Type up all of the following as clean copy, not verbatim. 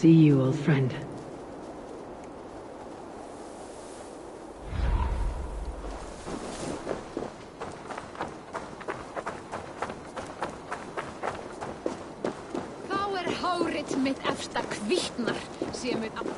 see you, old friend. Þá hárið mitt efsta hvítnar, sé mér að...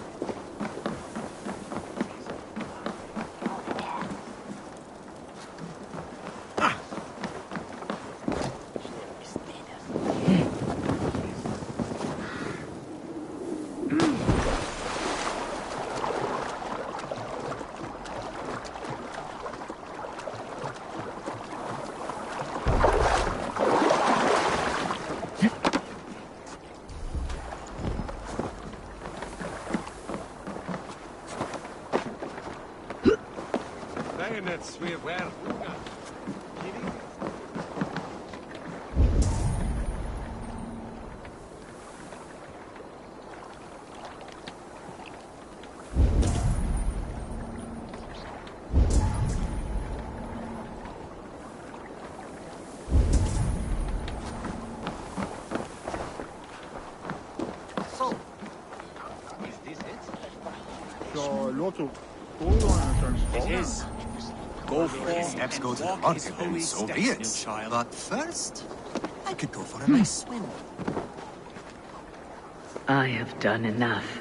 It is. Go for it. Let's go to the market and so be it. But first, I could go for a nice swim. I have done enough.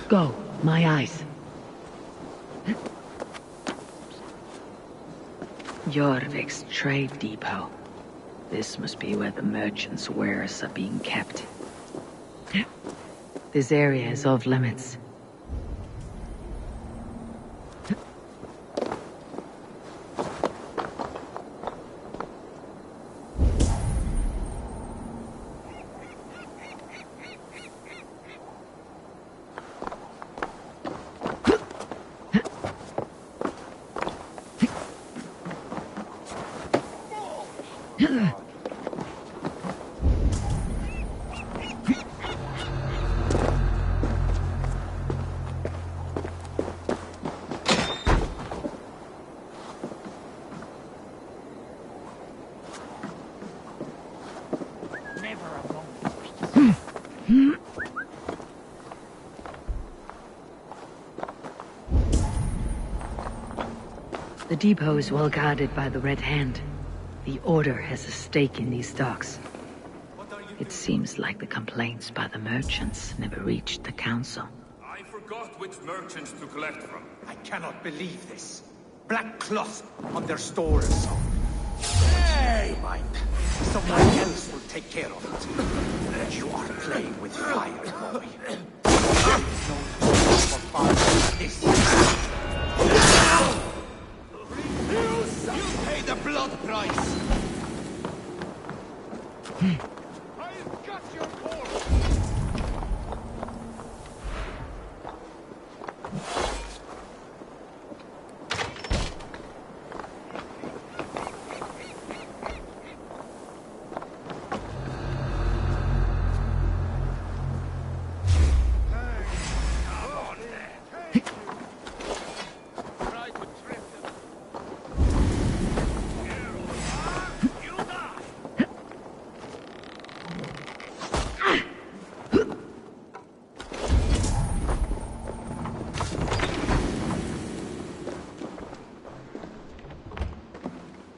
Go, my eyes. Jorvik's trade depot. This must be where the merchants' wares are being kept. This area is off limits. The depot is well guarded by the Red Hand. The Order has a stake in these docks. It seems like the complaints by the merchants never reached the council. I forgot which merchants to collect from. I cannot believe this. Black cloth on their stores. Hey, mind. Someone else will take care of it. You are playing with fire, boy. No need for fire like this. You pay the blood price! I've got your horse!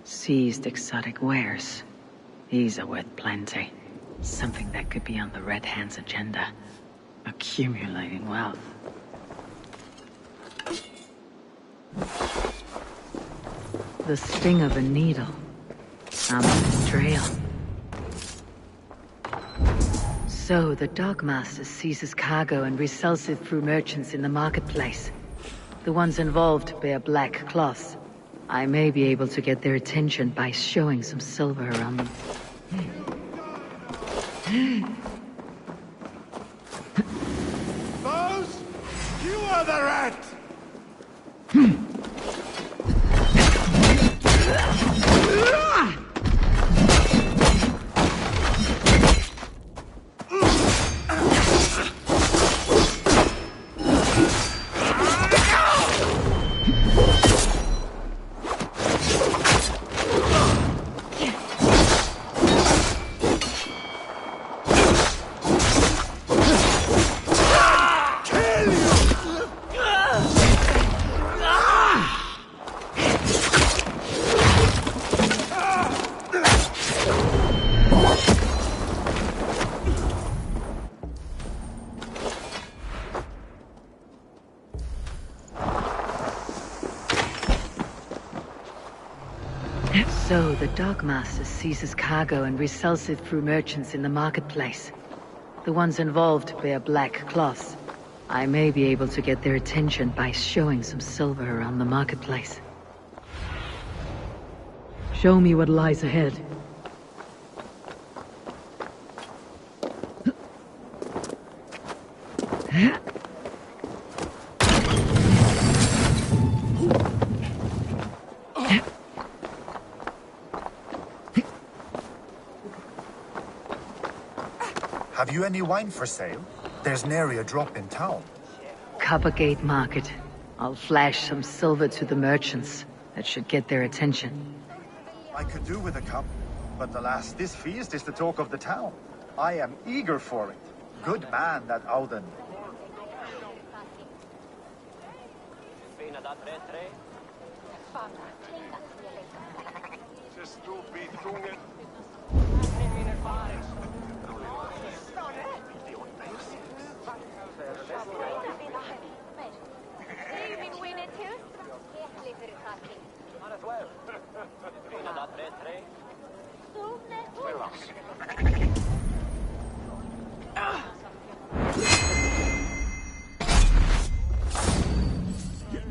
Seized exotic wares. These are worth plenty. Something that could be on the Red Hand's agenda. Accumulating wealth. The sting of a needle. I'm on the trail. So, the Dockmaster seizes cargo and resells it through merchants in the marketplace. The ones involved bear black cloths. I may be able to get their attention by showing some silver around them. Those? You are the rat! So, the Dockmaster seizes cargo and resells it through merchants in the marketplace. The ones involved bear black cloths. I may be able to get their attention by showing some silver around the marketplace. Show me what lies ahead. Have you any wine for sale? There's nary a drop in town. Coppergate Market. I'll flash some silver to the merchants. That should get their attention. I could do with a cup, but alas, this feast is the talk of the town. I am eager for it. Good man, that Auden.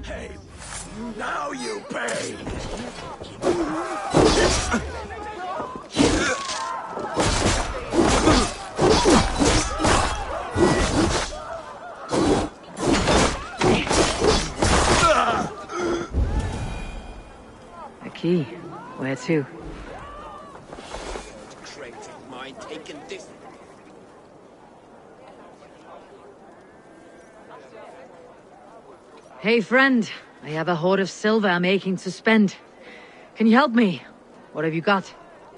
Hey, now you pay! A key. Where to? Hey, friend. I have a hoard of silver I'm aching to spend. Can you help me? What have you got?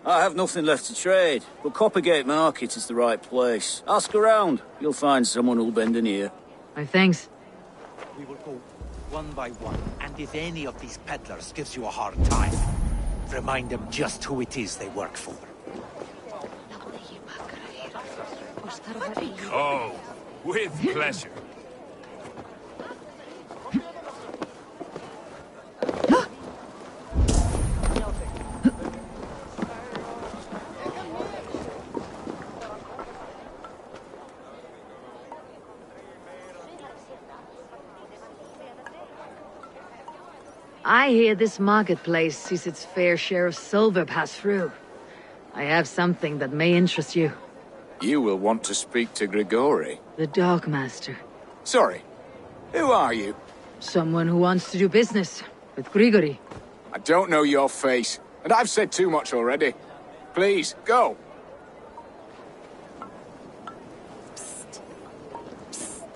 I have nothing left to trade, but Coppergate Market is the right place. Ask around. You'll find someone who'll bend an ear. My thanks. We will go one by one, and if any of these peddlers gives you a hard time, remind them just who it is they work for. Oh, with pleasure. I hear this marketplace sees its fair share of silver pass through. I have something that may interest you. You will want to speak to Grigori. The Dockmaster. Sorry, who are you? Someone who wants to do business with Grigori. I don't know your face, and I've said too much already. Please, go.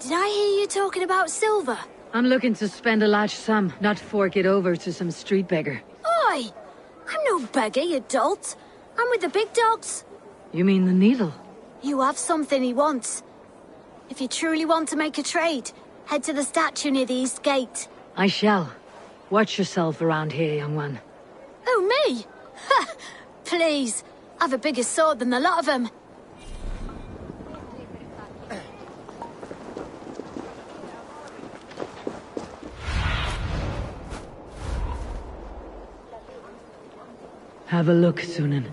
Did I hear you talking about silver? I'm looking to spend a large sum, not fork it over to some street beggar. Oi! I'm no beggar, you dolt. I'm with the big dogs. You mean the needle? You have something he wants. If you truly want to make a trade, head to the statue near the east gate. I shall. Watch yourself around here, young one. Oh, me? Ha! Please. I've a bigger sword than the lot of them. Have a look, Sunan.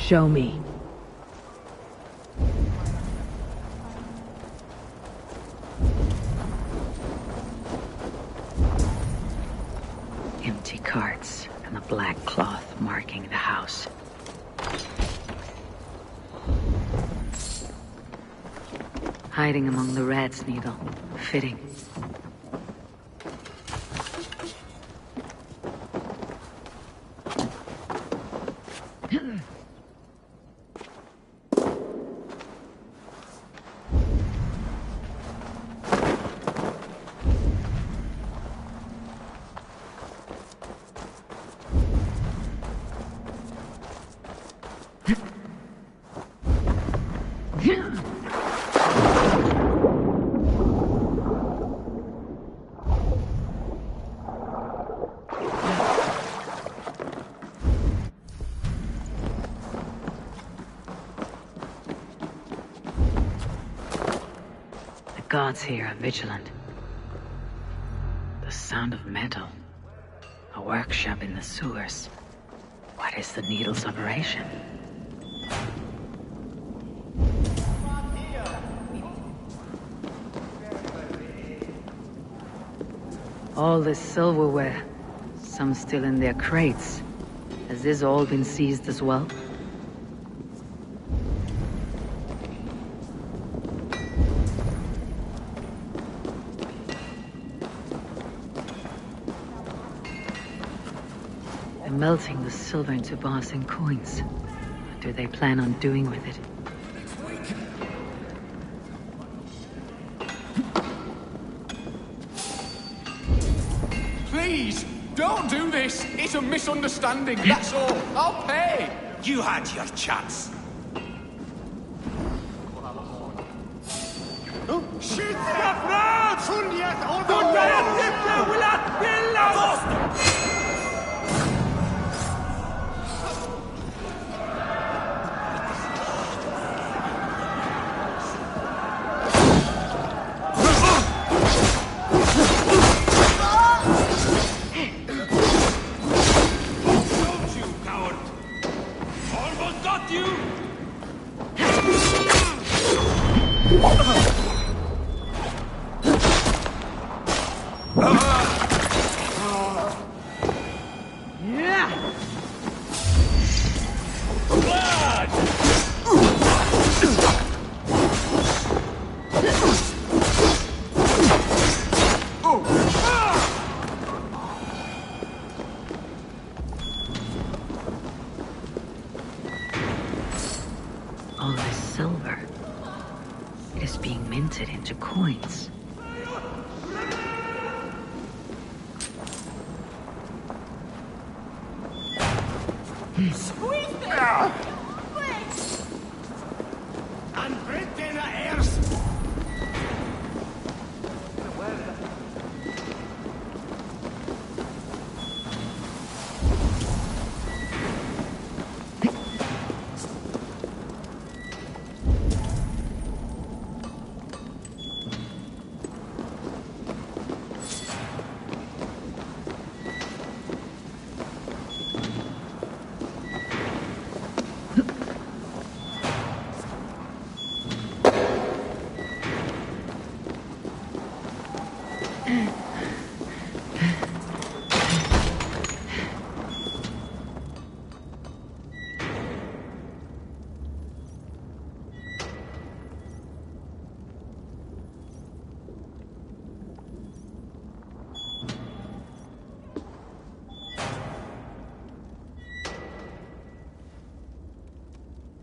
Show me. Empty carts and a black cloth marking the house. Hiding among the rat's needle. Fitting. The gods here are vigilant. The sound of metal. A workshop in the sewers. What is the needle's operation? All this silverware. Some still in their crates. Has this all been seized as well? Melting the silver into bars and coins. What do they plan on doing with it? Please, don't do this. It's a misunderstanding, that's all. I'll pay. You had your chance. All this silver. It is being minted into coins.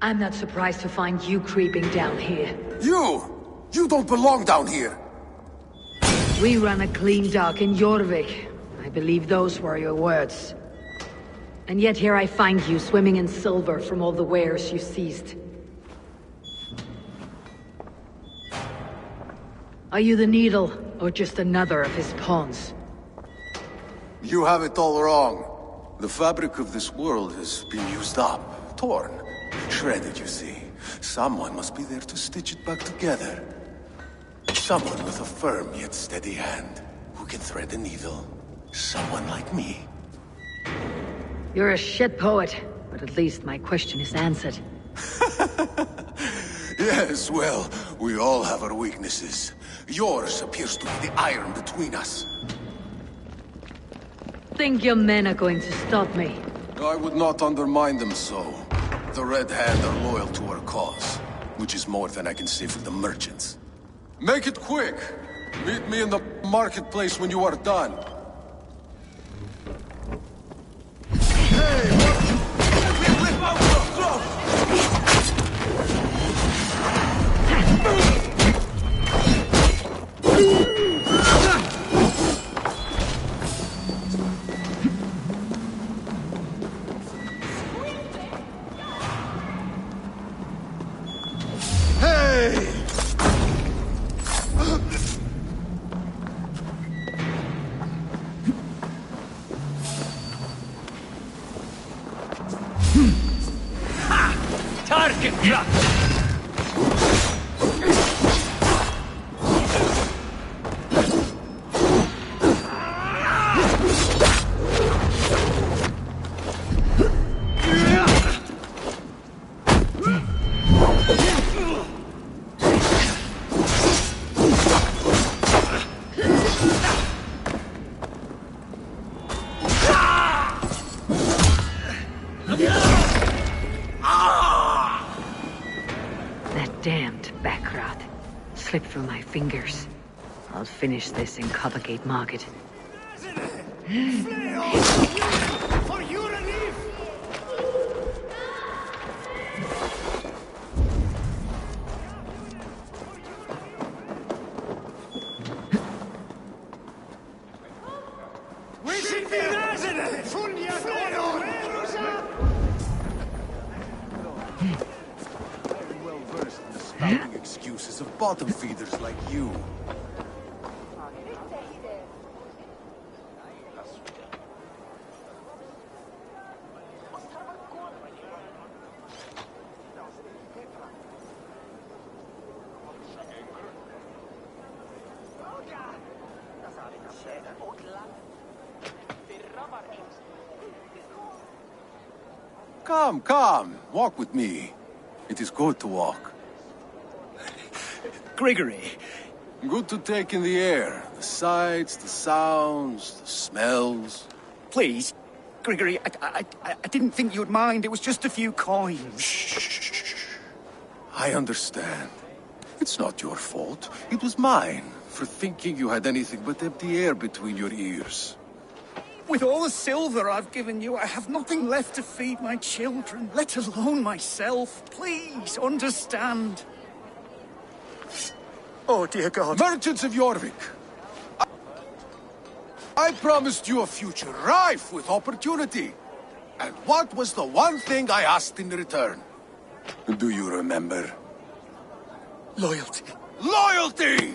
I'm not surprised to find you creeping down here. You! You don't belong down here! We run a clean dock in Jorvik. I believe those were your words. And yet here I find you swimming in silver from all the wares you seized. Are you the Needle, or just another of his pawns? You have it all wrong. The fabric of this world has been used up, torn, shredded, you see. Someone must be there to stitch it back together. Someone with a firm yet steady hand, who can thread a needle. Someone like me. You're a shit poet. but at least my question is answered. Yes, well, we all have our weaknesses. Yours appears to be the iron between us. Think your men are going to stop me? I would not undermine them so. The Red Hand are loyal to our cause, which is more than I can say for the merchants. Make it quick! Meet me in the marketplace when you are done. Target drop! Damned backrot. Slipped through my fingers. I'll finish this in Coppergate Market. For your relief! We should be resident! Spouting excuses of bottom feeders like you. Come, walk with me. It is good to walk. Grigory. Good to take in the air. The sights, the sounds, the smells. Please, Grigory, I didn't think you'd mind. It was just a few coins. Shh. I understand. It's not your fault. It was mine, for thinking you had anything but empty air between your ears. With all the silver I've given you, I have nothing left to feed my children, let alone myself. Please, understand. Oh, dear God. Merchants of Jorvik, I promised you a future rife with opportunity. And what was the one thing I asked in return? Do you remember? Loyalty. Loyalty!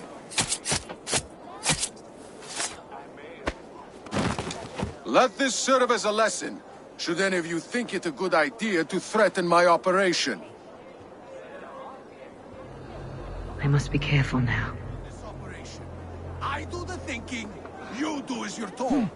Let this serve as a lesson, should any of you think it a good idea to threaten my operation. I must be careful now. This operation, I do the thinking, you do as you're told.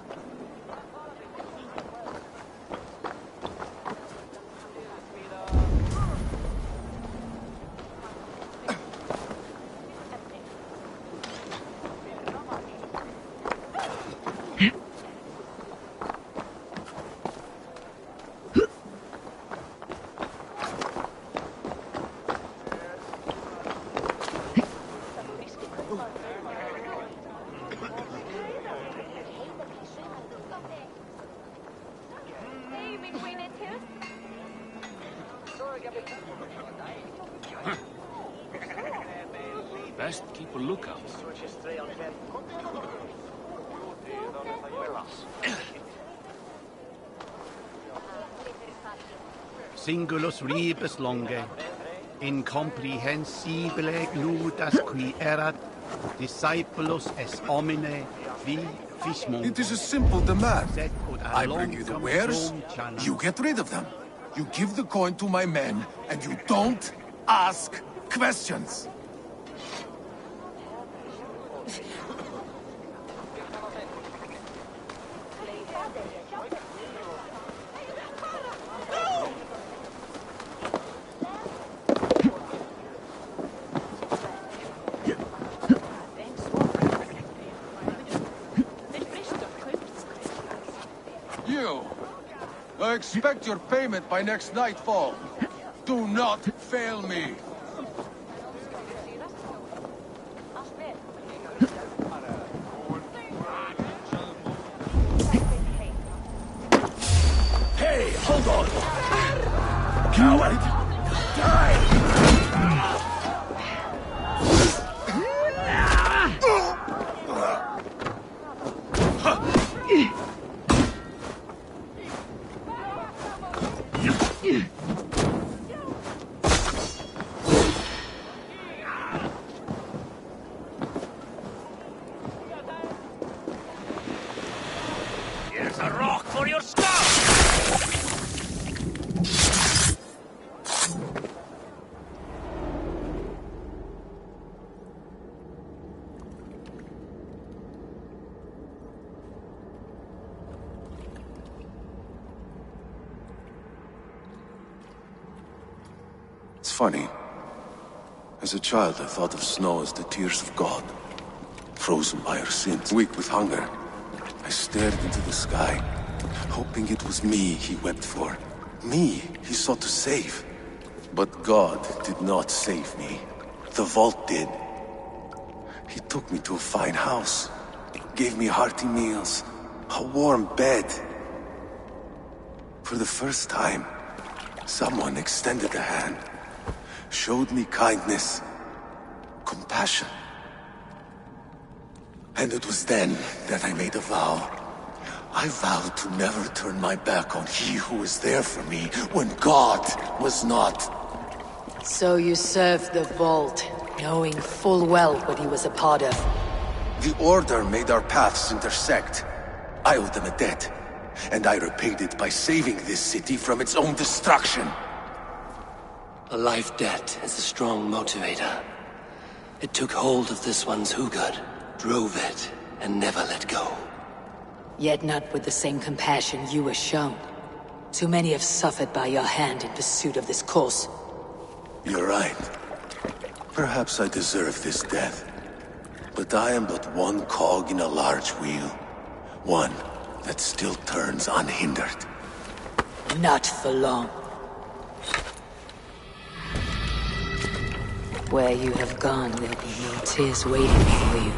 Best keep a lookout. Singulus rebus longe, incomprehensibile gludas qui erat, discipulus es homine, vi fismum. It is a simple demand. I bring you the wares, you get rid of them. You give the coin to my men, and you don't ask questions. I expect your payment by next nightfall. Do not fail me. Hey, hold on! Coward! Die! Here's a rock for your skull! It's funny. As a child, I thought of snow as the tears of God. Frozen by our sins, weak with hunger. I stared into the sky, hoping it was me he wept for. Me he sought to save. But God did not save me. The vault did. He took me to a fine house, gave me hearty meals, a warm bed. For the first time, someone extended a hand, showed me kindness, compassion. And it was then that I made a vow. I vowed to never turn my back on he who was there for me when God was not. So you served the Vault, knowing full well what he was a part of. The Order made our paths intersect. I owed them a debt, and I repaid it by saving this city from its own destruction. A life debt is a strong motivator. It took hold of this one's Hugad, drove it, and never let go. Yet not with the same compassion you were shown. Too many have suffered by your hand in pursuit of this course. You're right. Perhaps I deserve this death. But I am but one cog in a large wheel. One that still turns unhindered. Not for long. Where you have gone, there'll be no tears waiting for you.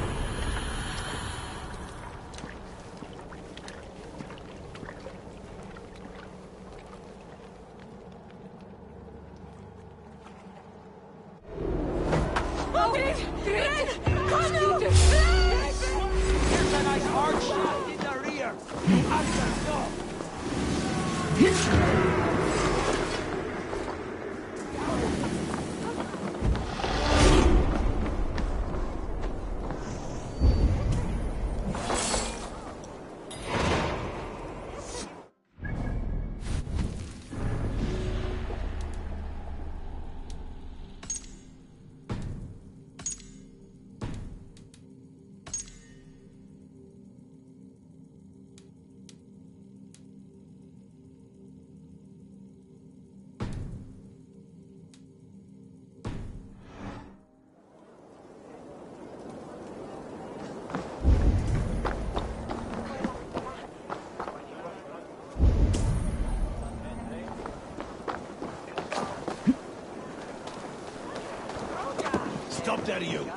Stop that, you!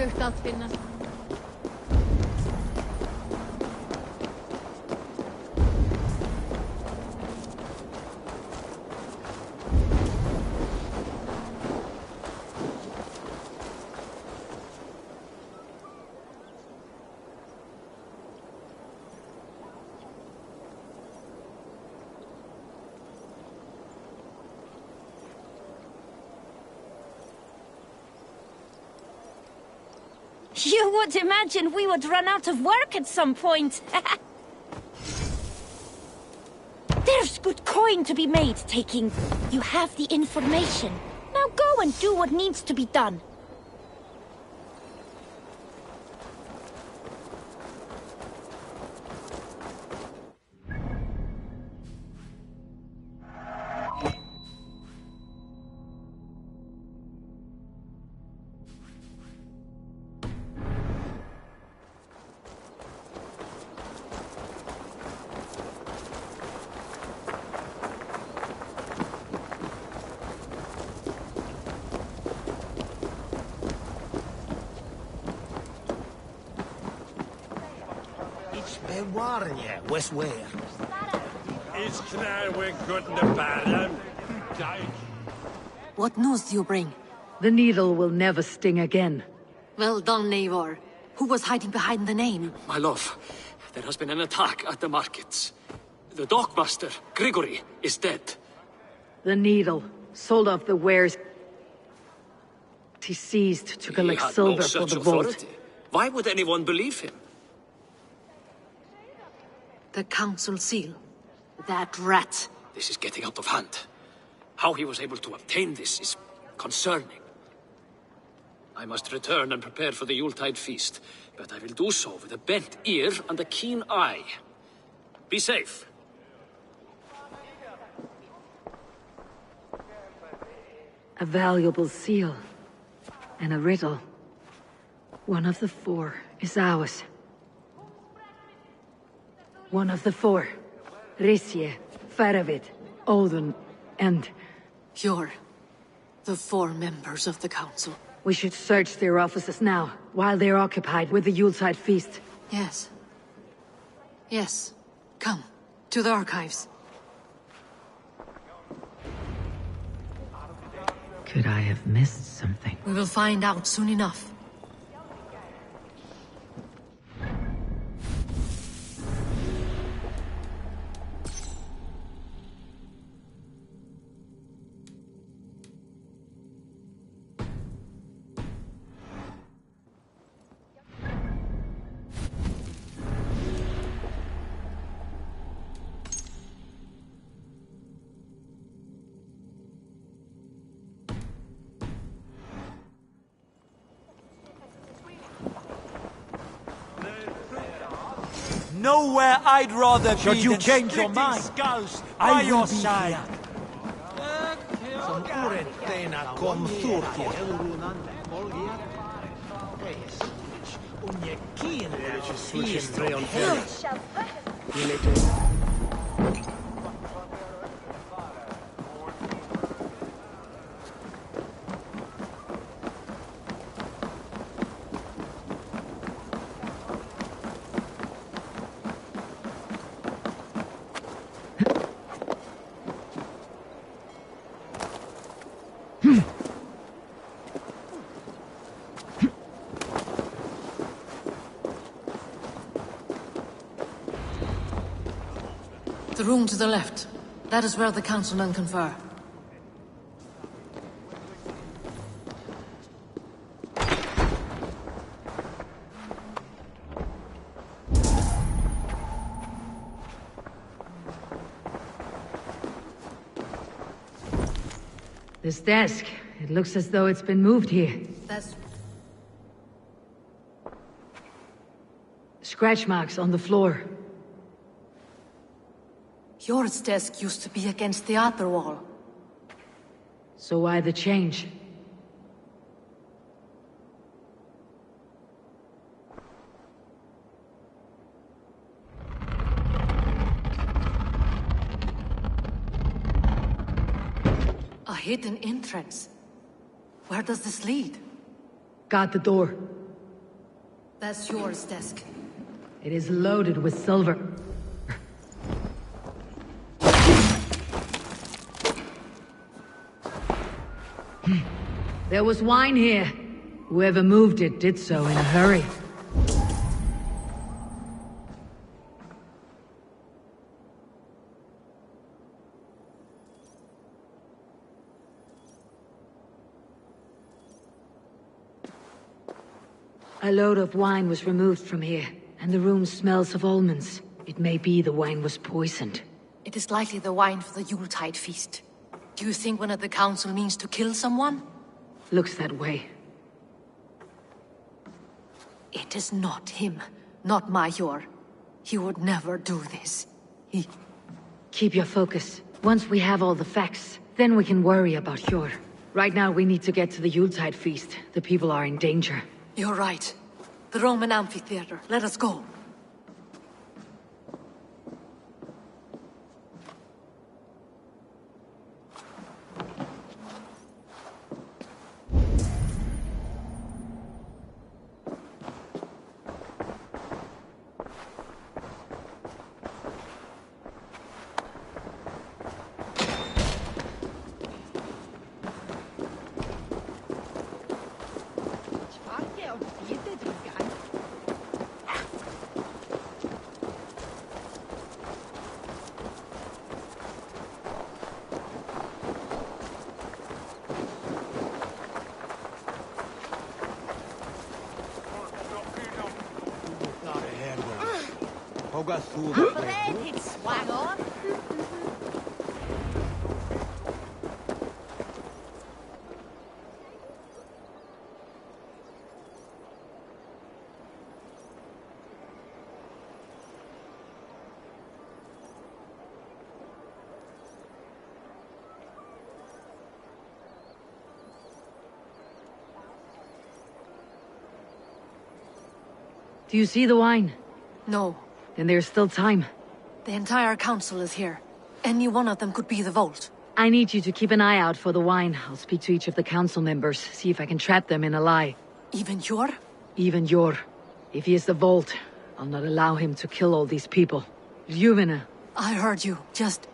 Öruggt að finna. You would imagine we would run out of work at some point. There's good coin to be made, taking. You have the information. Now go and do what needs to be done. What news do you bring? The needle will never sting again. Well done, Eivor. Who was hiding behind the name? My love, there has been an attack at the markets. The dockmaster, Grigory, is dead. The needle sold off the wares he seized to collect silver for the vault. Why would anyone believe him? The council seal. That rat. This is getting out of hand. How he was able to obtain this is concerning. I must return and prepare for the Yuletide feast, but I will do so with a bent ear and a keen eye. Be safe. A valuable seal. And a riddle. One of the four is ours. One of the four. Risje, Faravid, Odin, and... You're the four members of the council. We should search their offices now, while they're occupied with the Yuletide feast. Yes. Yes. Come, to the archives. Could I have missed something? We will find out soon enough. Nowhere I'd rather be. Should you than change your mind, skulls I by will your be side. The room to the left. That is where the councilmen confer. This desk, it looks as though it's been moved here. That's... Scratch marks on the floor. Jor's desk used to be against the other wall. So why the change? A hidden entrance. Where does this lead? Guard the door. That's yours, desk. It is loaded with silver. There was wine here. Whoever moved it did so in a hurry. A load of wine was removed from here, and the room smells of almonds. It may be the wine was poisoned. It is likely the wine for the Yuletide feast. Do you think one of the council means to kill someone? Looks that way. It is not him, not Major. He would never do this. Keep your focus. Once we have all the facts, then we can worry about Hjor. Right now we need to get to the Yuletide feast. The people are in danger. You're right. The Roman amphitheater. Let us go. Do you see the wine? No. Then there's still time. The entire council is here. Any one of them could be the Vault. I need you to keep an eye out for the wine. I'll speak to each of the council members, see if I can trap them in a lie. Even Hjor? Even Hjor. If he is the Vault, I'll not allow him to kill all these people. Juvena. I heard you. Just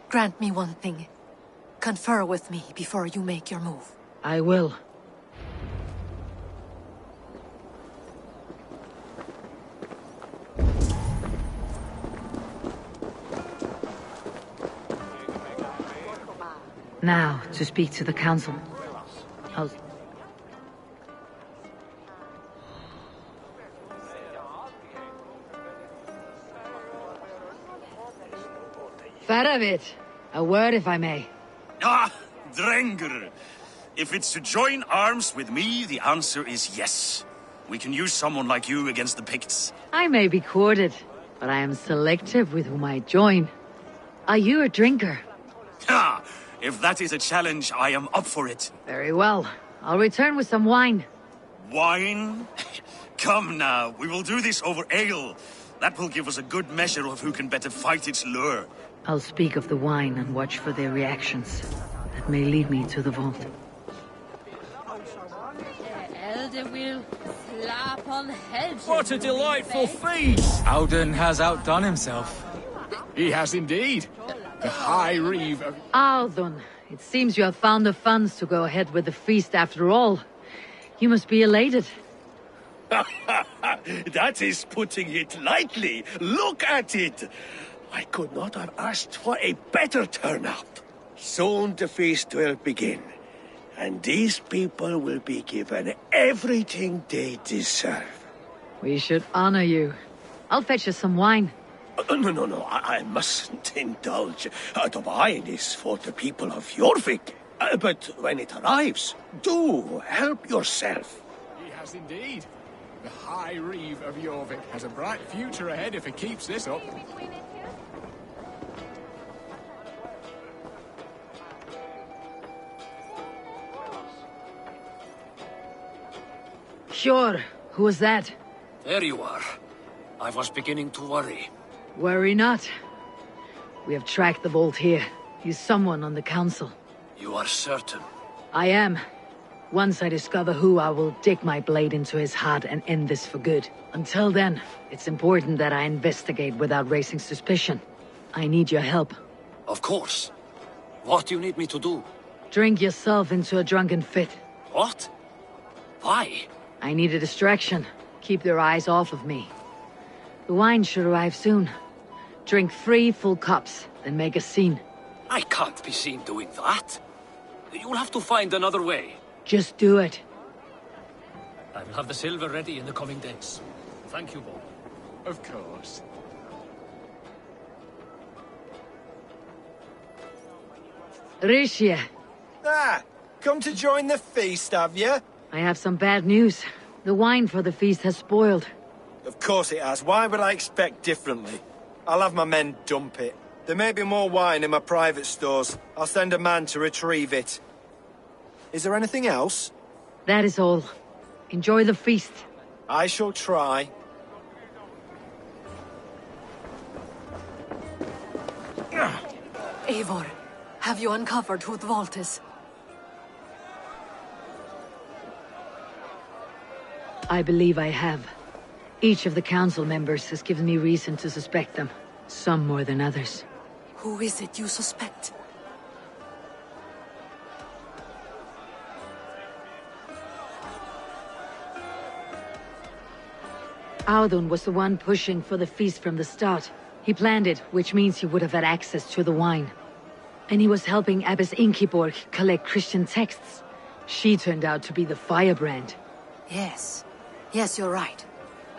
grant me one thing. Confer with me before you make your move. I will. Now, to speak to the council. I'll... Faravit, a word if I may. Ah, Drenger. If it's to join arms with me, the answer is yes. We can use someone like you against the Picts. I may be courted, but I am selective with whom I join. Are you a drinker? Ha! If that is a challenge, I am up for it. Very well. I'll return with some wine. Wine? Come now, we will do this over ale. That will give us a good measure of who can better fight its lure. I'll speak of the wine and watch for their reactions. That may lead me to the vault. What a delightful feast! Auden has outdone himself. He has indeed. The High Reeve of... Audun, it seems you have found the funds to go ahead with the feast after all. You must be elated. That is putting it lightly. Look at it. I could not have asked for a better turnout. Soon the feast will begin, and these people will be given everything they deserve. We should honor you. I'll fetch us some wine. No, I mustn't indulge. The wine is for the people of Jorvik. But when it arrives, do help yourself. He has indeed. The High Reeve of Jorvik has a bright future ahead if he keeps this up. Sure. Who was that? There you are. I was beginning to worry. Worry not. We have tracked the vault here. He's someone on the council. You are certain? I am. Once I discover who, I will dig my blade into his heart and end this for good. Until then, it's important that I investigate without raising suspicion. I need your help. Of course. What do you need me to do? Drink yourself into a drunken fit. What? Why? I need a distraction. Keep their eyes off of me. The wine should arrive soon. Drink 3 full cups, then make a scene. I can't be seen doing that. You'll have to find another way. Just do it. I will have the silver ready in the coming days. Thank you, Bo. Of course. Risha. Ah, come to join the feast, have you? I have some bad news. The wine for the feast has spoiled. Of course it has. Why would I expect differently? I'll have my men dump it. There may be more wine in my private stores. I'll send a man to retrieve it. Is there anything else? That is all. Enjoy the feast. I shall try. Eivor, have you uncovered who the vault is? I believe I have. Each of the council members has given me reason to suspect them. Some more than others. Who is it you suspect? Audun was the one pushing for the feast from the start. He planned it, which means he would have had access to the wine. And he was helping Abbess Ingeborg collect Christian texts. She turned out to be the firebrand. Yes. Yes, you're right.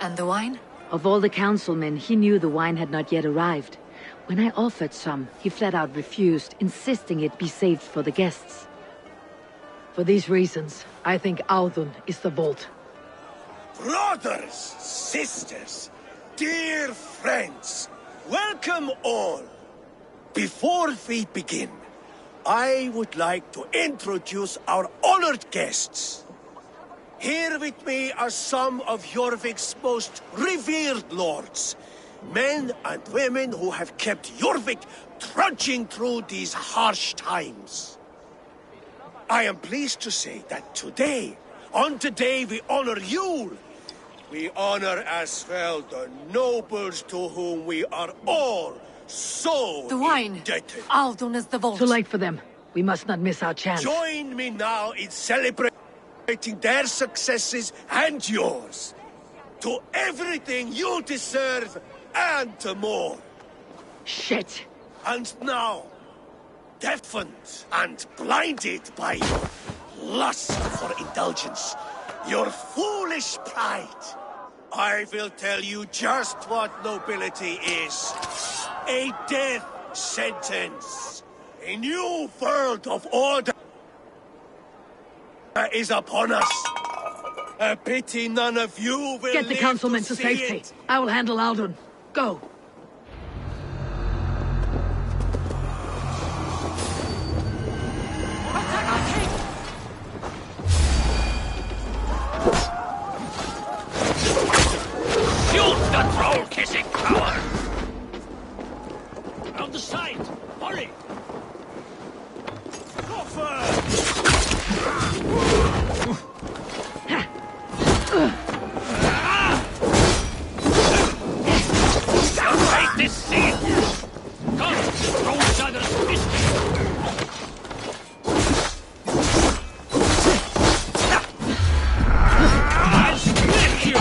And the wine? Of all the councilmen, he knew the wine had not yet arrived. When I offered some, he flat out refused, insisting it be saved for the guests. For these reasons, I think Audun is the vault. Brothers, sisters, dear friends, welcome all. Before we begin, I would like to introduce our honored guests. Here with me are some of Jorvik's most revered lords, men and women who have kept Jorvik trudging through these harsh times. I am pleased to say that today, on the day we honor Yule, we honor as well the nobles to whom we are all so the wine. Indebted. Audun is the vault. Too late for them. We must not miss our chance. Join me now in celebrating their successes and yours. To everything you deserve and more. Shit. And now, deafened and blinded by your lust for indulgence, your foolish pride, I will tell you just what nobility is. A death sentence. A new world of order is upon us. A pity none of you will Get the councilmen to safety. It. I will handle Audun. Go. Shoot the troll-kissing coward! Round the side! Hurry! Go Don't break this scene! Come, throw each other's fist! I'll split you!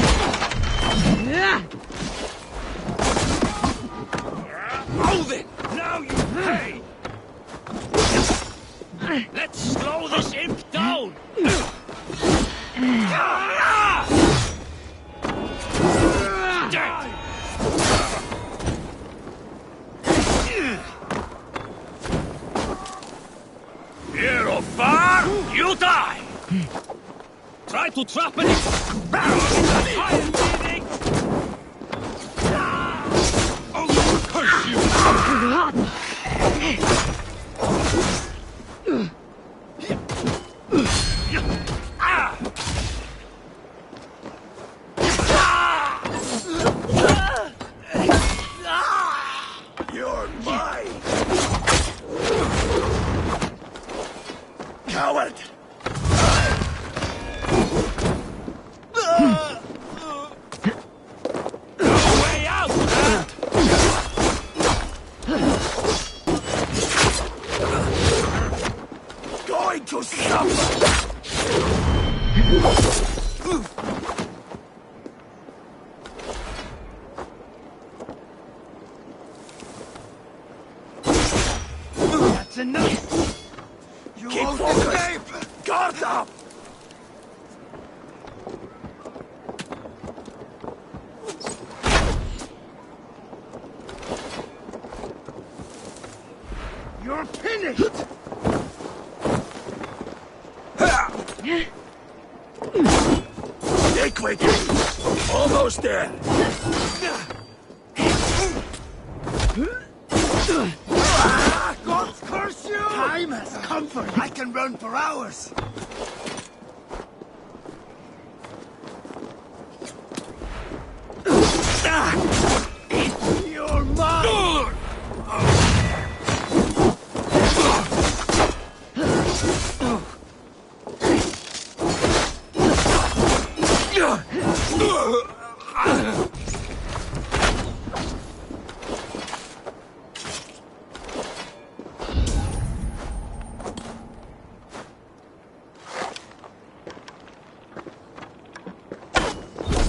Oh then! Now you pay! Let's slow this imp down! Here or far, you die! Try to trap it! Iron breathing! Oh, curse you! You're mine! Coward! to suffer! That's enough! You Keep won't focused! escape! Guard up! You're finished! Stay quick! Almost there! God curse you! Time has come for you. I can run for hours. You're mine!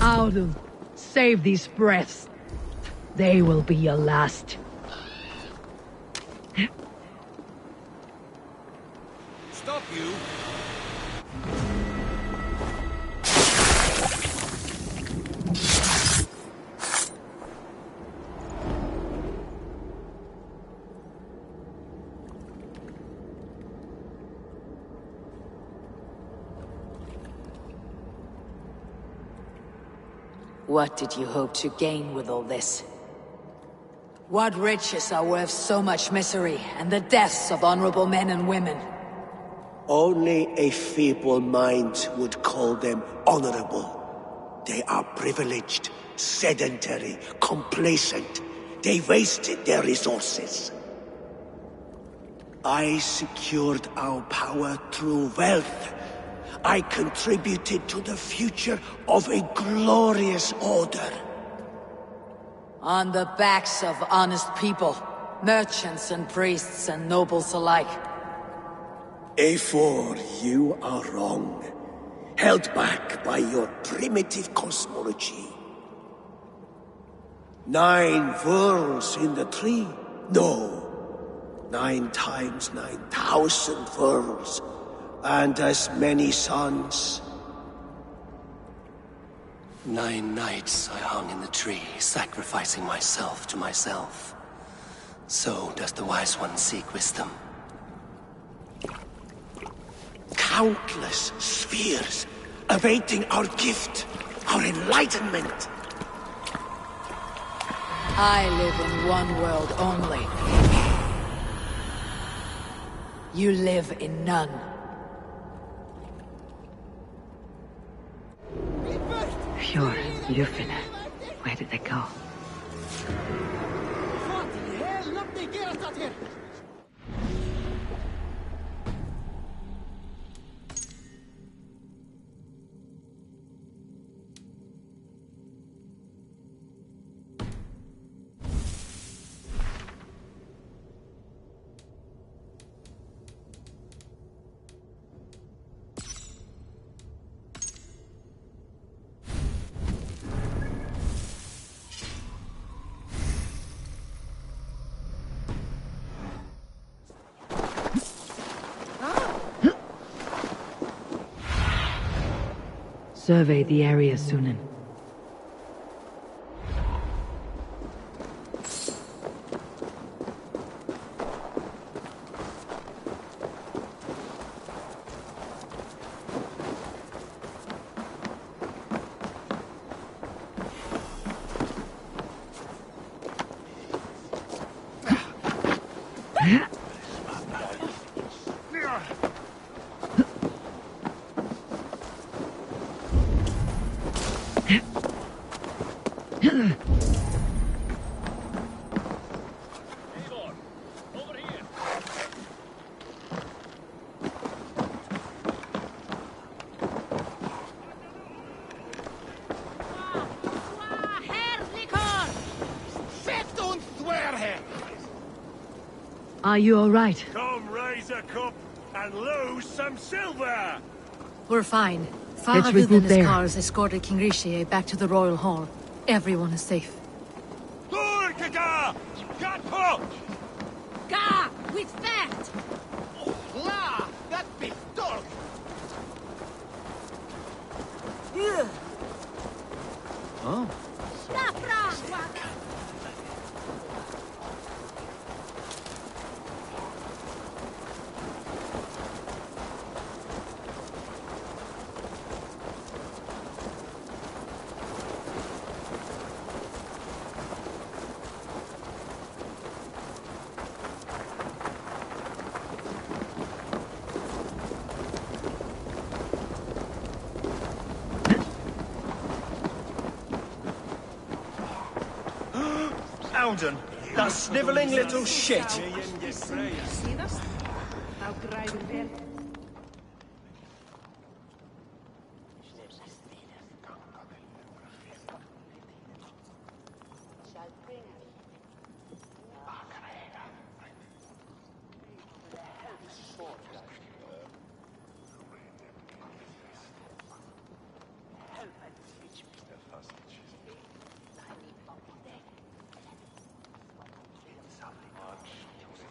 Audun, save these breaths. They will be your last. Stop you! What did you hope to gain with all this? What riches are worth so much misery and the deaths of honorable men and women? Only a feeble mind would call them honorable. They are privileged, sedentary, complacent. They wasted their resources. I secured our power through wealth. I contributed to the future of a glorious order. On the backs of honest people, merchants and priests and nobles alike. Eivor, you are wrong. Held back by your primitive cosmology. 9 worlds in the tree? No. 9 times 9,000 worlds. And as many suns. 9 nights I hung in the tree, sacrificing myself to myself. So does the Wise One seek wisdom. Countless spheres, awaiting our gift, our enlightenment. I live in one world only. You live in none. Fjord, Lufine. Where did they go? Survey the area, Sunan. Are you all right? Come, raise a cup. and lose some silver! We're fine. Let's Fa'avid regroup and his there. cars escorted King Rishi back to the royal hall. Everyone is safe. Turkaga! Gatpo! Ga! With that! La! That big dog! Oh. Alden, that snivelling little shit.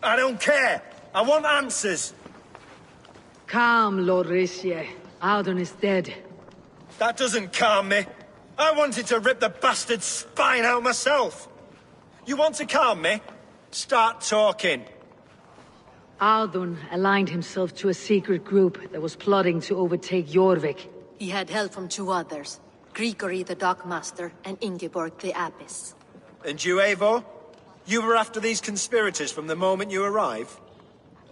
I don't care. I want answers. Calm, Lord Rishi. Alden is dead. That doesn't calm me. I wanted to rip the bastard's spine out myself. You want to calm me? Start talking. Alden aligned himself to a secret group that was plotting to overtake Jorvik. He had help from two others. Grigory the Dockmaster and Ingeborg the Abbess. And you, Eivor? You were after these conspirators from the moment you arrived?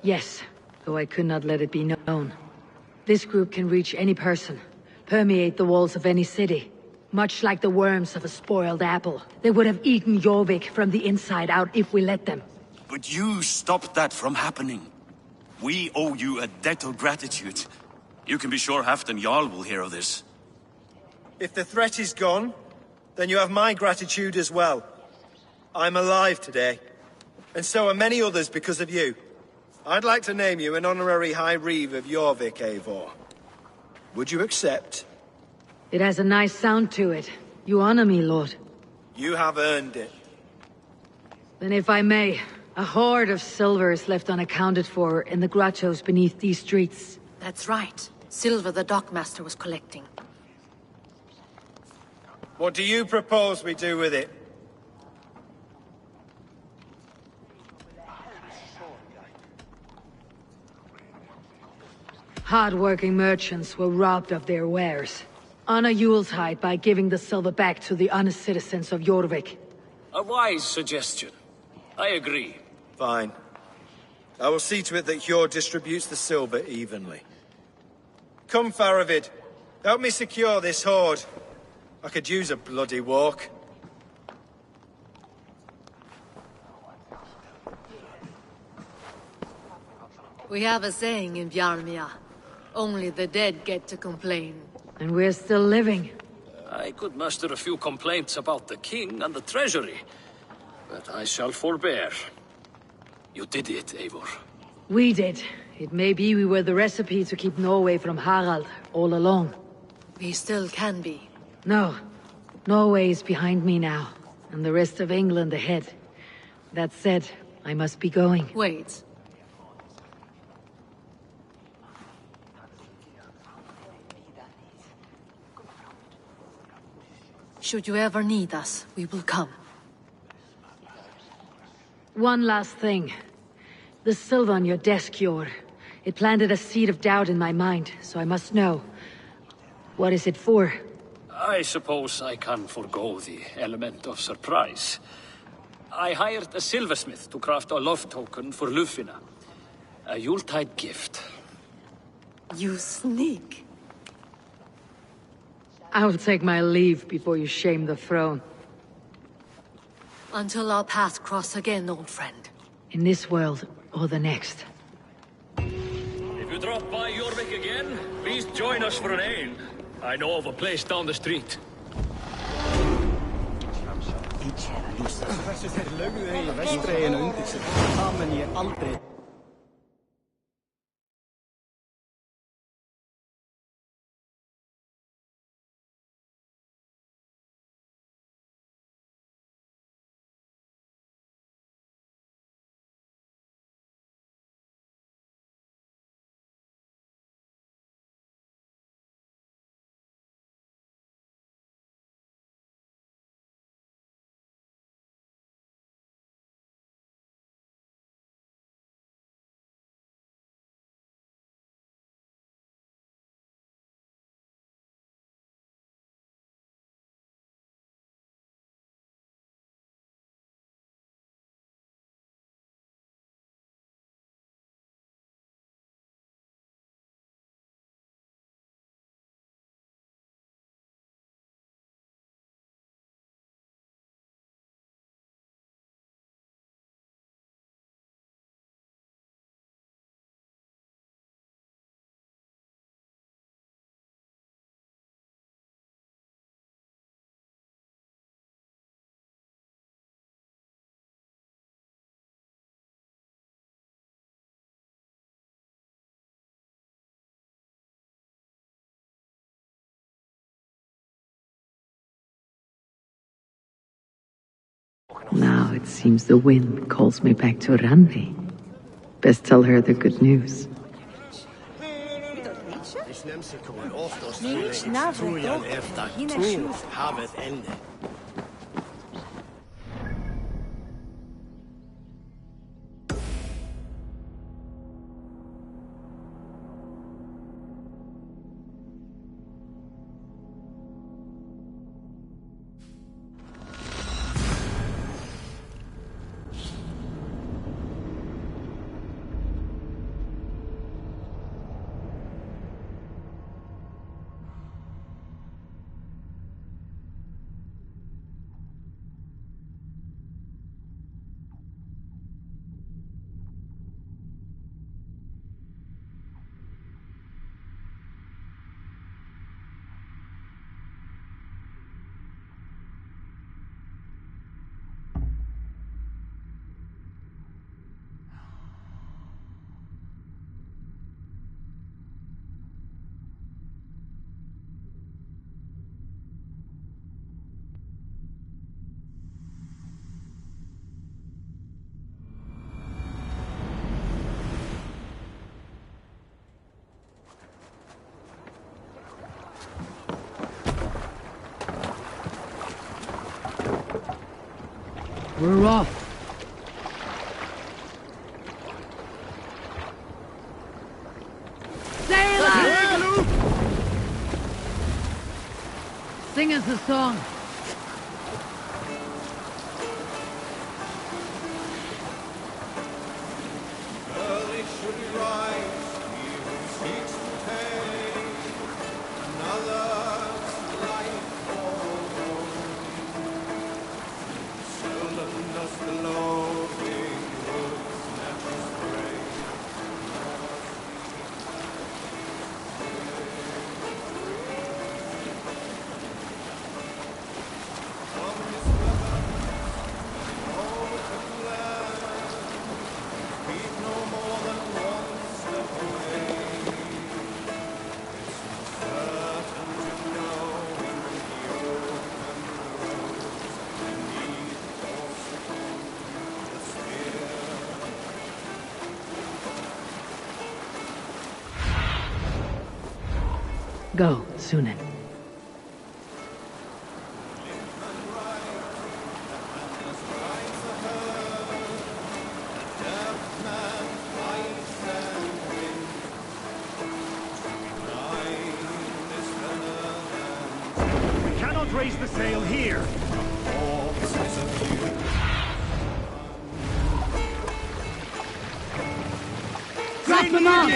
Yes, though I could not let it be known. This group can reach any person, permeate the walls of any city. Much like the worms of a spoiled apple. They would have eaten Jorvik from the inside out if we let them. But you stopped that from happening. We owe you a debt of gratitude. You can be sure Halfdan Jarl will hear of this. If the threat is gone, then you have my gratitude as well. I'm alive today, and so are many others because of you. I'd like to name you an honorary High Reeve of Jorvik, Eivor. Would you accept? It has a nice sound to it. You honor me, Lord. You have earned it. Then if I may, a hoard of silver is left unaccounted for in the grottos beneath these streets. That's right. Silver the Dockmaster was collecting. What do you propose we do with it? Hard-working merchants were robbed of their wares. Honor Yuletide by giving the silver back to the honest citizens of Jorvik. A wise suggestion. I agree. Fine. I will see to it that Hjord distributes the silver evenly. Come, Faravid. Help me secure this hoard. I could use a bloody walk. We have a saying in Bjarmia. Only the dead get to complain. And we're still living. I could muster a few complaints about the king and the treasury, but I shall forbear. You did it, Eivor. We did. It may be we were the recipe to keep Norway from Harald all along. We still can be. No. Norway is behind me now, and the rest of England ahead. That said, I must be going. Wait. Should you ever need us, we will come. One last thing. The silver on your desk, Jord. It planted a seed of doubt in my mind, so I must know. What is it for? I suppose I can forgo the element of surprise. I hired a silversmith to craft a love token for Lufina. A Yuletide gift. You sneak. I will take my leave before you shame the throne. Until our paths cross again, old friend. In this world, or the next. If you drop by Jorvik again, please join us for an ale. I know of a place down the street. Þessu þeir lögðu eiginlega vestrægina undir sig. Það mun ég aldrei Now it seems the wind calls me back to Randi. Best tell her the good news. We're off. Sailor! Sing us a song. Early should he rise, he who seeks to take another's life for seldom does the loafing woods snatch his prey. From his weapons, open land, keep no more than one step away. It's certain to know when the open roads beneath or succumb the spear. Go, Sunan. We cannot raise the sail here. Drop them off!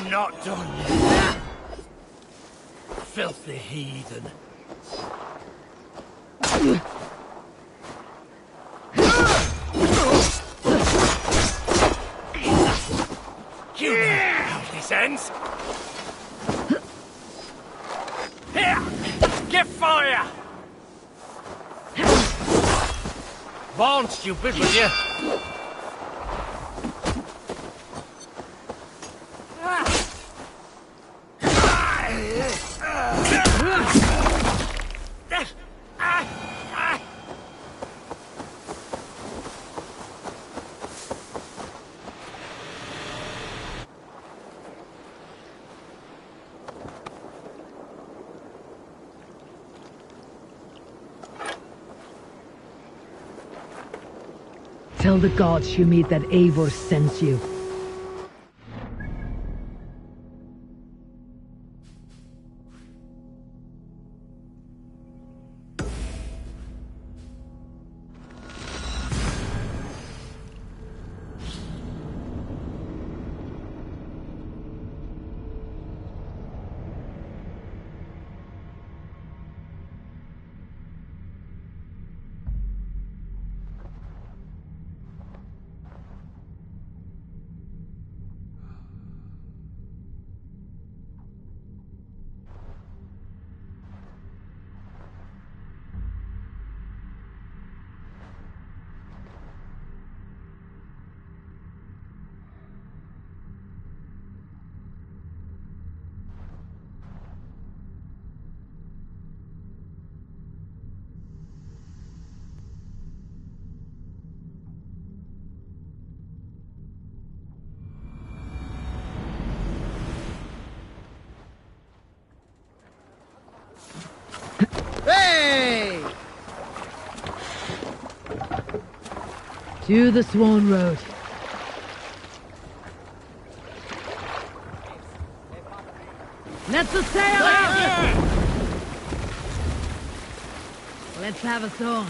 I'm not done yet. Filthy heathen. You know how this ends. Here! Get fire! Born stupid, will you? Tell the gods you meet that Eivor sends you. Hey! To the Swan Road. Let's a sail out! Let's have a song.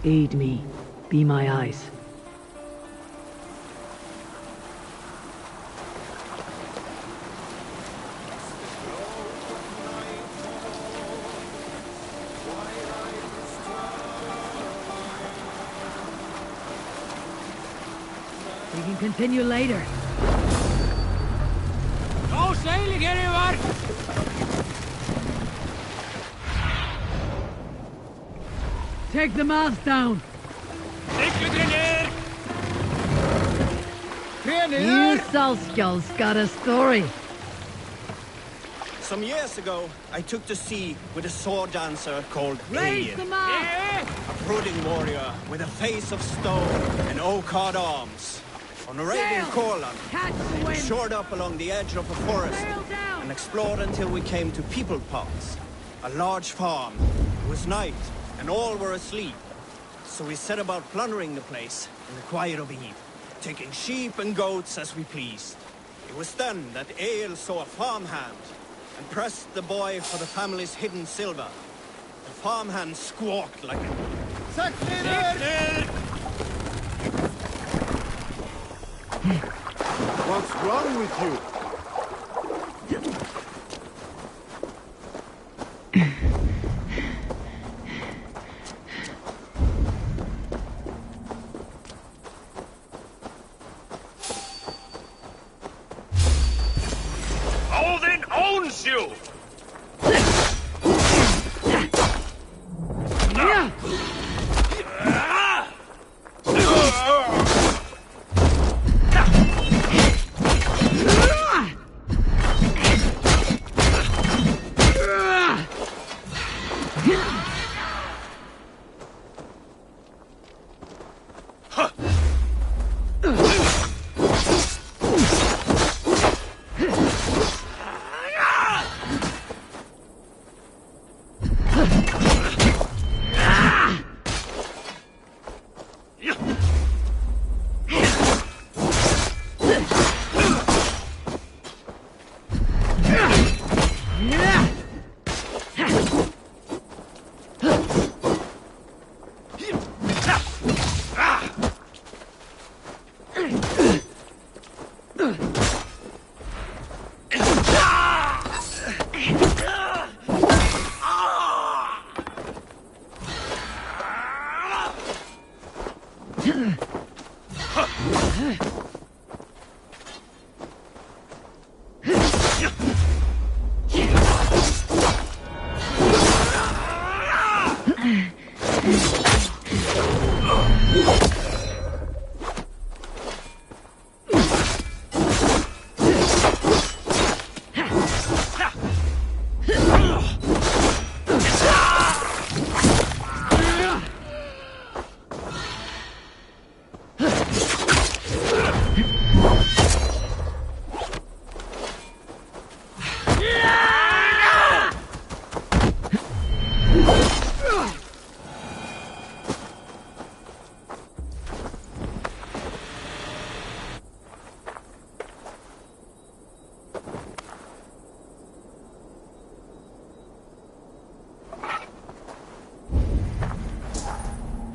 Aid me. Be my eyes. We can continue later. No sailing anywhere! Take the mast down. You Salskulls got a story. Some years ago, I took to sea with a sword dancer called Raise Alien. the mast! A brooding warrior with a face of stone and oak-hard arms. On a raiding Corlan, we shored up along the edge of a forest and explored until we came to People Parks, a large farm. It was night, and all were asleep. So we set about plundering the place in the quiet of eve, taking sheep and goats as we pleased. It was then that Ale saw a farmhand and pressed the boy for the family's hidden silver. The farmhand squawked like a... What's wrong with you? Odin owns you!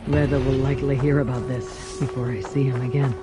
Reda will likely hear about this before I see him again.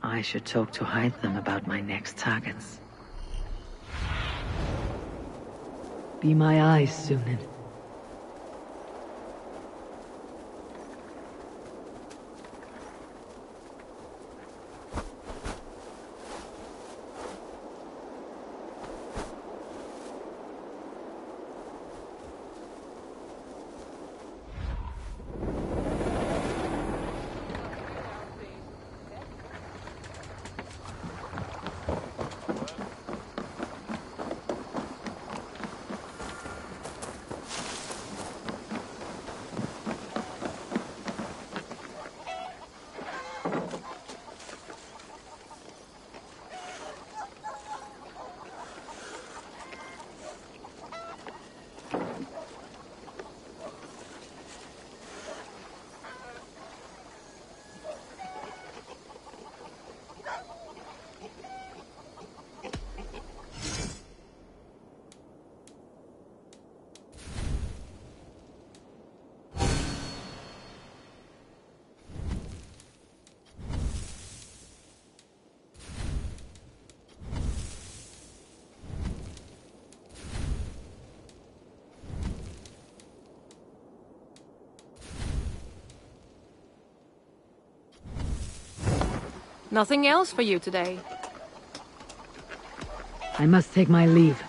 I should talk to Hytham about my next targets. Be my eyes, Sunan. Nothing else for you today? I must take my leave.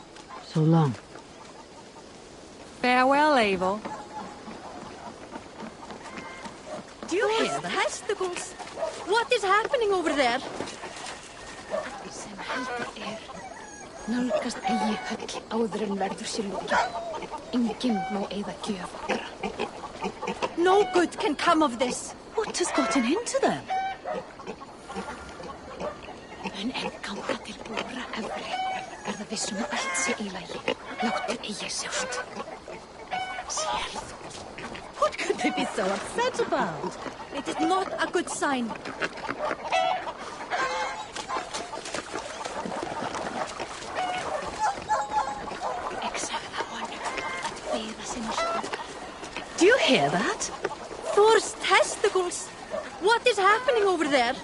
So long. Farewell, Eivor. Do you hear that? Testicles! What is happening over there? Sem heldur nálgast eigi höll áður en verður sér lokið. Enginn má eyða gjöf okkar. No good can come of this. What has gotten into them? Mun enn ganga til búra efri. Það vissum allt sé í lagi. Láttu eigi sjást. Sér þú? What could they be so upset about? It is not a good sign. Do you hear that? Thor's testicles! What is happening over there?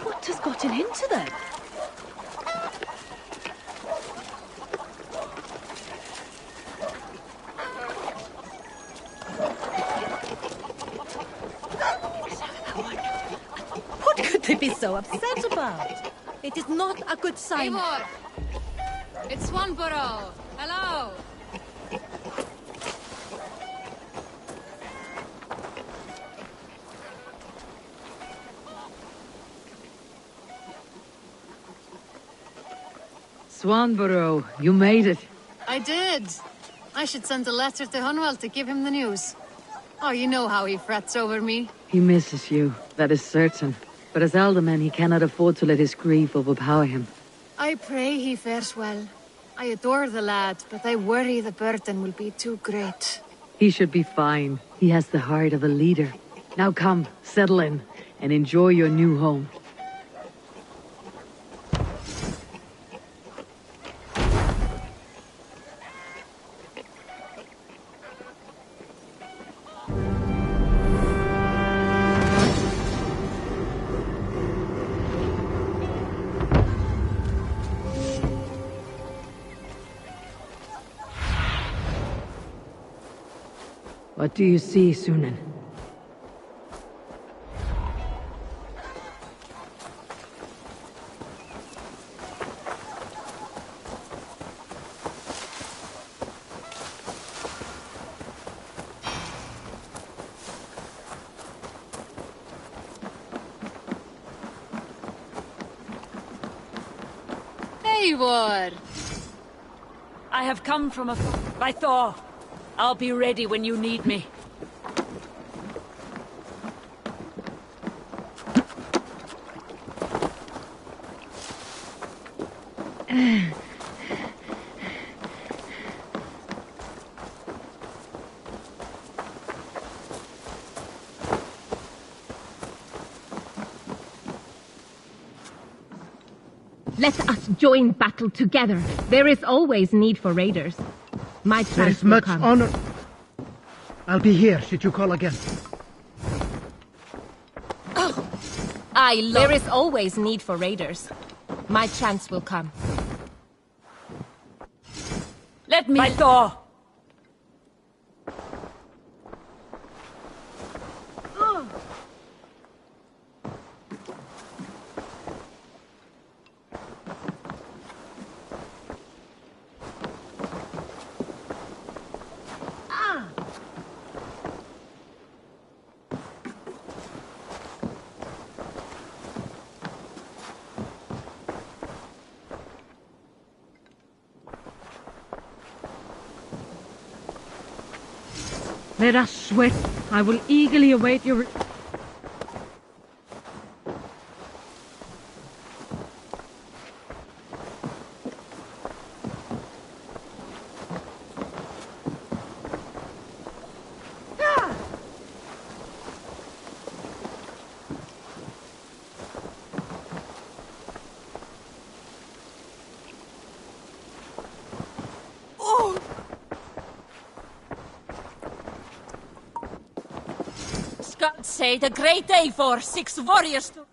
What has gotten into them? What could they be so upset about? It is not a good sign. Eivor! It's Swanborough! Hello! Swanborough, you made it. I did. I should send a letter to Hunwell to give him the news. Oh, you know how he frets over me. He misses you, that is certain. But as alderman, he cannot afford to let his grief overpower him. I pray he fares well. I adore the lad, but I worry the burden will be too great. He should be fine. He has the heart of a leader. Now come, settle in, and enjoy your new home. What do you see, Sunan? Eivor! I have come from by Thor. I'll be ready when you need me. Let us join battle together. There is always need for raiders. My There chance is will much come. honor. I'll be here should you call again. There is always need for raiders. My chance will come. Let me... By Thor! Let us sweat. I will eagerly await your... Scouts say the great day for 6 warriors to...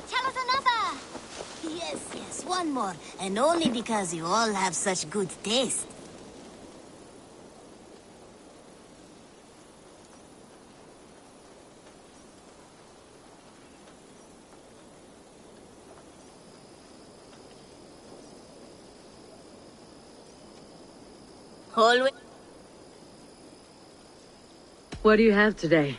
Tell us another! Yes, one more. And only because you all have such good taste. Always. What do you have today?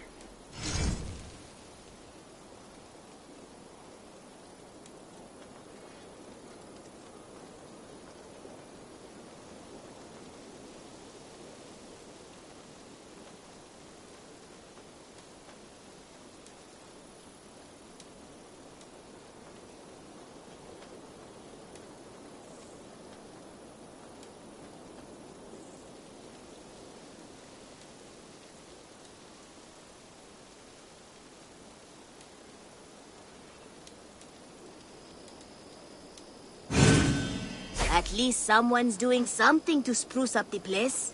At least someone's doing something to spruce up the place.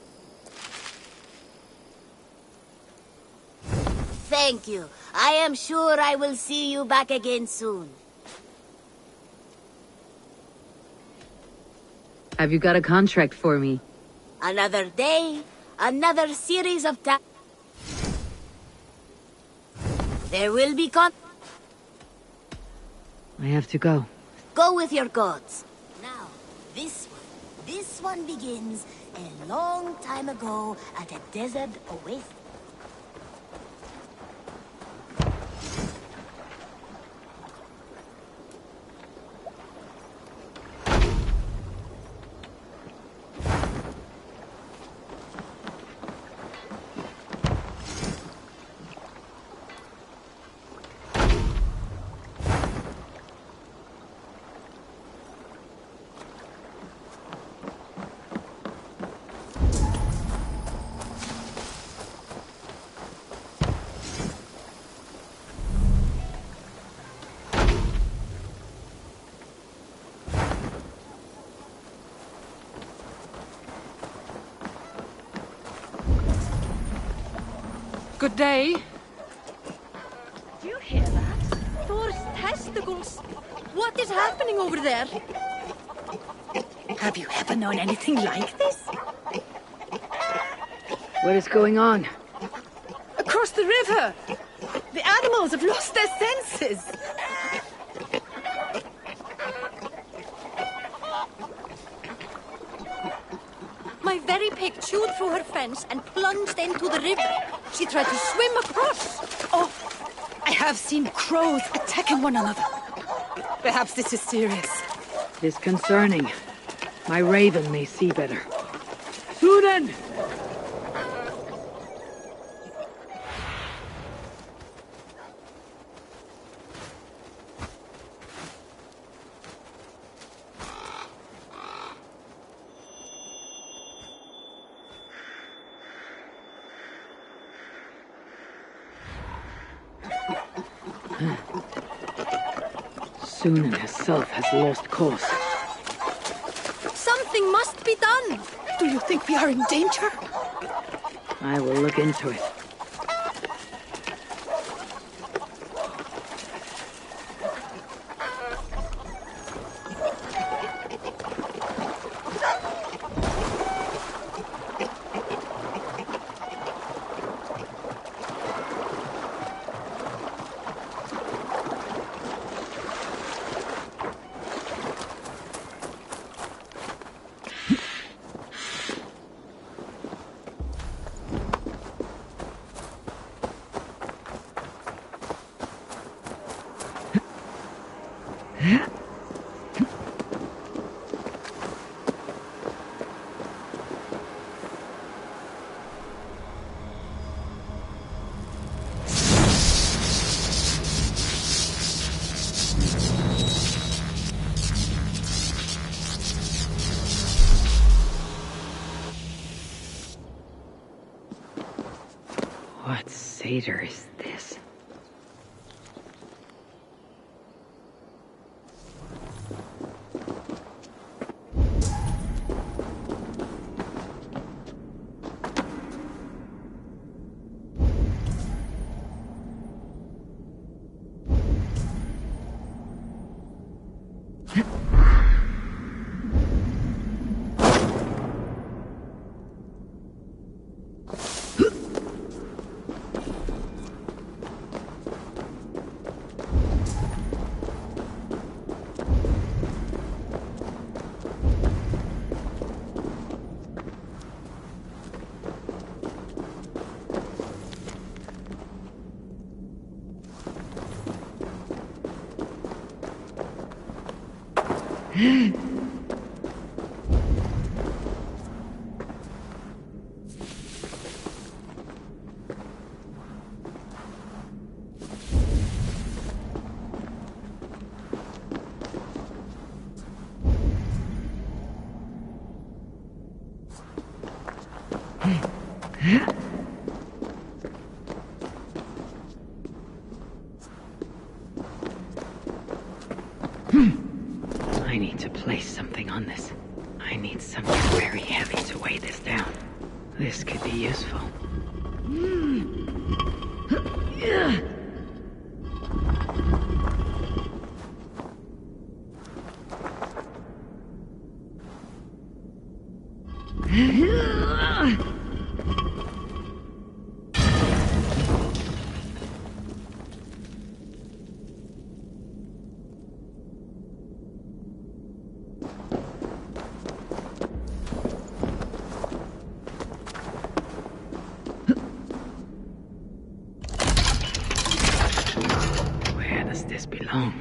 Thank you. I am sure I will see you back again soon. Have you got a contract for me? Another day, another series of There will be I have to go. Go with your gods. Now, this one begins a long time ago at a desert oasis. Good day. Do you hear that? Thor's testicles. What is happening over there? Have you ever known anything like this? What is going on? Across the river! The animals have lost their senses! My very pig chewed through her fence and plunged into the river. She tried to swim across. Oh, I have seen crows attacking one another. Perhaps this is serious. Disconcerting. My raven may see better. Sunan! Sunan herself has lost course. Something must be done. Do you think we are in danger? I will look into it. What satyr is this? I need to place something on this. I need something very heavy to weigh this down. This could be useful. Where does this belong?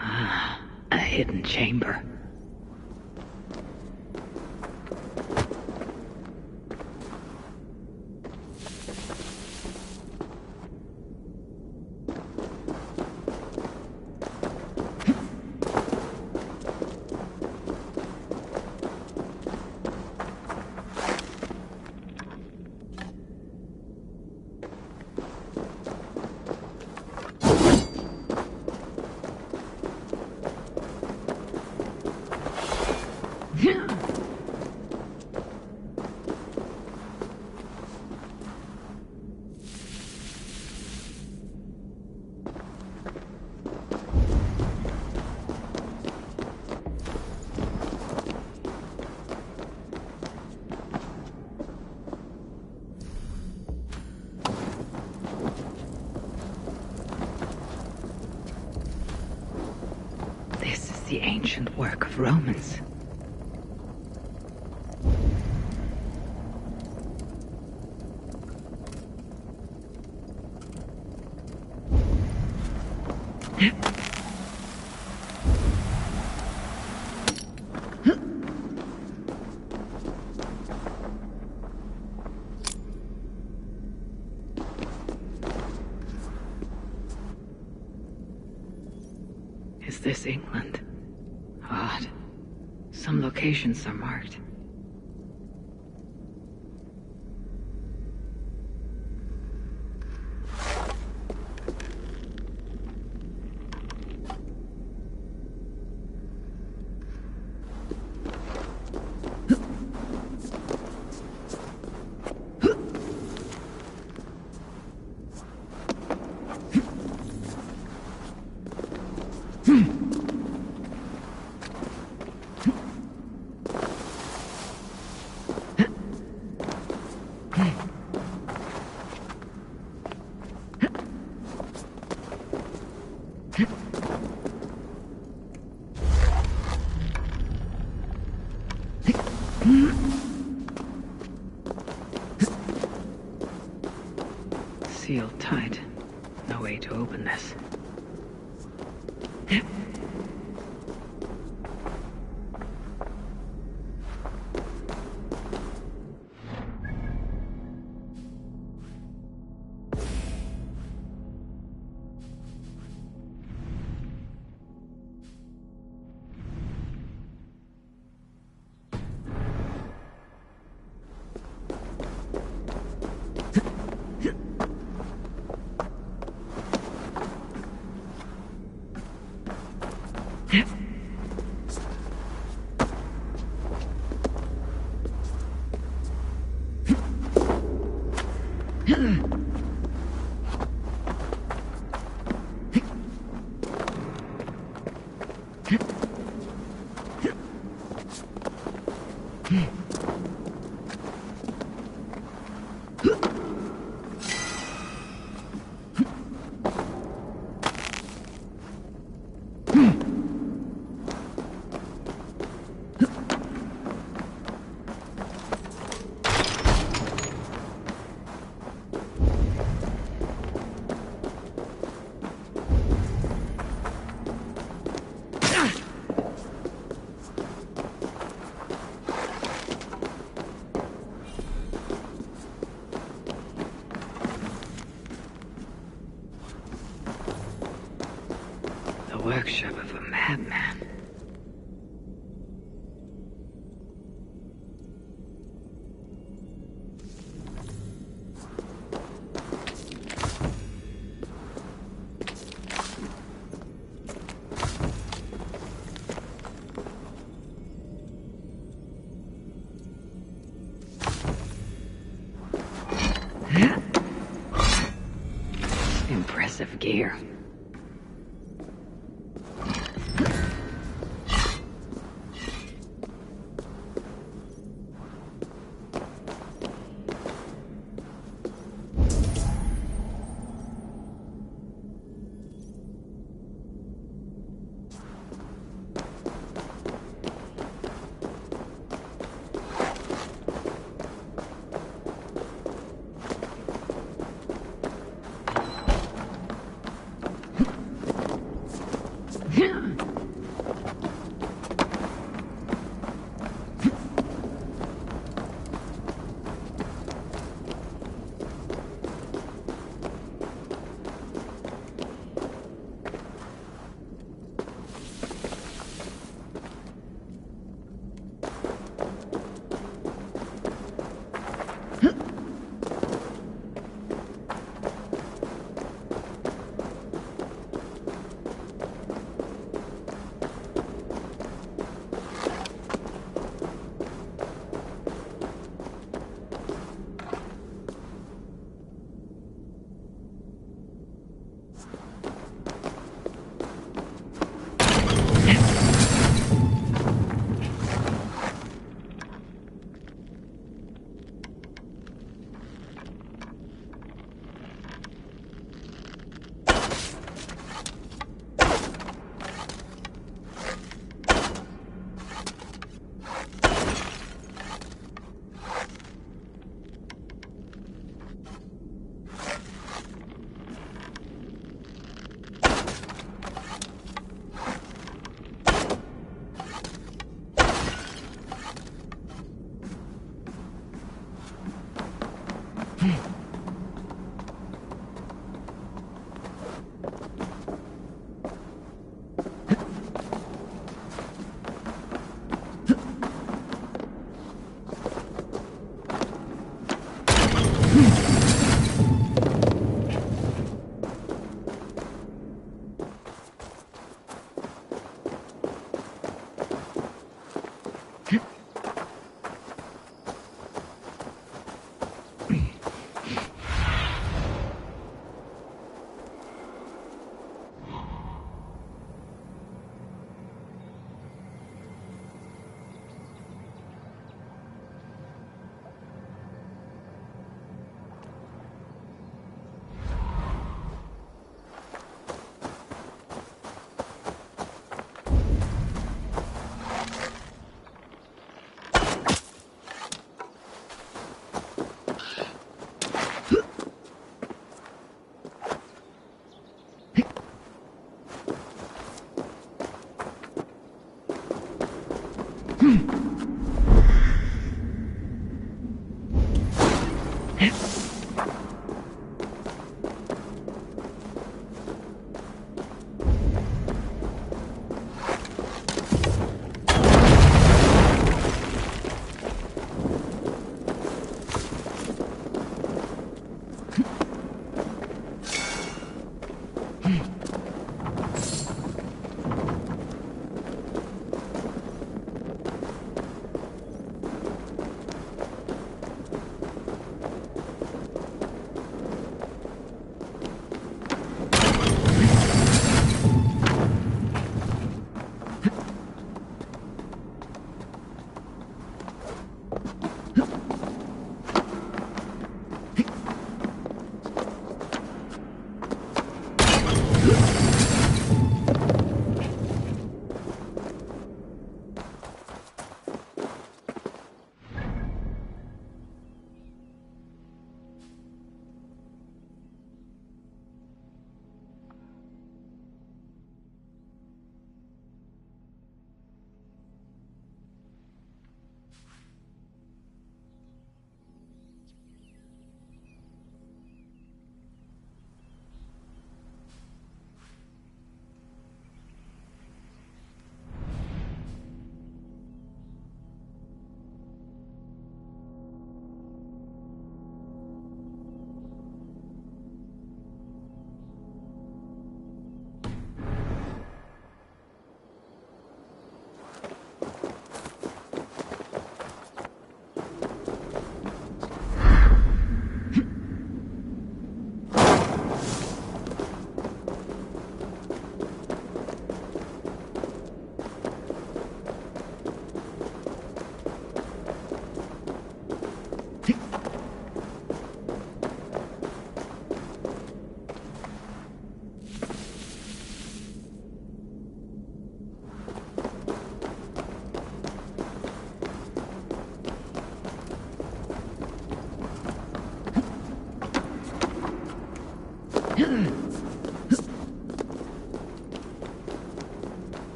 Ah, a hidden chamber. This is the ancient work of Romans. Is this England? Odd. Some locations are marked. sealed tight. No way to open this. Workshop of a madman. Impressive gear.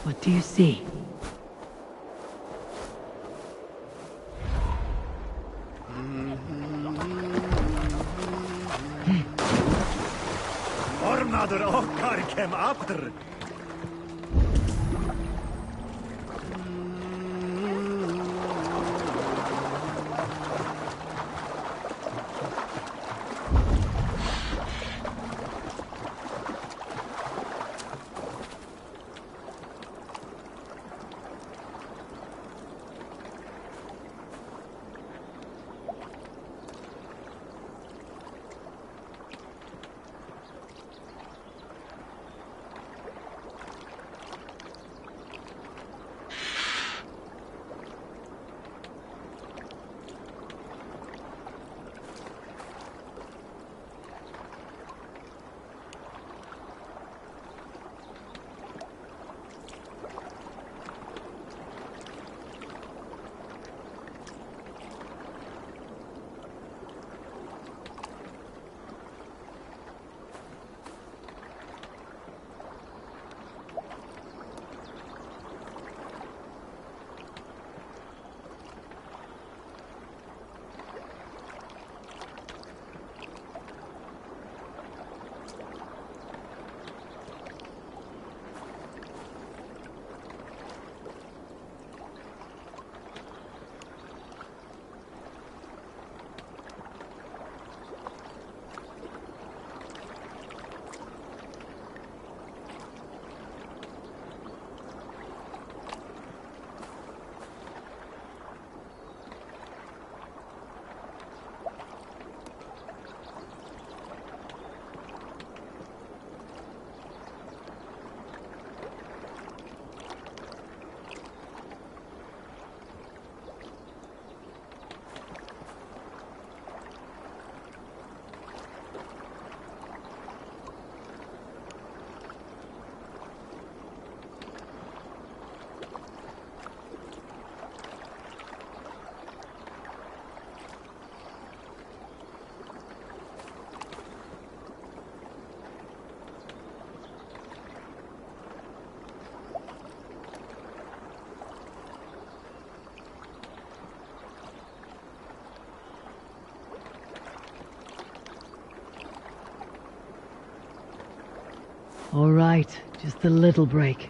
What do you see? Ornader okkar kem after. All right, just a little break.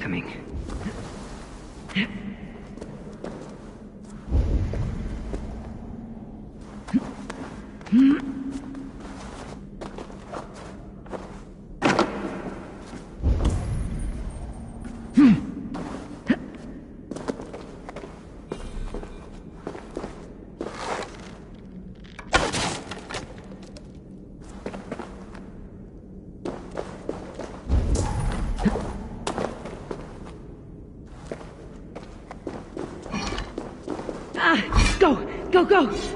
welcoming. Go! Go, go!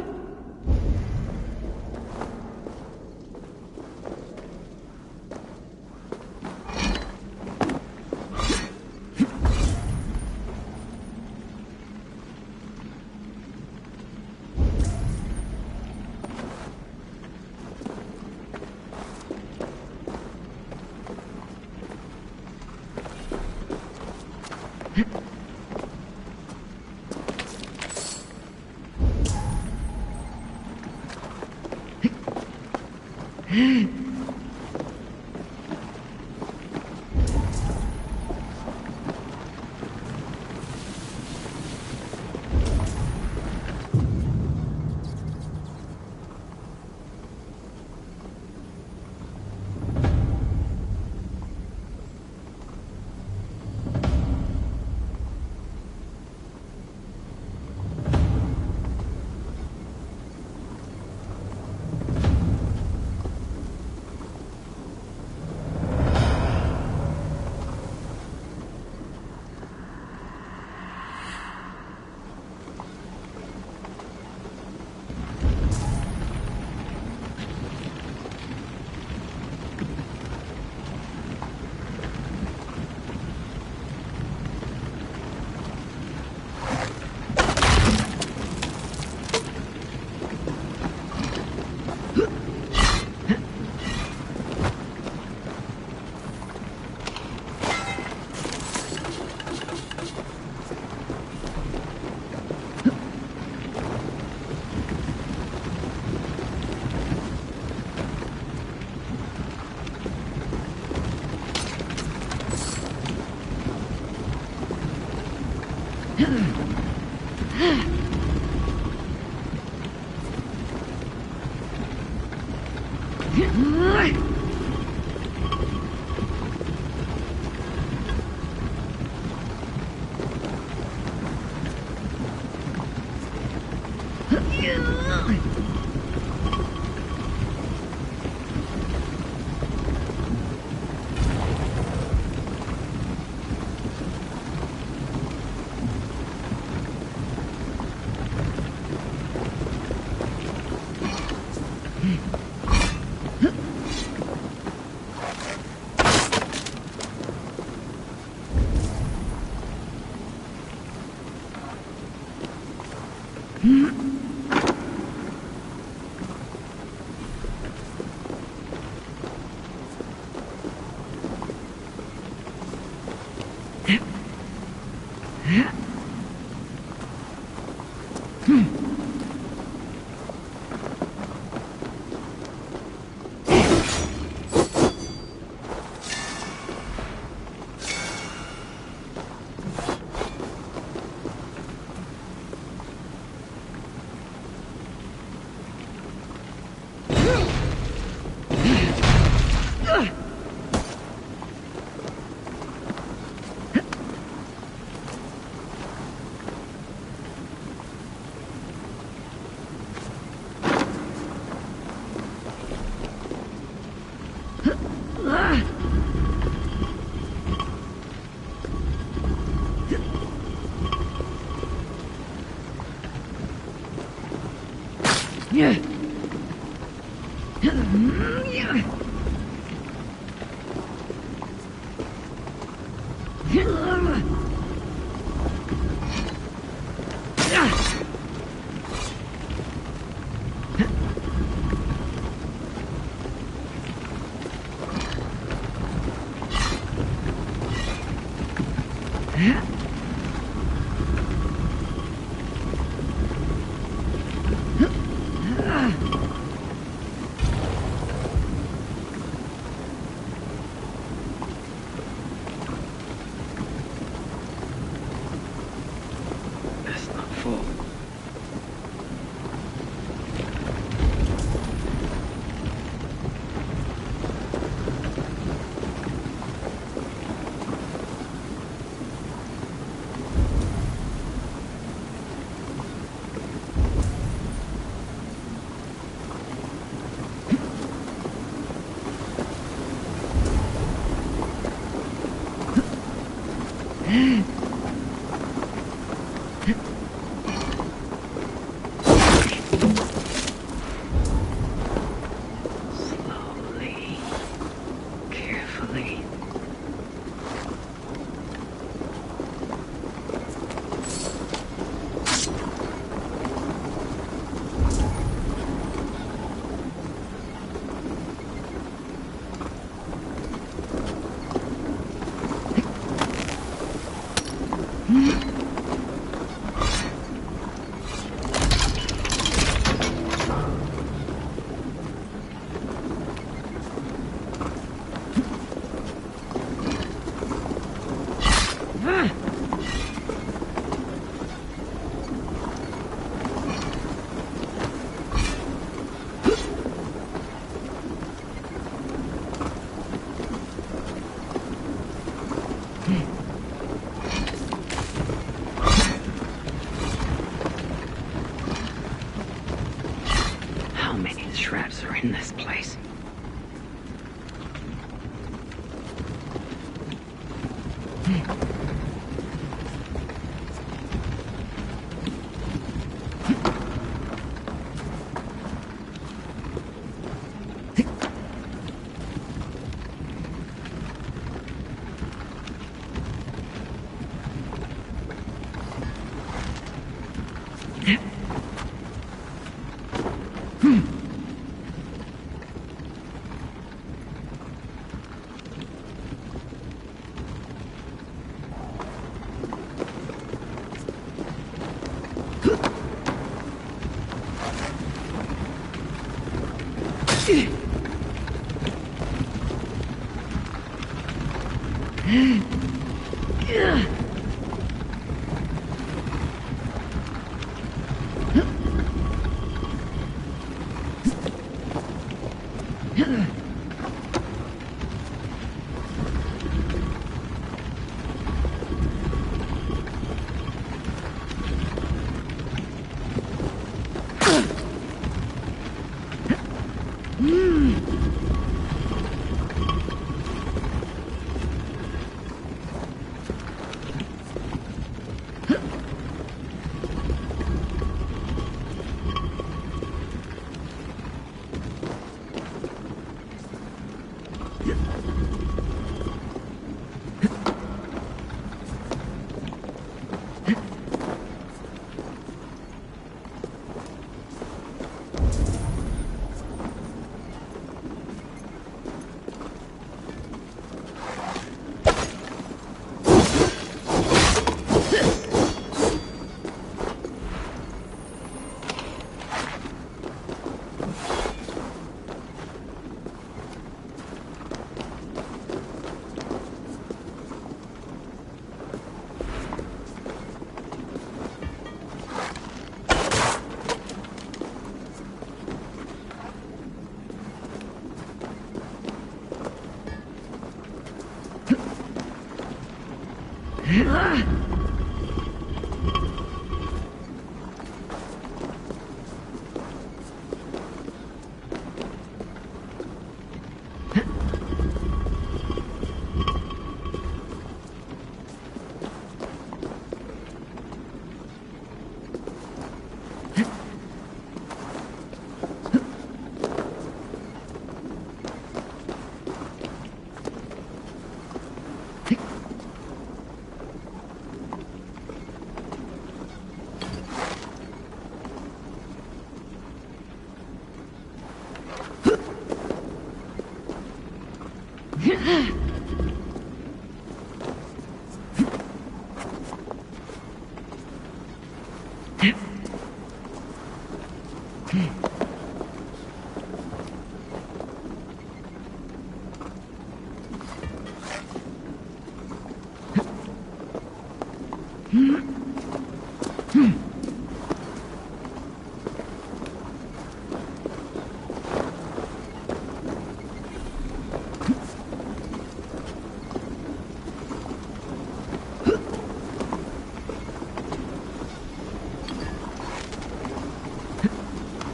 many traps are in this place?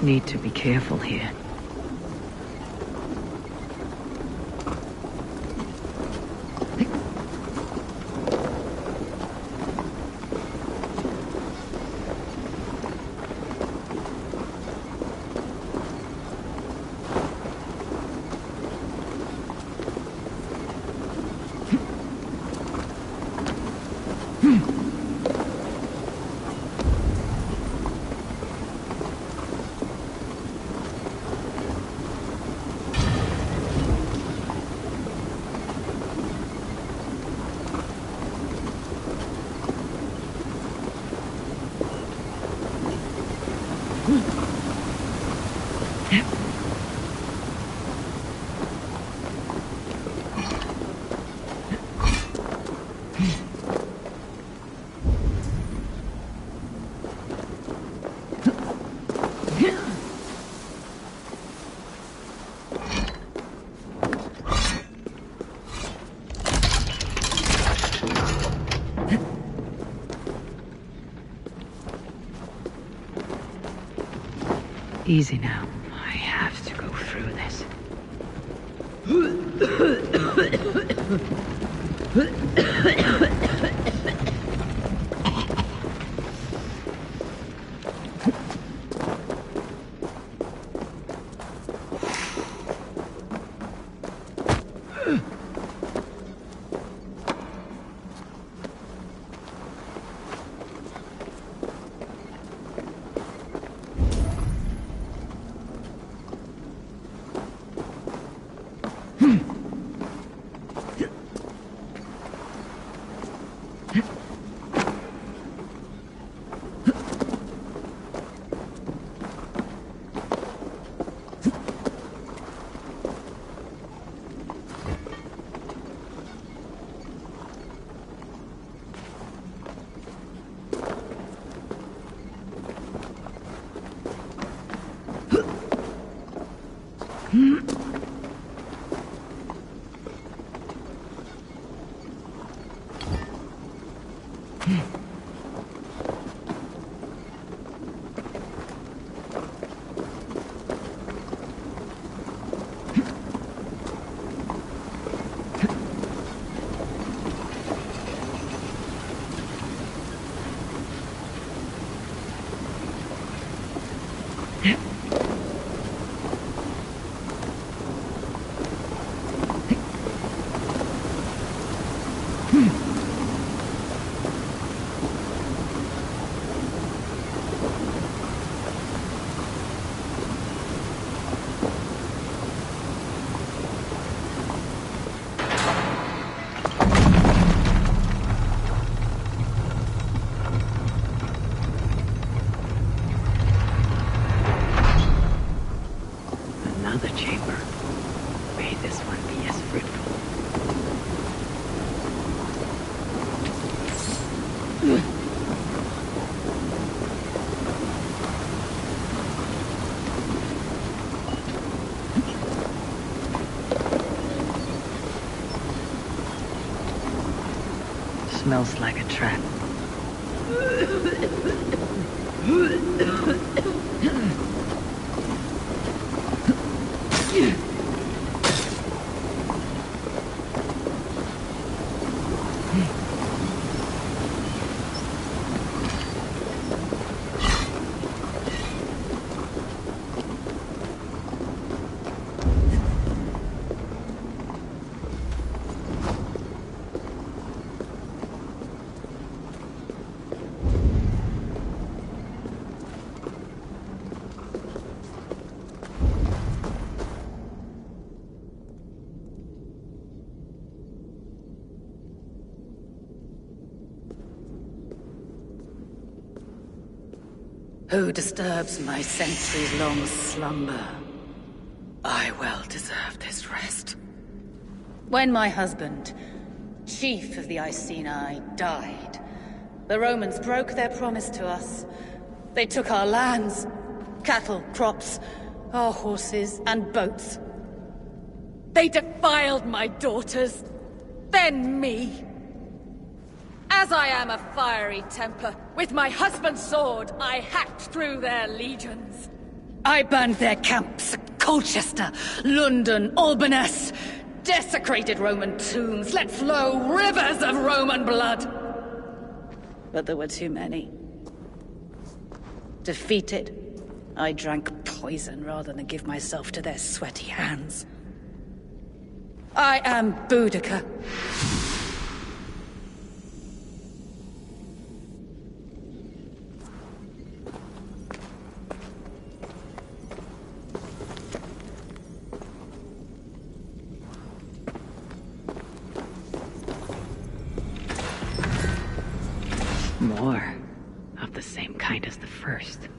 Need to be careful here. Easy now. I have to go through this. Another chamber. May this one be as fruitful. Smells like a trap. Who disturbs my centuries-long slumber? I well deserve this rest. When my husband, chief of the Iceni, died, the Romans broke their promise to us. They took our lands, cattle, crops, our horses, and boats. They defiled my daughters, then me. As I am a fiery Templar, with my husband's sword, I hacked through their legions. I burned their camps, Colchester, London, Albanus, desecrated Roman tombs, let flow rivers of Roman blood. But there were too many. Defeated, I drank poison rather than give myself to their sweaty hands. I am Boudica. More of the same kind as the first.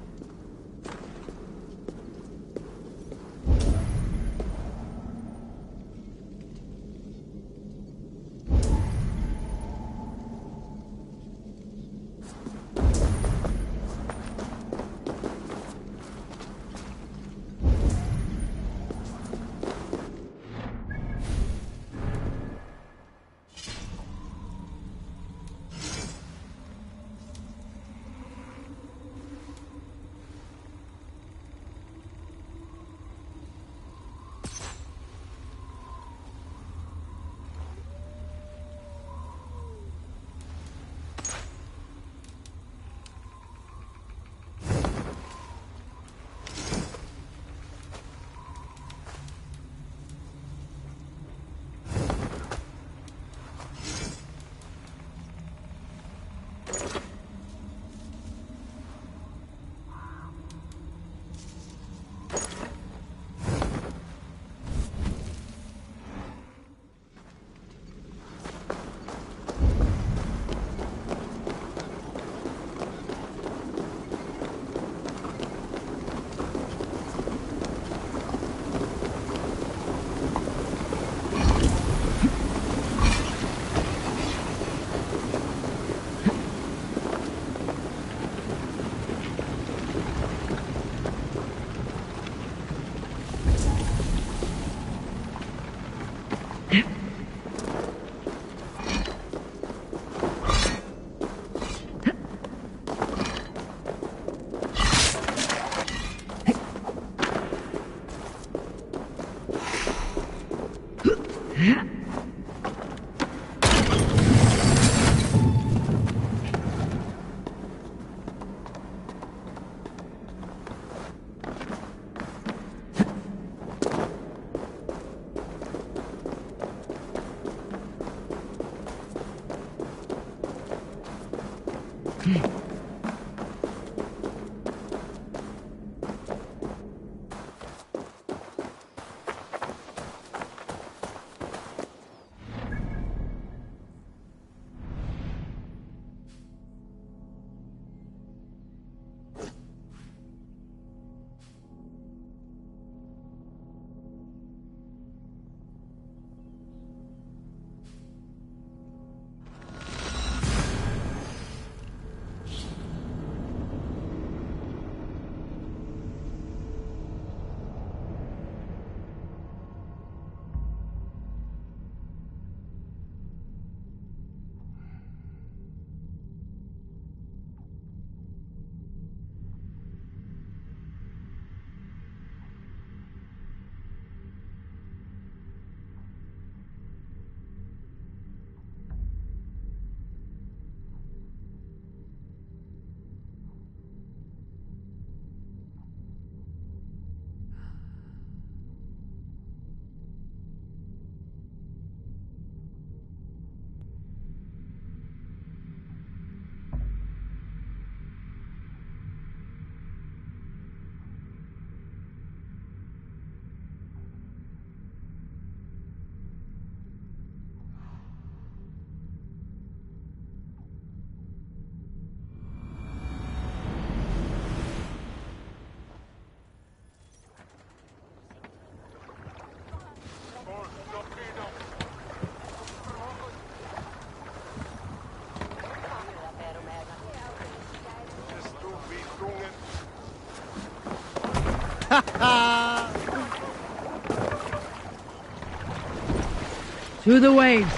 To the waves.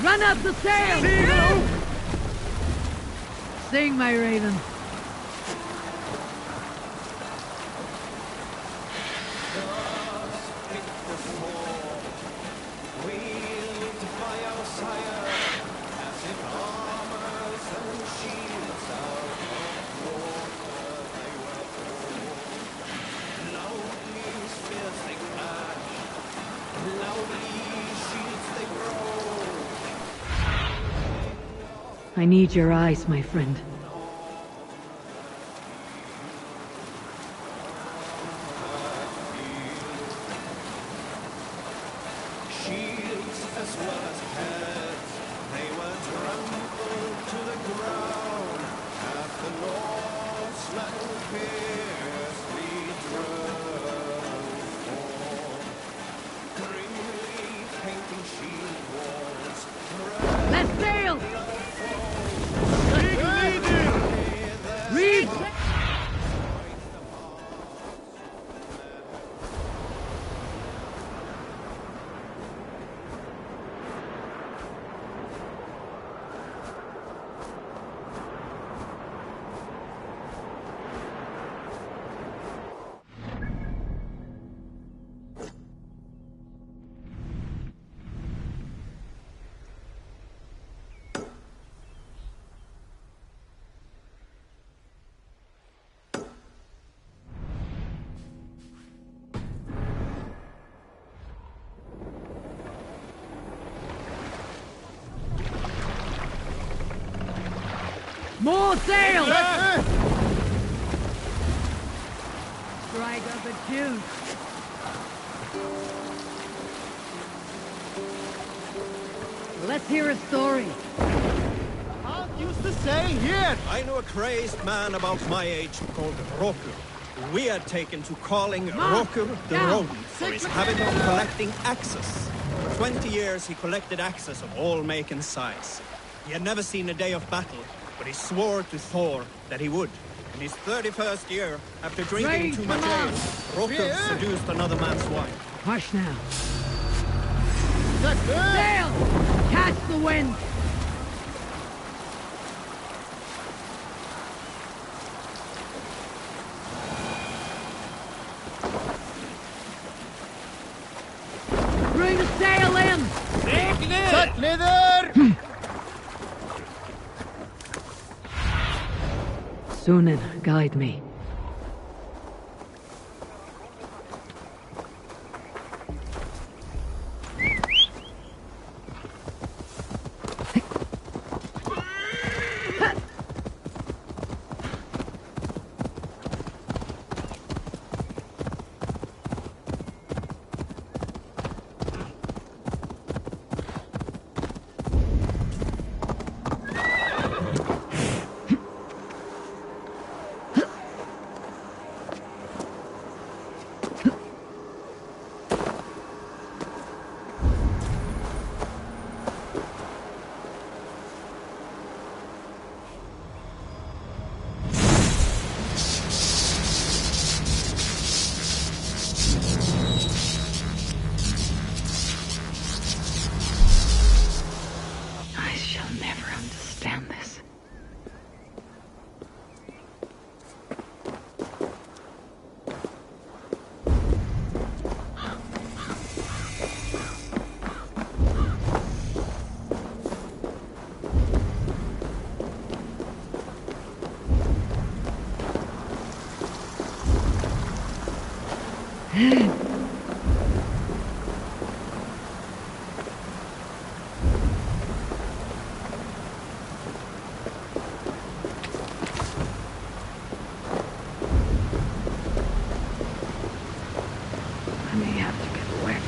Run up the sail! Sing, my raven. I need your eyes, my friend. Shields as well as heads, they were trampled to the ground. At the Lord's little fiercely drove forth, grimly painting shield walls. Let's sail! Read! More sail! Strike up a tune. Let's hear a story. Can't use the sail here. I know a crazed man about my age called Roku. We had taken to calling Roku the rodent for his habit of collecting axes. For 20 years he collected axes of all make and size. He had never seen a day of battle, but he swore to Thor that he would. In his 31st year, after drinking too much ale, Roku seduced another man's wife. Hush now. Sail! Catch the wind! Tunin, guide me. I shall never understand this. I may have to get wet.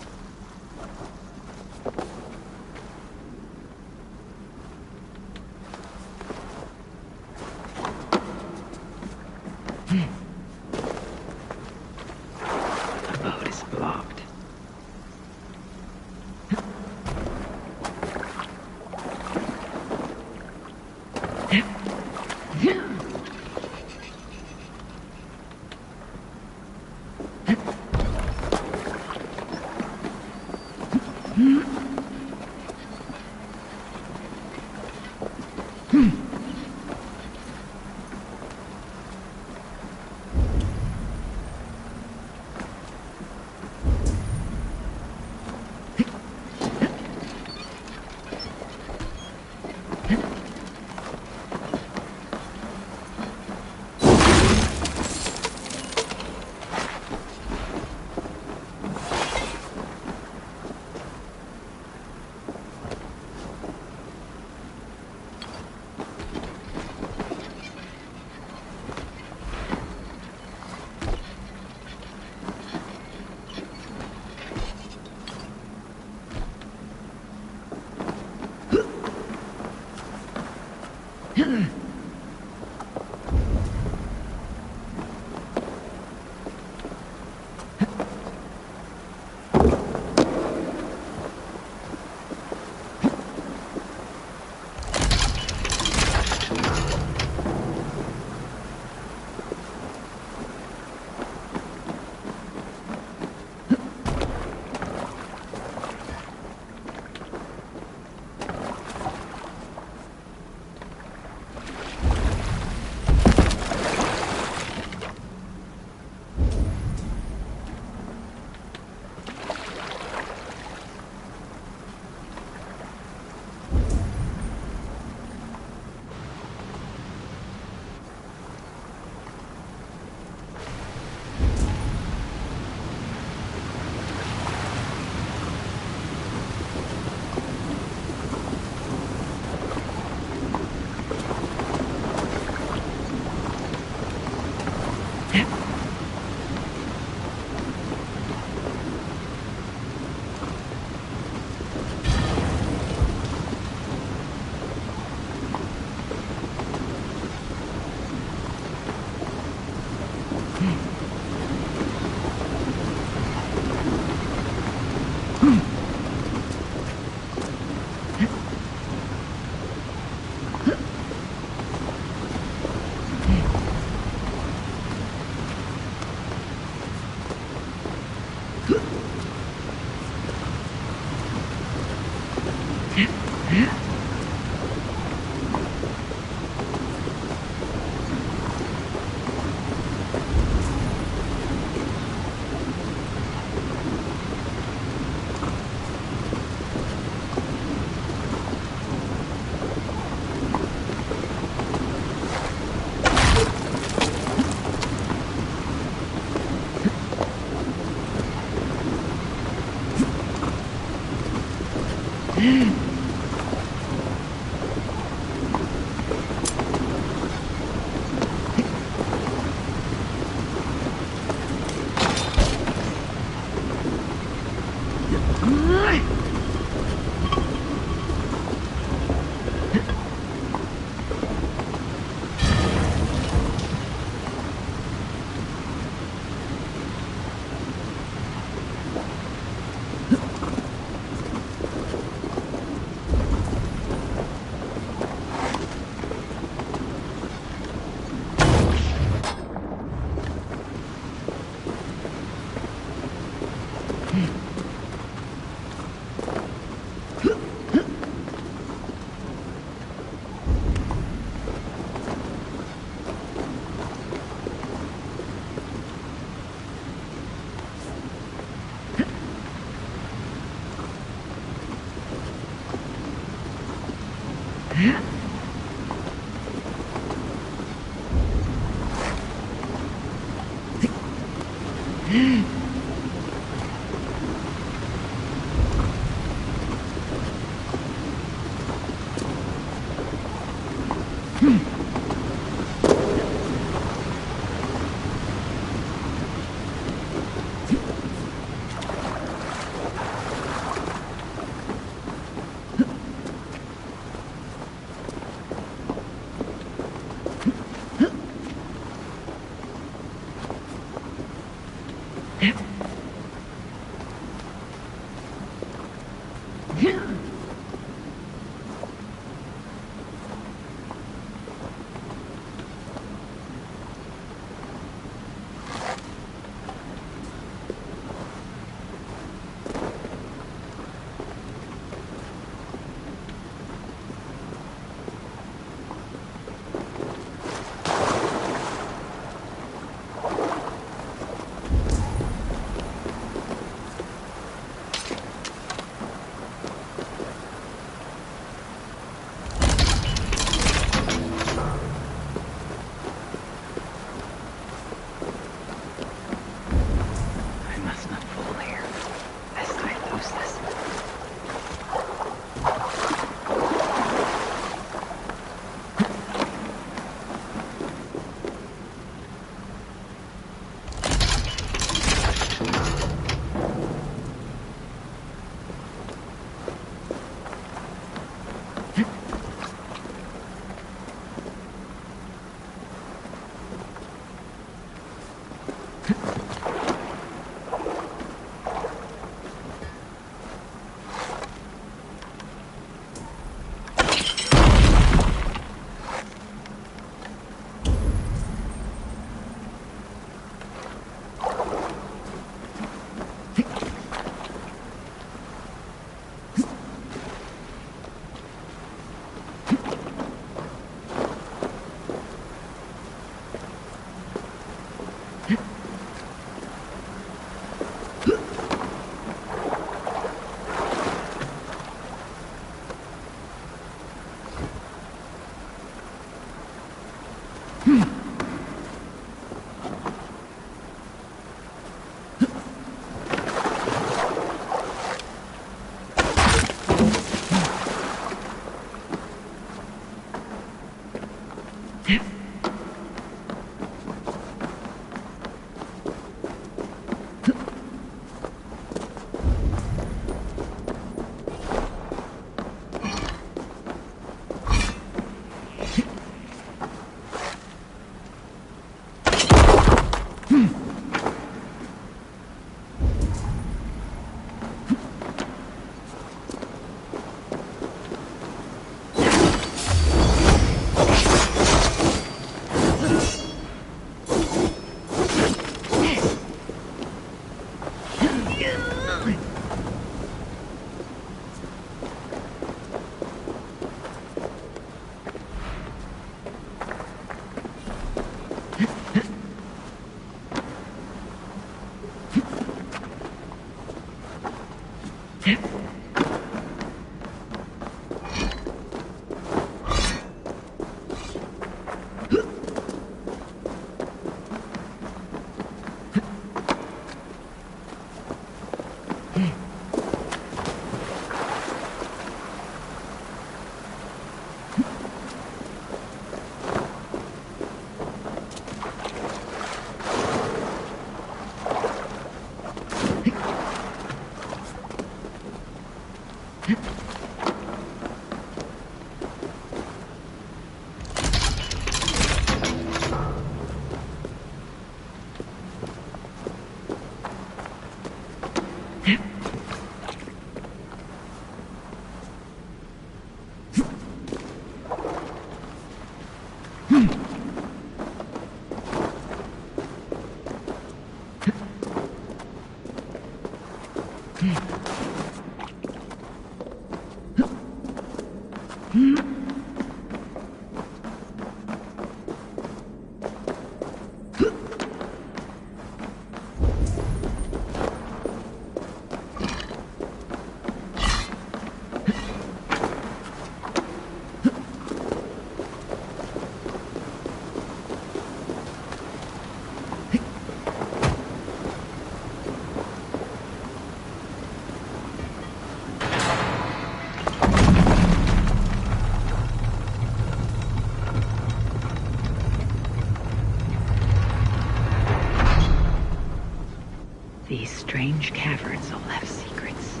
These strange caverns all have secrets.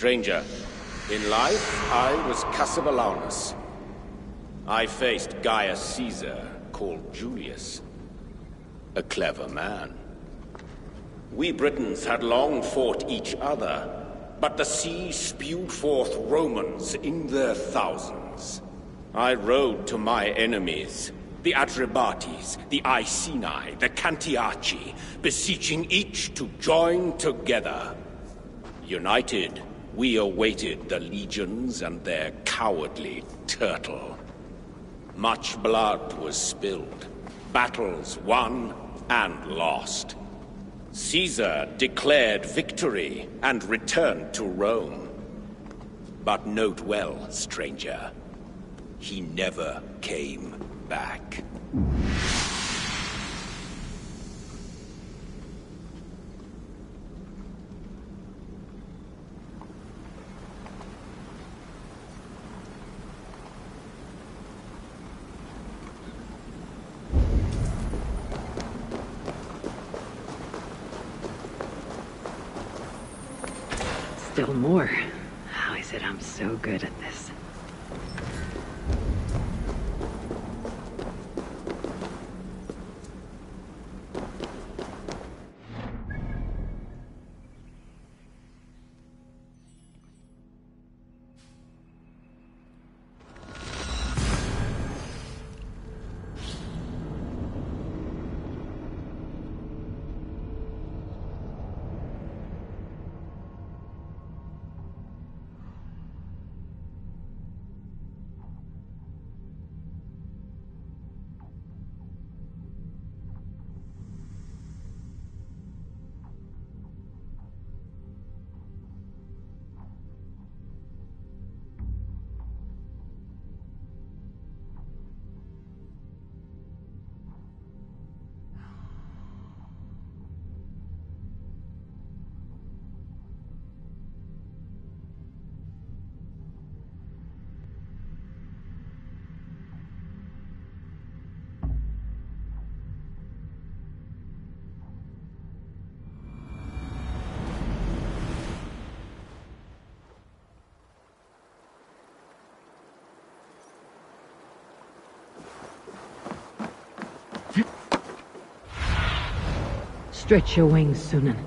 Stranger, in life, I was Cassivellaunus. I faced Gaius Caesar, called Julius. A clever man. We Britons had long fought each other, but the sea spewed forth Romans in their thousands. I rode to my enemies, the Atrebates, the Iceni, the Cantiaci, beseeching each to join together. United, we awaited the legions and their cowardly turtle. Much blood was spilled, battles won and lost. Caesar declared victory and returned to Rome. But note well, stranger, he never came back. Still more. How is it I'm so good at this? Stretch your wings, Sunan.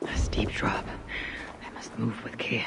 A steep drop. I must move with care.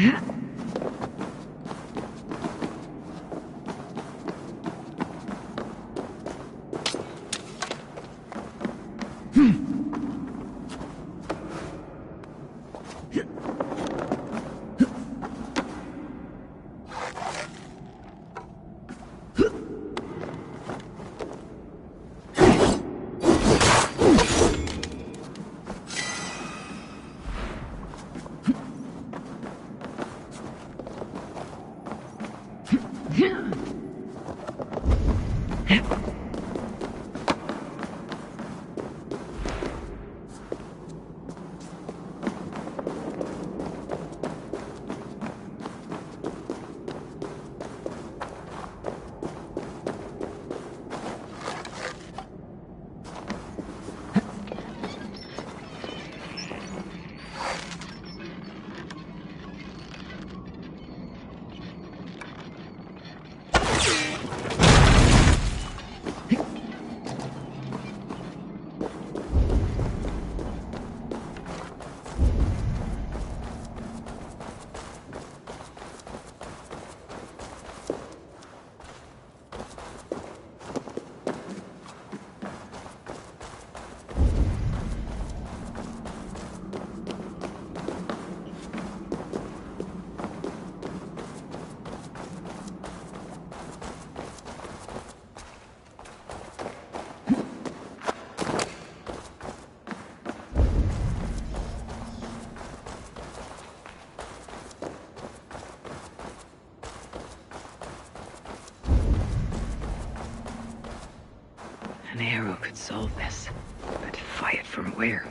An arrow could solve this, but fight from where?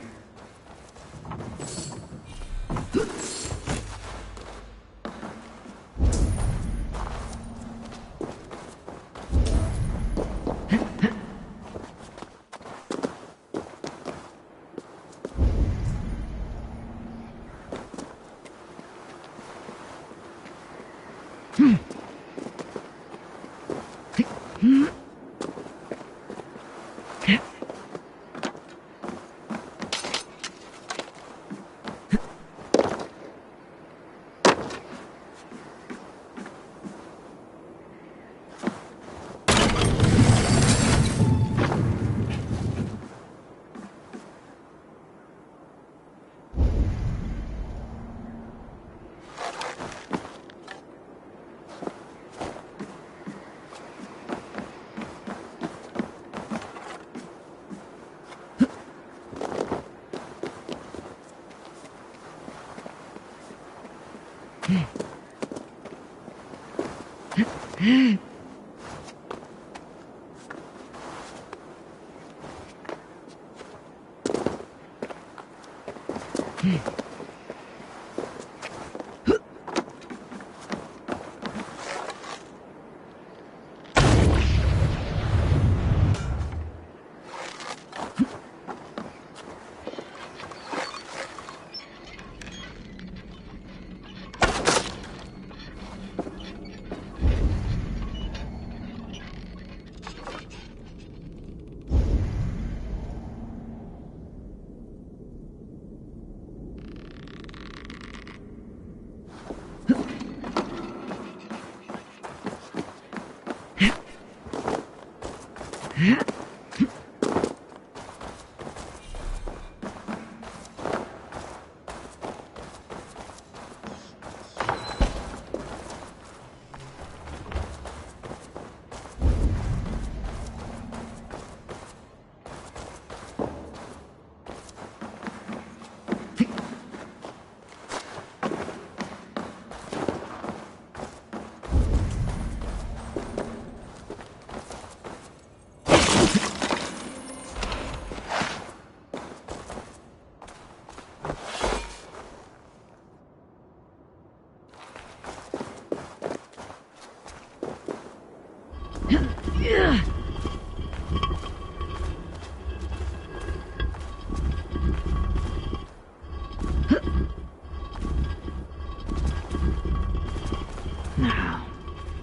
Now,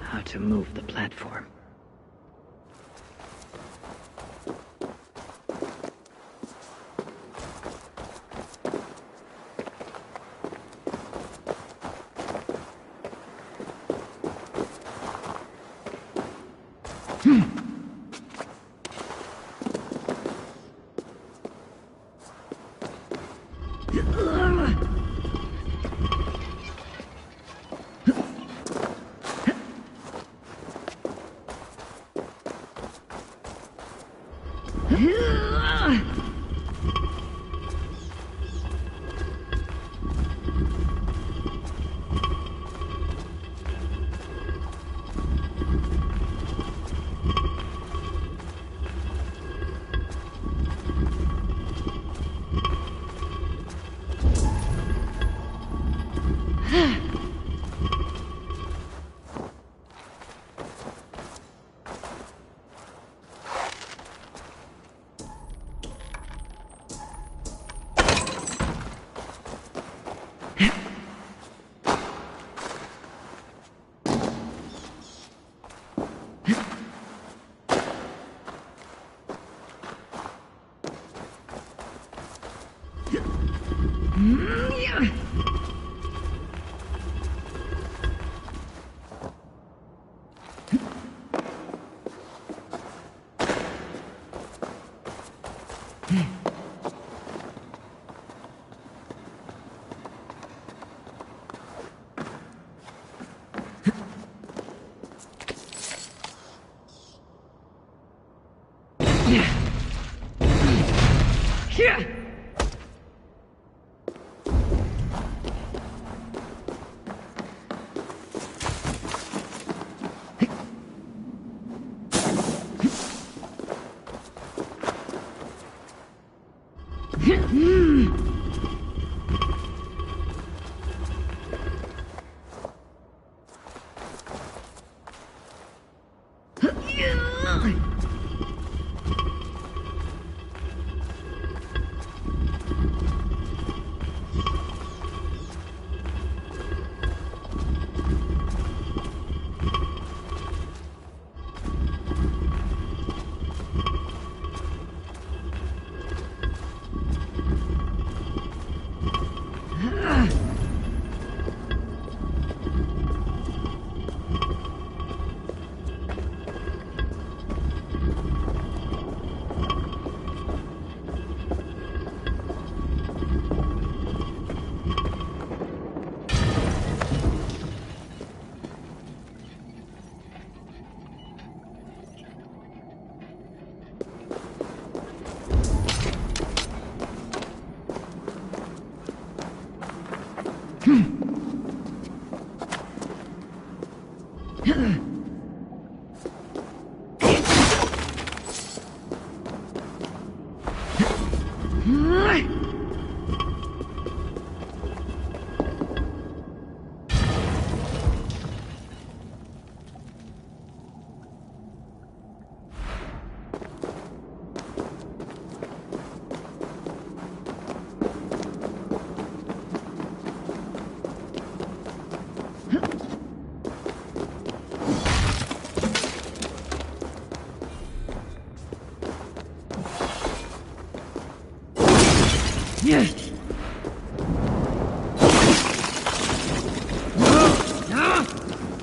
how to move the platform.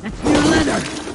That's your leather.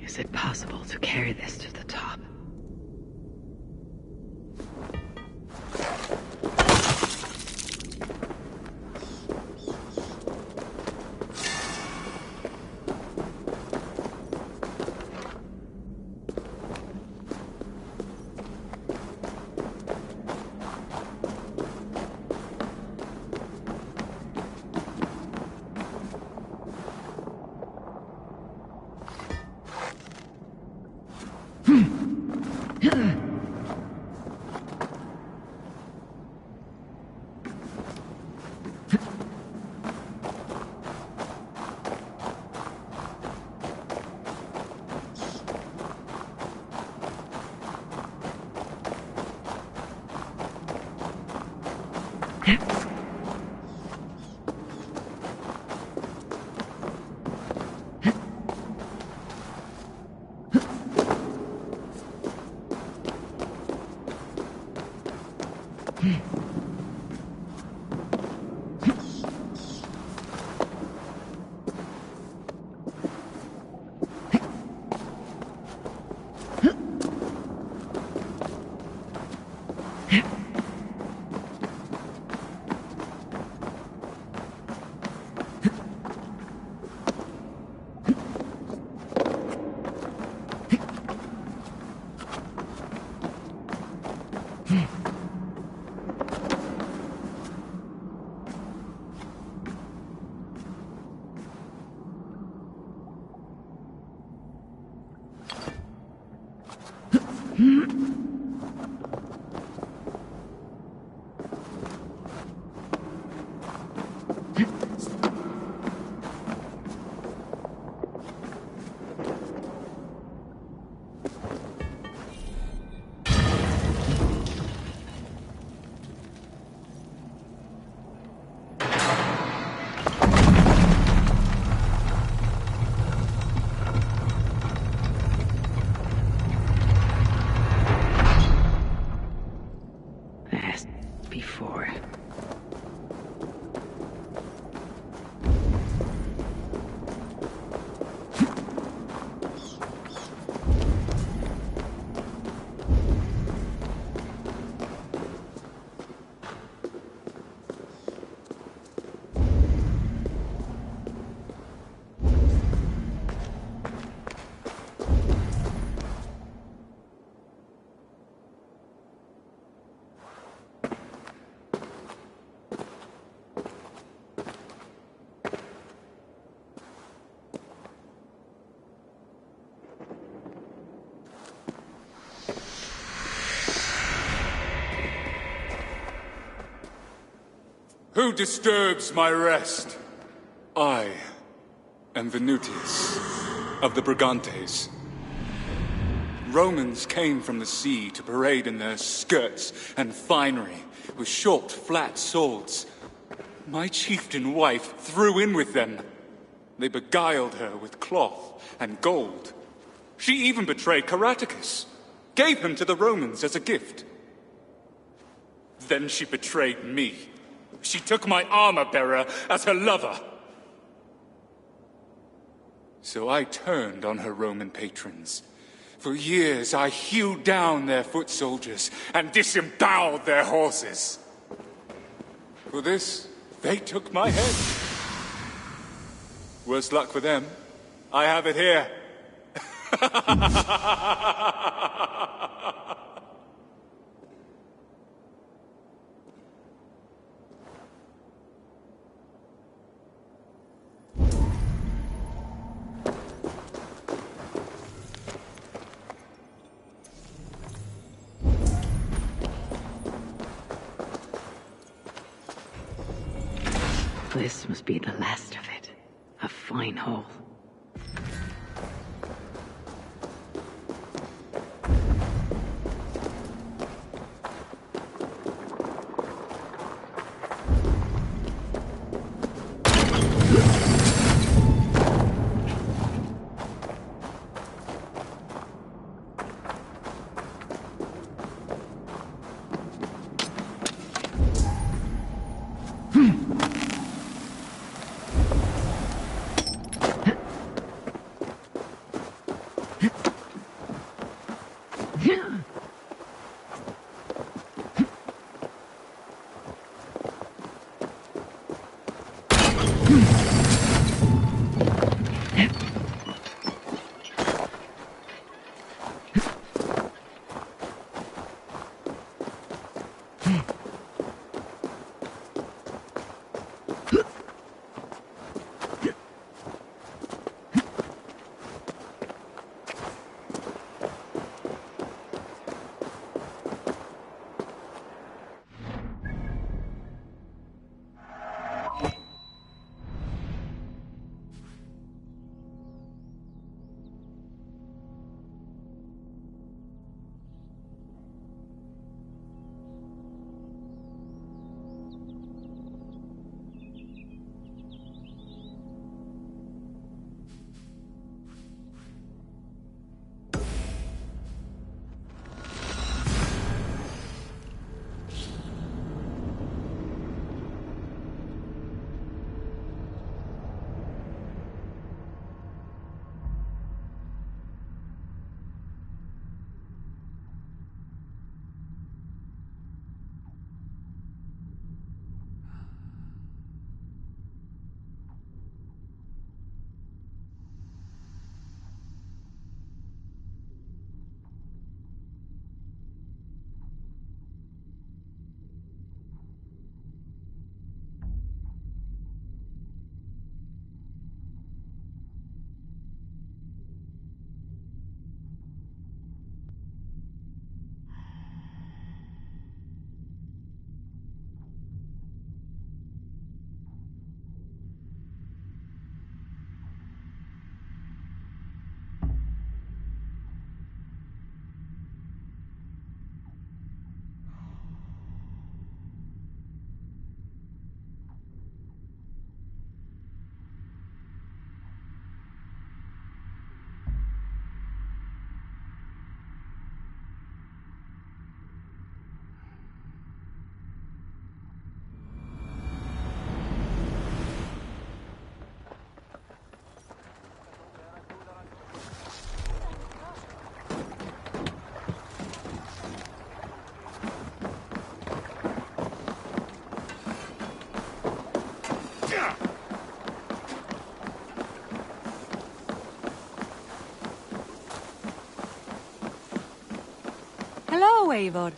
Is it possible to carry this to the top? Who disturbs my rest? I am Venutius of the Brigantes. Romans came from the sea to parade in their skirts and finery with short, flat swords. My chieftain wife threw in with them. They beguiled her with cloth and gold. She even betrayed Caraticus, gave him to the Romans as a gift. Then she betrayed me. She took my armor-bearer as her lover. So I turned on her Roman patrons. For years I hewed down their foot soldiers and disemboweled their horses. For this, they took my head. Worse luck for them. I have it here. This must be the last of it. A fine hole. Hello, Eivor.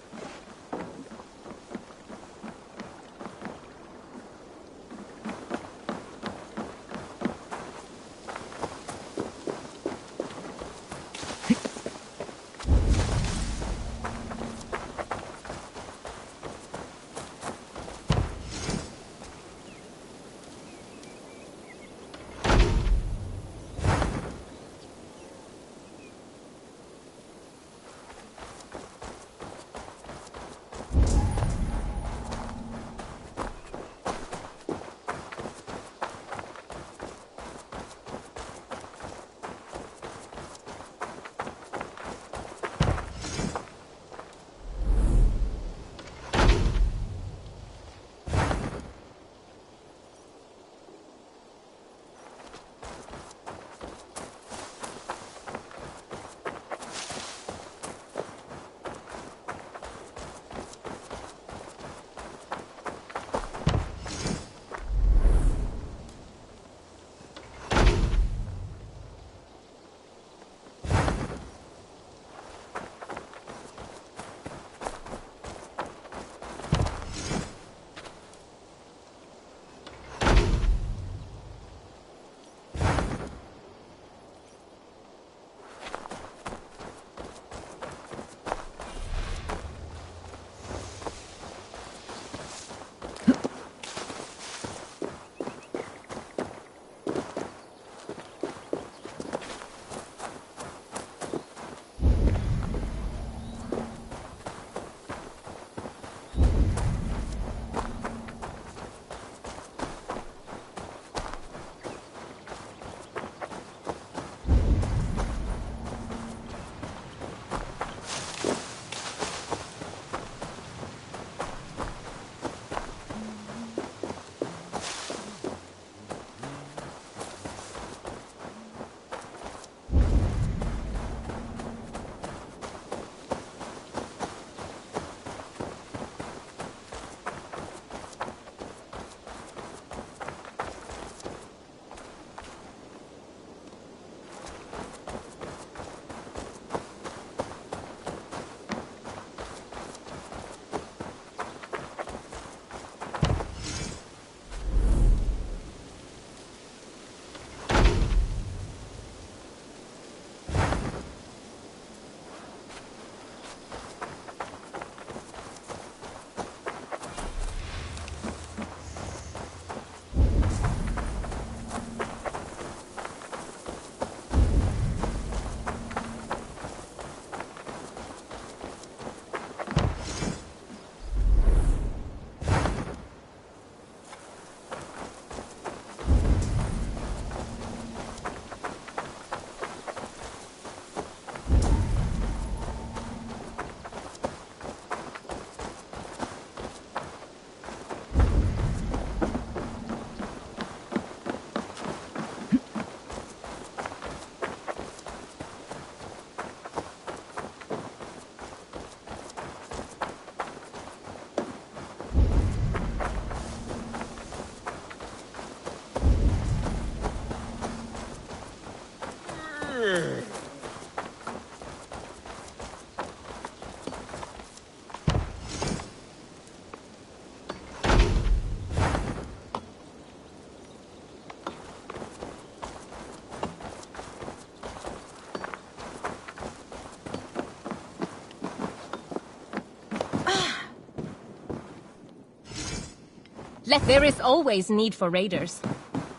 There is always need for raiders.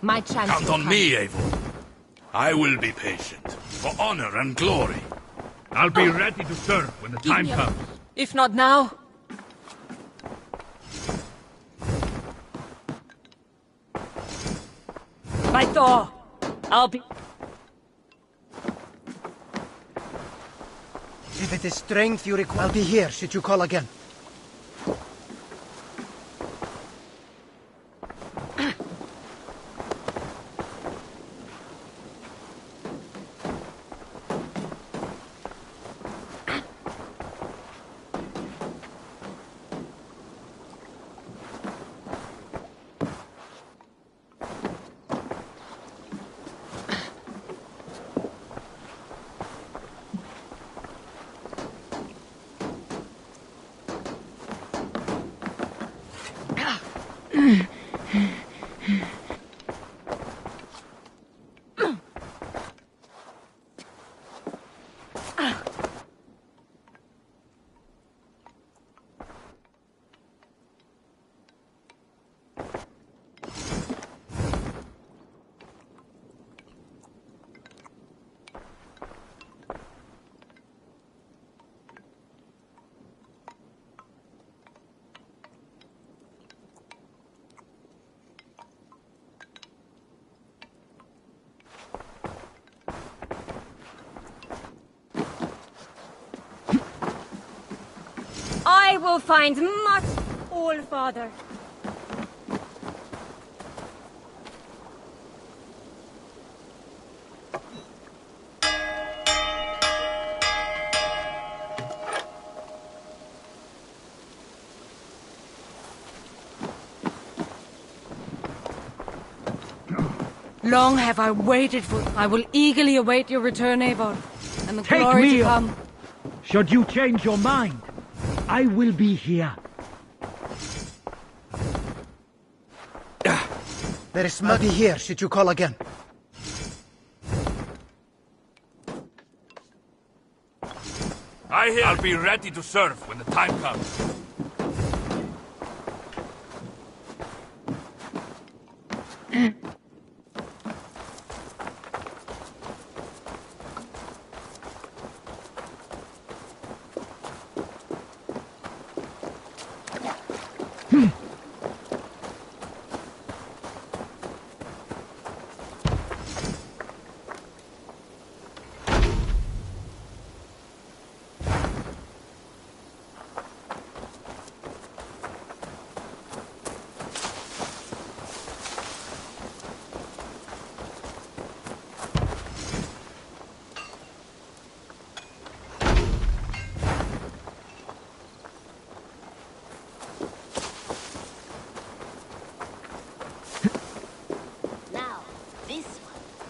My chance. Count on me, Eivor. I will be patient, for honor and glory. I'll be ready to serve when the time comes. If not now... By Thor, I'll be... If it is strength you require, I'll be here should you call again. I will find much, All Father. Long have I waited for... I will eagerly await your return, Eivor, and the Take glory me to on. come. Should you change your mind, I will be here. There is Muddy here should you call again. I'll be ready to serve when the time comes.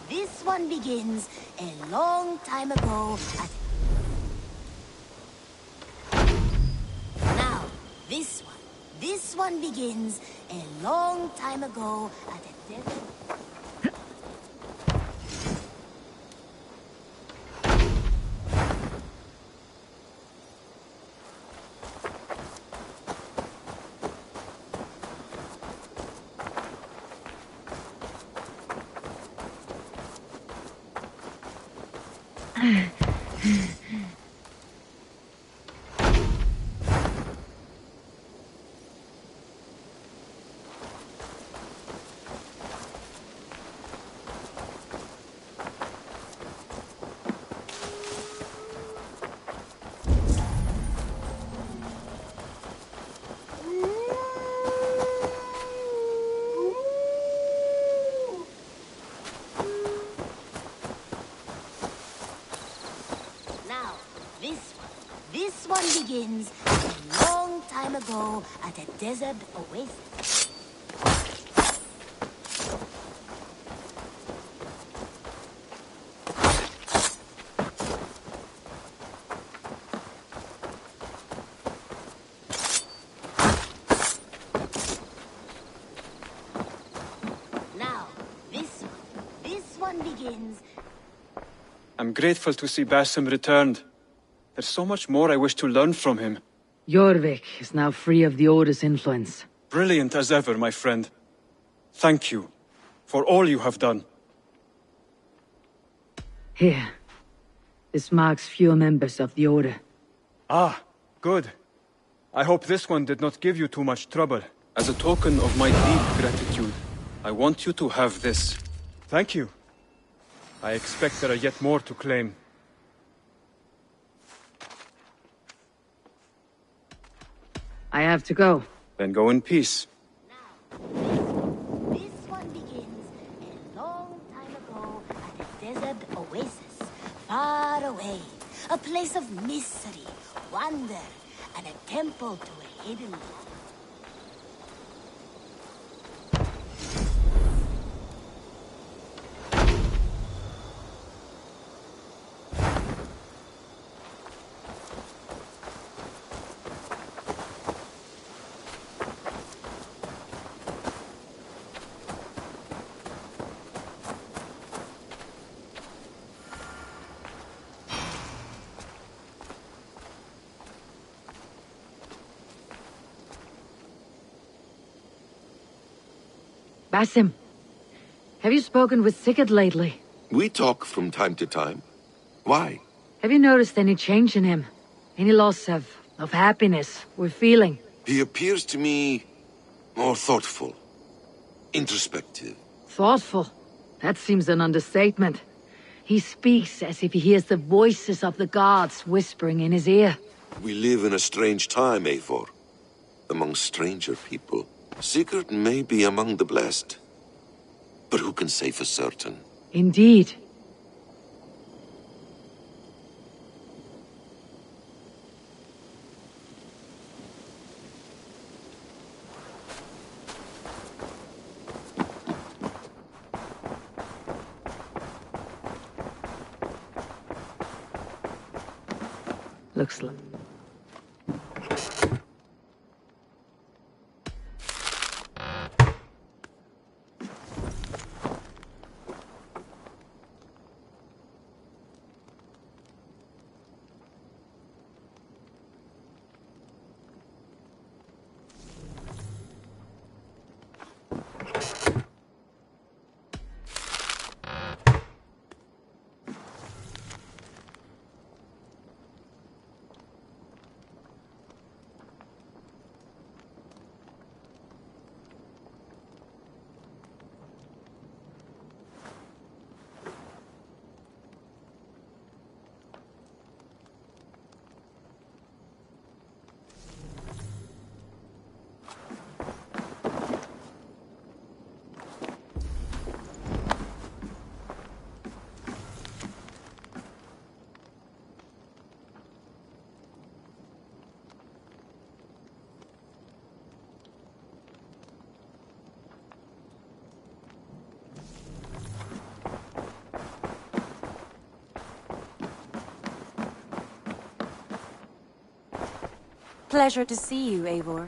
This one begins a long time ago at... Now, this one begins a long time ago at a desert... This one begins a long time ago at a desert oasis. I'm grateful to see Basim returned. There's so much more I wish to learn from him. Jorvik is now free of the Order's influence. Brilliant as ever, my friend. Thank you for all you have done. Here. This marks fewer members of the Order. Ah, good. I hope this one did not give you too much trouble. As a token of my deep gratitude, I want you to have this. Thank you. I expect there are yet more to claim. I have to go. Then go in peace. This one begins a long time ago at a desert oasis, far away. A place of mystery, wonder, and a temple to a hidden land. Basim, have you spoken with Sigurd lately? We talk from time to time. Why? Have you noticed any change in him? Any loss of happiness or feeling? He appears to me more thoughtful, introspective. Thoughtful? That seems an understatement. He speaks as if he hears the voices of the gods whispering in his ear. We live in a strange time, Eivor. Among stranger people. Sigurd may be among the blessed. But who can say for certain? Indeed. Looks like... Pleasure to see you, Eivor.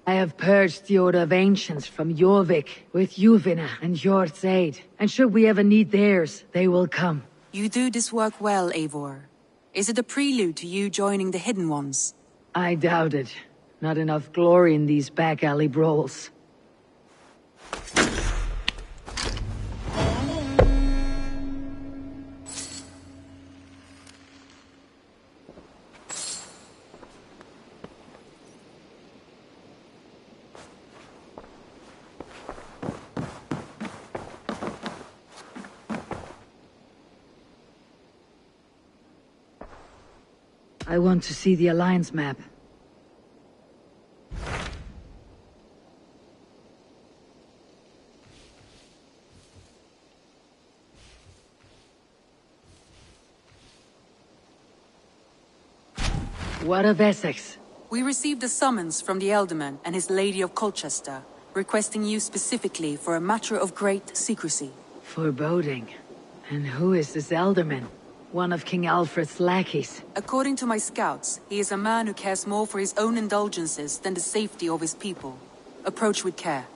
I have purged the Order of Ancients from Jorvik with Yuvina and Jord's aid. And should we ever need theirs, they will come. You do this work well, Eivor. Is it a prelude to you joining the Hidden Ones? I doubt it. Not enough glory in these back alley brawls. I want to see the Alliance map. What of Essex? We received a summons from the Elderman and his Lady of Colchester, requesting you specifically for a matter of great secrecy. Foreboding. And who is this Elderman? One of King Alfred's lackeys. According to my scouts, he is a man who cares more for his own indulgences than the safety of his people. Approach with care.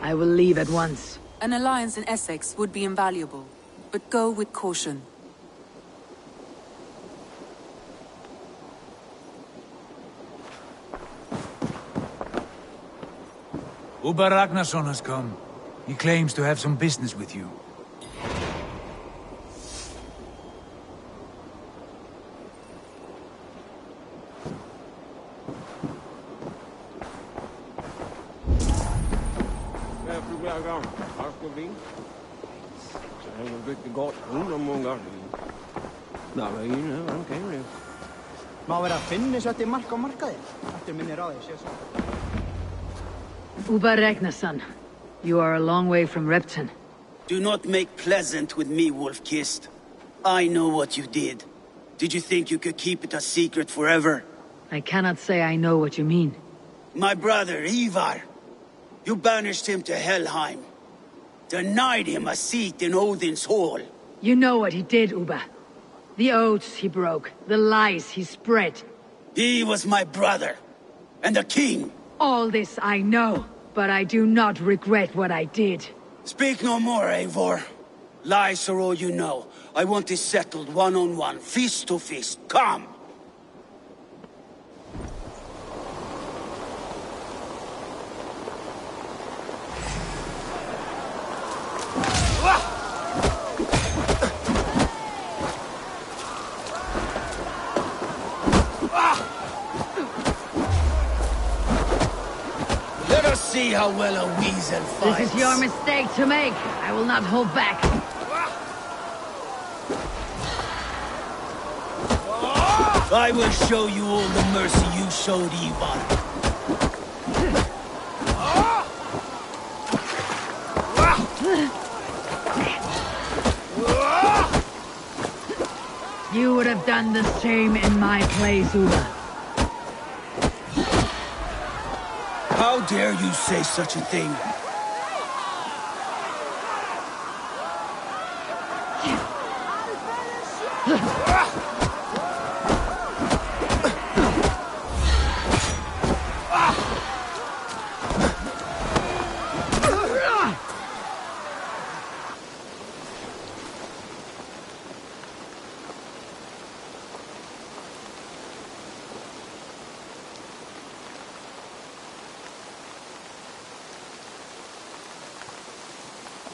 I will leave at once. An alliance in Essex would be invaluable, but go with caution. Uber Ragnarsson has come. He claims to have some business with you. Má vera að finna svo mark á markaði. Eftir minni ráði, sé svo. Uber Ragnarsson, you are a long way from Repton. Do not make pleasant with me, Wolf-Kissed. I know what you did. Did you think you could keep it a secret forever? I cannot say I know what you mean. My brother, Ivar. You banished him to Helheim. Denied him a seat in Odin's hall. You know what he did, Uber. The oaths he broke, the lies he spread. He was my brother, and the king. All this I know, but I do not regret what I did. Speak no more, Eivor. Lies are all you know. I want this settled one-on-one, fist to fist. Come! Let us see how well a weasel fights. This is your mistake to make. I will not hold back. I will show you all the mercy you showed Ivar. You would have done the same in my place, Uber. How dare you say such a thing?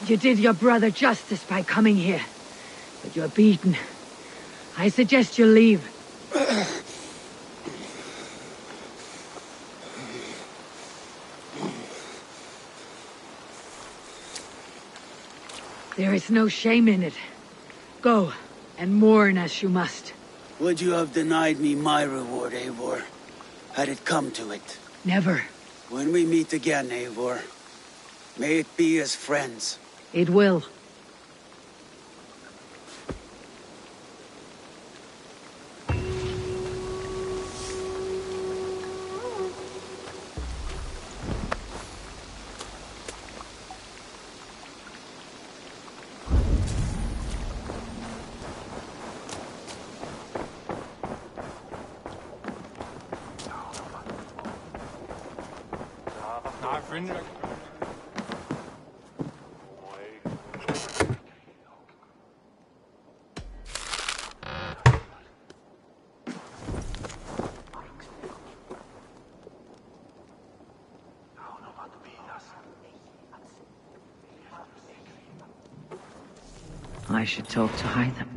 You did your brother justice by coming here, but you're beaten. I suggest you leave. There is no shame in it. Go, and mourn as you must. Would you have denied me my reward, Eivor, had it come to it? Never. When we meet again, Eivor, may it be as friends. It will. I should talk to Hytham.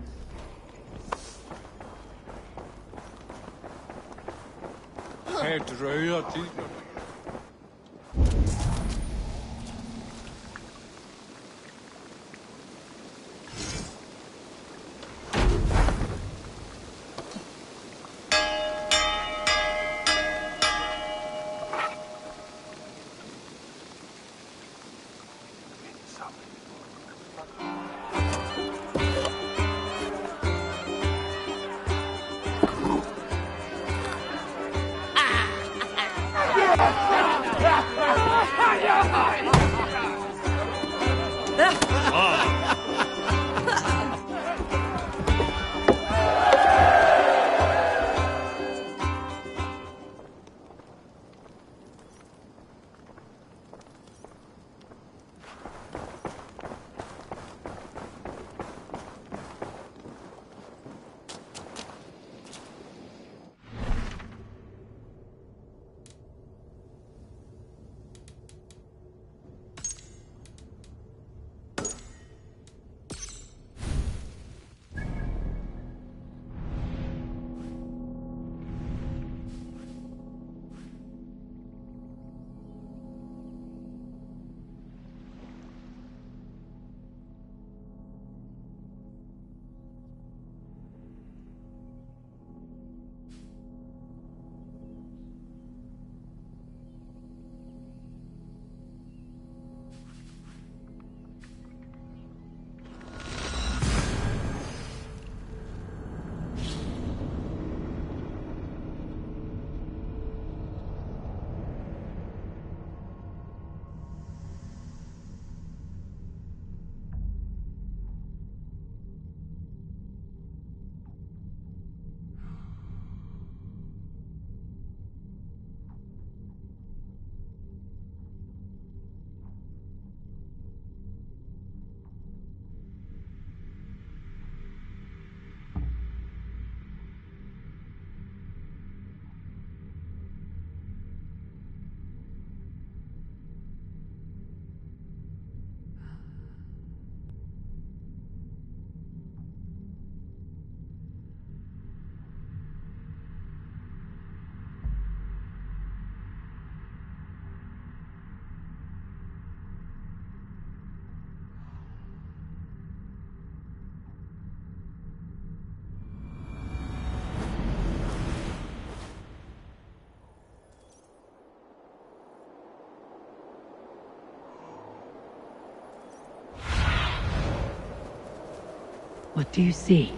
What do you see?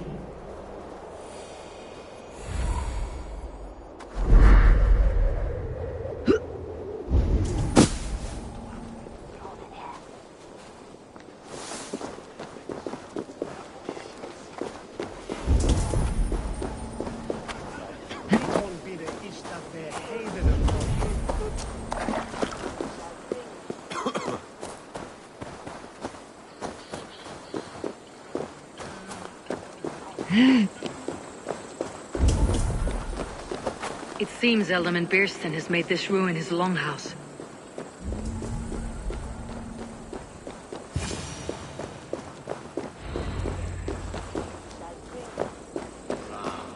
It seems Alderman Beerston has made this ruin his longhouse.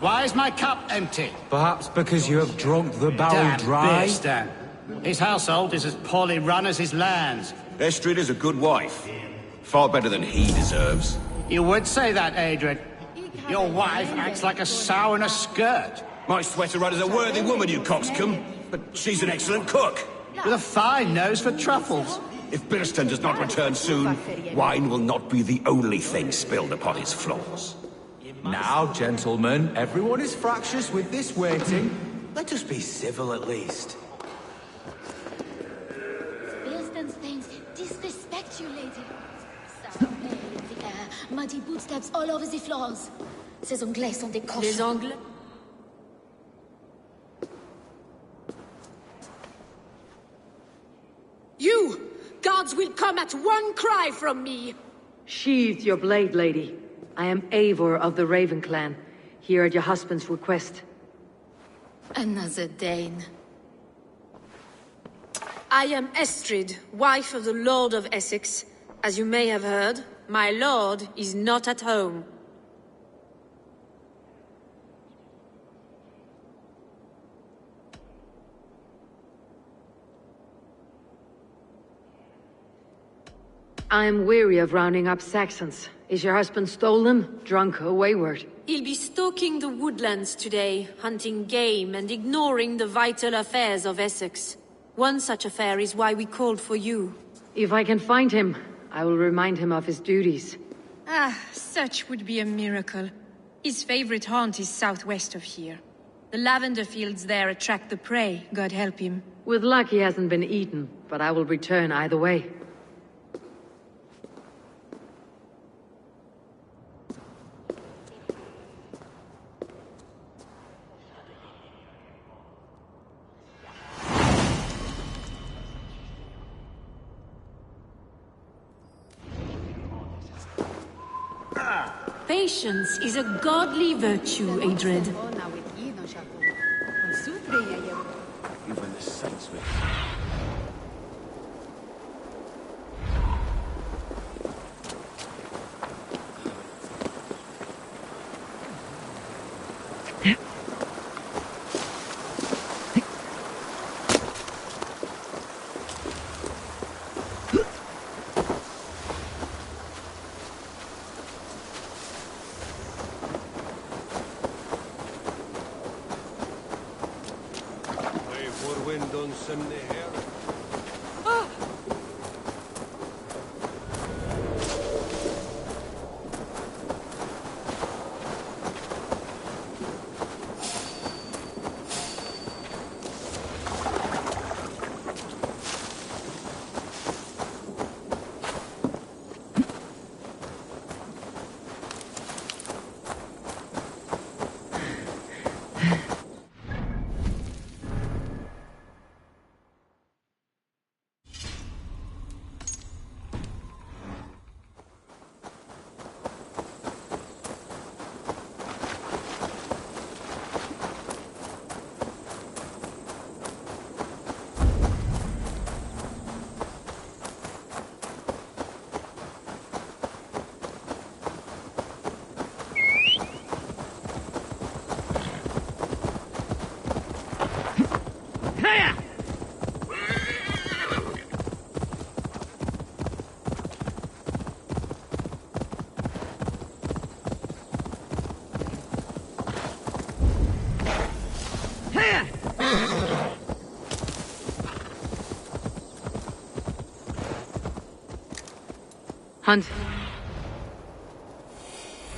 Why is my cup empty? Perhaps because you have drunk the barrel Damn dry? Beerston. His household is as poorly run as his lands. Estrid is a good wife. Far better than he deserves. You would say that, Adrian. Your wife acts like a sow in a skirt. My sweater run is a worthy woman, you coxcomb. But she's an excellent cook. With a fine nose for truffles. If Beerston does not return soon, wine will not be the only thing spilled upon his floors. Now, gentlemen, everyone is fractious with this waiting. Let us be civil at least. Beerston's things disrespect you, lady. Sour ale in the air, muddy footsteps all over the floors. Ces Anglais sont des cochons. Les Anglais? You! Guards will come at one cry from me! Sheathe your blade, lady. I am Eivor of the Raven clan, here at your husband's request. Another Dane. I am Estrid, wife of the Lord of Essex. As you may have heard, my lord is not at home. I am weary of rounding up Saxons. Is your husband stolen, drunk, or wayward? He'll be stalking the woodlands today, hunting game and ignoring the vital affairs of Essex. One such affair is why we called for you. If I can find him, I will remind him of his duties. Ah, such would be a miracle. His favorite haunt is southwest of here. The lavender fields there attract the prey, God help him. With luck he hasn't been eaten, but I will return either way. Patience is a godly virtue, Adred. Even the saints will. Hunt.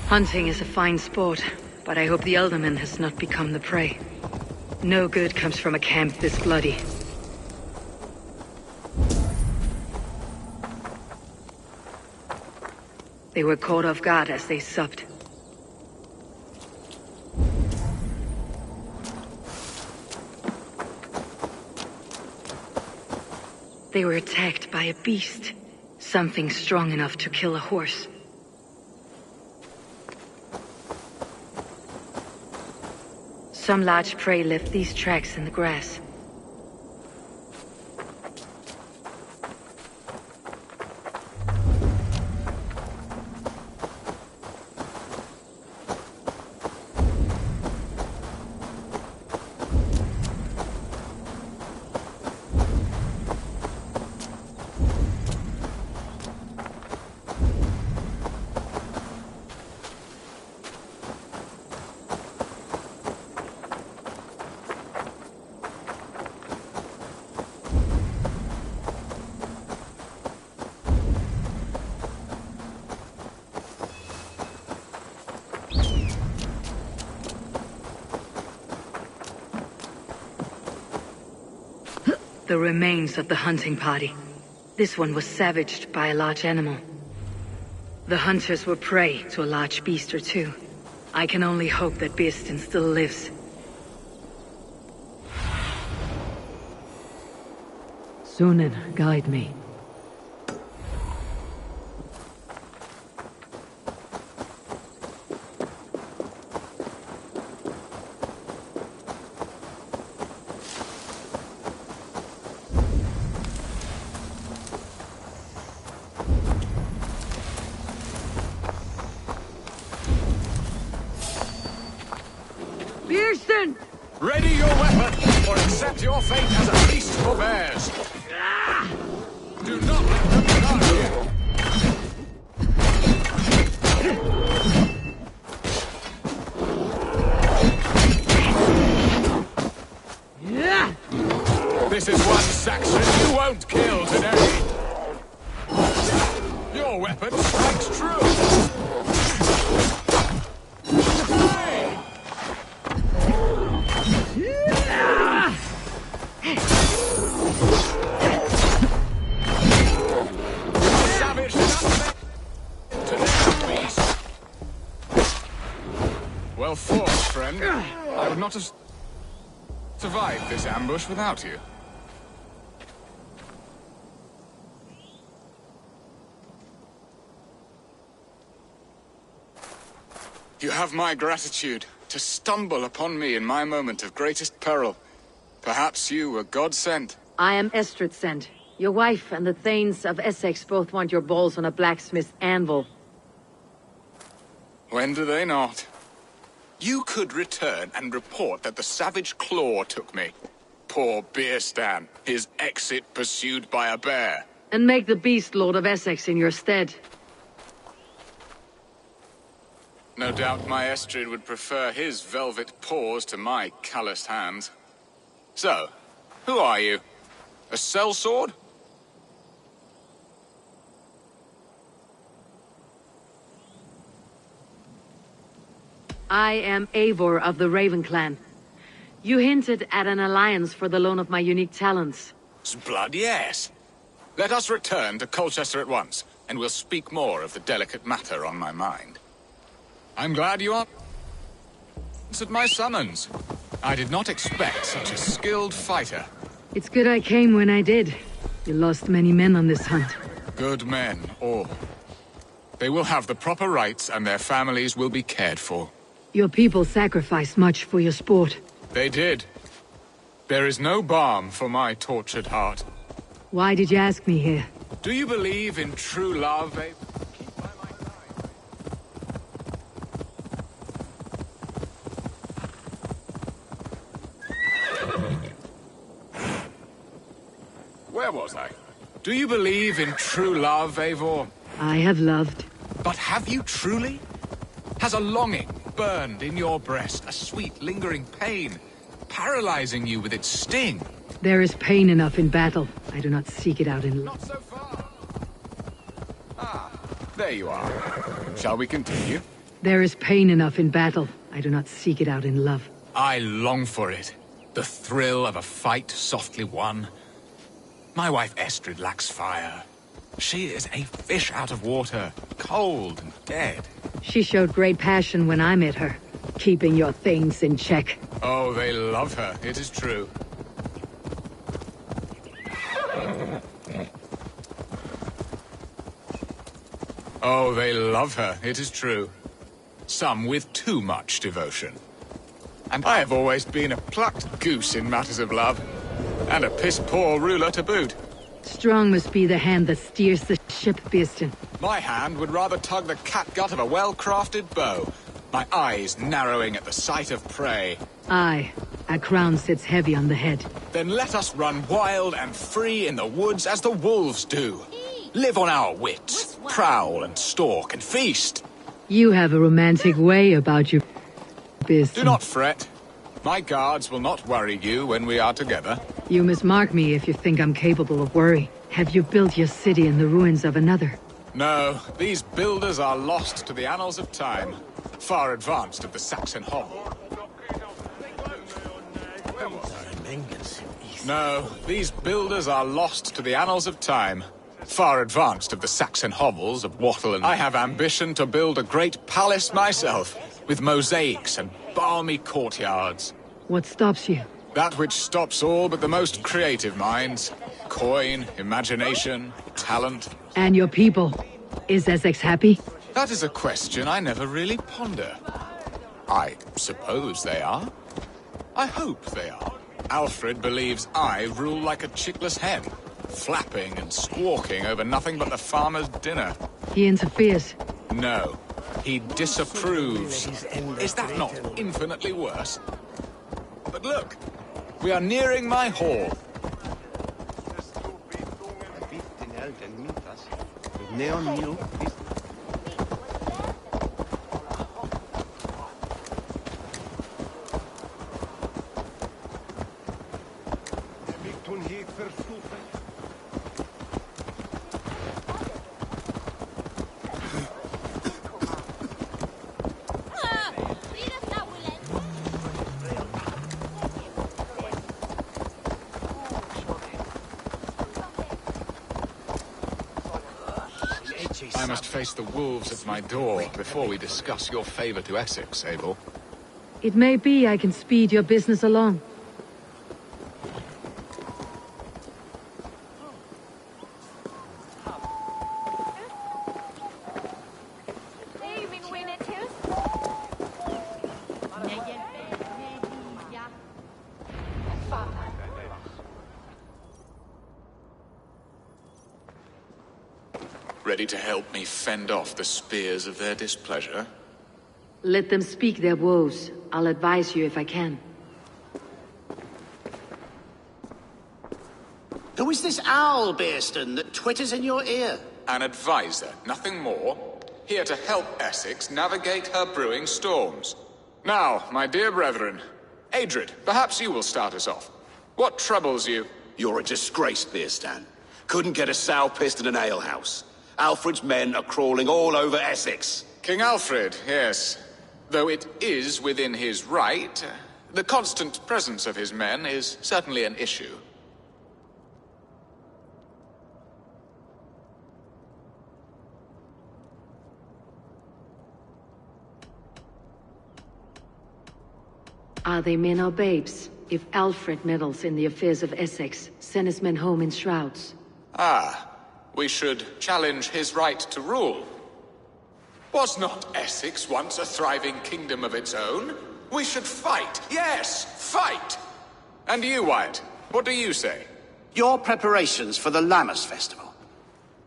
Hunting is a fine sport, but I hope the Elderman has not become the prey. No good comes from a camp this bloody. They were caught off guard as they supped. They were attacked by a beast. Something strong enough to kill a horse. Some large prey left these tracks in the grass. The remains of the hunting party. This one was savaged by a large animal. The hunters were prey to a large beast or two. I can only hope that Birsten still lives. Sunan, guide me. Birsten! Ready your weapon, or accept your fate as a feast for bears. Do not let them charge Yeah! This is one Saxon you won't kill today. Your weapon strikes true. Well fought, friend. I would not have survived this ambush without you. You have my gratitude to stumble upon me in my moment of greatest peril. Perhaps you were God sent. I am Estrid sent. Your wife and the Thanes of Essex both want your balls on a blacksmith's anvil. When do they not? You could return and report that the savage claw took me. Poor Birsten, his exit pursued by a bear. And make the beast Lord of Essex in your stead. No doubt my Estrid would prefer his velvet paws to my calloused hands. So, who are you? A sellsword? I am Eivor of the Raven Clan. You hinted at an alliance for the loan of my unique talents. Blood, yes. Let us return to Colchester at once, and we'll speak more of the delicate matter on my mind. I'm glad you answered my summons. I did not expect such a skilled fighter. It's good I came when I did. You lost many men on this hunt. Good men, all. They will have the proper rights, and their families will be cared for. Your people sacrificed much for your sport. They did. There is no balm for my tortured heart. Why did you ask me here? Do you believe in true love, Abe? Keep by my side. Where was I? Do you believe in true love, Eivor? I have loved. But have you truly? Has a longing burned in your breast, a sweet, lingering pain, paralyzing you with its sting? There is pain enough in battle. I do not seek it out in love. Not so far. Ah, there you are. Shall we continue? There is pain enough in battle. I do not seek it out in love. I long for it. The thrill of a fight softly won. My wife Estrid lacks fire. She is a fish out of water, cold and dead. She showed great passion when I met her, keeping your things in check. Oh, they love her, it is true. Oh, they love her, it is true. Some with too much devotion. And I have always been a plucked goose in matters of love. And a piss-poor ruler to boot. Strong must be the hand that steers the ship, Birsten. My hand would rather tug the catgut of a well-crafted bow. My eyes narrowing at the sight of prey. Aye, a crown sits heavy on the head. Then let us run wild and free in the woods as the wolves do. Live on our wits, prowl and stalk and feast. You have a romantic way about you, Birsten. Do not fret. My guards will not worry you when we are together. You must mark me if you think I'm capable of worry. Have you built your city in the ruins of another? No, these builders are lost to the annals of time. Far advanced of the Saxon hovel. No, these builders are lost to the annals of time. Far advanced of the Saxon hovels of Wattle and... I have ambition to build a great palace myself, with mosaics and balmy courtyards. What stops you? That which stops all but the most creative minds. Coin, imagination, talent. And your people? Is Essex happy? That is a question I never really ponder. I suppose they are. I hope they are. Alfred believes I rule like a chickless hen, flapping and squawking over nothing but the farmer's dinner. He interferes. No, he disapproves. Is that not infinitely worse? But look, we are nearing my hall. I must face the wolves at my door before we discuss your favor to Essex, Abel. It may be I can speed your business along. Ready to help me fend off the spears of their displeasure? Let them speak their woes. I'll advise you if I can. Who is this owl, Bearston, that twitters in your ear? An advisor, nothing more. Here to help Essex navigate her brewing storms. Now, my dear brethren, Adrid, perhaps you will start us off. What troubles you? You're a disgrace, Bearstan. Couldn't get a sow pissed in an alehouse. Alfred's men are crawling all over Essex. King Alfred, yes. Though it is within his right, the constant presence of his men is certainly an issue. Are they men or babes? If Alfred meddles in the affairs of Essex, send his men home in shrouds. Ah. We should challenge his right to rule. Was not Essex once a thriving kingdom of its own? We should fight, yes, fight! And you, Wyatt, what do you say? Your preparations for the Lammas festival.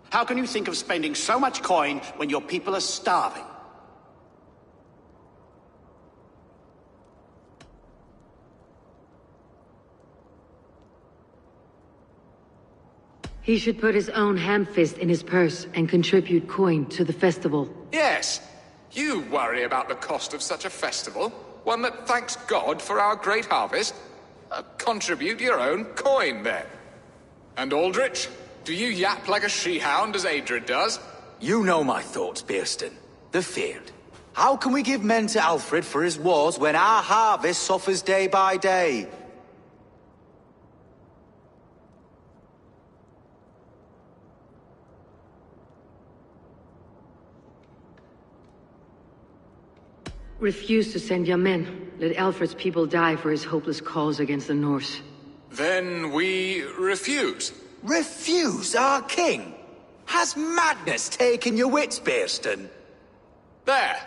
How can you think of spending so much coin when your people are starving? He should put his own ham-fist in his purse and contribute coin to the festival. Yes! You worry about the cost of such a festival? One that thanks God for our great harvest? Contribute your own coin, then. And Aldrich, do you yap like a she-hound as Adrid does? You know my thoughts, Bearston. The field. How can we give men to Alfred for his wars when our harvest suffers day by day? Refuse to send your men. Let Alfred's people die for his hopeless cause against the Norse. Then we refuse. Refuse our king? Has madness taken your wits, Bearston? There.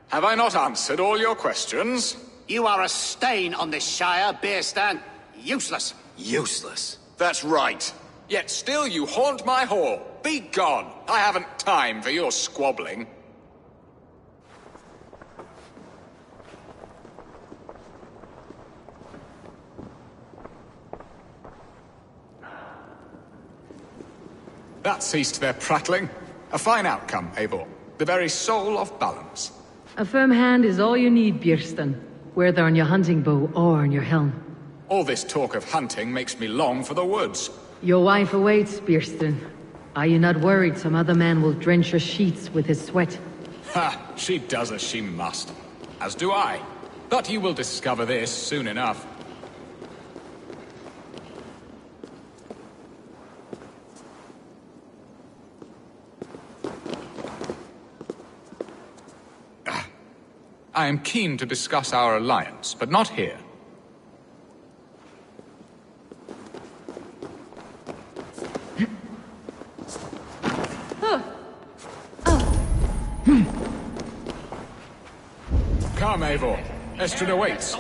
Have I not answered all your questions? You are a stain on this Shire, Bearstan. Useless. Useless? That's right. Yet still you haunt my hall. Be gone. I haven't time for your squabbling. That ceased their prattling. A fine outcome, Eivor. The very soul of balance. A firm hand is all you need, Björnston. Whether on your hunting bow or on your helm. All this talk of hunting makes me long for the woods. Your wife awaits, Björnston. Are you not worried some other man will drench your sheets with his sweat? Ha! She does as she must. As do I. But you will discover this soon enough. I am keen to discuss our alliance, but not here. Come, Eivor. Estrid awaits.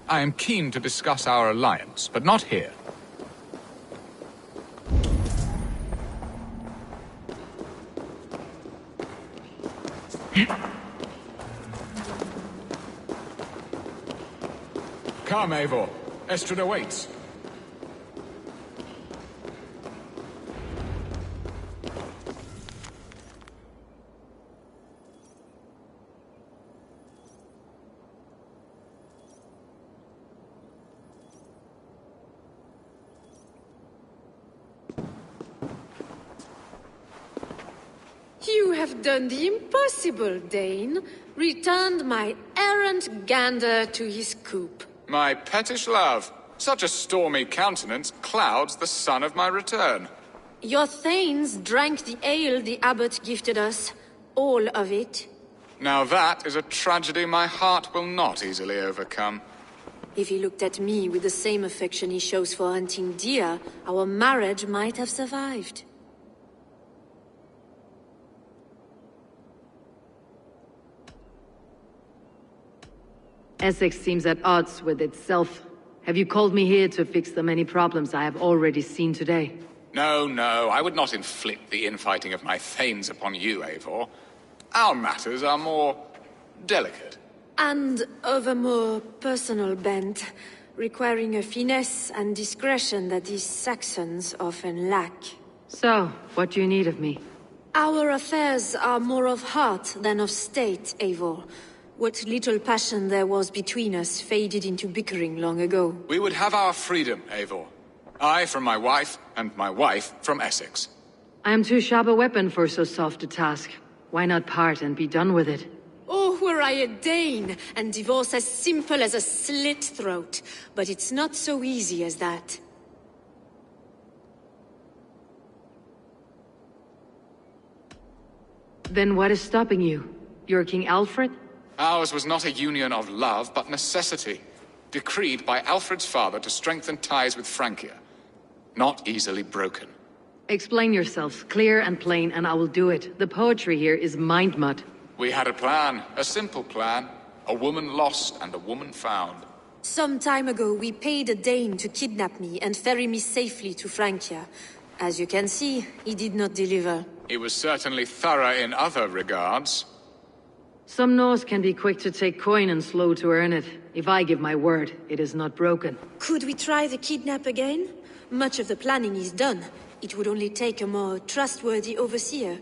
I am keen to discuss our alliance, but not here. Come, Eivor. Estrid awaits. You have done the impossible, Dane. Returned my errant gander to his coop. My pettish love. Such a stormy countenance clouds the sun of my return. Your thanes drank the ale the abbot gifted us. All of it. Now that is a tragedy my heart will not easily overcome. If he looked at me with the same affection he shows for hunting deer, our marriage might have survived. Essex seems at odds with itself. Have you called me here to fix the many problems I have already seen today? No, no, I would not inflict the infighting of my thanes upon you, Eivor. Our matters are more delicate. And of a more personal bent, requiring a finesse and discretion that these Saxons often lack. So, what do you need of me? Our affairs are more of heart than of state, Eivor. What little passion there was between us faded into bickering long ago. We would have our freedom, Eivor. I from my wife, and my wife from Essex. I am too sharp a weapon for so soft a task. Why not part and be done with it? Oh, were I a Dane, and divorce as simple as a slit throat. But it's not so easy as that. Then what is stopping you? You're King Alfred? Ours was not a union of love, but necessity. Decreed by Alfred's father to strengthen ties with Francia. Not easily broken. Explain yourself, clear and plain, and I will do it. The poetry here is mind mud. We had a plan, a simple plan. A woman lost and a woman found. Some time ago, we paid a Dane to kidnap me and ferry me safely to Francia. As you can see, he did not deliver. He was certainly thorough in other regards. Some Norse can be quick to take coin and slow to earn it. If I give my word, it is not broken. Could we try the kidnap again? Much of the planning is done. It would only take a more trustworthy overseer.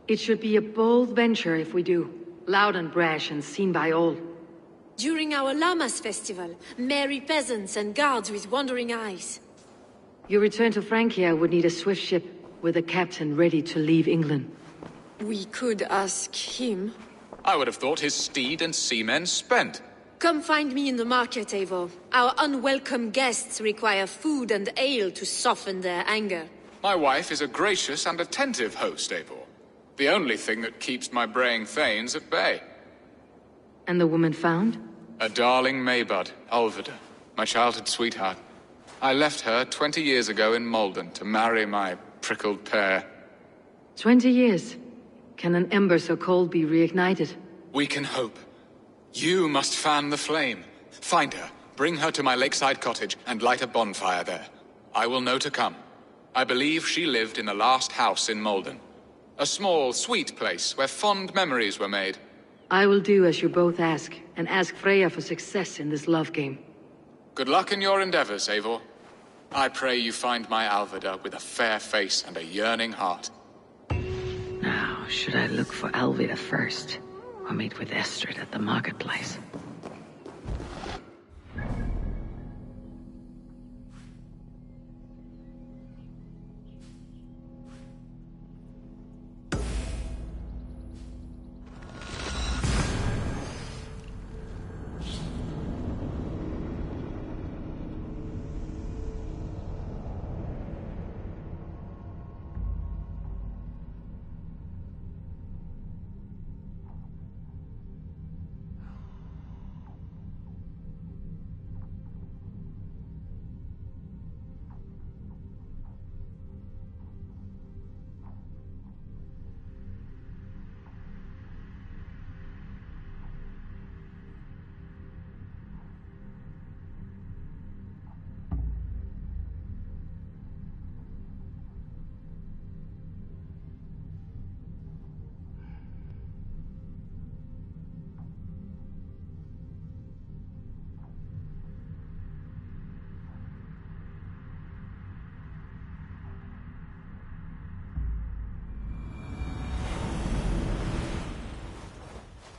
It should be a bold venture if we do. Loud and brash and seen by all. During our Llamas festival, merry peasants and guards with wandering eyes. Your return to Francia would need a swift ship with a captain ready to leave England. We could ask him. I would have thought his steed and seamen spent. Come find me in the market, Eivor. Our unwelcome guests require food and ale to soften their anger. My wife is a gracious and attentive host, Eivor. The only thing that keeps my braying thanes at bay. And the woman found? A darling Maybud, Ulvida, my childhood sweetheart. I left her 20 years ago in Malden to marry my prickled pear. 20 years? Can an ember so cold be reignited? We can hope. You must fan the flame. Find her, bring her to my lakeside cottage, and light a bonfire there. I will know to come. I believe she lived in the last house in Malden. A small, sweet place where fond memories were made. I will do as you both ask, and ask Freya for success in this love game. Good luck in your endeavors, Eivor. I pray you find my Alvida with a fair face and a yearning heart. Now, should I look for Alvida first, or meet with Estrid at the marketplace?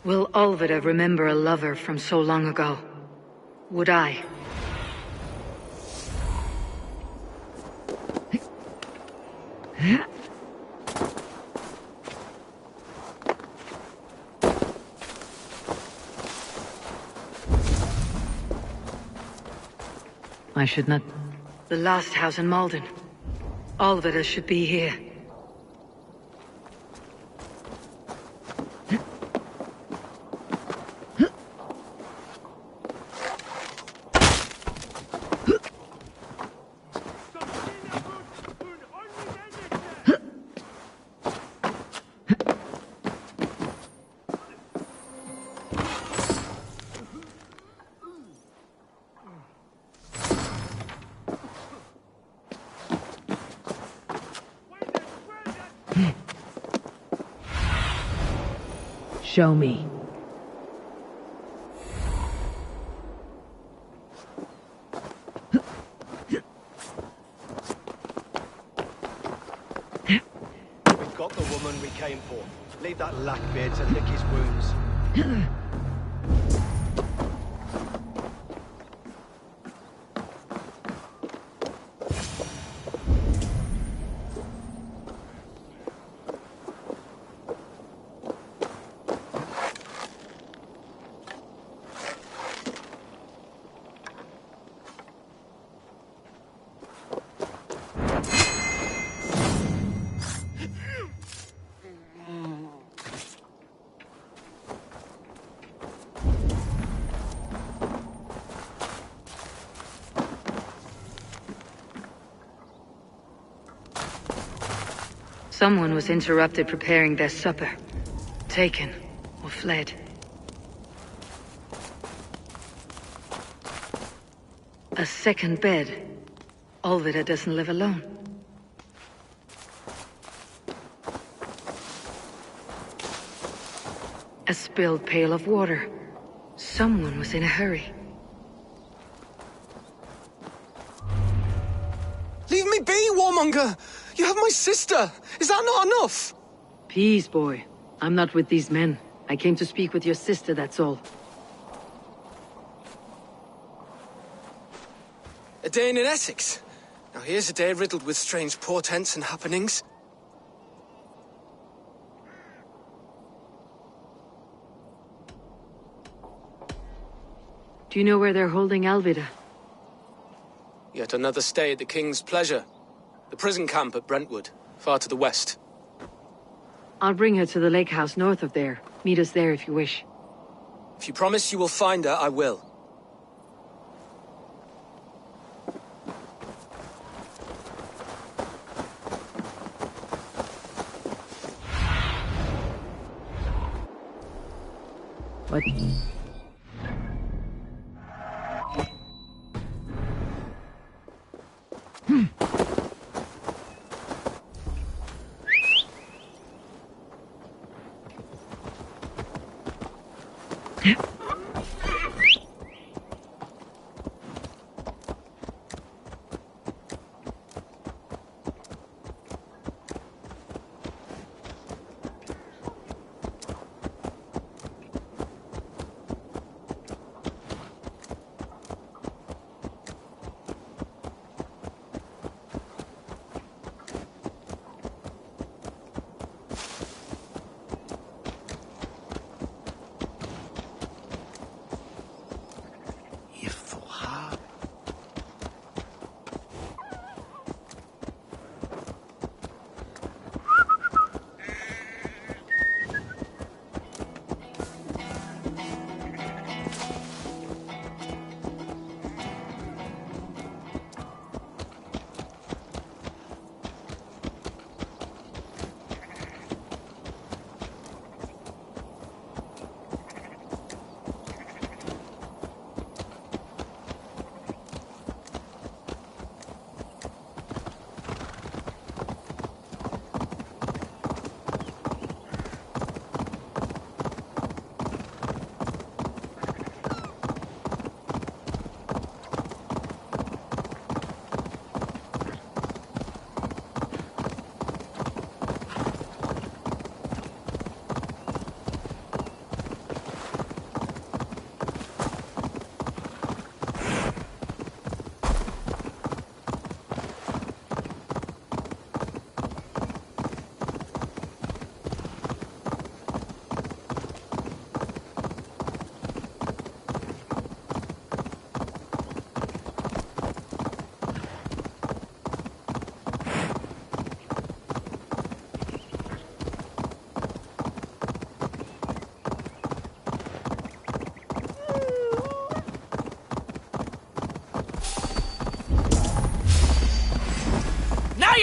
Will Alvida remember a lover from so long ago? Would I? I should not... The last house in Malden. Alvida should be here. Show me. We've got the woman we came for. Leave that lackbeard to lick his wounds. Someone was interrupted preparing their supper. Taken or fled. A second bed. Alvida doesn't live alone. A spilled pail of water. Someone was in a hurry. Leave me be, warmonger! You have my sister! Is that not enough? Peace, boy. I'm not with these men. I came to speak with your sister, that's all. A day in Essex. Now here's a day riddled with strange portents and happenings. Do you know where they're holding Alvida? Yet another stay at the King's pleasure. The prison camp at Brentwood, far to the west. I'll bring her to the lake house north of there. Meet us there if you wish. If you promise you will find her, I will. What?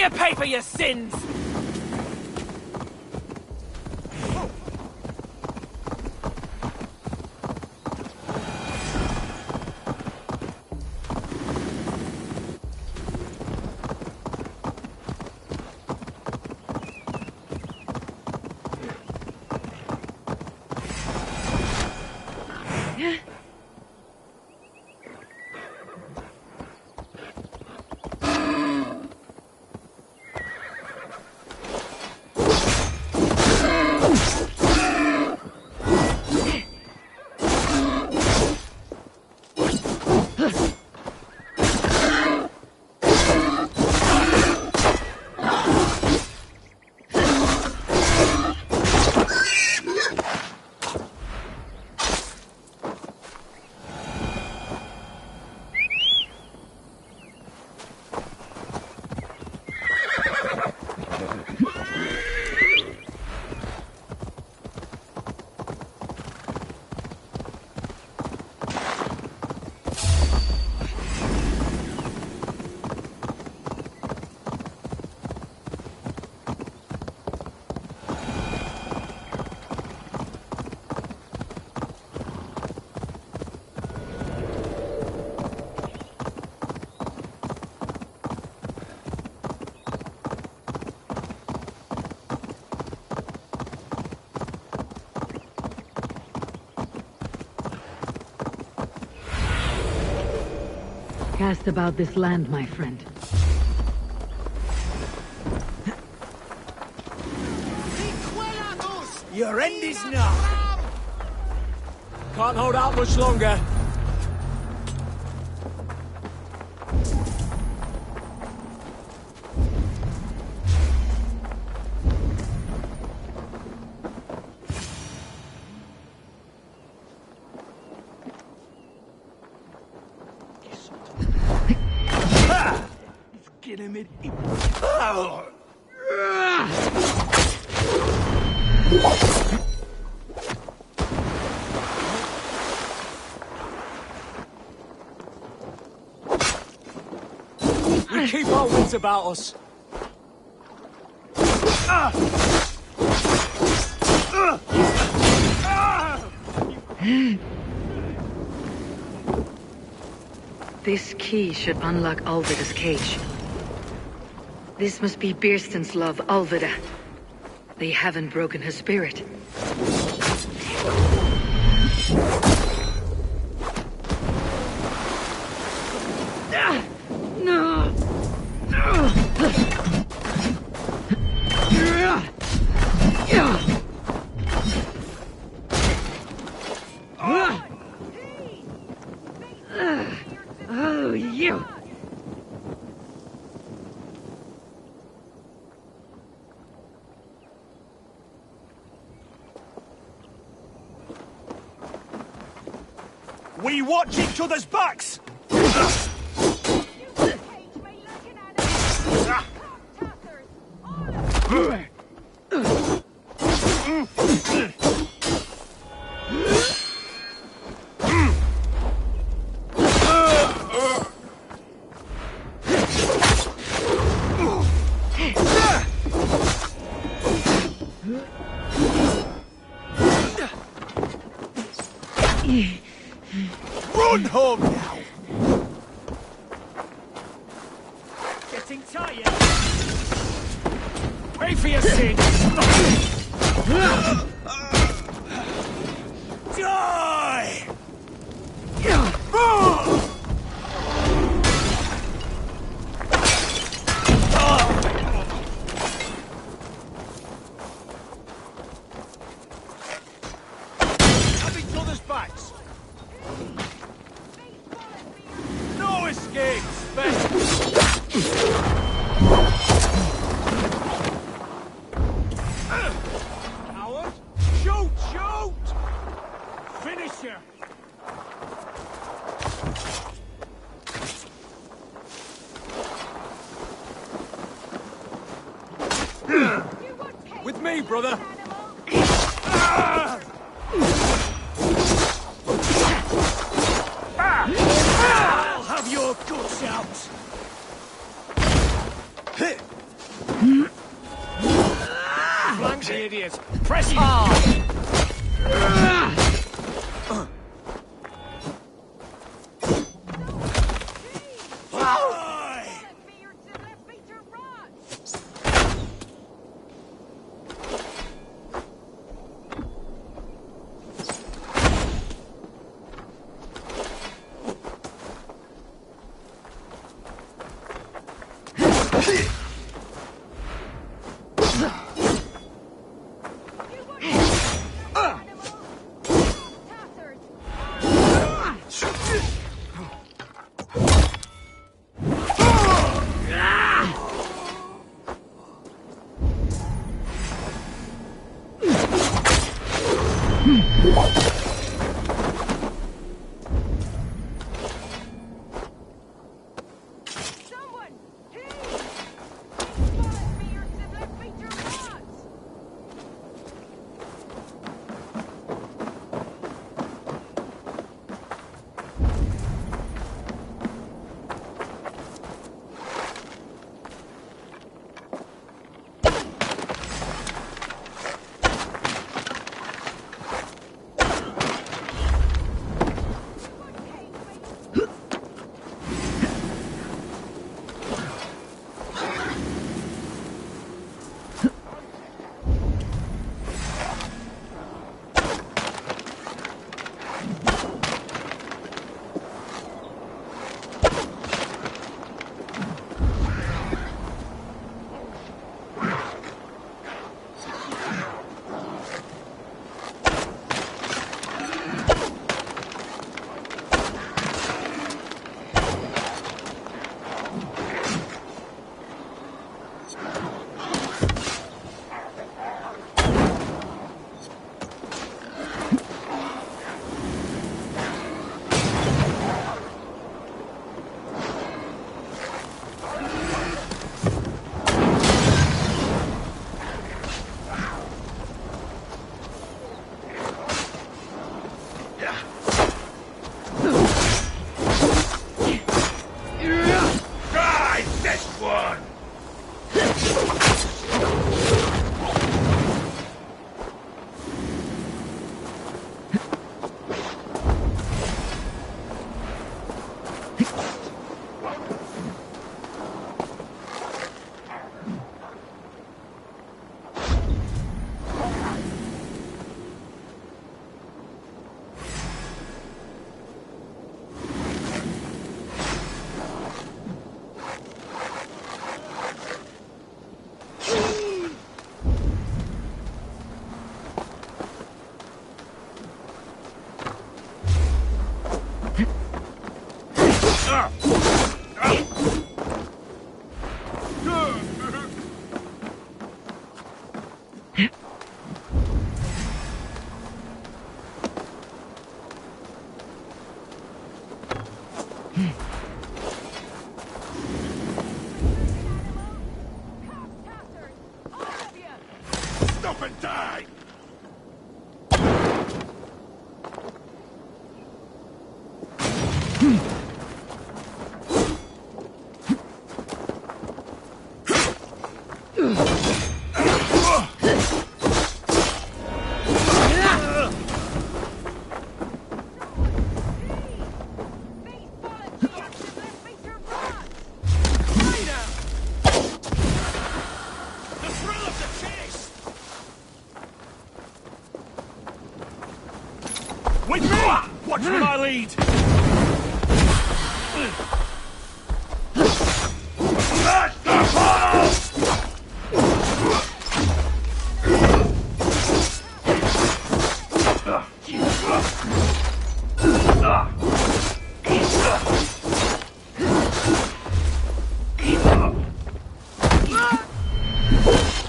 You pay for your sins! Cast about this land, my friend. Your end is nigh. Can't hold out much longer. We keep our wits about us. This key should unlock Alvida's cage. This must be Birston's love, Alvida. They haven't broken her spirit. No! Oh, you! We watch each other's backs! Run home now! Getting tired? Pay for your sins! Die! Have each other's backs! No escape, Coward! Shoot! Shoot! Finisher! With me, brother! I'll have your guts out! Flank the idiot! Press hard! Try this one! Stop and die! With me! Watch my lead!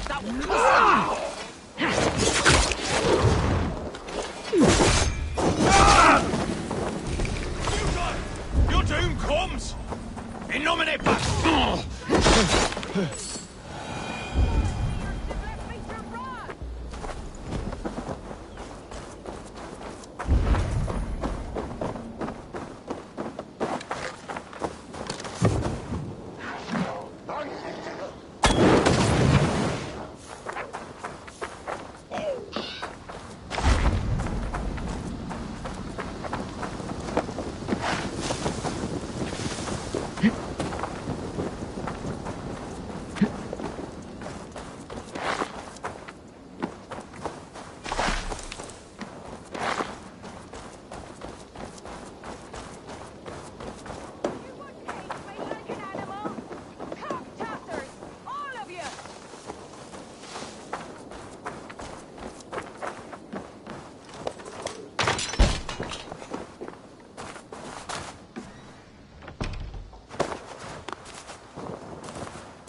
That's the ball! Your doom comes! In nomine Pax!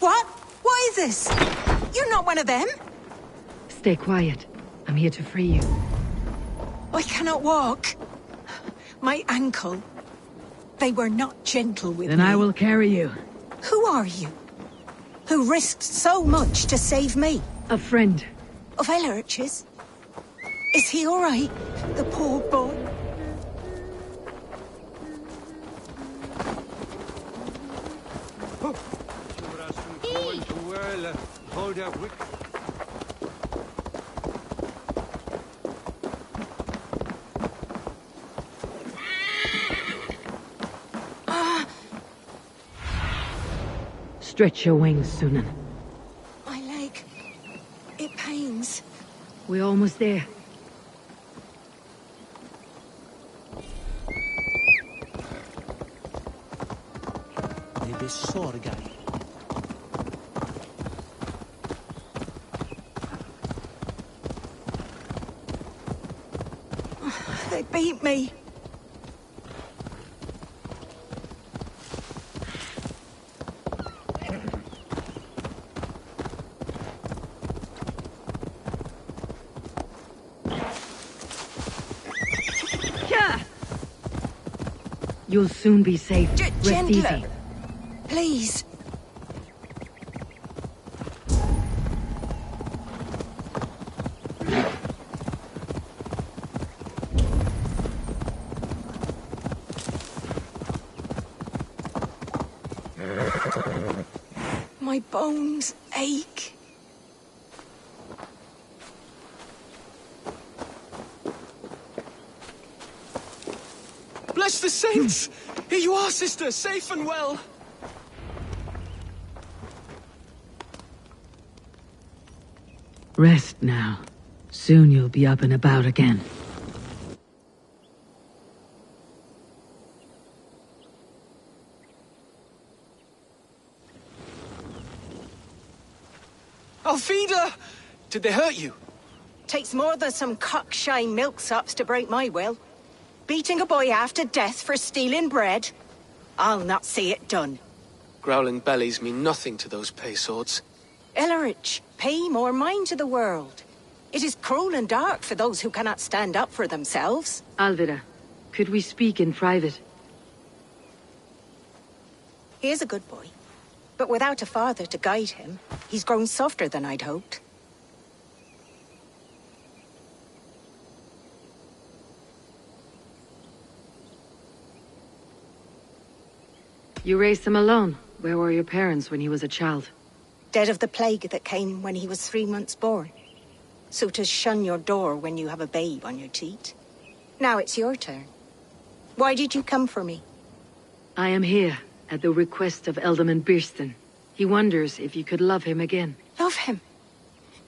What? What is this? You're not one of them? Stay quiet. I'm here to free you. I cannot walk. My ankle. They were not gentle with me. Then I will carry you. Who are you? Who risked so much to save me? A friend. Of Ellerch's? Is he all right? The poor boy? Stretch your wings, Sunan. My leg. It pains. We're almost there. They beat me. You'll soon be safe. Rest Gentler. easy. Please. My bones ache. Bless the saints! Here you are, sister, safe and well. Rest now. Soon you'll be up and about again. Alfida! Did they hurt you? Takes more than some cockshy milksops to break my will. Beating a boy half to death for stealing bread? I'll not see it done. Growling bellies mean nothing to those pay swords. Ellerich, pay more mind to the world. It is cruel and dark for those who cannot stand up for themselves. Alvida, could we speak in private? He is a good boy, but without a father to guide him, he's grown softer than I'd hoped. You raised him alone. Where were your parents when he was a child? Dead of the plague that came when he was 3 months born. So to shun your door when you have a babe on your teat. Now it's your turn. Why did you come for me? I am here, at the request of Alderman Birston. He wonders if you could love him again. Love him?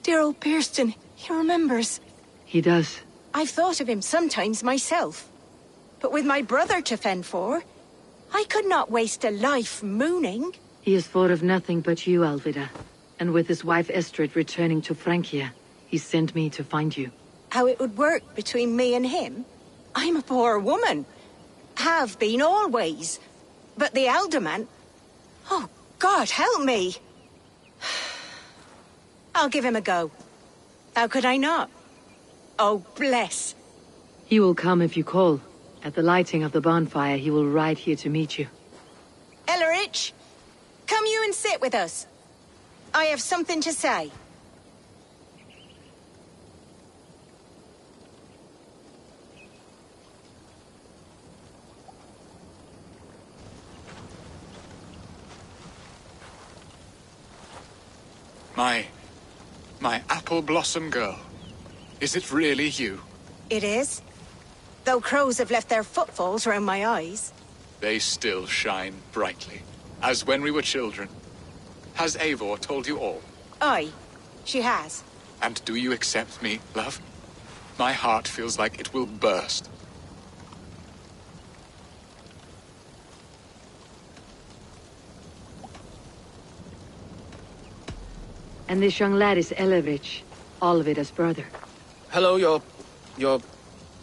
Dear old Birston, he remembers. He does. I've thought of him sometimes myself. But with my brother to fend for, I could not waste a life mooning. He has thought of nothing but you, Alvida. And with his wife Estrid returning to Francia, he sent me to find you. How it would work between me and him? I'm a poor woman. Have been always. But the alderman... Oh, God, help me! I'll give him a go. How could I not? Oh, bless. He will come if you call. At the lighting of the bonfire, he will ride here to meet you. Ellerich, come you and sit with us. I have something to say. My apple blossom girl. Is it really you? It is. Though crows have left their footfalls round my eyes. They still shine brightly, as when we were children. Has Eivor told you all? Aye, she has. And do you accept me, love? My heart feels like it will burst. And this young lad is Ellerich, Alvida's brother. Hello, your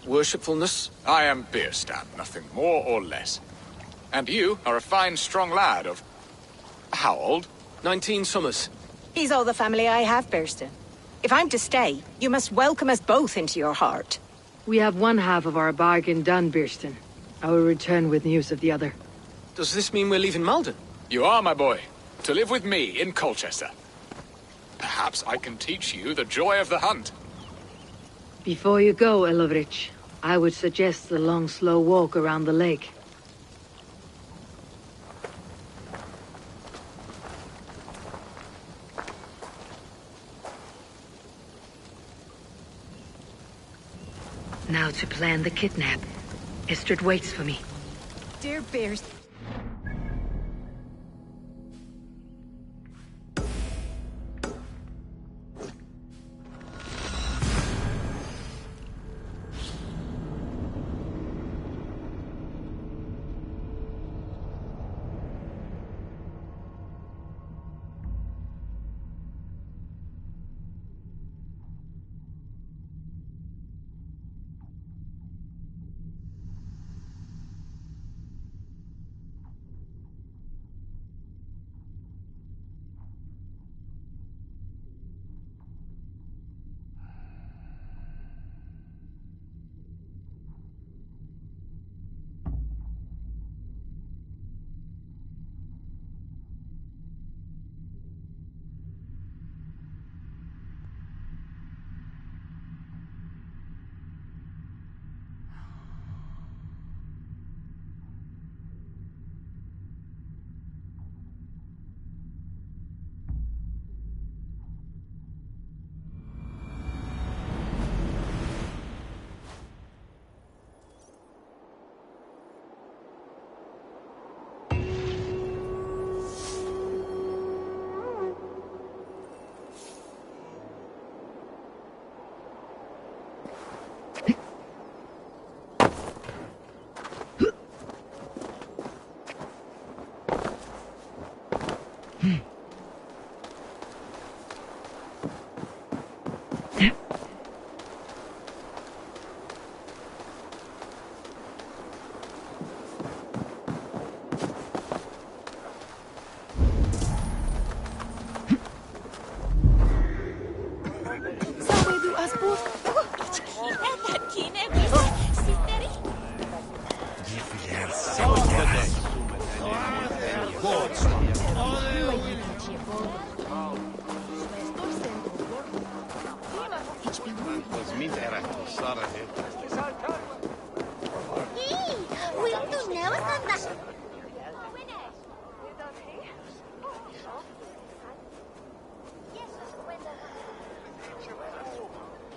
worshipfulness? I am Birstan, nothing more or less. And you are a fine, strong lad of... how old? 19 summers. He's all the family I have, Birston. If I'm to stay, you must welcome us both into your heart. We have one half of our bargain done, Birston. I will return with news of the other. Does this mean we're leaving Malden? You are, my boy, to live with me in Colchester. Perhaps I can teach you the joy of the hunt. Before you go, Ellerich, I would suggest a long, slow walk around the lake. Now to plan the kidnap. Estrid waits for me. Dear Bears.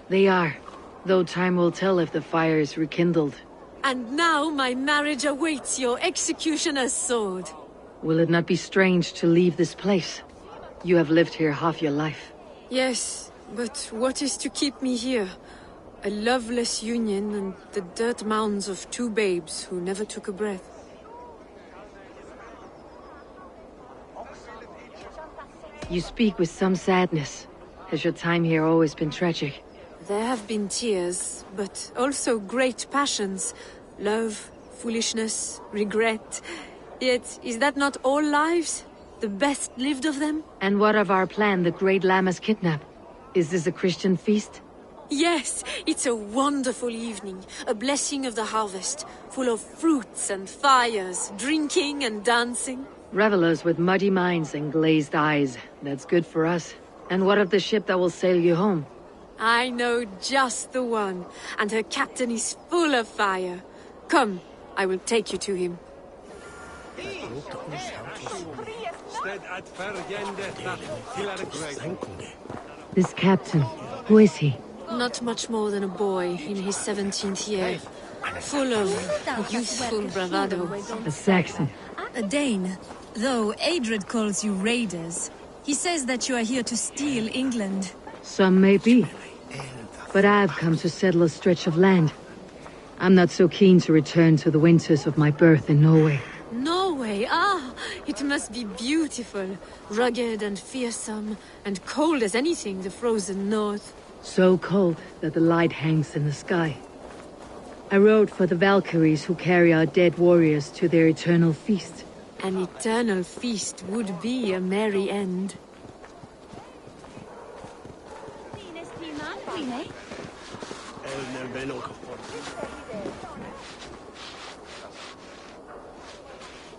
They are, though time will tell if the fire is rekindled. And now my marriage awaits your executioner's sword. Will it not be strange to leave this place? You have lived here half your life. Yes, but what is to keep me here? A loveless union and the dirt mounds of two babes who never took a breath. You speak with some sadness. Has your time here always been tragic? There have been tears, but also great passions. Love, foolishness, regret. Yet, is that not all lives? The best lived of them? And what of our plan, the Great Lammas kidnap? Is this a Christian feast? Yes, it's a wonderful evening. A blessing of the harvest, full of fruits and fires, drinking and dancing. Revelers with muddy minds and glazed eyes. That's good for us. And what of the ship that will sail you home? I know just the one, and her captain is full of fire. Come, I will take you to him. This captain, who is he? Not much more than a boy in his 17th year, full of youthful bravado. A Saxon. A Dane, though Adred calls you raiders. He says that you are here to steal England. Some may be. But I've come to settle a stretch of land. I'm not so keen to return to the winters of my birth in Norway. Norway? Ah, it must be beautiful. Rugged and fearsome, and cold as anything, the frozen north. So cold that the light hangs in the sky. I rode for the Valkyries who carry our dead warriors to their eternal feast. An eternal feast would be a merry end.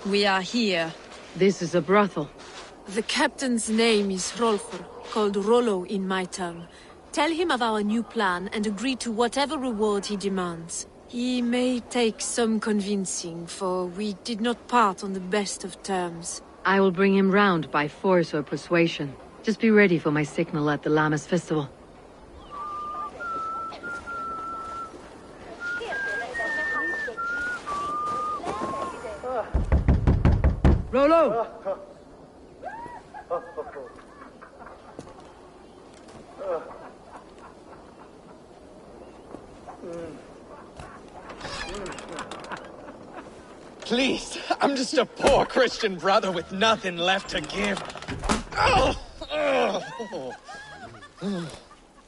We are here. This is a brothel. The captain's name is Hrolfr, called Rollo in my tongue. Tell him of our new plan and agree to whatever reward he demands. He may take some convincing, for we did not part on the best of terms. I will bring him round by force or persuasion. Just be ready for my signal at the Lammas festival. Rollo! Please, I'm just a poor Christian brother with nothing left to give.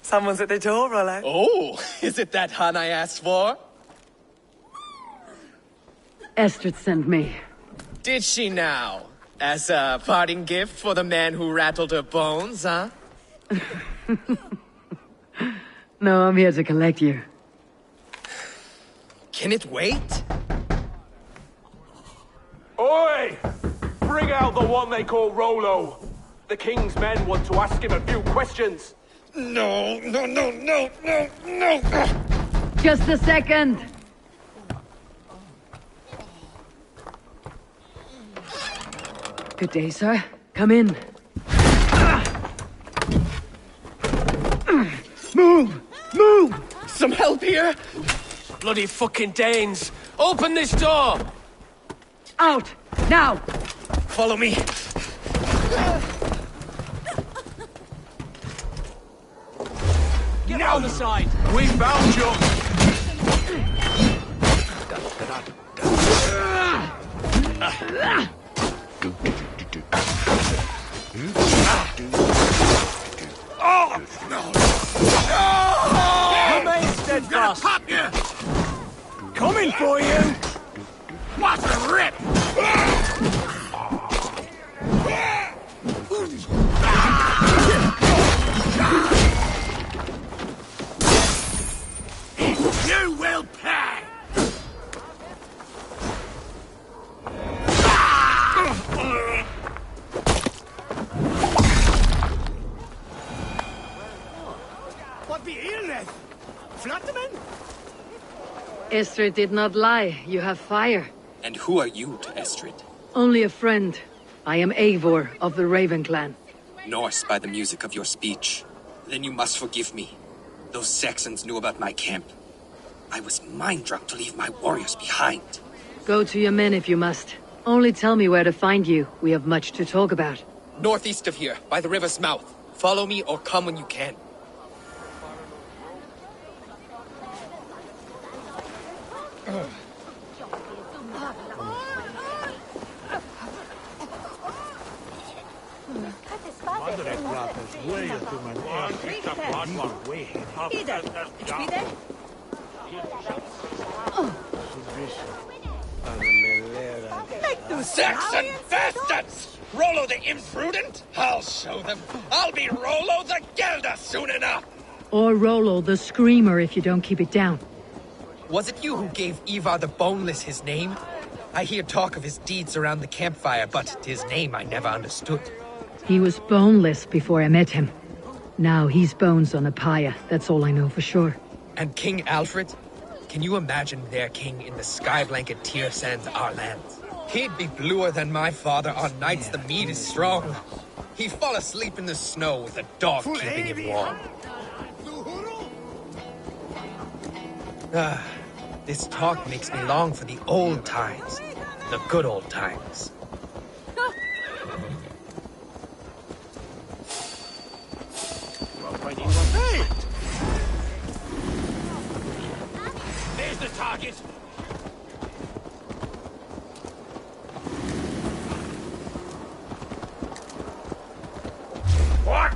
Someone's at the door, Rollo. Oh, is it that hun I asked for? Estrid sent me. Did she now? As a parting gift for the man who rattled her bones, huh? No, I'm here to collect you. Can it wait? Oi! Bring out the one they call Rollo. The king's men want to ask him a few questions. No. Just a second. Good day, sir. Come in. Move! Some help here? Bloody fucking Danes! Open this door! Out! Now! Follow me. Get on the side! We found you! coming for you! What a rip! You will pay! What be illness? Flatterman? Estrid did not lie. You have fire. And who are you to Estrid? Only a friend. I am Eivor of the Raven clan. Norse by the music of your speech. Then you must forgive me. Those Saxons knew about my camp. I was mind-drunk to leave my warriors behind. Go to your men if you must. Only tell me where to find you. We have much to talk about. Northeast of here, by the river's mouth. Follow me or come when you can. Saxon bastards! Rollo the imprudent? I'll show them. I'll be Rollo the Gelder soon enough! Or Rollo the Screamer if you don't keep it down. Was it you who gave Ivar the Boneless his name? I hear talk of his deeds around the campfire, but his name I never understood. He was boneless before I met him. Now he's bones on a pyre. That's all I know for sure. And King Alfred? Can you imagine their king in the sky blanket Tyr sands our lands? He'd be bluer than my father on nights the mead is strong. He'd fall asleep in the snow with a dog keeping him warm. This talk makes me long for the old times. The good old times. Hey! There's the target! What?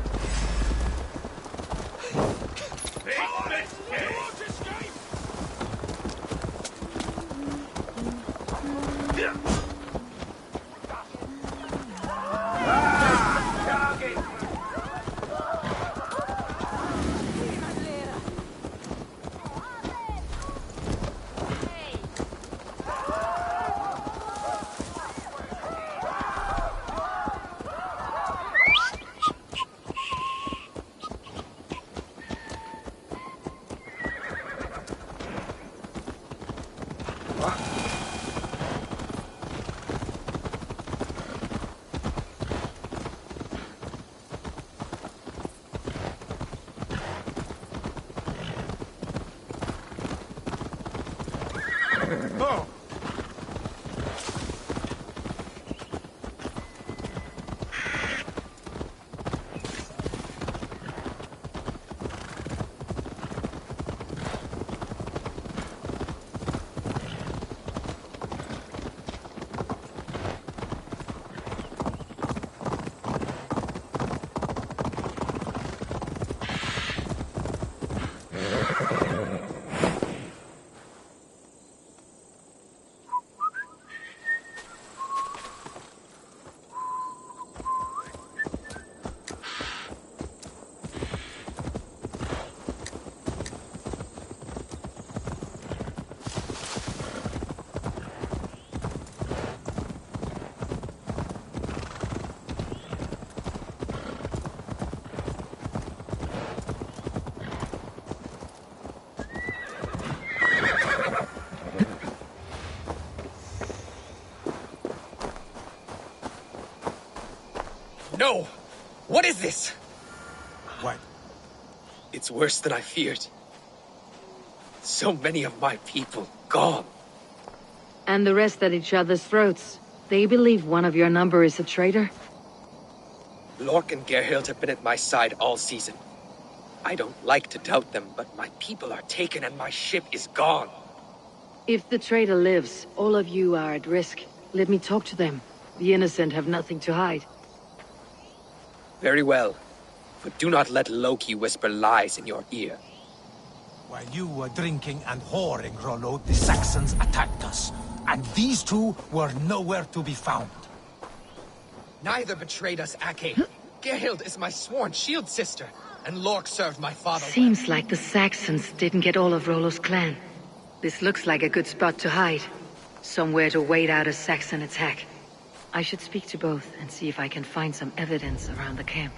Oh. No! What is this? What? It's worse than I feared. So many of my people gone. And the rest at each other's throats. They believe one of your number is a traitor? Lork and Gerhild have been at my side all season. I don't like to doubt them, but my people are taken and my ship is gone. If the traitor lives, all of you are at risk. Let me talk to them. The innocent have nothing to hide. Very well. But do not let Loki whisper lies in your ear. While you were drinking and whoring, Rollo, the Saxons attacked us. And these two were nowhere to be found. Neither betrayed us, Ake. Gerhild is my sworn shield sister, and Lork served my father. Seems like the Saxons didn't get all of Rollo's clan. This looks like a good spot to hide. Somewhere to wait out a Saxon attack. I should speak to both and see if I can find some evidence around the camp.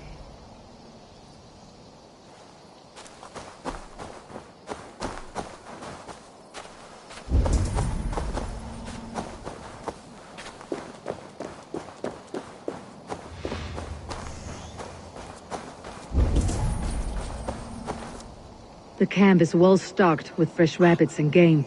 The camp is well stocked with fresh rabbits and game.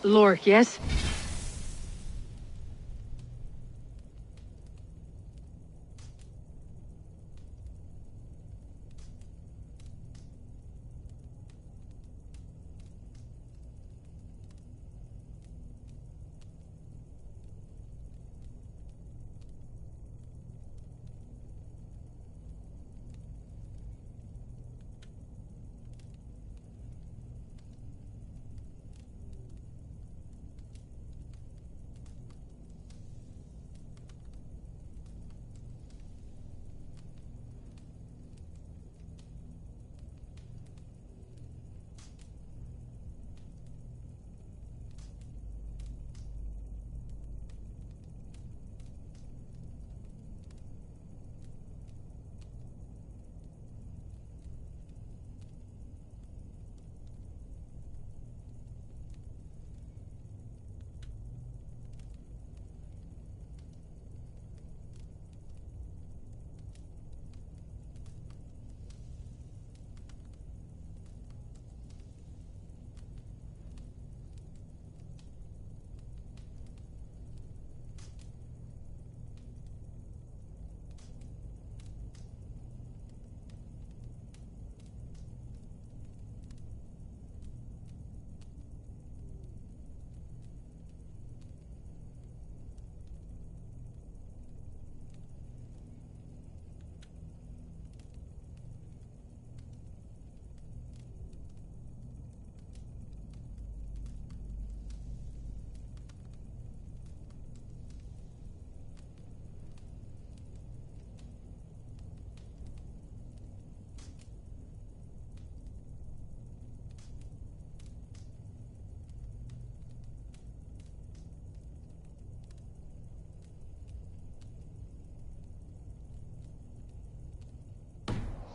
Lork, yes?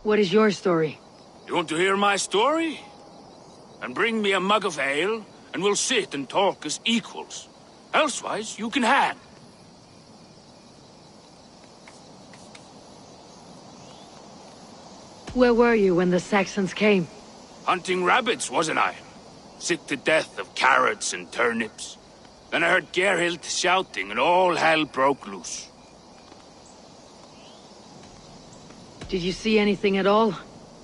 What is your story? You want to hear my story? And bring me a mug of ale, and we'll sit and talk as equals. Elsewise, you can hang. Where were you when the Saxons came? Hunting rabbits, wasn't I? Sick to death of carrots and turnips. Then I heard Gerhild shouting, and all hell broke loose. Did you see anything at all?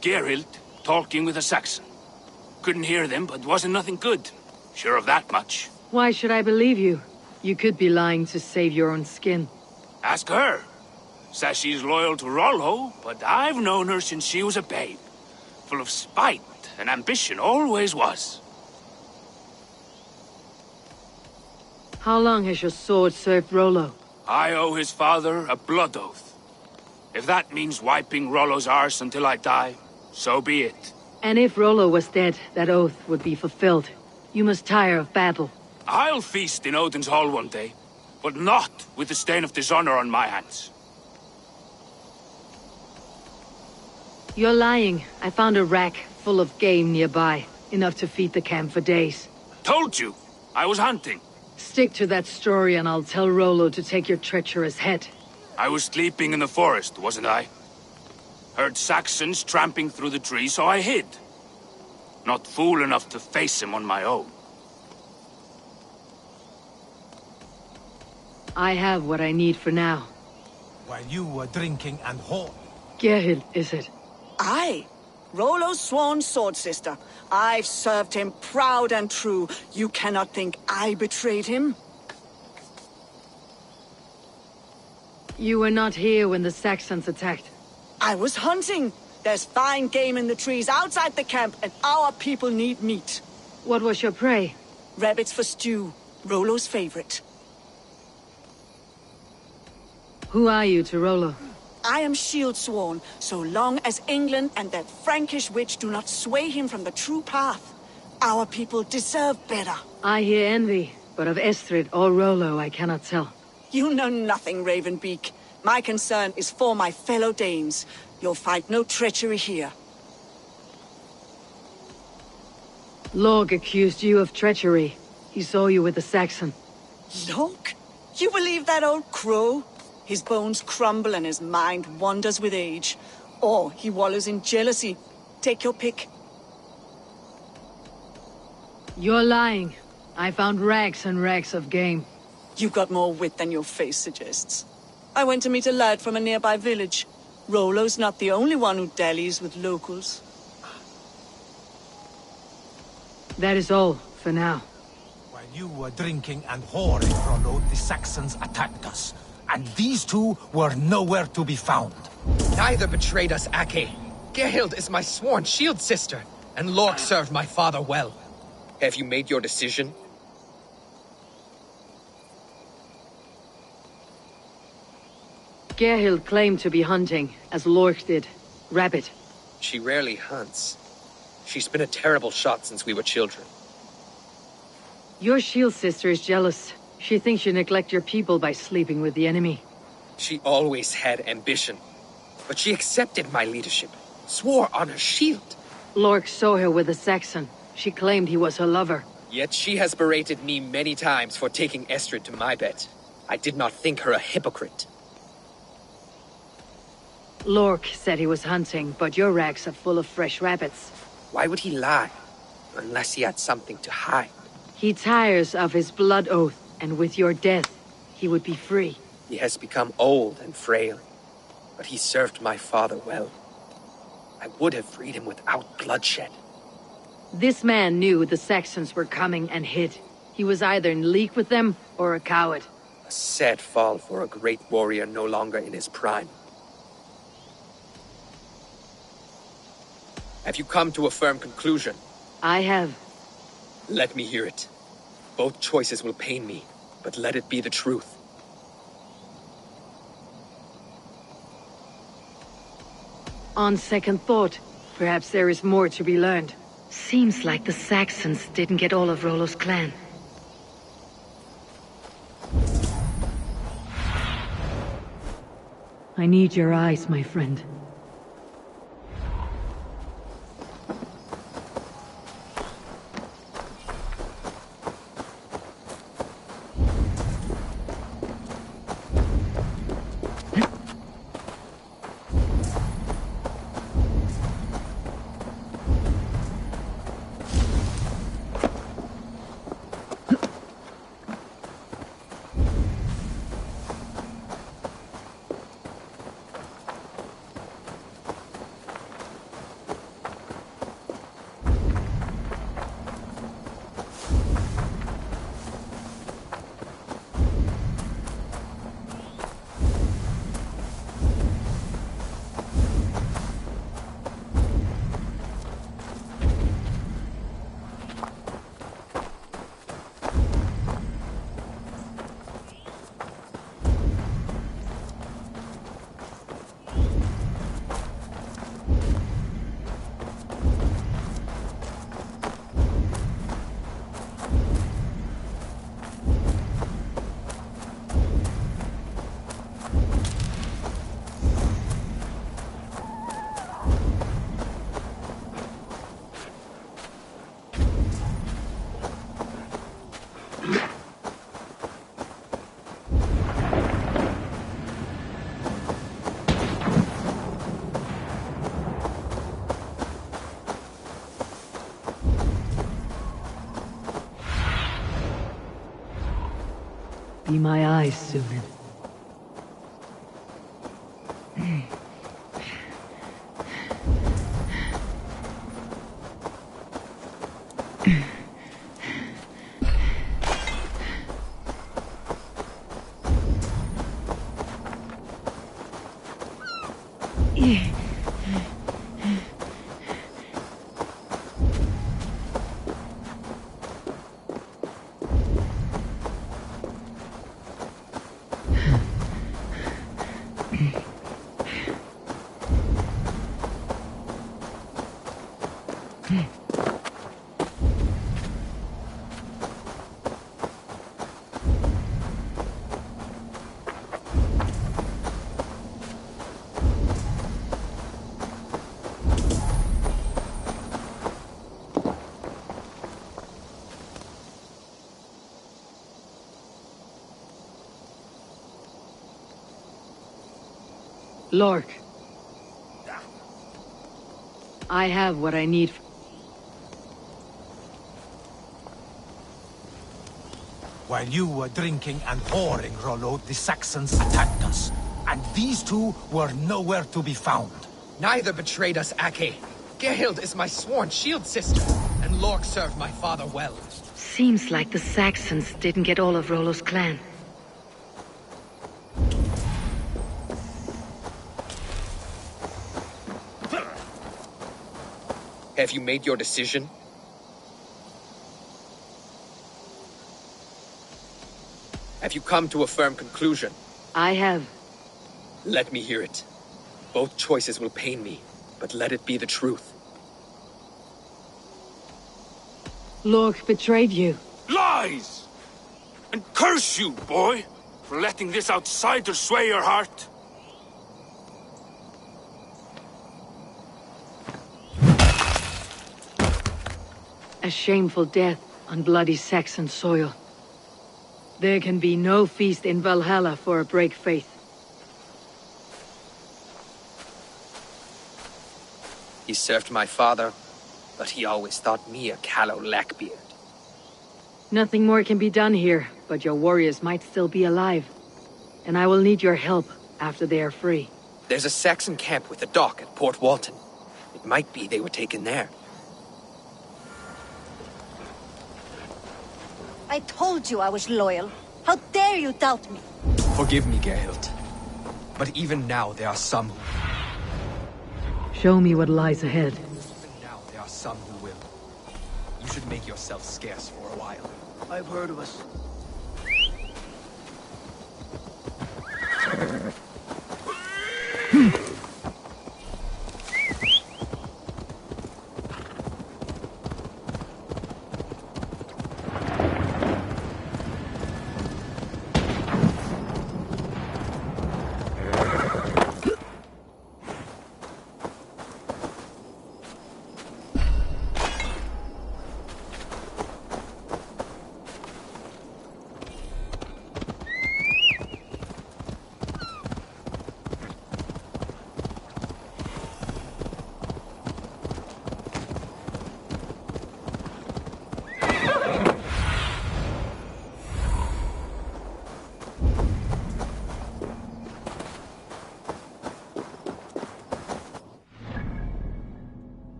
Gerhild talking with a Saxon. Couldn't hear them, but wasn't nothing good. Sure of that much. Why should I believe you? You could be lying to save your own skin. Ask her. Says she's loyal to Rollo, but I've known her since she was a babe. Full of spite and ambition, always was. How long has your sword served Rollo? I owe his father a blood oath. If that means wiping Rollo's arse until I die, so be it. And if Rollo was dead, that oath would be fulfilled. You must tire of battle. I'll feast in Odin's hall one day, but not with the stain of dishonor on my hands. You're lying. I found a rack full of game nearby, enough to feed the camp for days. Told you, I was hunting. Stick to that story and I'll tell Rollo to take your treacherous head. I was sleeping in the forest, wasn't I? Heard Saxons tramping through the trees, so I hid. Not fool enough to face him on my own. I have what I need for now. While you were drinking and whore. Gerhild, is it? Aye. Rollo's sworn sword sister. I've served him proud and true. You cannot think I betrayed him? You were not here when the Saxons attacked. I was hunting. There's fine game in the trees outside the camp, and our people need meat. What was your prey? Rabbits for stew. Rollo's favorite. Who are you to Rollo? I am shield sworn, so long as England and that Frankish witch do not sway him from the true path. Our people deserve better. I hear envy, but of Estrid or Rollo I cannot tell. You know nothing, Ravenbeak. My concern is for my fellow Danes. You'll find no treachery here. Lorg accused you of treachery. He saw you with the Saxon. Lorg? You believe that old crow? His bones crumble and his mind wanders with age. Or he wallows in jealousy. Take your pick. You're lying. I found rags and rags of game. You've got more wit than your face suggests. I went to meet a lad from a nearby village. Rollo's not the only one who dallies with locals. That is all, for now. While you were drinking and whoring, Rollo, the Saxons attacked us. And these two were nowhere to be found. Neither betrayed us, Ake. Gerhild is my sworn shield sister, and Lork served my father well. Have you made your decision? Gerhild claimed to be hunting, as Lork did. Rabbit. She rarely hunts. She's been a terrible shot since we were children. Your shield sister is jealous. She thinks you neglect your people by sleeping with the enemy. She always had ambition. But she accepted my leadership. Swore on her shield. Lork saw her with a Saxon. She claimed he was her lover. Yet she has berated me many times for taking Estrid to my bed. I did not think her a hypocrite. Lork said he was hunting, but your racks are full of fresh rabbits. Why would he lie? Unless he had something to hide. He tires of his blood oath, and with your death, he would be free. He has become old and frail, but he served my father well. I would have freed him without bloodshed. This man knew the Saxons were coming and hid. He was either in league with them, or a coward. A sad fall for a great warrior no longer in his prime. Have you come to a firm conclusion? I have. Let me hear it. Both choices will pain me, but let it be the truth. On second thought, perhaps there is more to be learned. Seems like the Saxons didn't get all of Rollo's clan. I need your eyes, my friend. Be my eyes, Sunan. Lord. I have what I need. While you were drinking and whoring, Rollo, the Saxons attacked us. And these two were nowhere to be found. Neither betrayed us, Ake. Gerhild is my sworn shield sister, and Lork served my father well. Seems like the Saxons didn't get all of Rollo's clan. Have you made your decision? Have you come to a firm conclusion? I have. Let me hear it. Both choices will pain me, but let it be the truth. Lork betrayed you. Lies! And curse you, boy, for letting this outsider sway your heart. A shameful death on bloody Saxon soil. There can be no feast in Valhalla for a break faith. He served my father, but he always thought me a callow lackbeard. Nothing more can be done here, but your warriors might still be alive. And I will need your help after they are free. There's a Saxon camp with a dock at Port Walton. It might be they were taken there. I told you I was loyal. How dare you doubt me? Forgive me, Gerhild. But even now there are some who... Show me what lies ahead. Even now there are some who will. You should make yourself scarce for a while. I've heard of us.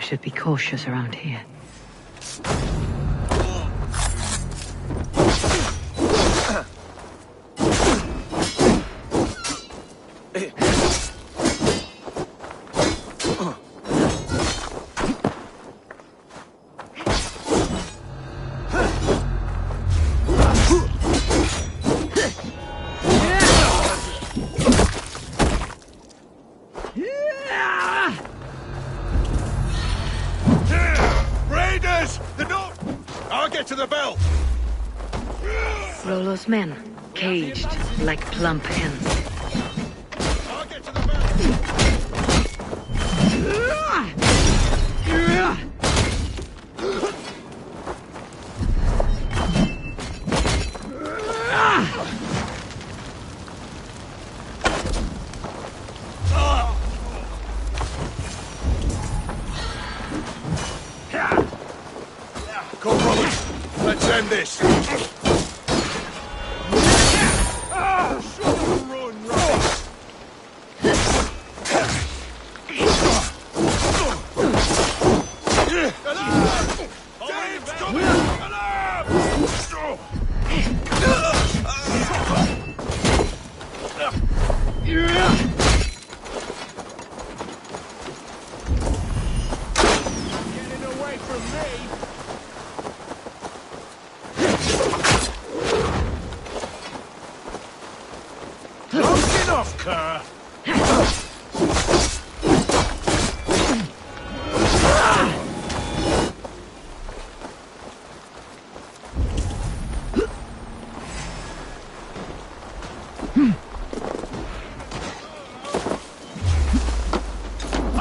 Should be cautious around here. Rollo's men, caged like plump hens. end this!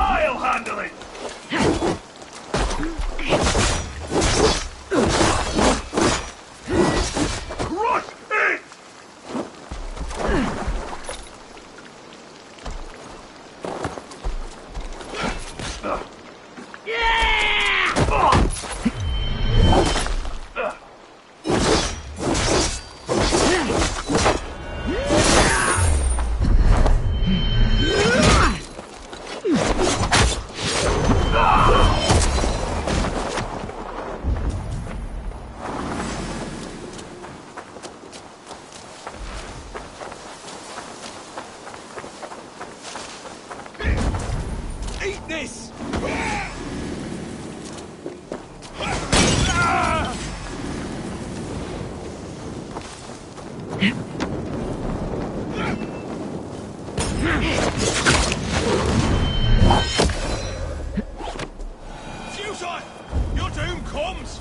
I'll handle it! Crush it! Eat this! Futile! Your doom comes!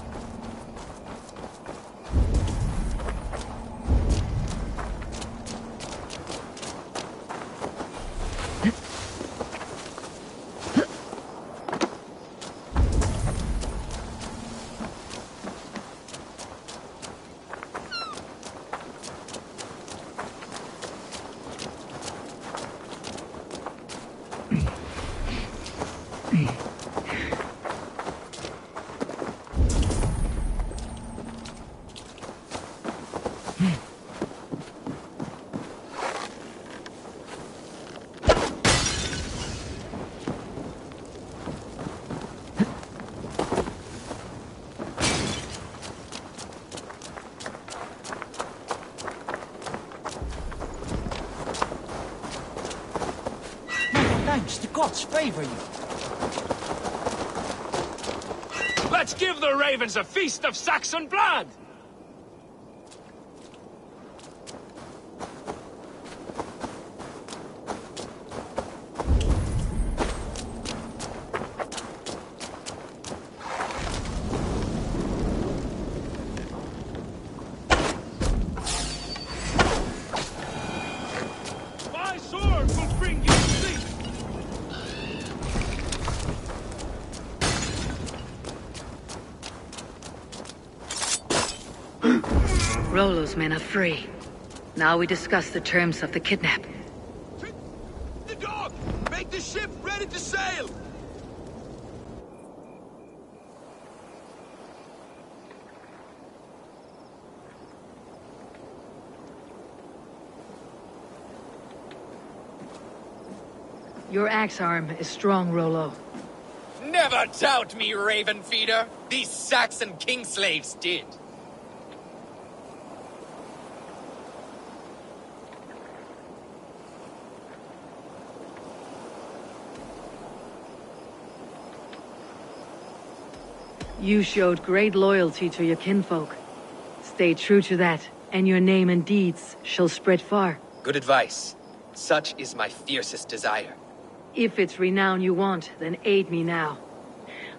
Thanks, the gods favor you. Let's give the ravens a feast of Saxon blood! My sword will bring you sleep! Rollo's men are free. Now we discuss the terms of the kidnap. The dog! Make the ship ready to sail! Your axe arm is strong, Rollo. Never doubt me, Raven Feeder. These Saxon king slaves did. You showed great loyalty to your kinfolk. Stay true to that, and your name and deeds shall spread far. Good advice. Such is my fiercest desire. If it's renown you want, then aid me now.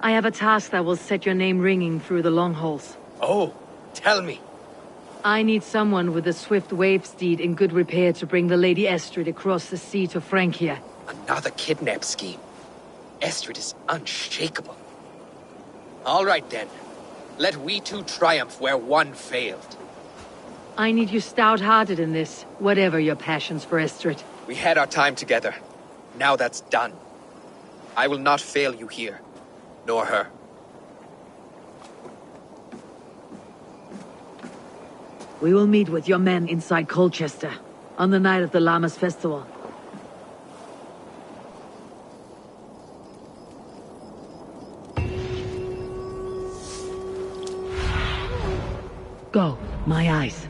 I have a task that will set your name ringing through the long halls. Oh, tell me. I need someone with a swift wave steed in good repair to bring the Lady Estrid across the sea to Francia. Another kidnap scheme. Estrid is unshakable. All right then. Let we two triumph where one failed. I need you stout-hearted in this, whatever your passions for Estrid. We had our time together. Now that's done. I will not fail you here, nor her. We will meet with your men inside Colchester, on the night of the Lammas festival. Go, my eyes.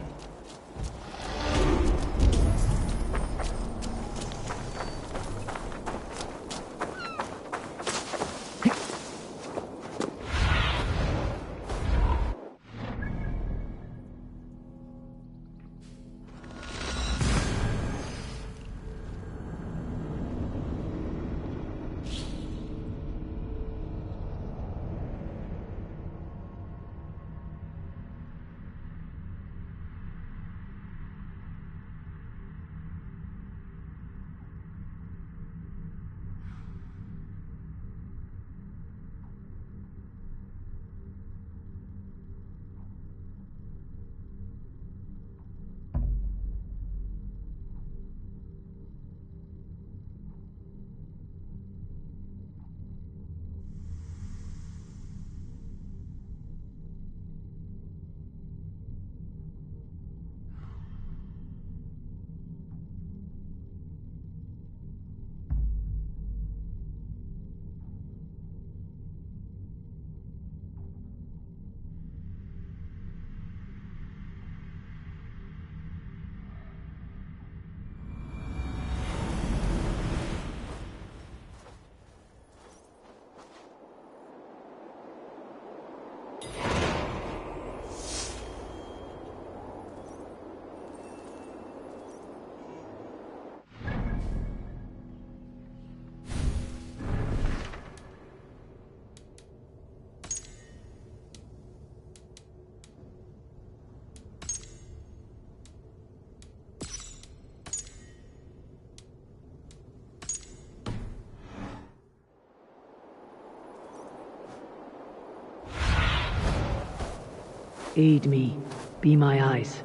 Aid me. Be my eyes.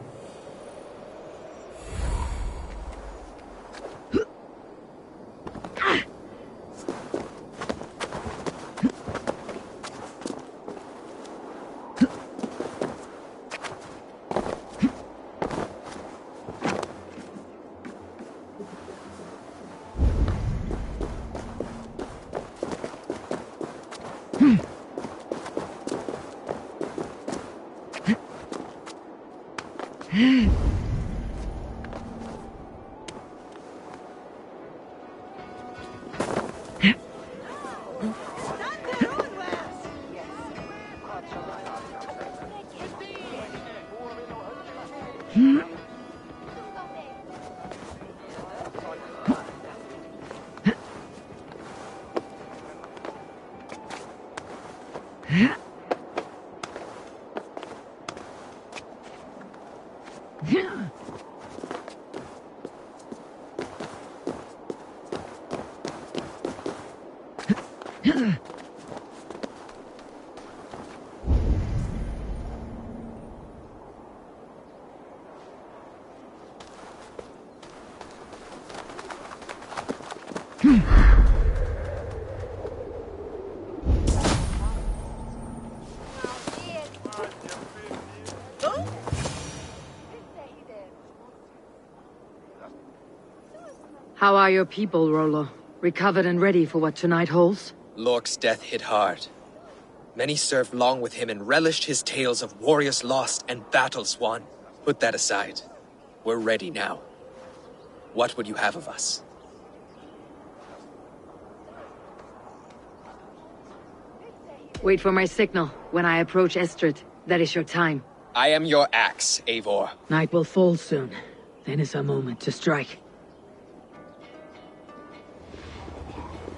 How are your people, Rollo? Recovered and ready for what tonight holds? Lork's death hit hard. Many served long with him and relished his tales of warriors lost and battles won. Put that aside. We're ready now. What would you have of us? Wait for my signal. When I approach Estrid, that is your time. I am your axe, Eivor. Night will fall soon. Then is our moment to strike.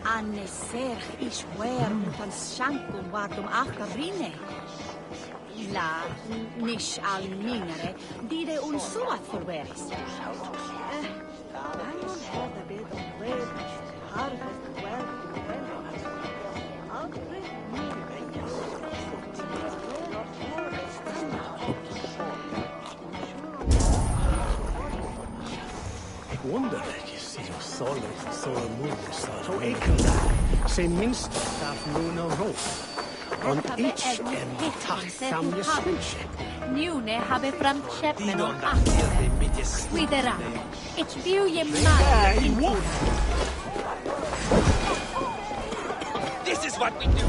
Anne serch is wer utan shankum vardum afkabrine. La nish al minare, dide un suat forveris. Wonder you see your solid so moved so ekelda. Se minst af luna rope. Kan ikke en takksom gesellskap. Njune habe framkjøpmen om akkurat. Videre. Ikke blir je mal. This is what we do.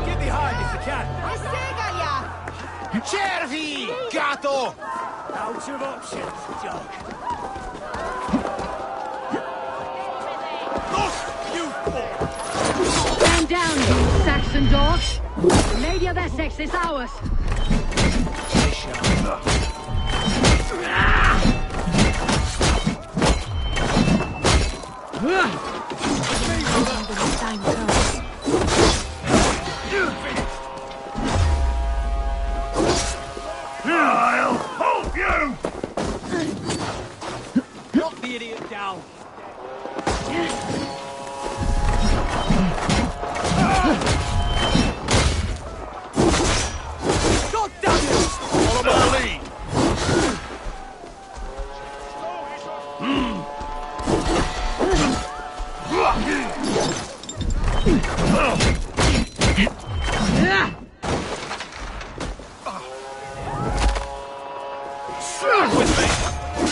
Get behind if you can. I say ya. Cervi, gatto! Out of options, dog. Stand down, you Saxon dogs! The Lady of Essex is ours! I'll hold you! Knock the idiot down. God damn it! Follow my lead. With me. Stand down,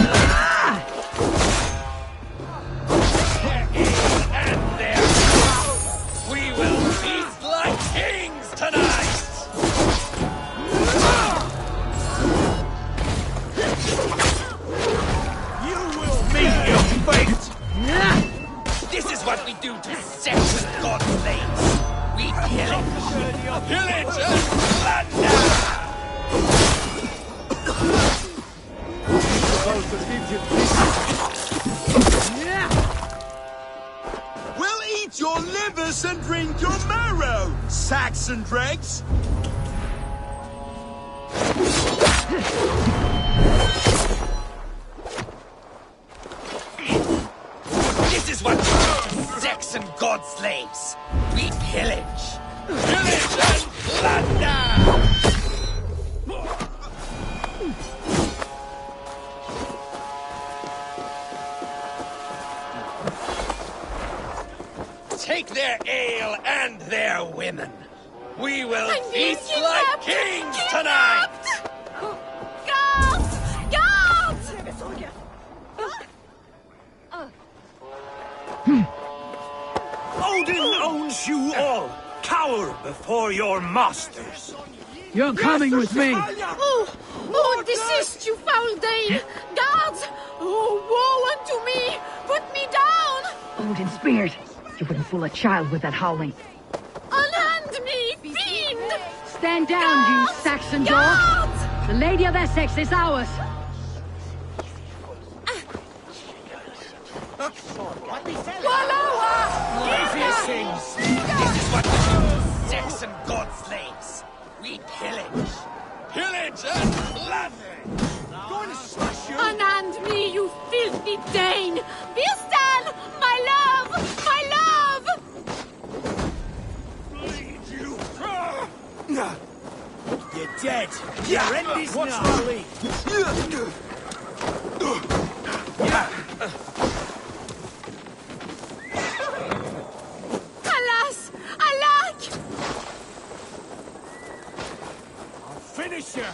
you Saxon dogs! The Lady of Essex is ours! We will feast like kings tonight! You will meet your fate! This is what we do to Saxon godslaves. We pillage. Pillage and plunder! We'll eat your livers and drink your marrow, Saxon dregs! This is what we do to Saxon godslaves. We pillage. Pillage and plunder! Take their ale and their women. We will feast like kings tonight! Guards! Guards! Odin owns you all. Cower before your masters. You're coming with me! Oh, desist, you foul Dane! Guards! Oh, woe unto me! Put me down! Odin speared! You wouldn't fool a child with that howling. Unhand me, fiend! Stand down, you Saxon dogs! The Lady of Essex is ours! This is what we do, Saxon godslaves. We pillage. Pillage and plunder! Going to smash you! Unhand me, you filthy Dane! Bilstan! My love! My love! Bleed you! You're dead. Your end is now. What's my lead? Alas! Alack! I'll finish you.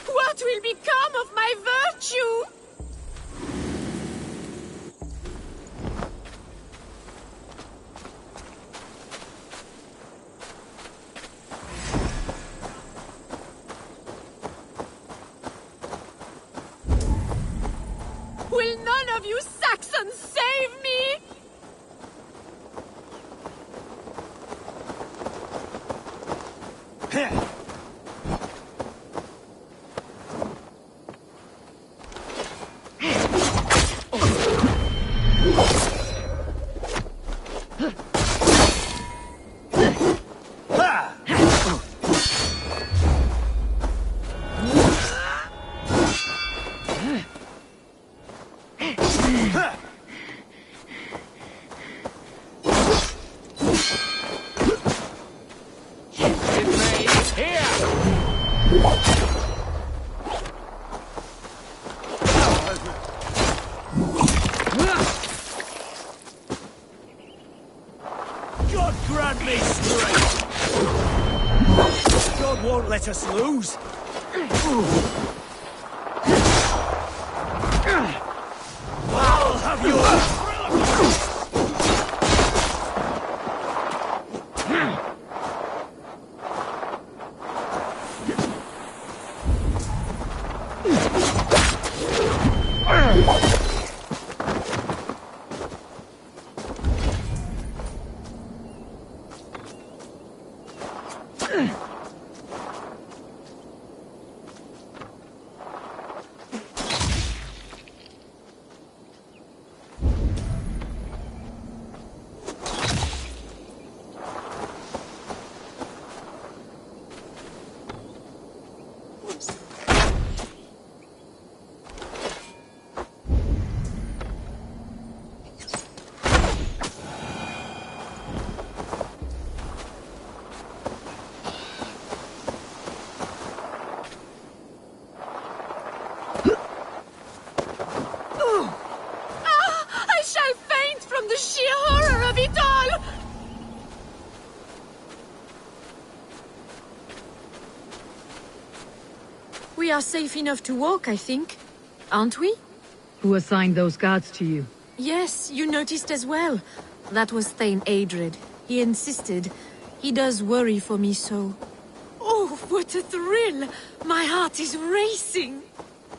What will become of my virtue? of you Saxons, save me! God grant me strength! God won't let us lose! I'll have you! We are safe enough to walk, I think. Aren't we? Who assigned those guards to you? Yes, you noticed as well. That was Thane Adred. He insisted. He does worry for me so. Oh, what a thrill! My heart is racing!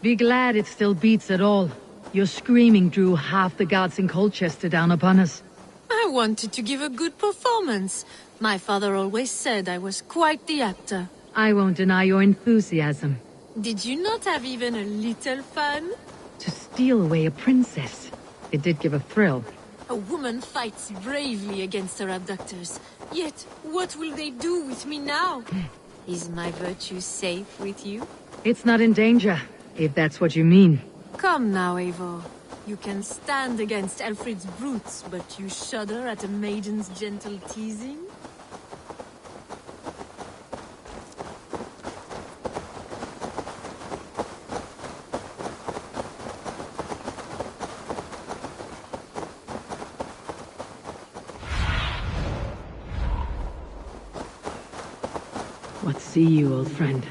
Be glad it still beats at all. Your screaming drew half the guards in Colchester down upon us. I wanted to give a good performance. My father always said I was quite the actor. I won't deny your enthusiasm. Did you not have even a little fun? To steal away a princess. It did give a thrill. A woman fights bravely against her abductors. Yet, what will they do with me now? Is my virtue safe with you? It's not in danger, if that's what you mean. Come now, Eivor. You can stand against Alfred's brutes, but you shudder at a maiden's gentle teasing? What see you, old friend?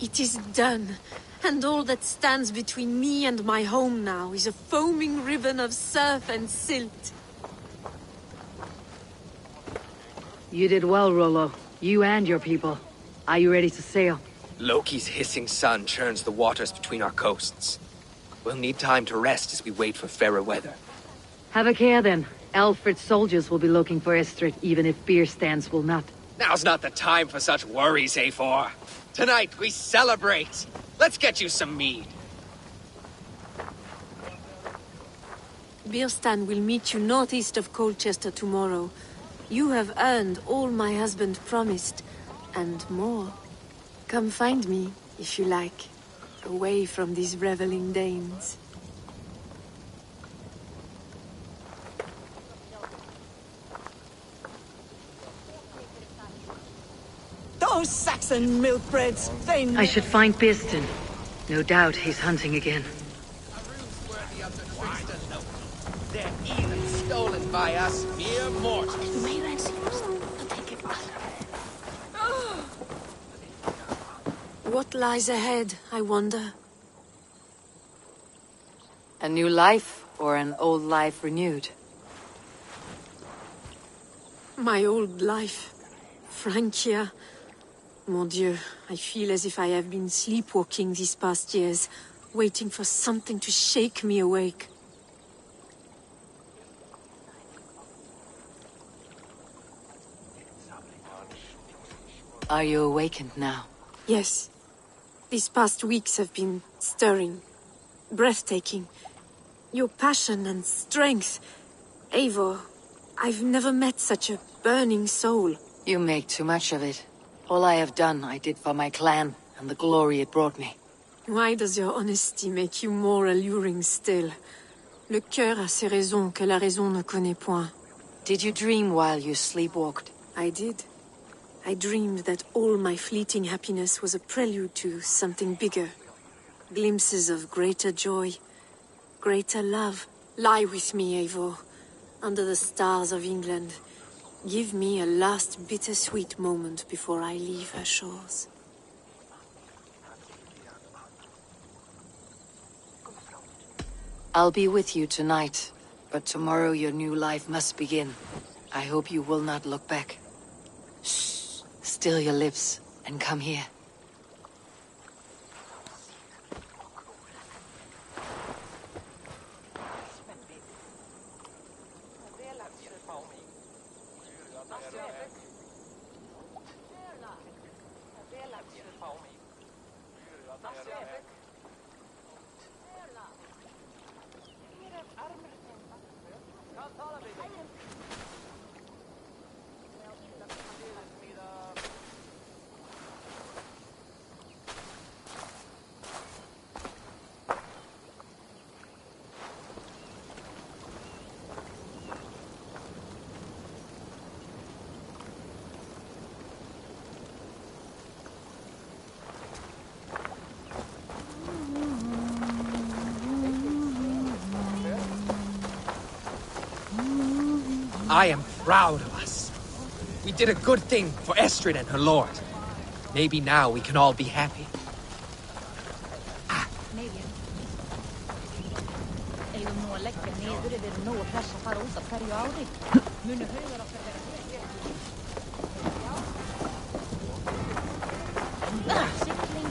It is done, and all that stands between me and my home now is a foaming ribbon of surf and silt. You did well, Rollo. You and your people. Are you ready to sail? Loki's hissing sun churns the waters between our coasts. We'll need time to rest as we wait for fairer weather. Have a care then. Alfred's soldiers will be looking for Estrid, even if beer stands will not. Now's not the time for such worries, Eivor. Tonight we celebrate. Let's get you some mead. Birstan will meet you northeast of Colchester tomorrow. You have earned all my husband promised. and more. Come find me, if you like, away from these reveling Danes. Those Saxon milkbreads, they... I should find Biston. No doubt he's hunting again. They're even stolen by us mere mortals. What lies ahead, I wonder? A new life, or an old life renewed? My old life. Francia. Mon Dieu, I feel as if I have been sleepwalking these past years, waiting for something to shake me awake. Are you awakened now? Yes. These past weeks have been stirring, breathtaking. Your passion and strength. Eivor, I've never met such a burning soul. You make too much of it. All I have done, I did for my clan, and the glory it brought me. Why does your honesty make you more alluring still? Le cœur a ses raisons que la raison ne connaît point. Did you dream while you sleepwalked? I did. I dreamed that all my fleeting happiness was a prelude to something bigger. Glimpses of greater joy, greater love. Lie with me, Eivor, under the stars of England. Give me a last bittersweet moment before I leave her shores. I'll be with you tonight, but tomorrow your new life must begin. I hope you will not look back. Shh, still your lips, and come here. I am proud of us. We did a good thing for Estrid and her lord. Maybe now we can all be happy.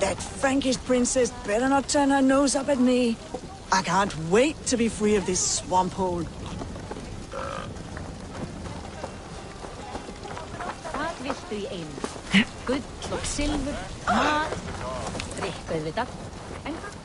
That Frankish princess better not turn her nose up at me. I can't wait to be free of this swamp hole. Gull og silfur, mat, drikk auðvitað. En hvað?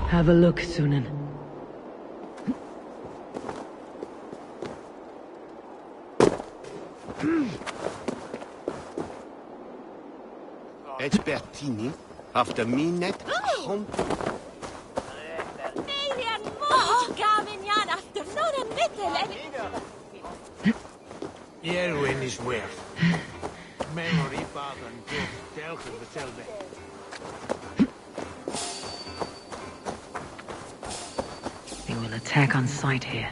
Have a look, Sunan. Bertini after me net hunt. Meidän muuttikaamin jaan after noden metelen. Jerwin is where. Memory baden telken betelbe. They will attack on sight here.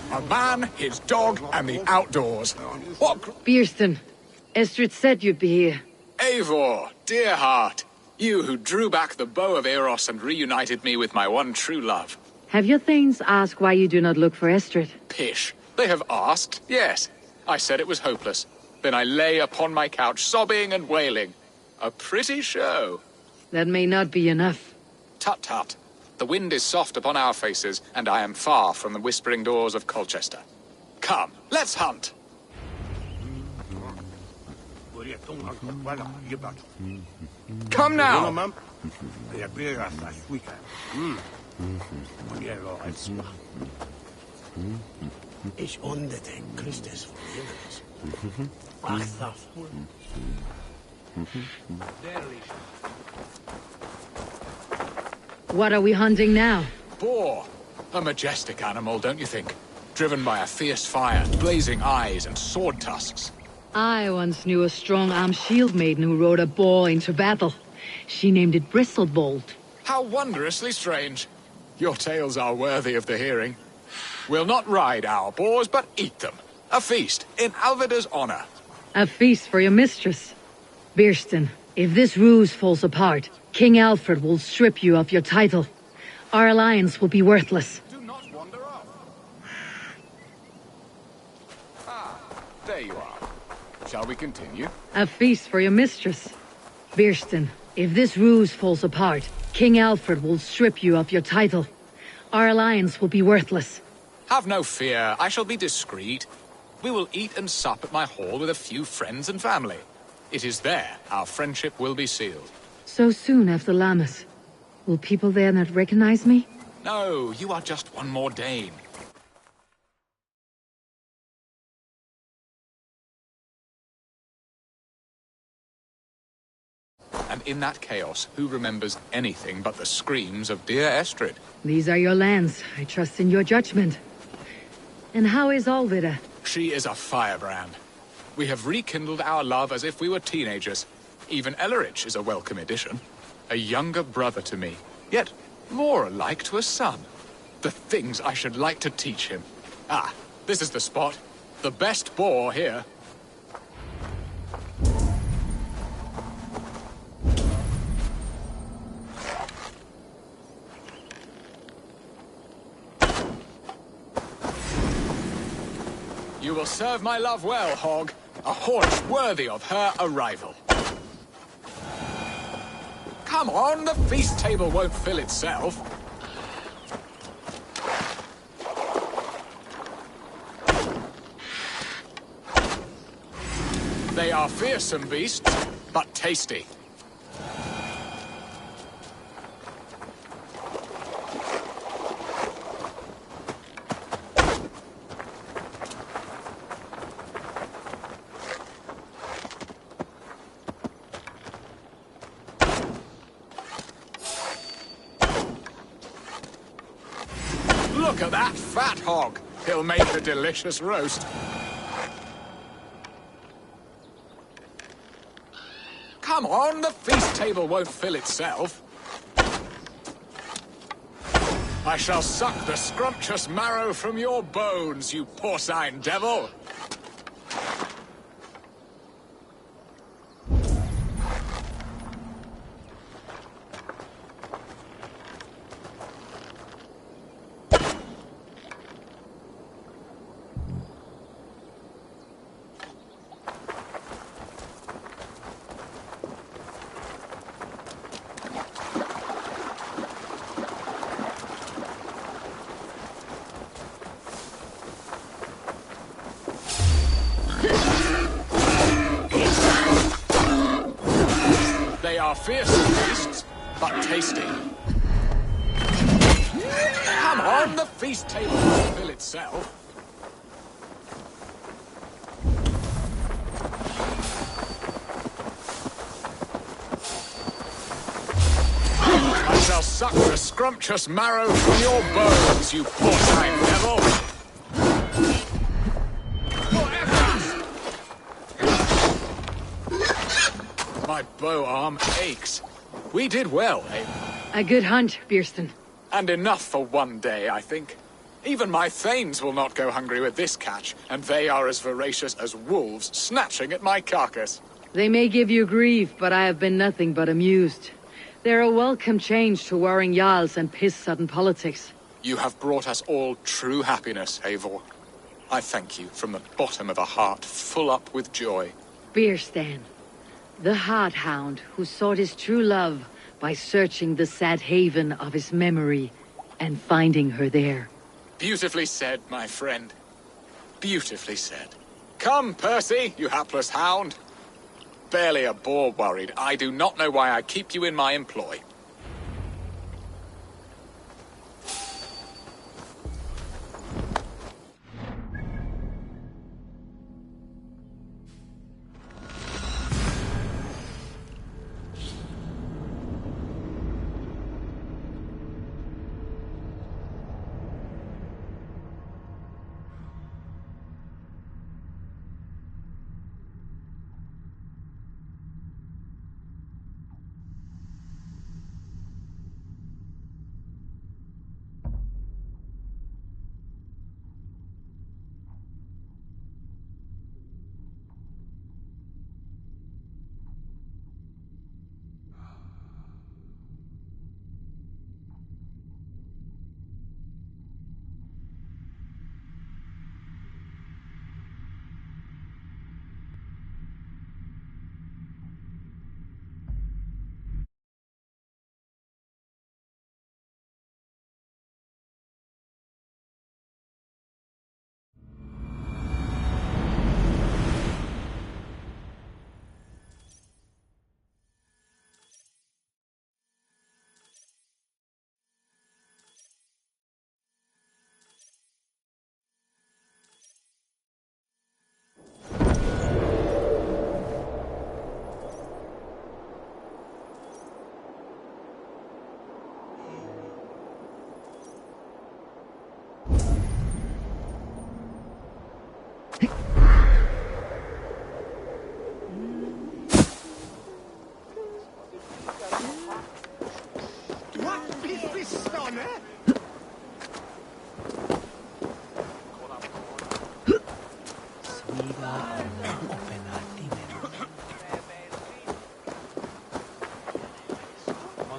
A man, his dog, and the outdoors. What? Beerston, Estrid said you'd be here. Eivor, dear heart. You who drew back the bow of Eros and reunited me with my one true love. Have your thanes asked why you do not look for Estrid? Pish. They have asked, yes. I said it was hopeless. Then I lay upon my couch, sobbing and wailing. A pretty show. That may not be enough. Tut tut. The wind is soft upon our faces, and I am far from the whispering doors of Colchester. Come, let's hunt. Come now! Ich undetek Christus vergifnis. What are we hunting now? Boar. A majestic animal, don't you think? Driven by a fierce fire, blazing eyes, and sword tusks. I once knew a strong-armed shield maiden who rode a boar into battle. She named it Bristlebolt. How wondrously strange. Your tales are worthy of the hearing. We'll not ride our boars, but eat them. A feast, in Alvida's honor. A feast for your mistress. Beerston, if this ruse falls apart, King Alfred will strip you of your title. Our alliance will be worthless. Do not wander off. Ah, there you are. Shall we continue? A feast for your mistress. Beerston, if this ruse falls apart, King Alfred will strip you of your title. Our alliance will be worthless. Have no fear, I shall be discreet. We will eat and sup at my hall with a few friends and family. It is there our friendship will be sealed. So soon after Lammas. Will people there not recognize me? No, you are just one more Dane. And in that chaos, who remembers anything but the screams of dear Estrid? These are your lands. I trust in your judgment. And how is Alvida? She is a firebrand. We have rekindled our love as if we were teenagers. Even Ellerich is a welcome addition. A younger brother to me, yet more alike to a son. The things I should like to teach him. Ah, this is the spot. The best boar here. You will serve my love well, Hog. A haunch worthy of her arrival. Come on, the feast table won't fill itself. They are fearsome beasts, but tasty. Look at that fat hog. He'll make a delicious roast. Come on, the feast table won't fill itself. I shall suck the scrumptious marrow from your bones, you porcine devil! They are fearsome beasts, but tasty. Come on, the feast table will fill itself. I shall suck the scrumptious marrow from your bones, you porcine devil! My bow arm aches. We did well, eh? A good hunt, Bierston. And enough for one day, I think. Even my thanes will not go hungry with this catch, and they are as voracious as wolves snatching at my carcass. They may give you grief, but I have been nothing but amused. They're a welcome change to warring jarls and piss-sudden politics. You have brought us all true happiness, Eivor. I thank you from the bottom of a heart full up with joy. Bierstan, the Heart Hound who sought his true love by searching the sad haven of his memory and finding her there. Beautifully said, my friend. Beautifully said. Come, Percy, you hapless hound. Barely a boar worried. I do not know why I keep you in my employ.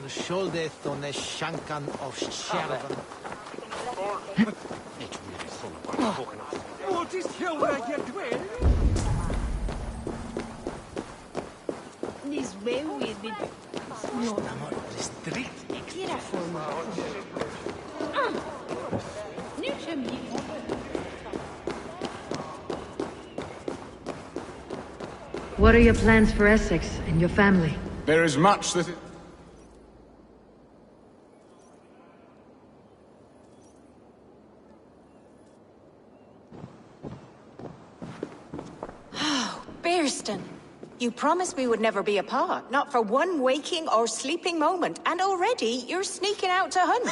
Shoulder on the shankan of Shervan. What is here dwell? This way with it. No, restrict. Tira forma. What are your plans for Essex and your family? There is much that... Bierston, you promised we would never be apart, not for one waking or sleeping moment, and already you're sneaking out to hunt.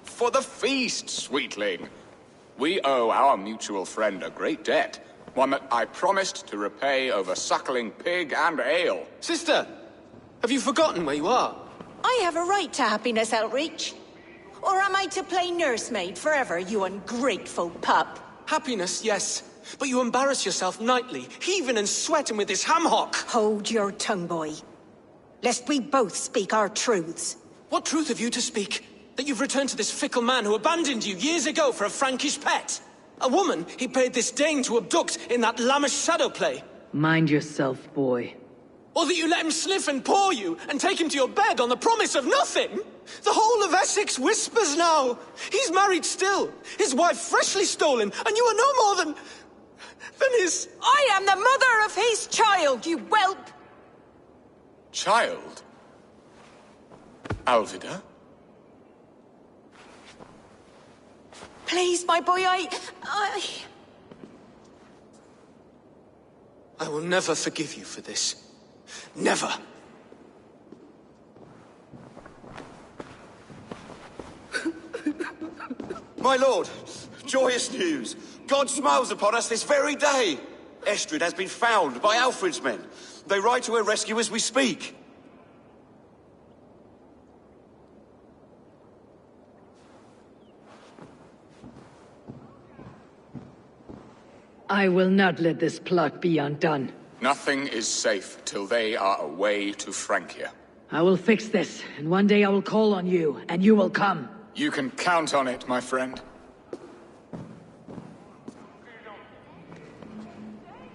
For the feast, sweetling. We owe our mutual friend a great debt. One that I promised to repay over suckling pig and ale. Sister, have you forgotten where you are? I have a right to happiness outreach. Or am I to play nursemaid forever, you ungrateful pup? Happiness, yes. But you embarrass yourself nightly, heaving and sweating with this ham-hock. Hold your tongue, boy. Lest we both speak our truths. What truth have you to speak? That you've returned to this fickle man who abandoned you years ago for a Frankish pet? A woman he paid this Dane to abduct in that lammish shadow play? Mind yourself, boy. Or that you let him sniff and paw you, and take him to your bed on the promise of nothing? The whole of Essex whispers now. He's married still, his wife freshly stolen, and you are no more than his... I am the mother of his child, you whelp! Child? Alvida? Please, my boy, I will never forgive you for this. Never. My lord, joyous news. God smiles upon us this very day. Estrid has been found by Alfred's men. They ride to her rescue as we speak. I will not let this plot be undone. Nothing is safe till they are away to Francia. I will fix this, and one day I will call on you, and you will come. You can count on it, my friend.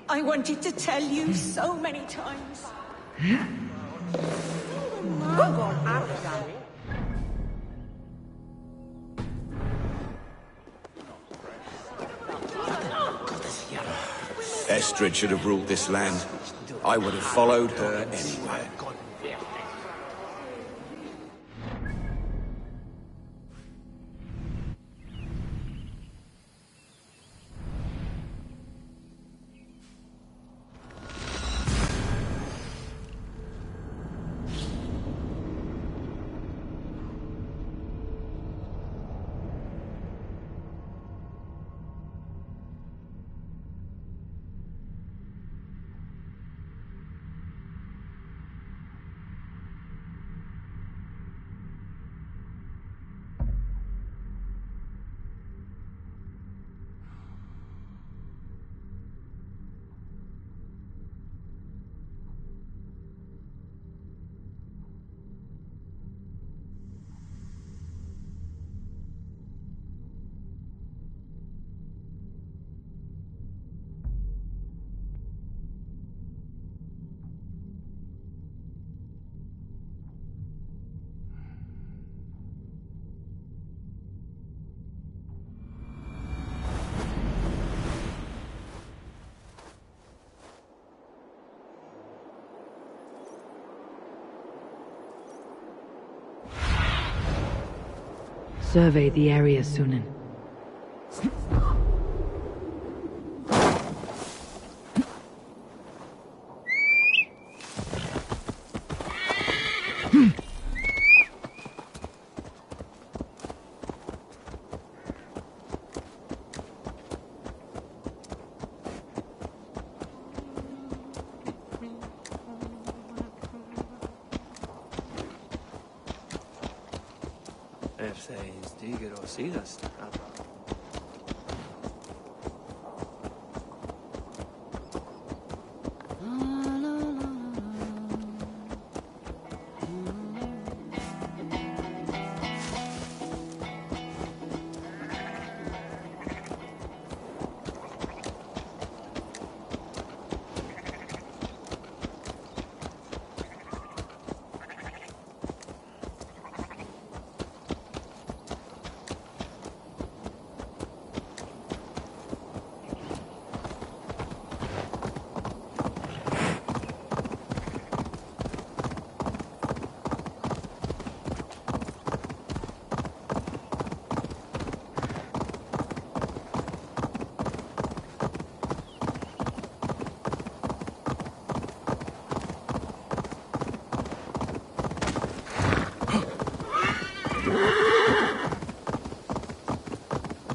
I wanted to tell you so many times. Estrid should have ruled this land. I would have followed her anywhere. Survey the area, Sunan.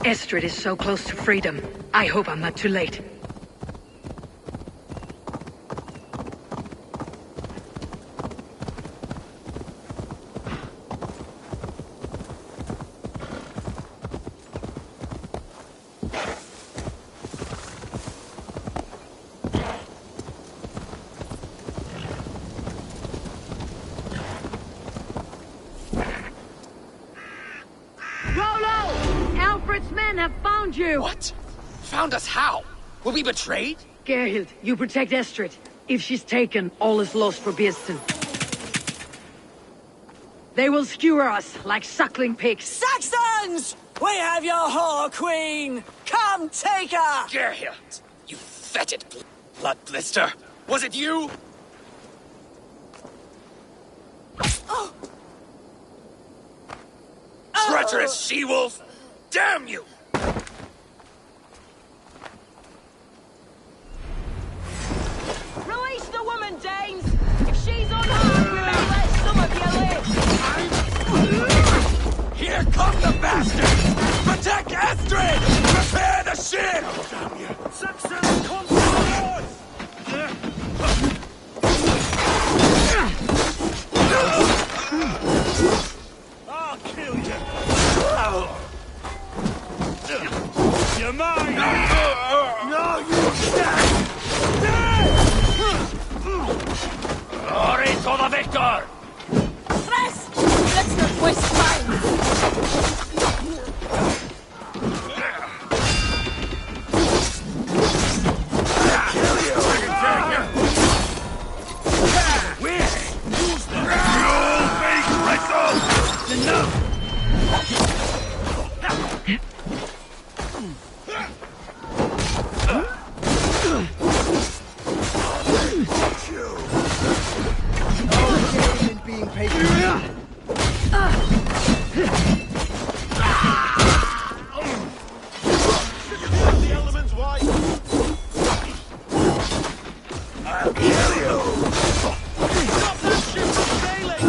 Estrid is so close to freedom. I hope I'm not too late. Alfred's men have found you! What? Found us how? Were we betrayed? Gerhild, you protect Estrid. If she's taken, all is lost for Birsten. They will skewer us like suckling pigs. Saxons! We have your whore queen! Come take her! Gerhild, you fetid blood blister! Was it you? Oh. Treacherous she-wolf! Damn you! Release the woman, Danes! If she's unharmed, we may let some of you live! Here come the bastards! Protect Estrid! Prepare the shield! Damn you! Saxons, come forward! I'll kill you! You're mine! No, you stand! Glory to the victor! Rest! Let's not waste time! I'll kill you! I can take you! Where? Use them! You big bristle! Enough! Being patient. The elements white. I'll kill you! Stop that ship from sailing!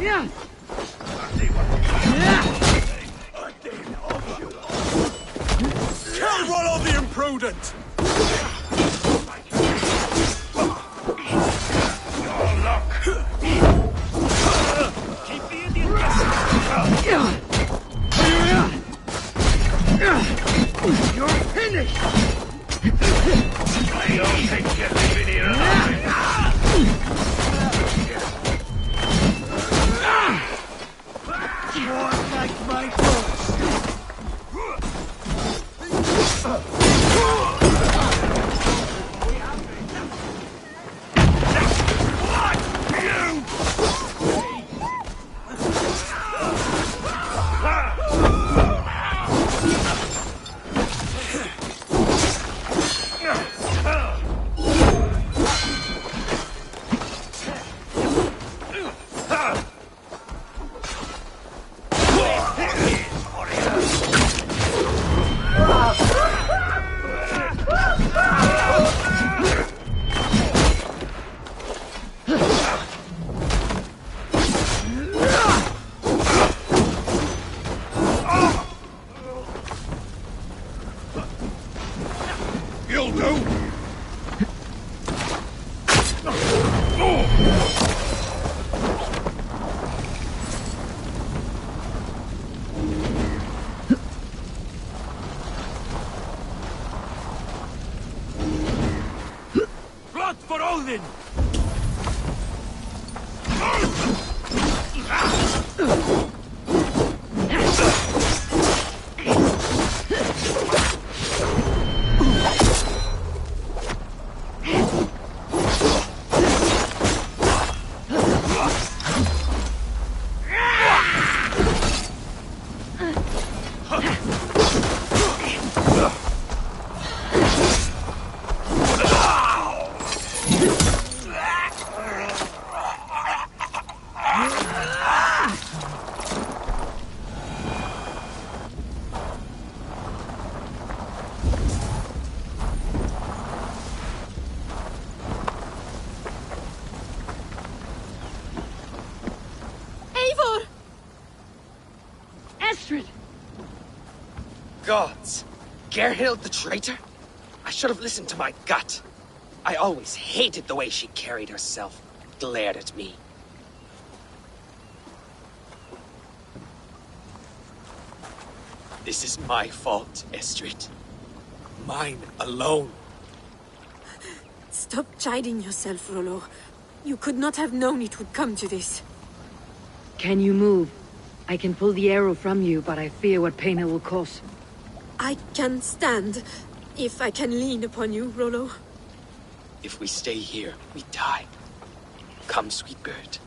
Yeah. Kill Rollo the Imprudent! Keep the Indian guessing! You're finished! I don't think you're leaving here alive! More like my horse. You'll do! Blood for Odin! Estrid! Gods! Gerhild the traitor? I should have listened to my gut. I always hated the way she carried herself, glared at me. This is my fault, Estrid. Mine alone. Stop chiding yourself, Rollo. You could not have known it would come to this. Can you move? I can pull the arrow from you, but I fear what pain it will cause. I can stand, if I can lean upon you, Rollo. If we stay here, we die. Come, sweet bird.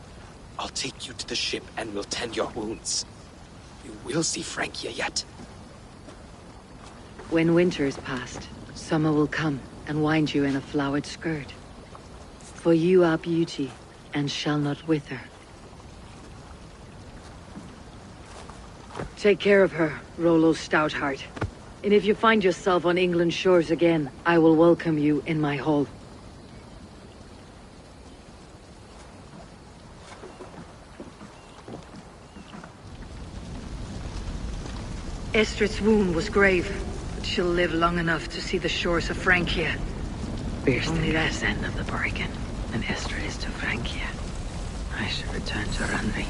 I'll take you to the ship and we'll tend your wounds. You will see Francia yet. When winter is past, summer will come and wind you in a flowered skirt. For you are beauty, and shall not wither. Take care of her, Rollo Stoutheart. And if you find yourself on England's shores again, I will welcome you in my hall. Estrid's wound was grave, but she'll live long enough to see the shores of Francia. Only that's the end of the bargain, and Estrid is to Francia. I should return to Randvi.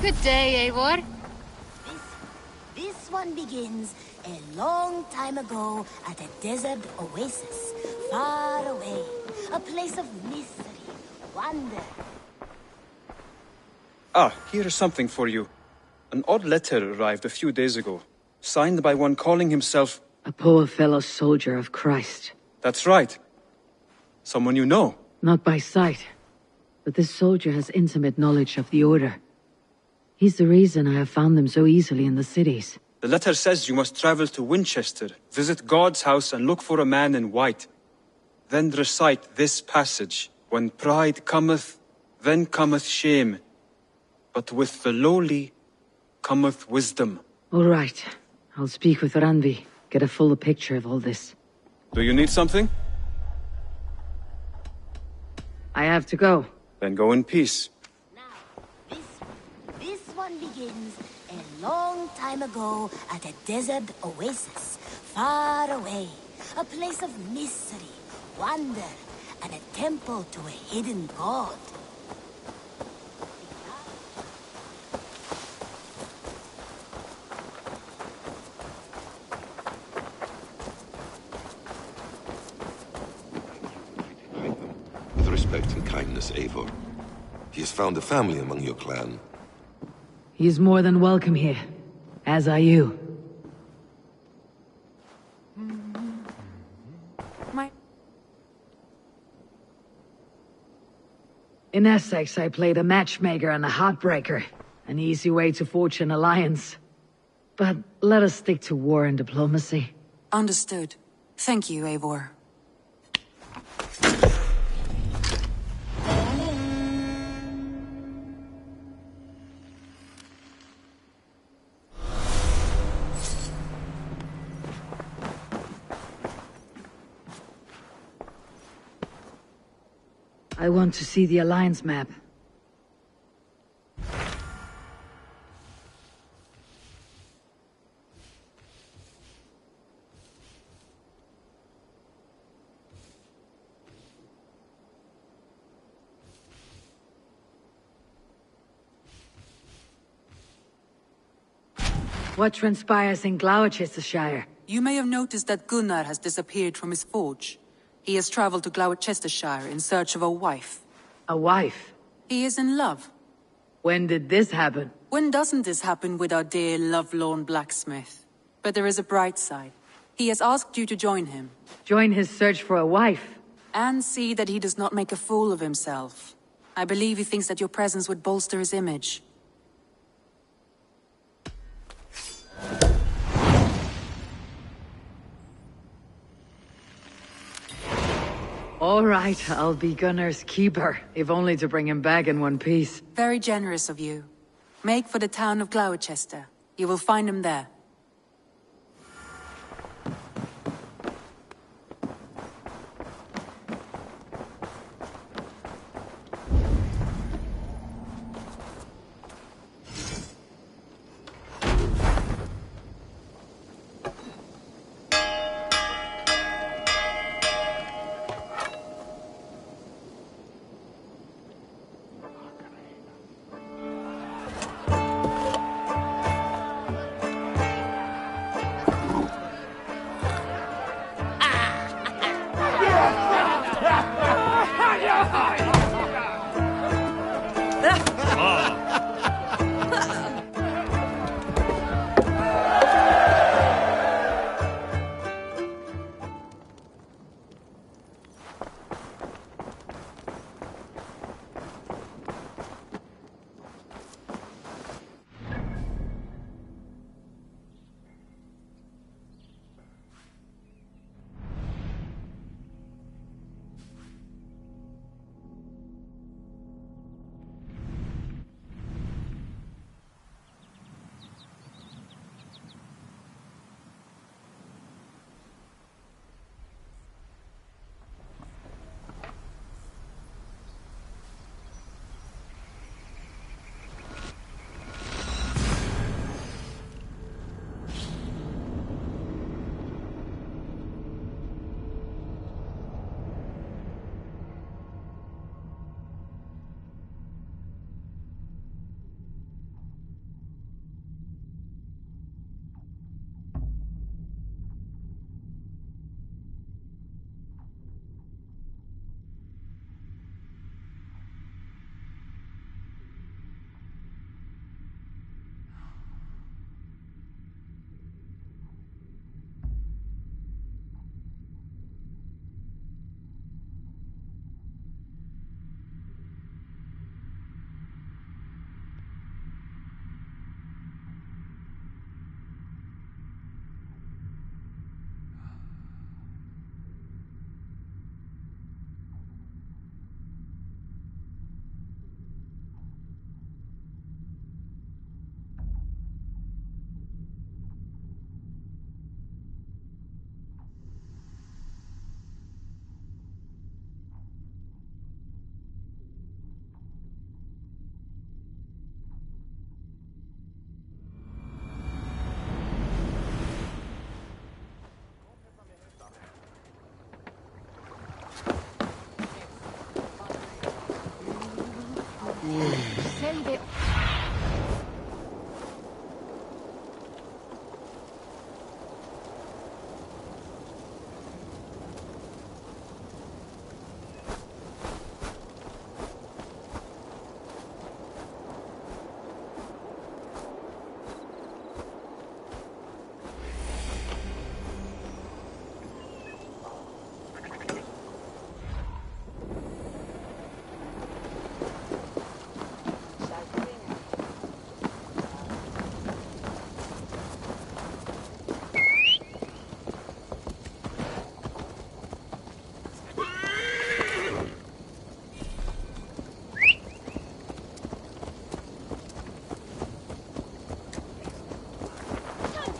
Good day, Eivor. This one begins a long time ago at a desert oasis, far away. A place of mystery, wonder. Ah, here's something for you. An odd letter arrived a few days ago, signed by one calling himself... A poor fellow soldier of Christ. That's right. Someone you know. Not by sight, but this soldier has intimate knowledge of the Order. He's the reason I have found them so easily in the cities. The letter says you must travel to Winchester, visit God's house and look for a man in white. Then recite this passage. When pride cometh, then cometh shame. But with the lowly cometh wisdom. All right. I'll speak with Randvi, get a fuller picture of all this. Do you need something? I have to go. Then go in peace. This one begins a long time ago at a desert oasis, far away. A place of mystery, wonder, and a temple to a hidden god. With respect and kindness, Eivor. He has found a family among your clan. He's more than welcome here, as are you. In Essex, I played a matchmaker and a heartbreaker. An easy way to forge an alliance. But let us stick to war and diplomacy. Understood. Thank you, Eivor. I want to see the Alliance map. What transpires in Gloucestershire? You may have noticed that Gunnar has disappeared from his forge. He has traveled to Gloucestershire in search of a wife. A wife? He is in love. When did this happen? When doesn't this happen with our dear lovelorn blacksmith? But there is a bright side. He has asked you to join him. Join his search for a wife? And see that he does not make a fool of himself. I believe he thinks that your presence would bolster his image. All right, I'll be Gunnar's keeper, if only to bring him back in one piece. Very generous of you. Make for the town of Gloucester. You will find him there.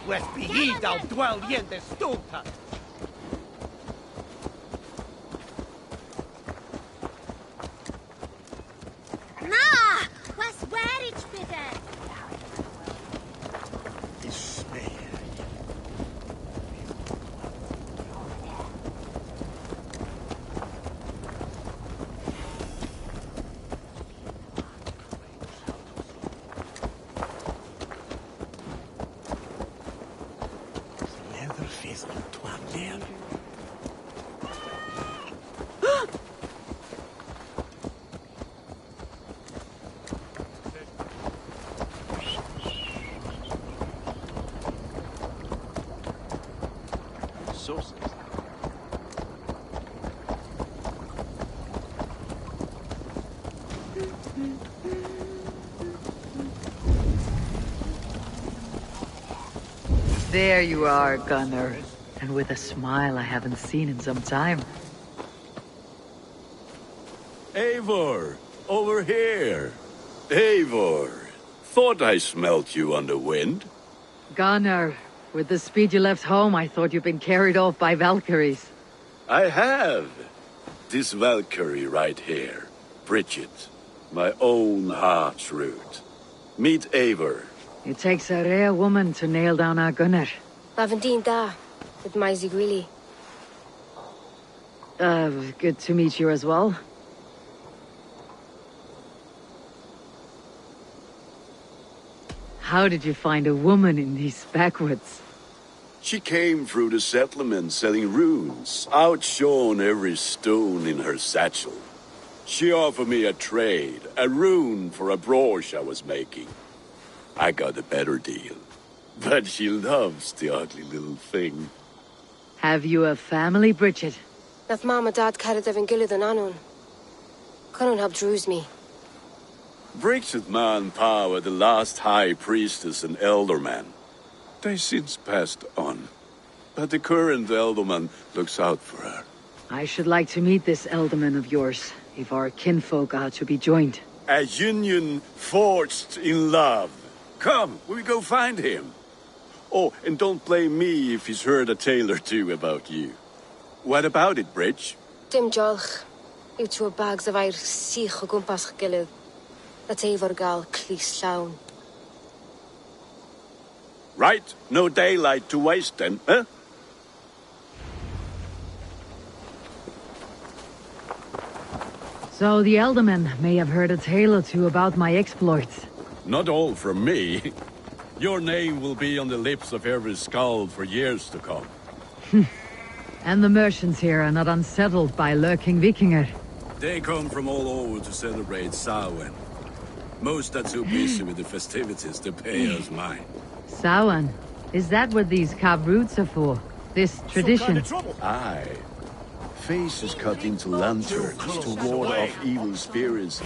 West be ye thou dwell yen the stulta. Na! Was wär ich bitte? There you are, Gunnar. And with a smile I haven't seen in some time. Eivor, over here. Eivor, thought I smelt you on the wind. Gunnar, with the speed you left home, I thought you'd been carried off by Valkyries. I have. This Valkyrie right here, Bridget, my own heart's root. Meet Eivor. It takes a rare woman to nail down our Gunnar. Lavendine da, with Maisy Greeley. Good to meet you as well. How did you find a woman in these backwoods? She came through the settlement selling runes, outshone every stone in her satchel. She offered me a trade, a rune for a brooch I was making. I got a better deal. But she loves the ugly little thing. Have you a family, Bridget? Nath Mama Dad carried Evan Gillid and Anun. Couldn't help druise me. Bridget Man Pa were the last high priestess and elderman. They since passed on. But the current elderman looks out for her. I should like to meet this elderman of yours, if our kinfolk are to be joined. A union forged in love. Come, we'll go find him. Oh, and don't blame me if he's heard a tale or two about you. What about it, Bridge? Dim jolch. You two bags of air sich o gwmpas Gillid. That Eivor gal clis llawn. Right, no daylight to waste then, huh? So the Elderman may have heard a tale or two about my exploits. Not all from me. Your name will be on the lips of every skald for years to come. And the merchants here are not unsettled by lurking Vikinger. They come from all over to celebrate Samhain. Most are too busy with the festivities to pay us mind. Samhain? Is that what these carved roots are for? This tradition? Aye. Faces cut into lanterns to ward off evil spirits.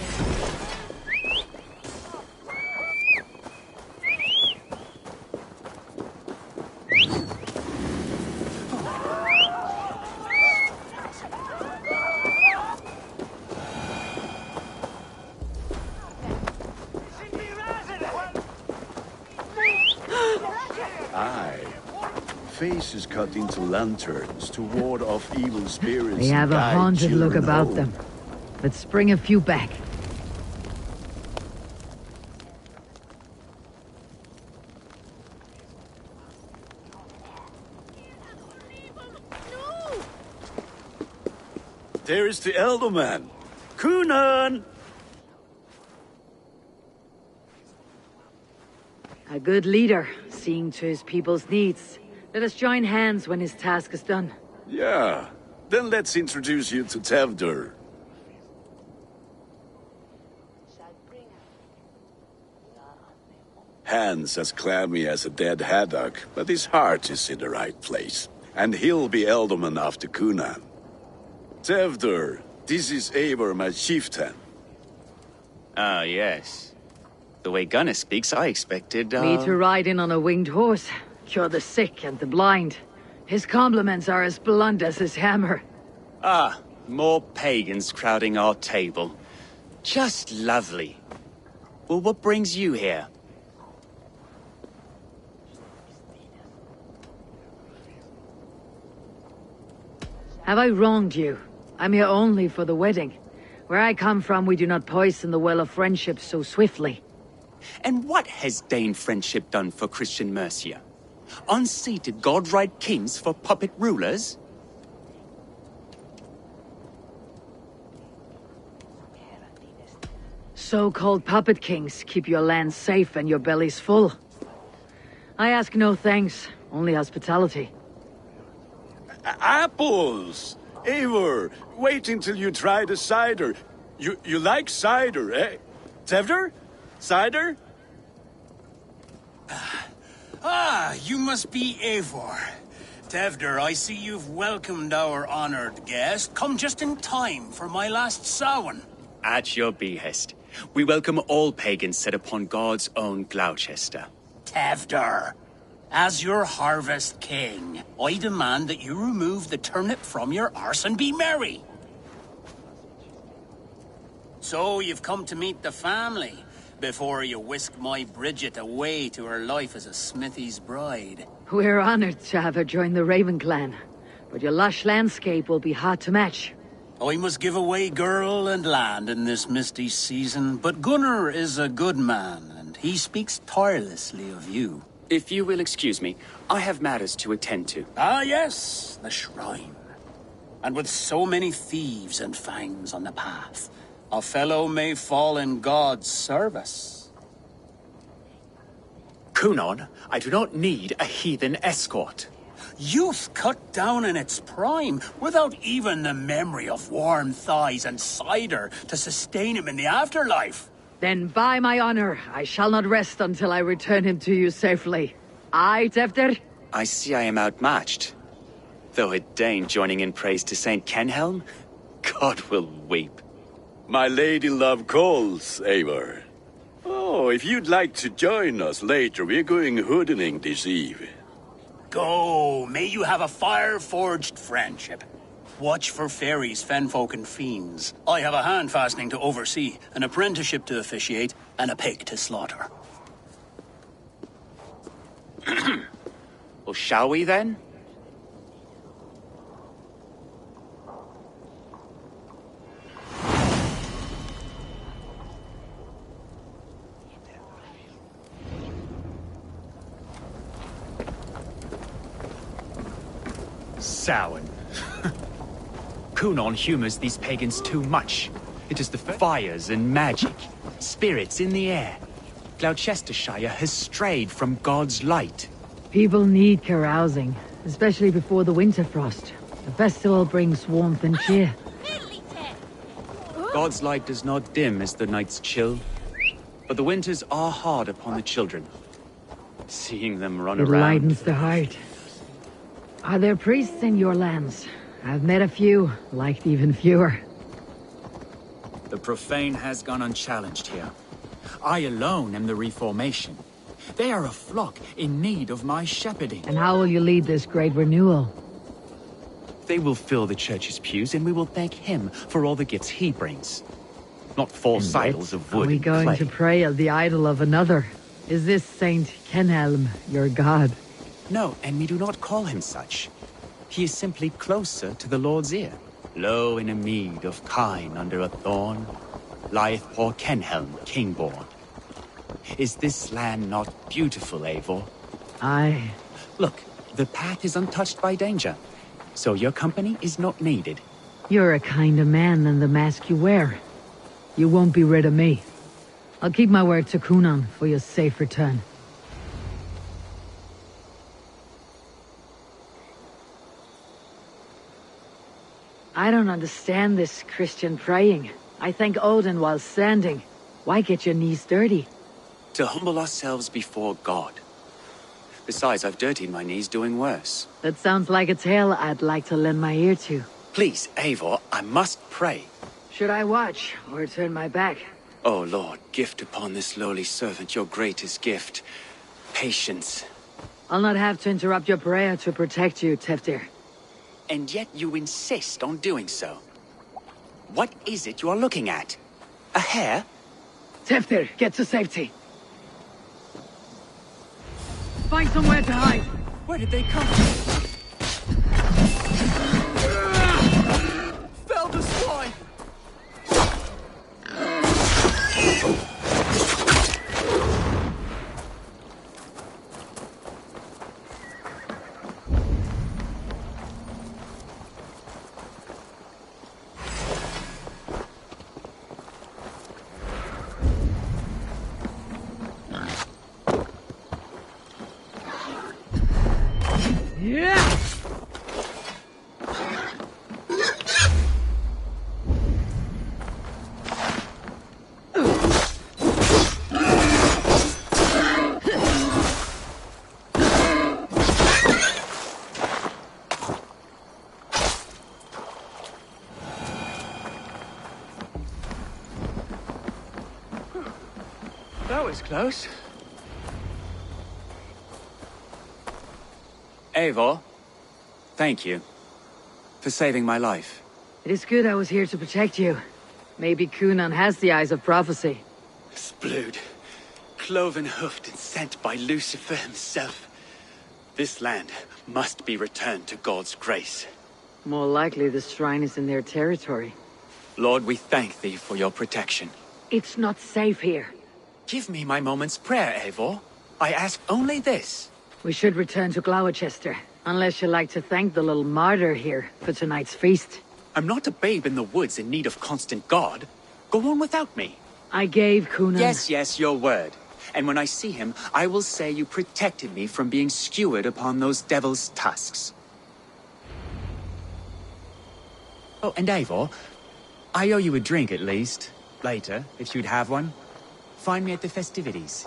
Faces cut into lanterns to ward off evil spirits. They have a haunted look about home. them. Let's bring a few back. There is the Elderman. Kunan! A good leader, seeing to his people's needs. Let us join hands when his task is done. Yeah. Then let's introduce you to Tevdur. Hands as clammy as a dead haddock, but his heart is in the right place. And he'll be Ealdorman after Cunan. Tevdur, this is Eivor, my chieftain. Ah, yes. The way Gunnar speaks, I expected, Me to ride in on a winged horse, cure the sick and the blind. His compliments are as blunt as his hammer. Ah, more pagans crowding our table. Just lovely. Well, what brings you here? Have I wronged you? I'm here only for the wedding. Where I come from, we do not poison the well of friendship so swiftly. And what has Dane friendship done for Christian Mercia? Unseated godright kings for puppet rulers? So-called puppet kings keep your lands safe and your bellies full. I ask no thanks, only hospitality. Apples! Eivor, wait until you try the cider. You like cider, eh? Tevdur? Cider? Ah, you must be Eivor. Tevdur, I see you've welcomed our honored guest. Come just in time for my last Samhain. At your behest. We welcome all pagans set upon God's own Gloucester. Tevdur, as your harvest king, I demand that you remove the turnip from your arse and be merry. So you've come to meet the family, before you whisk my Bridget away to her life as a smithy's bride. We're honored to have her join the Raven clan, but your lush landscape will be hard to match. I must give away girl and land in this misty season, but Gunnar is a good man, and he speaks tirelessly of you. If you will excuse me, I have matters to attend to. Ah, yes, the shrine. And with so many thieves and fangs on the path, a fellow may fall in God's service. Cunan, I do not need a heathen escort. Youth cut down in its prime, without even the memory of warm thighs and cider to sustain him in the afterlife. Then by my honor, I shall not rest until I return him to you safely. Aye, Tevdur? I see I am outmatched. Though a Dane joining in praise to Saint Kenhelm, God will weep. My lady love calls, Eivor. Oh, if you'd like to join us later, we're going hoodening this eve. Go, may you have a fire-forged friendship. Watch for fairies, fenfolk, and fiends. I have a hand fastening to oversee, an apprenticeship to officiate, and a pig to slaughter. Well, shall we then? Samhain. Cunan humors these pagans too much. It is the fires and magic, spirits in the air. Gloucestershire has strayed from God's light. People need carousing, especially before the winter frost. The festival brings warmth and cheer. God's light does not dim as the nights chill, but the winters are hard upon the children. Seeing them run It around... lightens the heart. Are there priests in your lands? I've met a few, liked even fewer. The profane has gone unchallenged here. I alone am the Reformation. They are a flock in need of my shepherding. And how will you lead this great renewal? They will fill the church's pews, and we will thank him for all the gifts he brings. Not false idols of wood Are we and going clay. to pray at the idol of another? Is this Saint Kenhelm your god? No, and we do not call him such. He is simply closer to the Lord's ear. Low in a mead of kine under a thorn, lieth poor Kenhelm, king-born. Is this land not beautiful, Eivor? Aye. Look, the path is untouched by danger, so your company is not needed. You're a kinder man than the mask you wear. You won't be rid of me. I'll keep my word to Cunan for your safe return. I don't understand this Christian praying. I thank Odin while standing. Why get your knees dirty? To humble ourselves before God. Besides, I've dirtied my knees doing worse. That sounds like a tale I'd like to lend my ear to. Please, Eivor, I must pray. Should I watch, or turn my back? Oh Lord, gift upon this lowly servant your greatest gift. Patience. I'll not have to interrupt your prayer to protect you, Teftir. And yet you insist on doing so. What is it you are looking at? A hare? Teftir, get to safety. Find somewhere to hide. Where did they come from? Fell the swine! Yeah! That was close. Eivor, thank you for saving my life. It is good I was here to protect you. Maybe Kunan has the eyes of prophecy. Splood, cloven-hoofed and sent by Lucifer himself. This land must be returned to God's grace. More likely the shrine is in their territory. Lord, we thank thee for your protection. It's not safe here. Give me my moment's prayer, Eivor. I ask only this. We should return to Gloucester, unless you like to thank the little martyr here for tonight's feast. I'm not a babe in the woods in need of constant guard. Go on without me. I gave Kunan... Yes, your word. And when I see him, I will say you protected me from being skewered upon those devil's tusks. Oh, and Eivor, I owe you a drink at least. Later, if you'd have one. Find me at the festivities.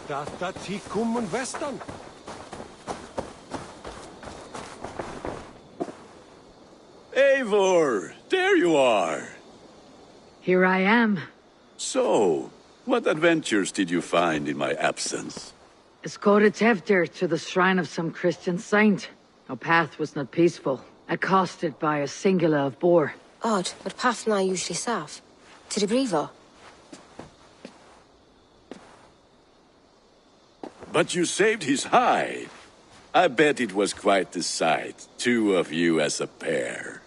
Data Tikum and Western. Eivor, there you are. Here I am. So, what adventures did you find in my absence? Escorted Tevdir to the shrine of some Christian saint. Our path was not peaceful, accosted by a singular of boar. Odd, but path na usually safe. To the Brevo. But you saved his hide. I bet it was quite the sight, two of you as a pair.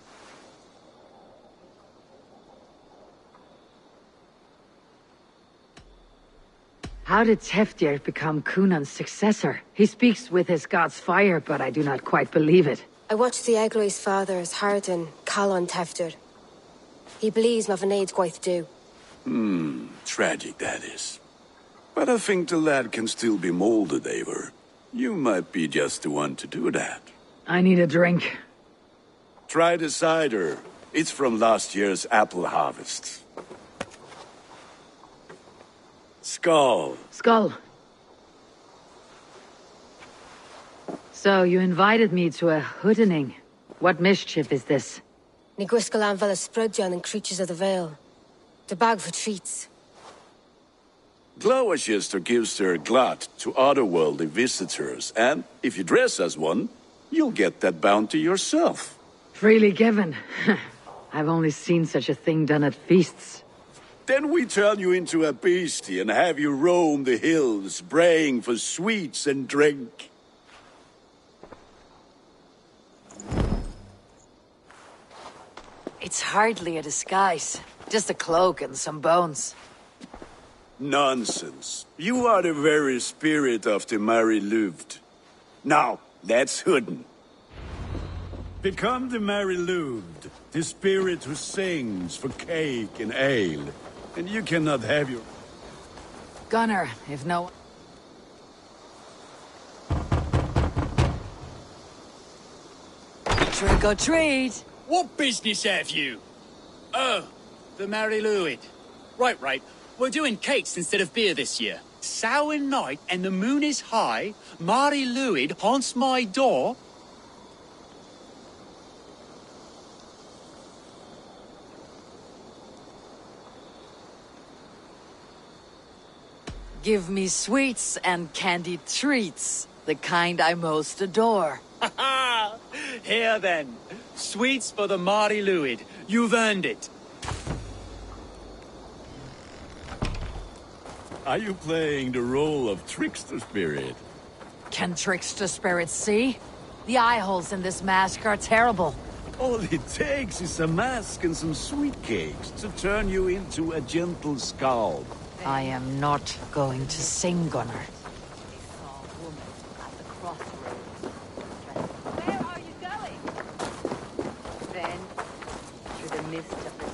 How did Tevdir become Cunan's successor? He speaks with his god's fire, but I do not quite believe it. I watched the Egloi's father as Harden Calon Tefter. He believes Mavanade quite do. Tragic that is. But I think the lad can still be molded, Eivor. You might be just the one to do that. I need a drink. Try the cider. It's from last year's apple harvest. Skull. Skull. So, you invited me to a hoodening. What mischief is this? Niguiskalan Vela Sprudjan and Creatures of the Vale. The bag for treats. Glowachester gives their glut to otherworldly visitors, and if you dress as one, you'll get that bounty yourself. Freely given. I've only seen such a thing done at feasts. Then we turn you into a beastie and have you roam the hills, braying for sweets and drink. It's hardly a disguise. Just a cloak and some bones. Nonsense. You are the very spirit of the Mary Louved. Now, let's hooden. Become the Mary Louved, the spirit who sings for cake and ale. And you cannot have your... Gunner, if no... Trick or treat! What business have you? Oh, the Mary Louid. Right. We're doing cakes instead of beer this year. Samhain night and the moon is high. Mary Louid haunts my door. Give me sweets and candied treats, the kind I most adore. Ha ha! Here then, sweets for the Mari Louid. You've earned it. Are you playing the role of trickster spirit? Can trickster spirits see? The eye holes in this mask are terrible. All it takes is a mask and some sweet cakes to turn you into a gentle skull. I am not going to sing, Gunner. Where are you going? Then, through the mist of the...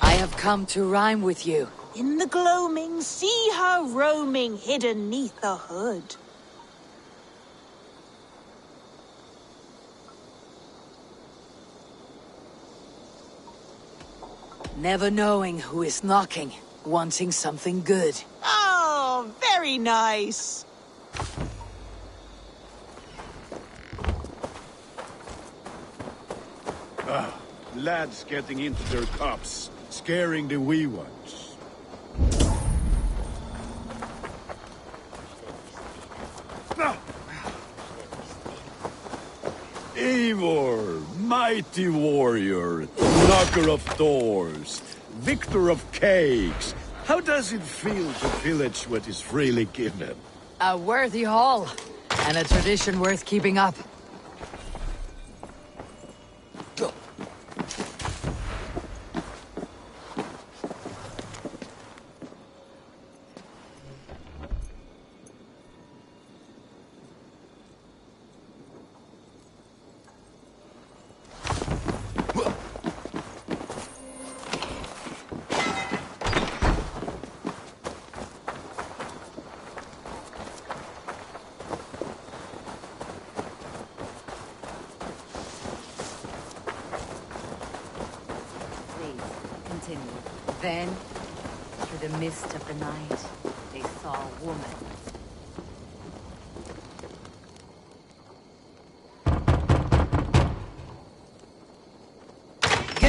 I have come to rhyme with you. In the gloaming, see her roaming hidden neath the hood. Never knowing who is knocking, wanting something good. Oh, very nice. Lads getting into their cups, scaring the wee ones. Eivor, mighty warrior, knocker of doors, victor of cakes. How does it feel to pillage what is freely given? A worthy haul, and a tradition worth keeping up. Then, through the mist of the night, they saw a woman.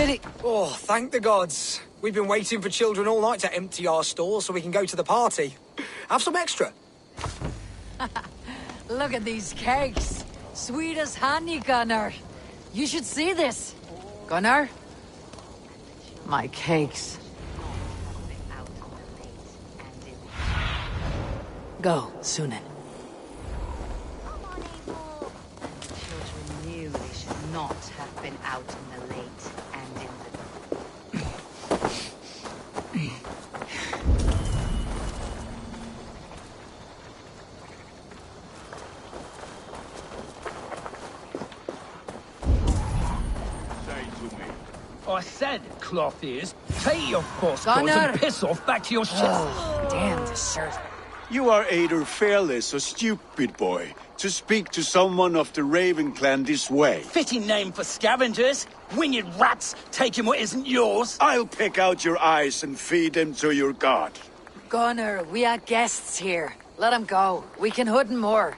pity. Oh, thank the gods. We've been waiting for children all night to empty our stalls so we can go to the party. Have some extra. Look at these cakes. Sweet as honey, Gunnar. You should see this. Gunnar? My cakes. Go, Sunan. Children knew they should not have been out in the late and in the... I said, cloth ears, take your boss Gunnar! and piss off back to your ship. Damn deserter. You are either fearless or stupid, boy, to speak to someone of the Raven clan this way. Fitting name for scavengers. Winged rats taking what isn't yours. I'll pick out your eyes and feed them to your god. Gunnar, we are guests here. Let them go. We can hood more.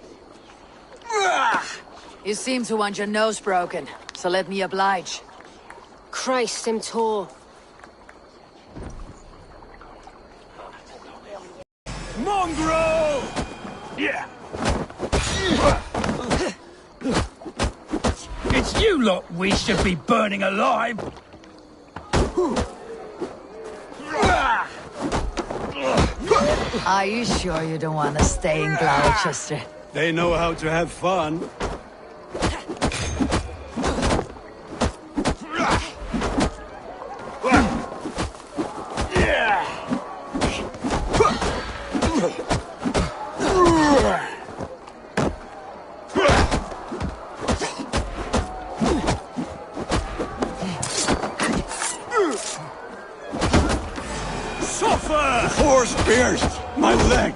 You seem to want your nose broken, so let me oblige. Christ, him tall. Mongrel! Yeah. It's you lot we should be burning alive. Are you sure you don't want to stay in Gloucester? They know how to have fun. Suffer! Force pierced my leg.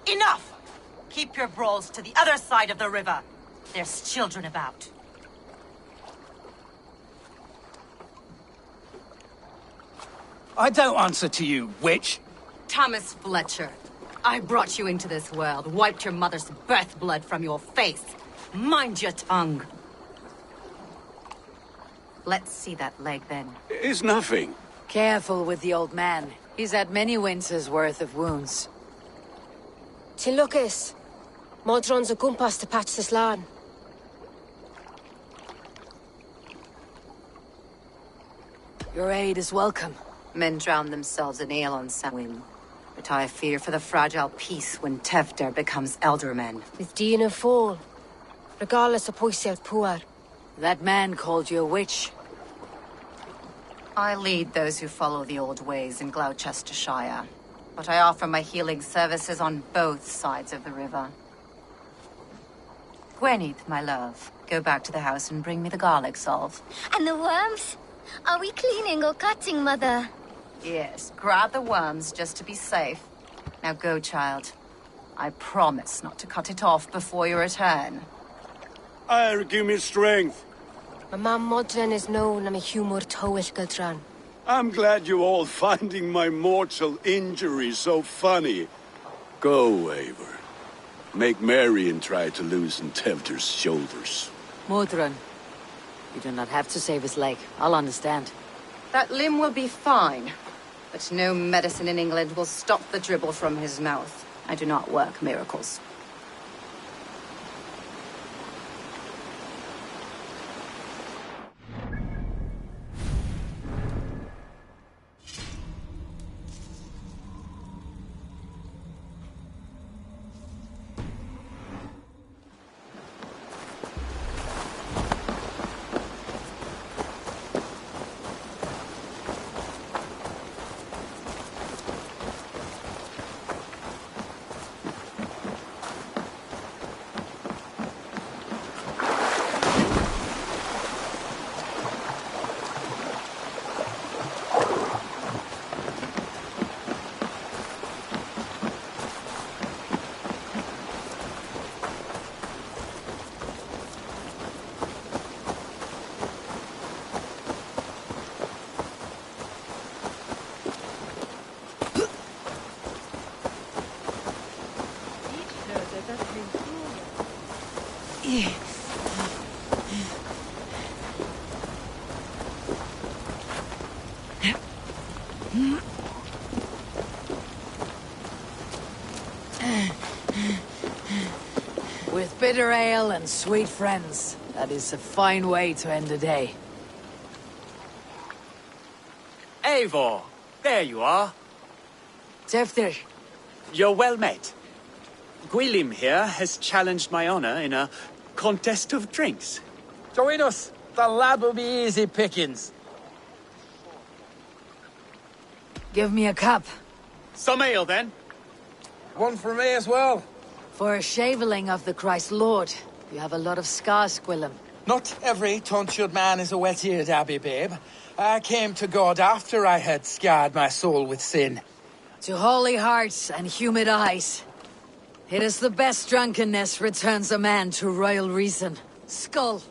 Enough! Keep your brawls to the other side of the river. There's children about. I don't answer to you, witch. Thomas Fletcher, I brought you into this world, wiped your mother's birth blood from your face. Mind your tongue. Let's see that leg, then. It's nothing. Careful with the old man. He's had many winters' worth of wounds. Till Lucas. Modron's a gumpas to patch this land. Your aid is welcome. Men drown themselves in ale on Samhain. But I fear for the fragile peace when Tevder becomes eldermen. With Dean and Fall. Regardless of Poisiel Puar. That man called you a witch. I lead those who follow the old ways in Gloucestershire. But I offer my healing services on both sides of the river. Gweneth, my love, go back to the house and bring me the garlic salve. And the worms? Are we cleaning or cutting, Mother? Yes, grab the worms just to be safe. Now go, child. I promise not to cut it off before you return. Give me strength. My mam Modron is known am a humor towish Gultran. I'm glad you all finding my mortal injury so funny. Go, Eivor. Make merry and try to loosen Tevder's shoulders. Modron, you do not have to save his leg. I'll understand. That limb will be fine. But no medicine in England will stop the dribble from his mouth. I do not work miracles. Bitter ale and sweet friends. That is a fine way to end the day. Eivor, there you are. Tefter. You're well met. Gwilym here has challenged my honor in a contest of drinks. Join us. The lad will be easy pickings. Give me a cup. Some ale, then. One for me as well. For a shaveling of the Christ Lord, you have a lot of scars, Gwilym. Not every tonsured man is a wet-eared abbey, babe. I came to God after I had scarred my soul with sin. To holy hearts and humid eyes. It is the best drunkenness returns a man to royal reason. Skull.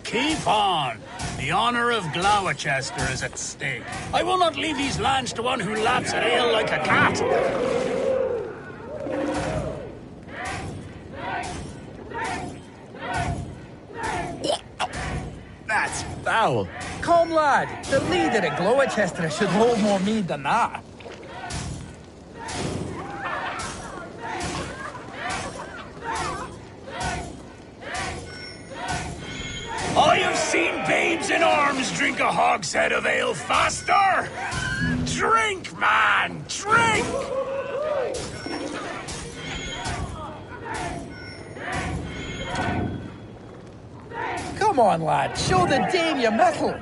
Keep on. The honor of Gloucester is at stake. I will not leave these lands to one who laps at ale like a cat. That's foul. Come, lad. The leader of Gloucester should hold more mead than that. I have seen babes in arms drink a hogshead of ale faster! Drink, man! Drink! Come on, lad. Show the dame your mettle.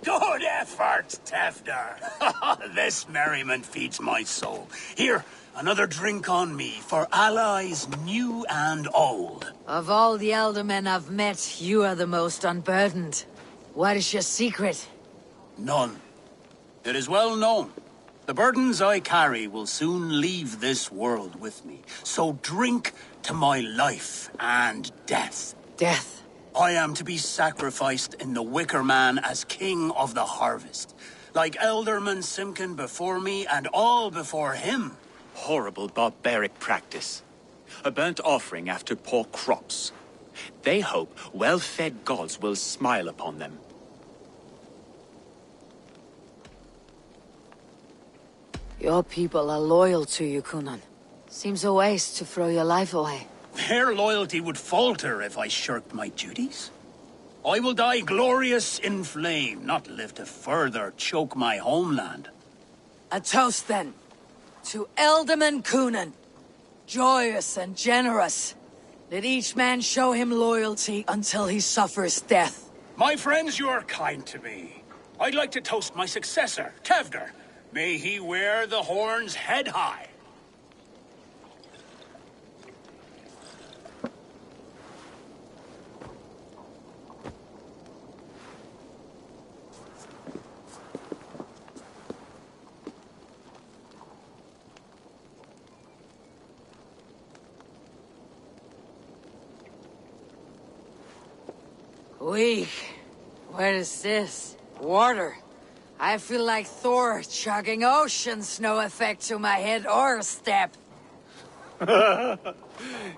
Good effort, Tefder. This merriment feeds my soul. Here, another drink on me for allies new and old. Of all the elder men I've met, you are the most unburdened. What is your secret? None. It is well known. The burdens I carry will soon leave this world with me. So drink to my life and death. Death? I am to be sacrificed in the Wicker Man as king of the harvest. Like Elderman Simkin before me and all before him. Horrible barbaric practice. A burnt offering after poor crops. They hope well-fed gods will smile upon them. Your people are loyal to you, Cunan. Seems a waste to throw your life away. Their loyalty would falter if I shirked my duties. I will die glorious in flame, not live to further choke my homeland. A toast, then. To Elderman Cunan. Joyous and generous. Let each man show him loyalty until he suffers death. My friends, you are kind to me. I'd like to toast my successor, Tefder. May he wear the horns head high. Weak. What is this? Water. I feel like Thor chugging oceans, no effect to my head or step.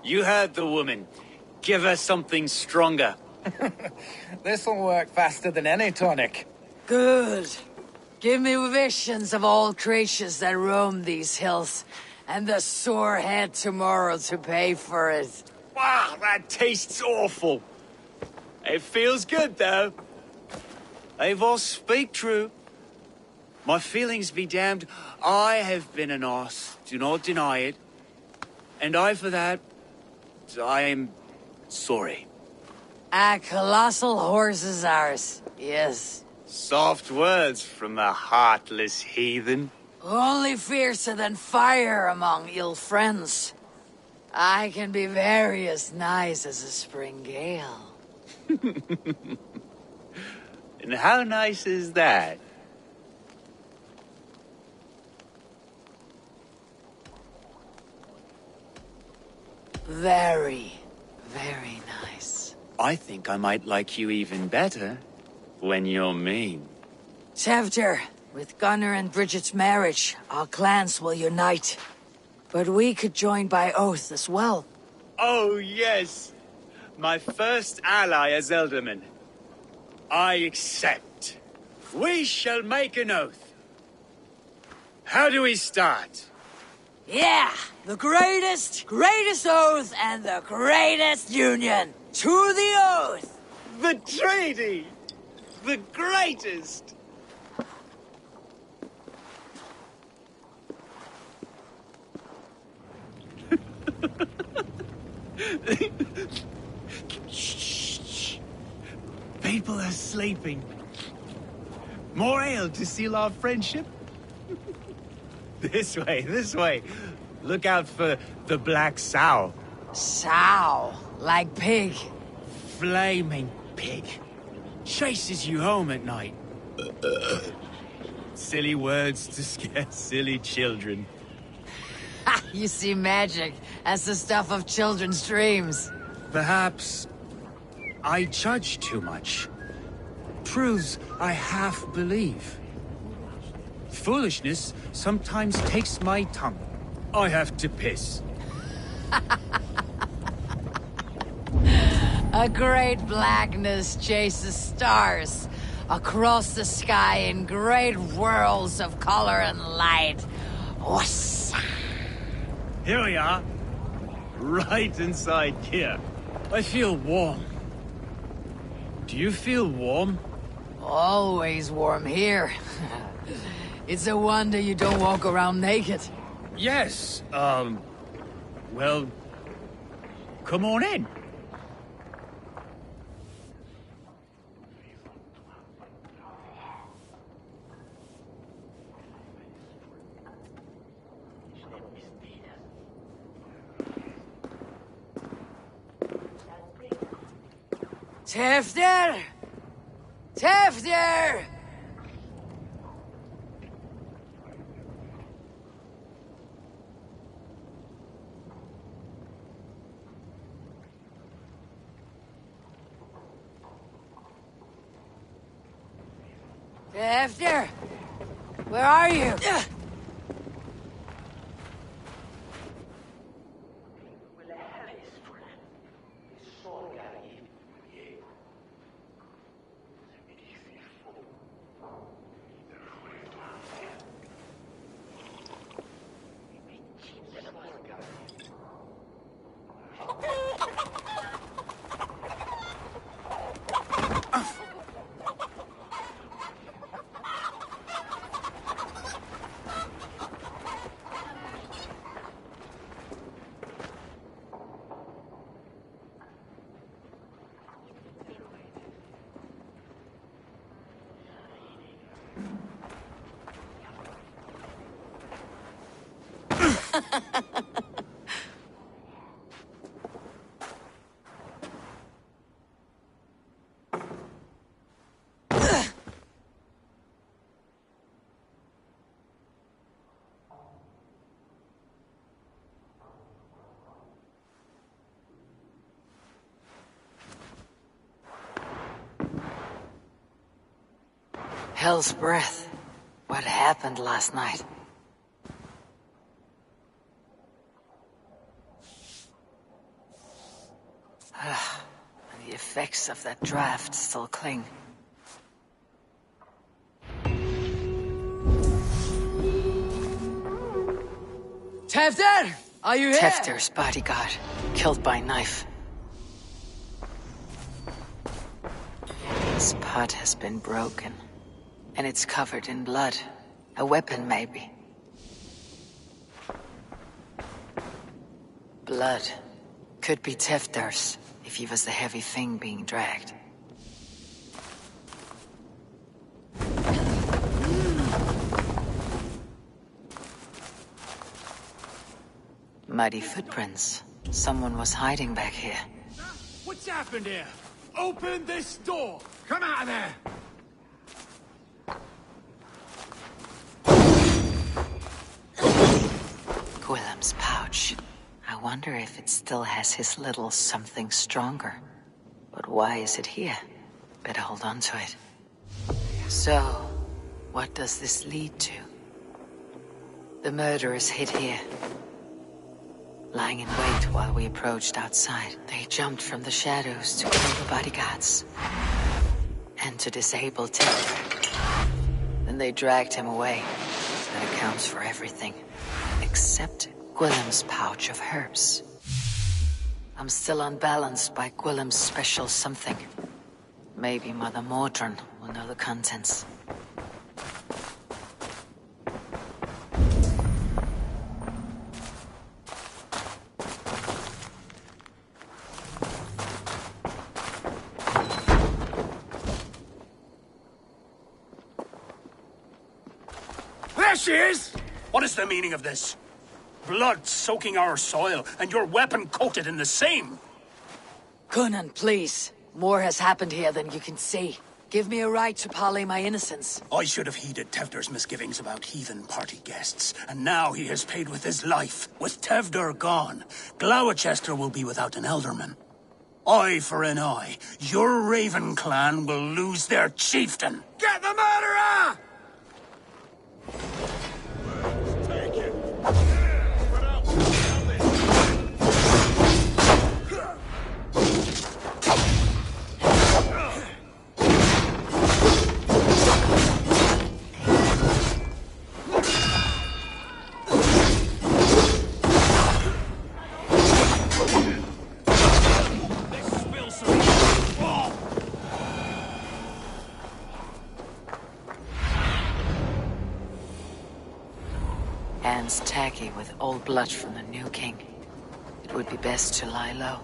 You heard the woman. Give her something stronger. This'll work faster than any tonic. Good. Give me visions of all creatures that roam these hills, and the sore head tomorrow to pay for it. Wow, that tastes awful. It feels good, though. Eivor, speak true. My feelings be damned. I have been an arse. Do not deny it. And I, for that, I am sorry. A colossal horse is ours, yes. Soft words from the heartless heathen. Only fiercer than fire among ill friends. I can be very as nice as a spring gale. And how nice is that? Very, very nice. I think I might like you even better when you're mean. Tevter, with Gunnar and Bridget's marriage, our clans will unite. But we could join by oath as well. Oh, yes. My first ally as Elderman. I accept. We shall make an oath. How do we start? Yeah! The greatest oath and the greatest union! To the oath! The treaty! The greatest! Shh. People are sleeping. More ale to seal our friendship? This way. Look out for the black sow. Sow? Like pig? Flaming pig. Chases you home at night. Silly words to scare silly children. You see magic as the stuff of children's dreams. Perhaps I judge too much. Proves I half believe. Foolishness sometimes takes my tongue. I have to piss. A great blackness chases stars across the sky in great whirls of color and light. Whoosh. Here we are. Right inside here. I feel warm. Do you feel warm? Always warm here. It's a wonder you don't walk around naked. Yes, well, come on in. Tefter! Tefter! Tefter! Where are you? Hell's breath. What happened last night? The effects of that draft still cling. Tefter! Are you here? Tefter's bodyguard, killed by knife. His pot has been broken, and it's covered in blood. A weapon, maybe. Blood. Could be Tefter's. if he was the heavy thing being dragged. Muddy footprints. Someone was hiding back here. What's happened here? Open this door! Come out of there! Gwilym's pouch. I wonder if it still has his little something stronger. But why is it here? Better hold on to it. So, what does this lead to? The murderers hid here, lying in wait while we approached outside. They jumped from the shadows to kill the bodyguards and to disable Tefter. Then they dragged him away. That accounts for everything, except Gwilym's pouch of herbs. I'm still unbalanced by Gwilym's special something. Maybe Mother Mordrin will know the contents. There she is! What is the meaning of this? Blood soaking our soil, and your weapon coated in the same! Conan, please. More has happened here than you can see. Give me a right to parley my innocence. I should have heeded Tevder's misgivings about heathen party guests, and now he has paid with his life. With Tevder gone, Gloucester will be without an elderman. Eye for an eye. Your Raven clan will lose their chieftain. Get the murderer! Hands tacky with old blood from the new king. It would be best to lie low.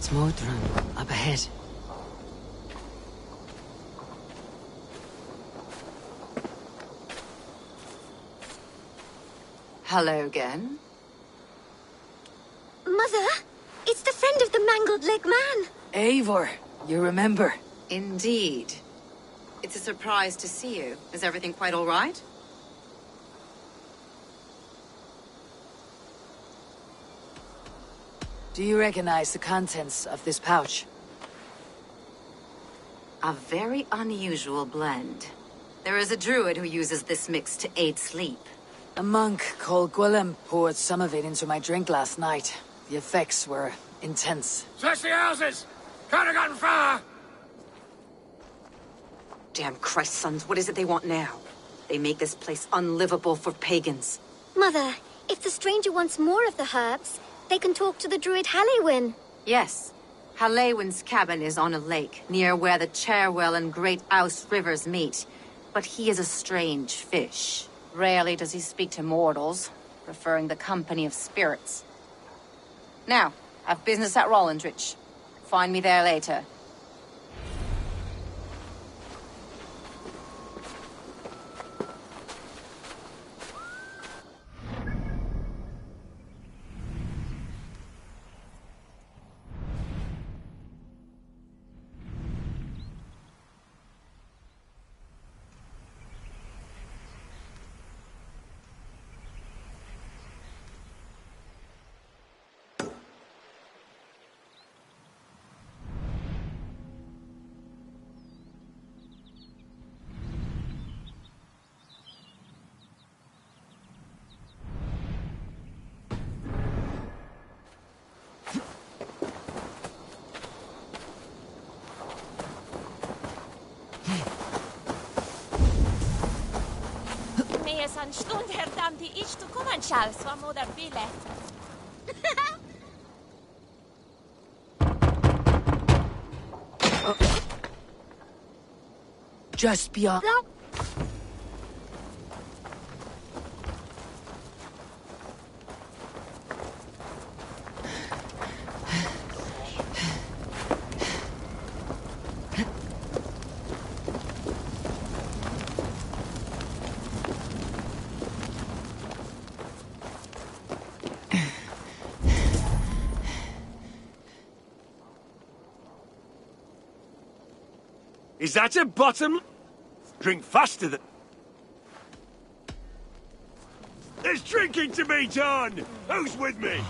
That's Modron, up ahead. Hello again. Mother, it's the friend of the mangled leg man. Eivor, you remember? Indeed. It's a surprise to see you. Is everything quite all right? Do you recognize the contents of this pouch? A very unusual blend. There is a druid who uses this mix to aid sleep. A monk called Gwillem poured some of it into my drink last night. The effects were intense. Search the houses! Can't have gotten far! Damn Christ, sons, what is it they want now? They make this place unlivable for pagans. Mother, if the stranger wants more of the herbs, they can talk to the druid Halewyn. Yes. Halewyn's cabin is on a lake, near where the Cherwell and Great Ouse rivers meet. But he is a strange fish. Rarely does he speak to mortals, preferring the company of spirits. Now, I've business at Rollindrich. Find me there later. An stund herdam die ich to kuman shall swam oder bile. Just beyond. Is that a bottom? Drink faster than... There's drinking to be done! Who's with me?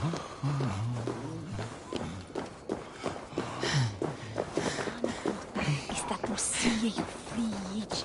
Is that possível, friice?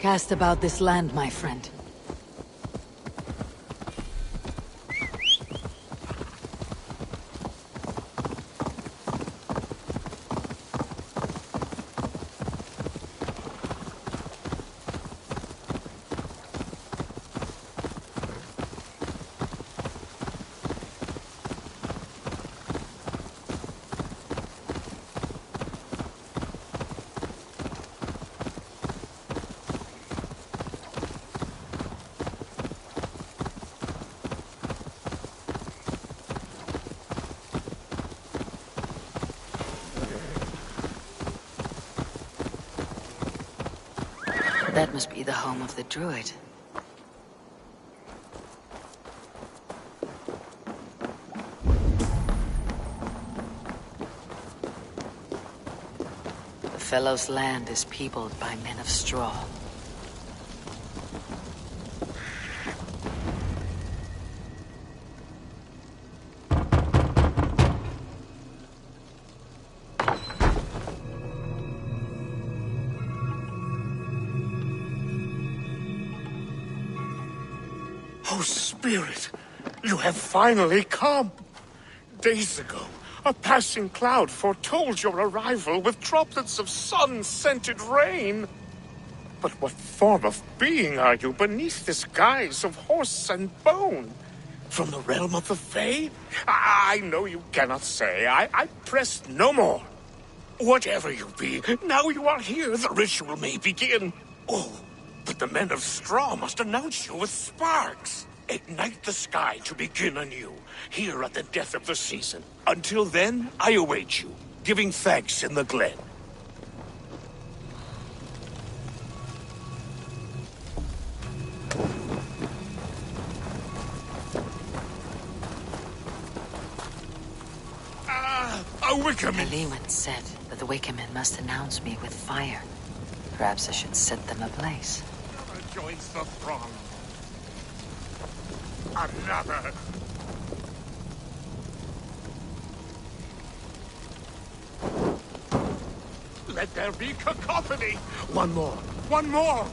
Cast about this land, my friend. That must be the home of the druid. The fellow's land is peopled by men of straw. Oh, Spirit, you have finally come. Days ago, a passing cloud foretold your arrival with droplets of sun-scented rain. But what form of being are you beneath this guise of horse and bone? From the realm of the Fae? I know you cannot say. I press no more. Whatever you be, now you are here, the ritual may begin. Oh, but the men of straw must announce you with sparks. Ignite the sky to begin anew, here at the death of the season. Until then, I await you, giving thanks in the glen. A Wickerman! Lehman said that the Wickermen must announce me with fire. Perhaps I should set them ablaze. Another joins the throng. Another! Let there be cacophony! One more! One more!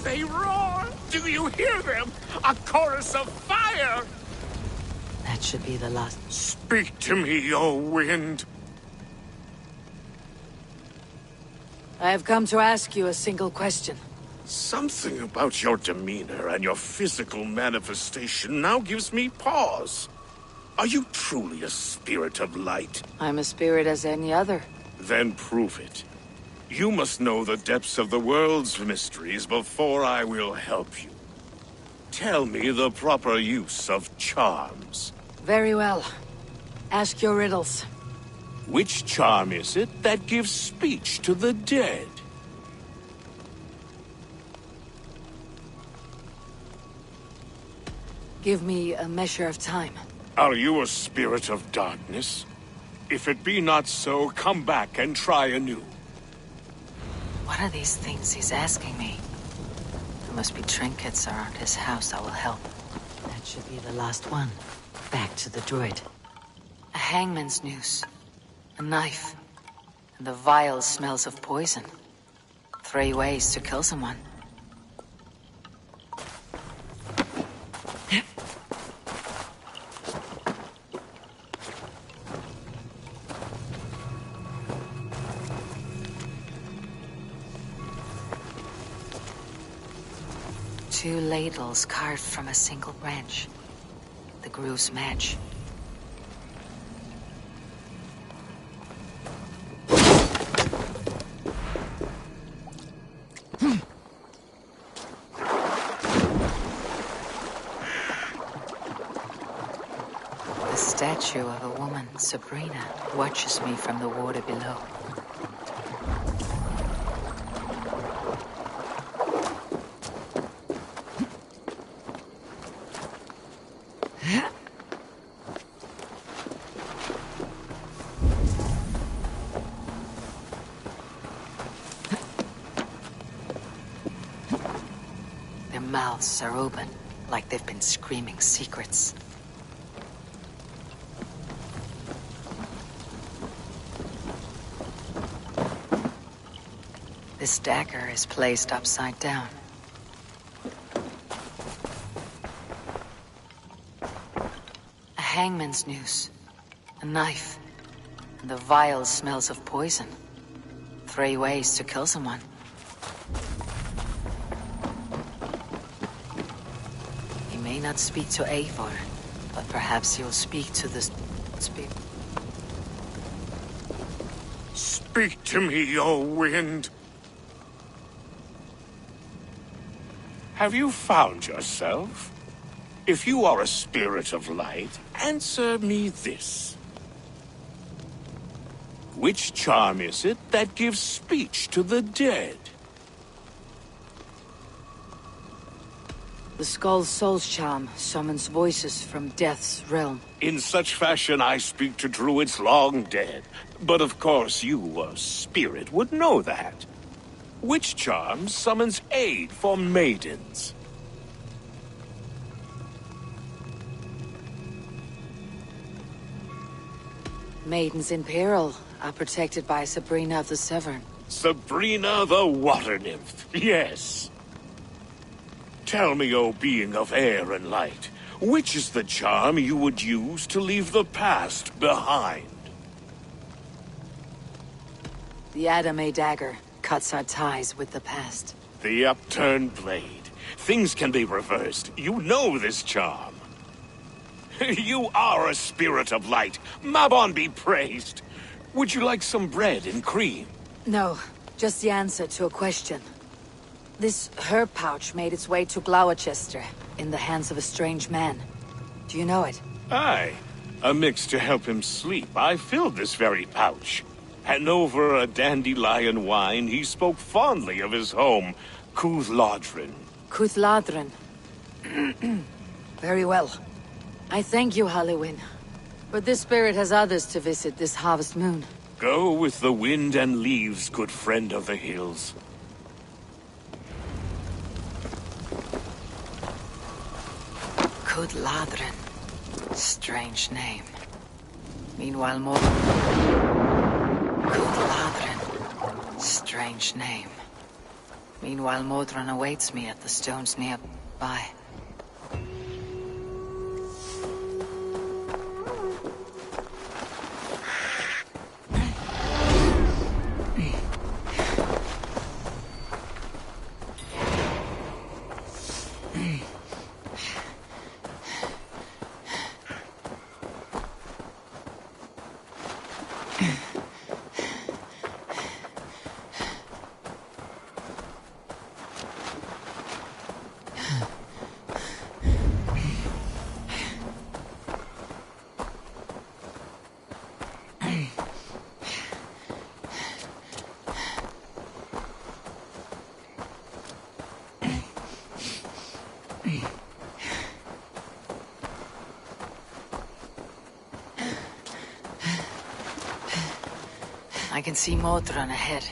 They roar! Do you hear them? A chorus of fire! That should be the last. Speak to me, O wind! I have come to ask you a single question. Something about your demeanor and your physical manifestation now gives me pause. Are you truly a spirit of light? I'm a spirit as any other. Then prove it. You must know the depths of the world's mysteries before I will help you. Tell me the proper use of charms. Very well. Ask your riddles. Which charm is it that gives speech to the dead? Give me a measure of time. Are you a spirit of darkness? If it be not so, come back and try anew. What are these things he's asking me? There must be trinkets around his house that will help. That should be the last one. Back to the druid. A hangman's noose. A knife. And the vile smells of poison. 3 ways to kill someone. Two ladles carved from a single branch. The grooves match. The statue of a woman, Sabrina, watches me from the water below. mouths are open, like they've been screaming secrets. This dagger is placed upside down. A hangman's noose, a knife, and the vile smells of poison. 3 ways to kill someone. He may not speak to Eivor, but perhaps he'll speak to the... Speak to me, O wind. Have you found yourself? If you are a spirit of light, answer me this. Which charm is it that gives speech to the dead? The Skull's Soul's charm summons voices from Death's realm. In such fashion I speak to druids long dead. But of course you, a spirit, would know that. Which charm summons aid for maidens? Maidens in peril are protected by Sabrina of the Severn. Sabrina the Water Nymph, yes. Tell me, O being of air and light, which is the charm you would use to leave the past behind? The Adame dagger cuts our ties with the past. The upturned blade. Things can be reversed. You know this charm. You are a spirit of light. Mabon be praised. Would you like some bread and cream? No, just the answer to a question. This herb pouch made its way to Gloucester in the hands of a strange man. Do you know it? Aye. A mix to help him sleep. I filled this very pouch. And over a dandelion wine, he spoke fondly of his home, Cuthladrin. Cuthladrin. Very well. I thank you, Halliwyn. But this spirit has others to visit this harvest moon. Go with the wind and leaves, good friend of the hills. Cuthladrin. Strange name. Meanwhile, more... Cuthladrin. Strange name. Meanwhile, Modron awaits me at the stones nearby. I can see Modron ahead.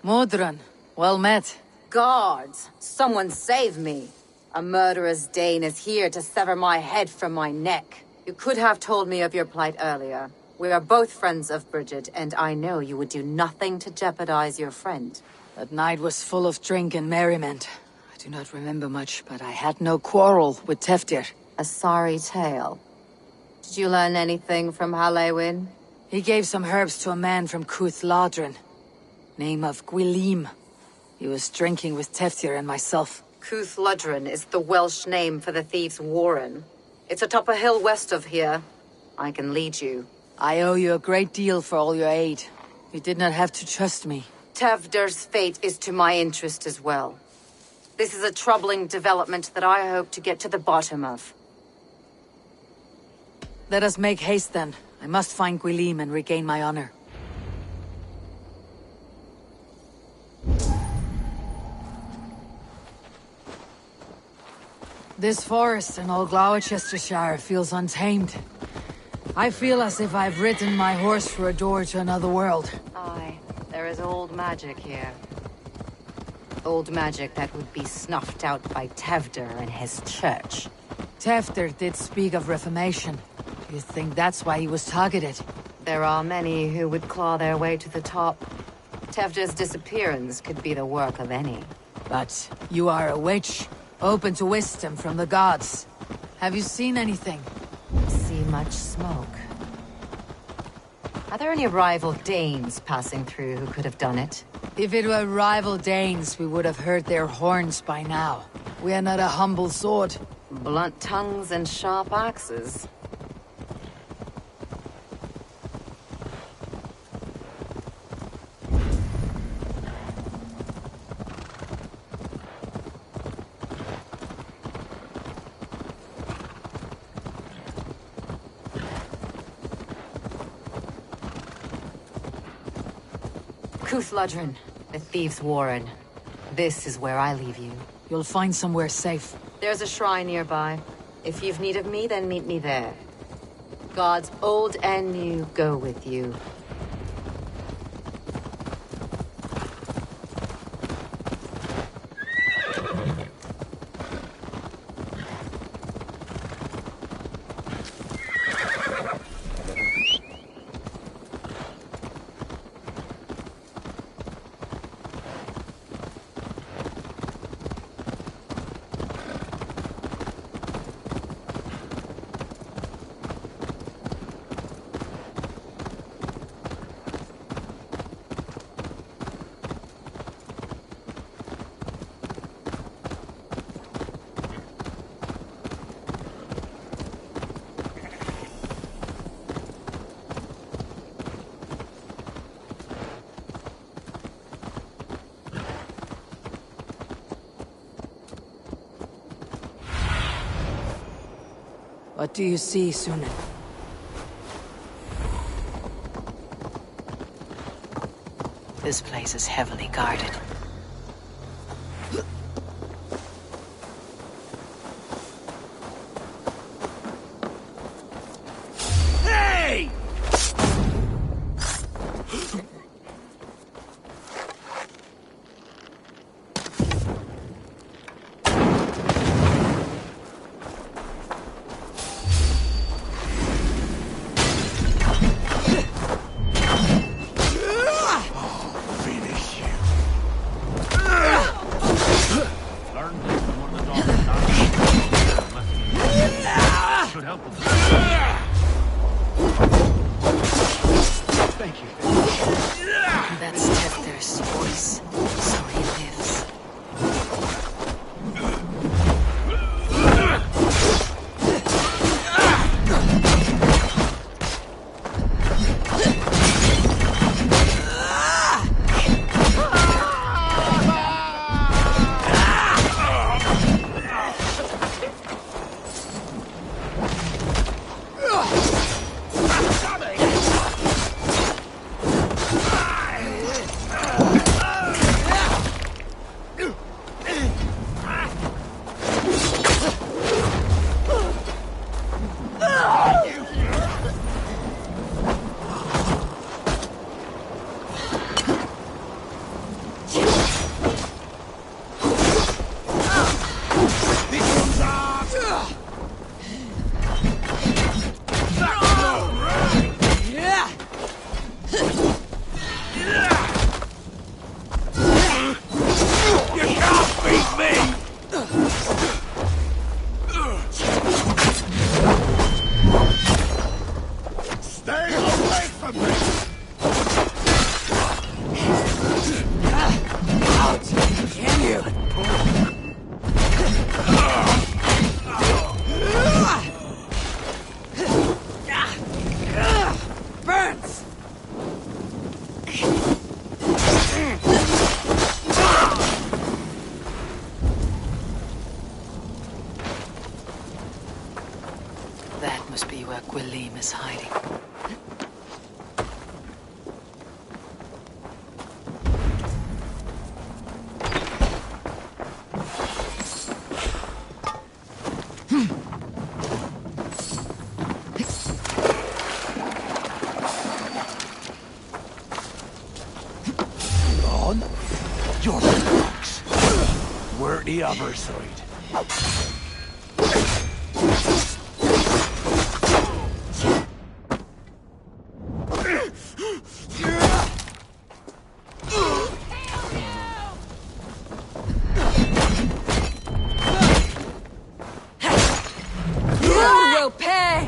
Modron, well met. Guards, someone save me. A murderous Dane is here to sever my head from my neck. You could have told me of your plight earlier. We are both friends of Bridget, and I know you would do nothing to jeopardize your friend. That night was full of drink and merriment. I do not remember much, but I had no quarrel with Teftir. A sorry tale. Did you learn anything from Halliwyn? He gave some herbs to a man from Cuthladrin. Name of Gwylim. He was drinking with Teftir and myself. Cuthladrin is the Welsh name for the thieves' warren. It's atop a hill west of here. I can lead you. I owe you a great deal for all your aid. You did not have to trust me. Tevder's fate is to my interest as well. This is a troubling development that I hope to get to the bottom of. Let us make haste then. I must find Gwylim and regain my honor. This forest in all Gloucestershire feels untamed. I feel as if I've ridden my horse through a door to another world. Aye, there is old magic here. Old magic that would be snuffed out by Tevder and his church. Tevder did speak of reformation. Do you think that's why he was targeted? There are many who would claw their way to the top. Tevder's disappearance could be the work of any. But you are a witch, open to wisdom from the gods. Have you seen anything? See much smoke. Are there any rival Danes passing through who could have done it? If it were rival Danes, we would have heard their horns by now. We are not a humble sword. Blunt tongues and sharp axes. Kuthludren, the Thieves' Warren. This is where I leave you. You'll find somewhere safe. There's a shrine nearby. If you've need of me, then meet me there. Gods old and new go with you. What do you see, Sunan? This place is heavily guarded. Hey! That's Tefter's voice, so he lives. That must be where Gwilym is hiding. one. You're the box. We're the other side. You will pay!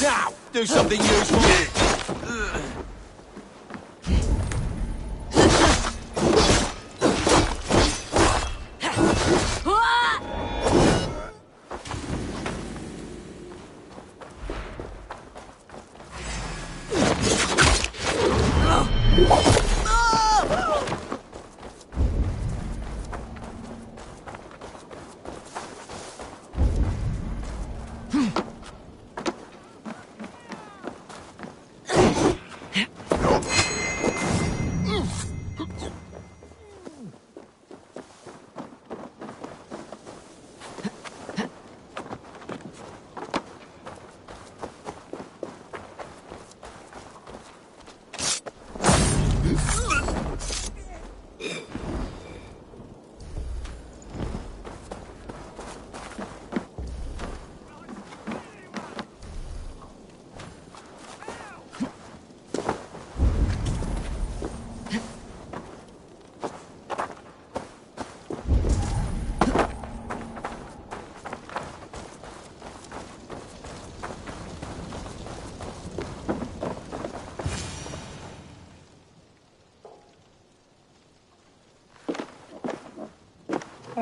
Now, do something useful.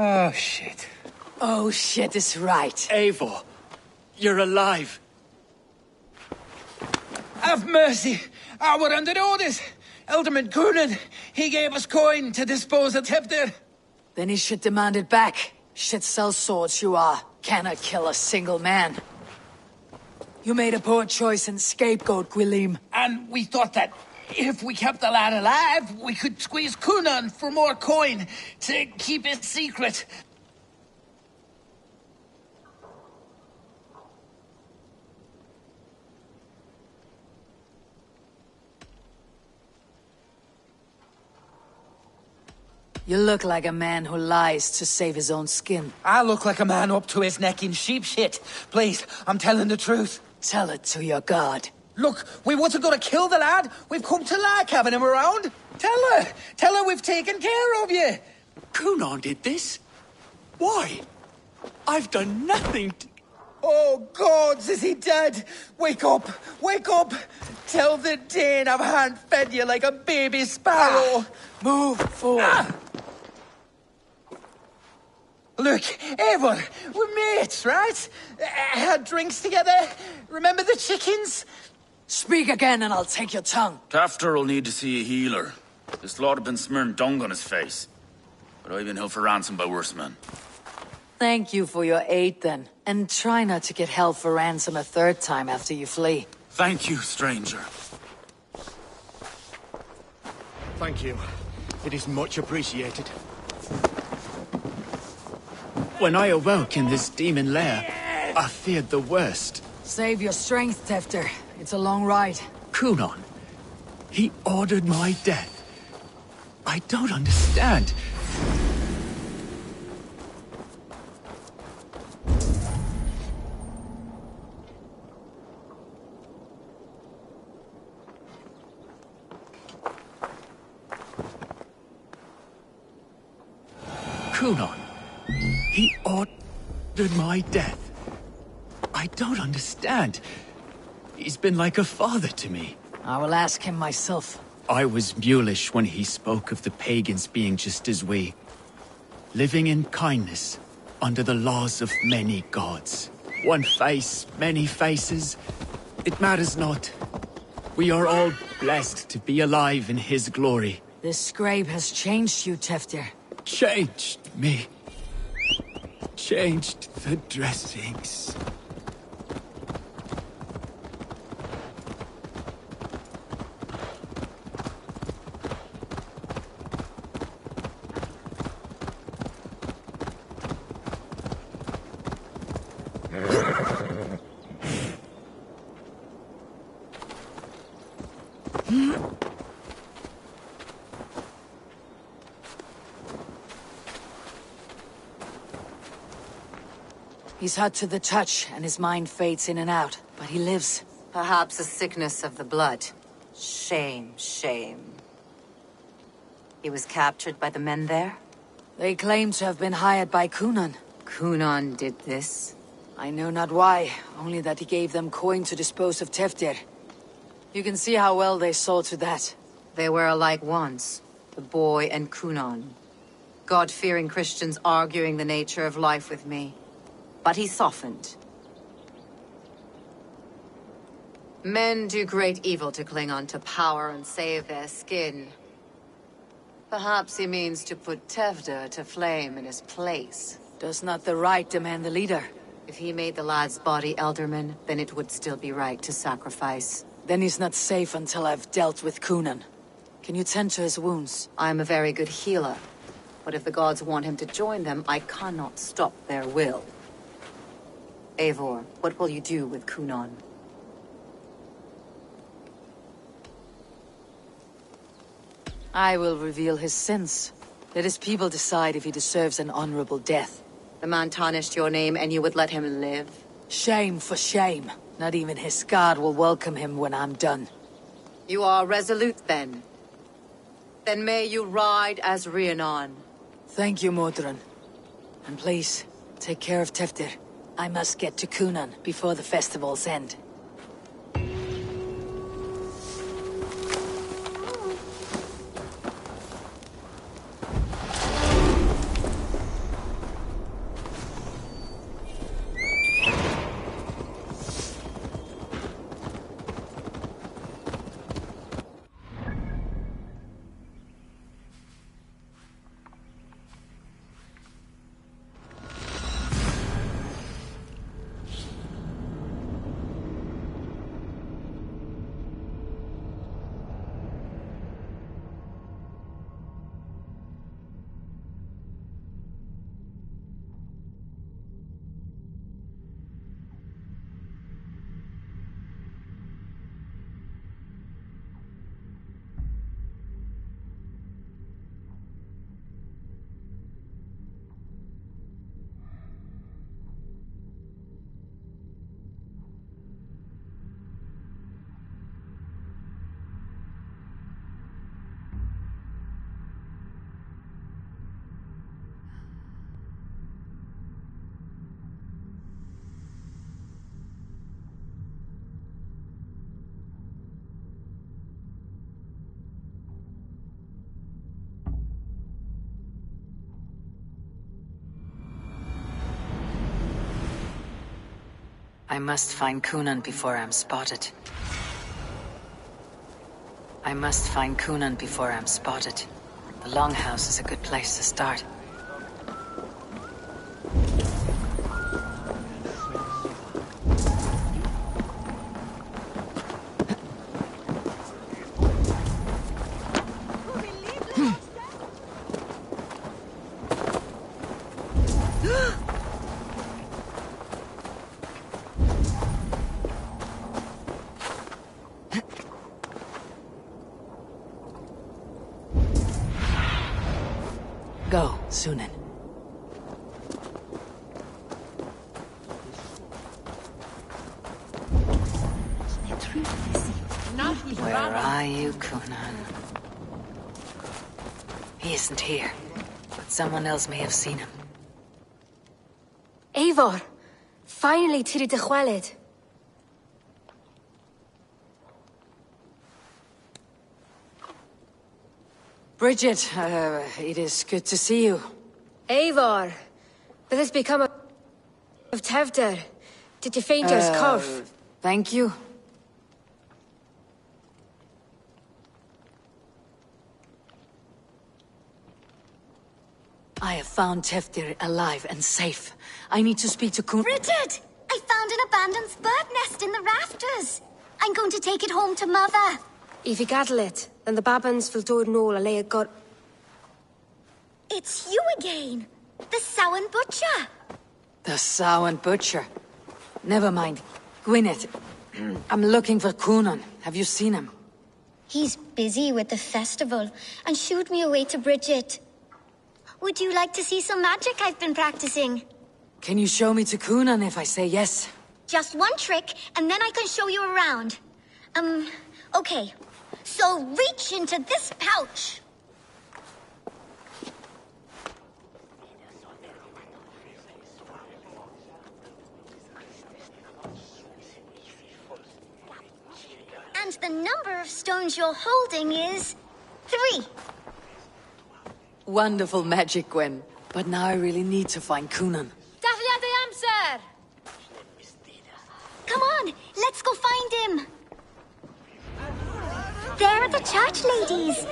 Oh, shit. Oh, shit is right. Eivor, you're alive. Have mercy. We're under orders. Alderman Coonan, he gave us coin to dispose of Tefter. Then he should demand it back. Shit sells swords, you are. Cannot kill a single man. You made a poor choice in scapegoat, Gwilym. And we thought that if we kept the lad alive, we could squeeze Coonan for more coin to keep it secret. You look like a man who lies to save his own skin. I look like a man up to his neck in sheep shit. Please, I'm telling the truth. Tell it to your god. Look, we wasn't gonna kill the lad. We've come to like having him around. Tell her we've taken care of you. Coonan did this? Why? I've done nothing to... Oh, gods, is he dead? Wake up! Wake up! Tell the Dane I've hand-fed you like a baby sparrow. Move forward. Look, Eivor, we're mates, right? Had drinks together. Remember the chickens? Speak again and I'll take your tongue. Tafter will need to see a healer. This lord have been smearing dung on his face. But I've been held for ransom by worse men. Thank you for your aid then. And try not to get held for ransom a third time after you flee. Thank you, stranger. Thank you. It is much appreciated. When I awoke in this demon lair, I feared the worst. Save your strength, Tefter. It's a long ride. Coonan, he ordered my death. I don't understand. Coonan, he ordered my death. I don't understand. He's been like a father to me. I will ask him myself. I was mulish when he spoke of the pagans being just as we. living in kindness, under the laws of many gods. One face, many faces, it matters not. We are all blessed to be alive in his glory. This scribe has changed you, Teftir. Changed me. Changed the dressings. He's hot to the touch, and his mind fades in and out, but he lives. Perhaps a sickness of the blood. Shame, shame. He was captured by the men there? They claim to have been hired by Kunan. Kunan did this? I know not why, only that he gave them coin to dispose of Teftir. You can see how well they saw to that. They were alike once, the boy and Kunan. God-fearing Christians arguing the nature of life with me. But he softened. Men do great evil to cling on to power and save their skin. Perhaps he means to put Tevder to flame in his place. Does not the right demand the leader? If he made the lad's body Elderman, then it would still be right to sacrifice. Then he's not safe until I've dealt with Kunan. Can you tend to his wounds? I'm a very good healer. But if the gods want him to join them, I cannot stop their will. Eivor, what will you do with Kunan? I will reveal his sins. Let his people decide if he deserves an honorable death. The man tarnished your name and you would let him live? Shame for shame. Not even his guard will welcome him when I'm done. You are resolute then. Then may you ride as Rhiannon. Thank you, Modron. And please, take care of Teftir. I must get to Kunan before the festival's end. I must find Kunan before I'm spotted. I must find Kunan before I'm spotted. The Longhouse is a good place to start. Go, Sunan. Where are you, Kunan? He isn't here, but someone else may have seen him. Eivor! Finally, Tiri de Chwaled. Bridget, it is good to see you. Eivor, but this become of Tevder. Did you faint us, Cov? Thank you. I have found Teftir alive and safe. I need to speak to Kun— Richard! I found an abandoned bird nest in the rafters. I'm going to take it home to Mother. If you gaddle it, then the Babans will do it all a lay got. It's you again. The Samhain Butcher. The Samhain Butcher. Never mind. Gwyneth. I'm looking for Cunan. Have you seen him? He's busy with the festival and shooed me away to Bridget. Would you like to see some magic I've been practicing? Can you show me to Cunan if I say yes? Just one trick, and then I can show you around. Okay. So reach into this pouch. And the number of stones you're holding is 3. Wonderful magic, Gwen. But now I really need to find Cunan. Dathliad the amser! Come on, let's go find him. They're the church ladies.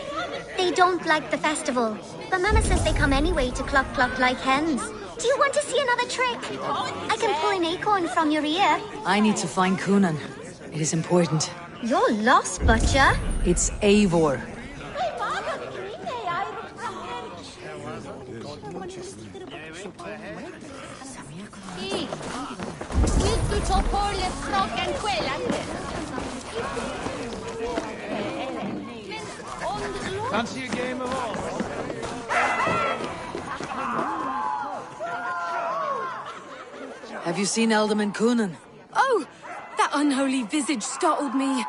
They don't like the festival, but Mama says they come anyway to cluck cluck like hens. Do you want to see another trick? I can pull an acorn from your ear. I need to find Cunan. It is important. You're lost, Butcher. It's Eivor. Fancy a game of all? Have you seen Alderman Cunan? Oh! That unholy visage startled me.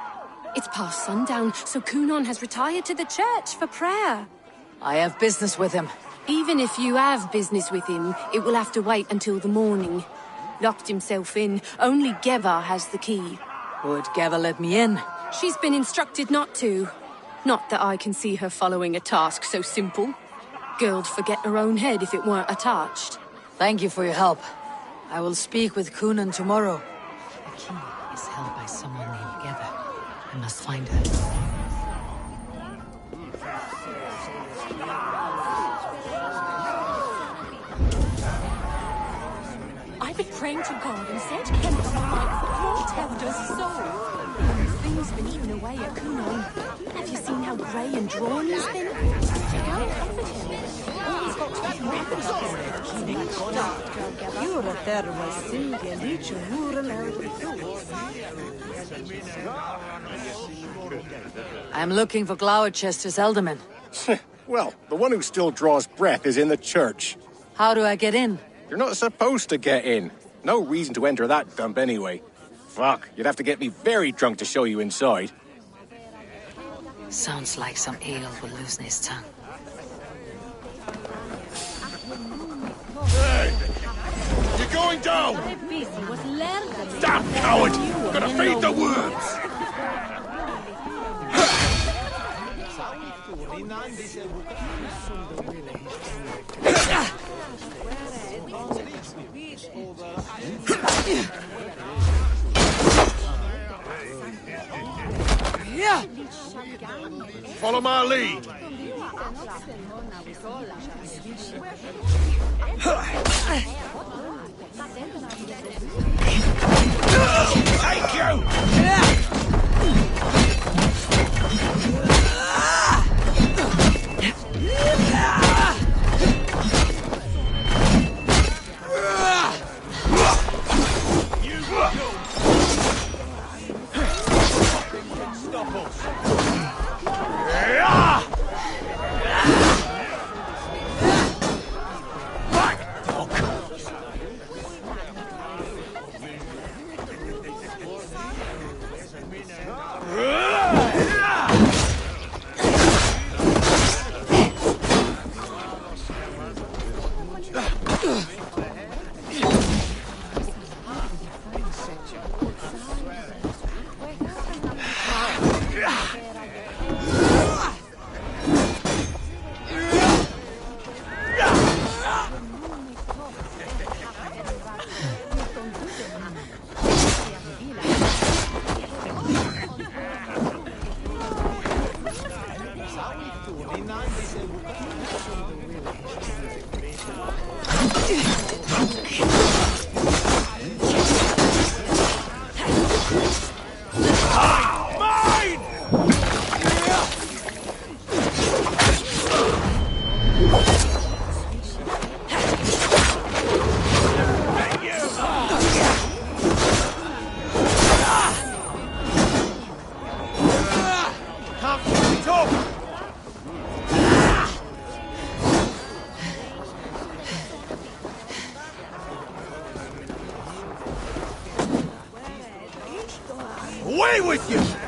It's past sundown, so Cunan has retired to the church for prayer. I have business with him. Even if you have business with him, it will have to wait until the morning. Locked himself in. Only Geva has the key. Would Geva let me in? She's been instructed not to. Not that I can see her following a task so simple. Girl'd forget her own head if it weren't attached. Thank you for your help. I will speak with Cunan tomorrow. The key is held by someone named Geva. I must find her. I've been praying to God and said Kenneth for all Tevda's soul. Things been eaten away at Cunan. Have you seen how grey and drawn he's been? Go comfort him. All he's got to I'm looking for Gloucester's alderman. Well, the one who still draws breath is in the church. How do I get in? You're not supposed to get in. No reason to enter that dump anyway. Fuck, you'd have to get me very drunk to show you inside. Sounds like some ale will loosen his tongue. Hey! You're going down! Damn coward! Gonna feed the worms! Follow my lead. Thank you! hell with you!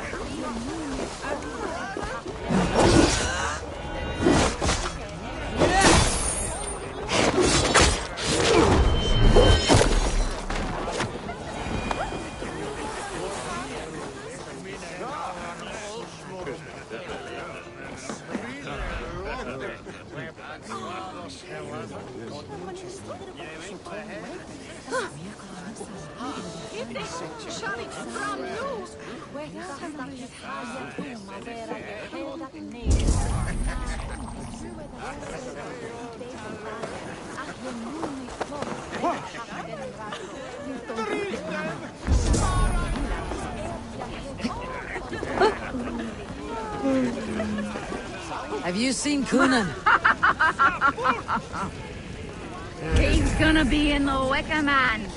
Have you seen Coonan? He's gonna be in the Wicker Man.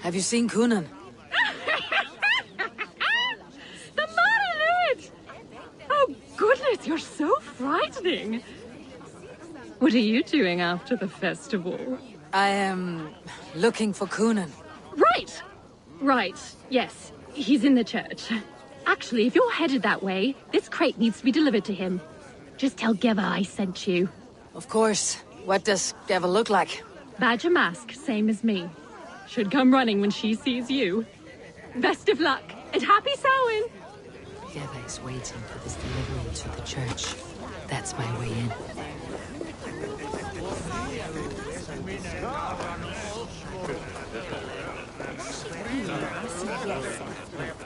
Have you seen Coonan? The man in it! Oh, goodness, you're so frightening. What are you doing after the festival? I am looking for Coonan. Right! Right, yes. He's in the church. Actually, if you're headed that way, this crate needs to be delivered to him. Just tell Geva I sent you. Of course. What does Geva look like? Badger mask, same as me. Should come running when she sees you. Best of luck, and happy Samhain! Geva is waiting for this delivery to the church. That's my way in.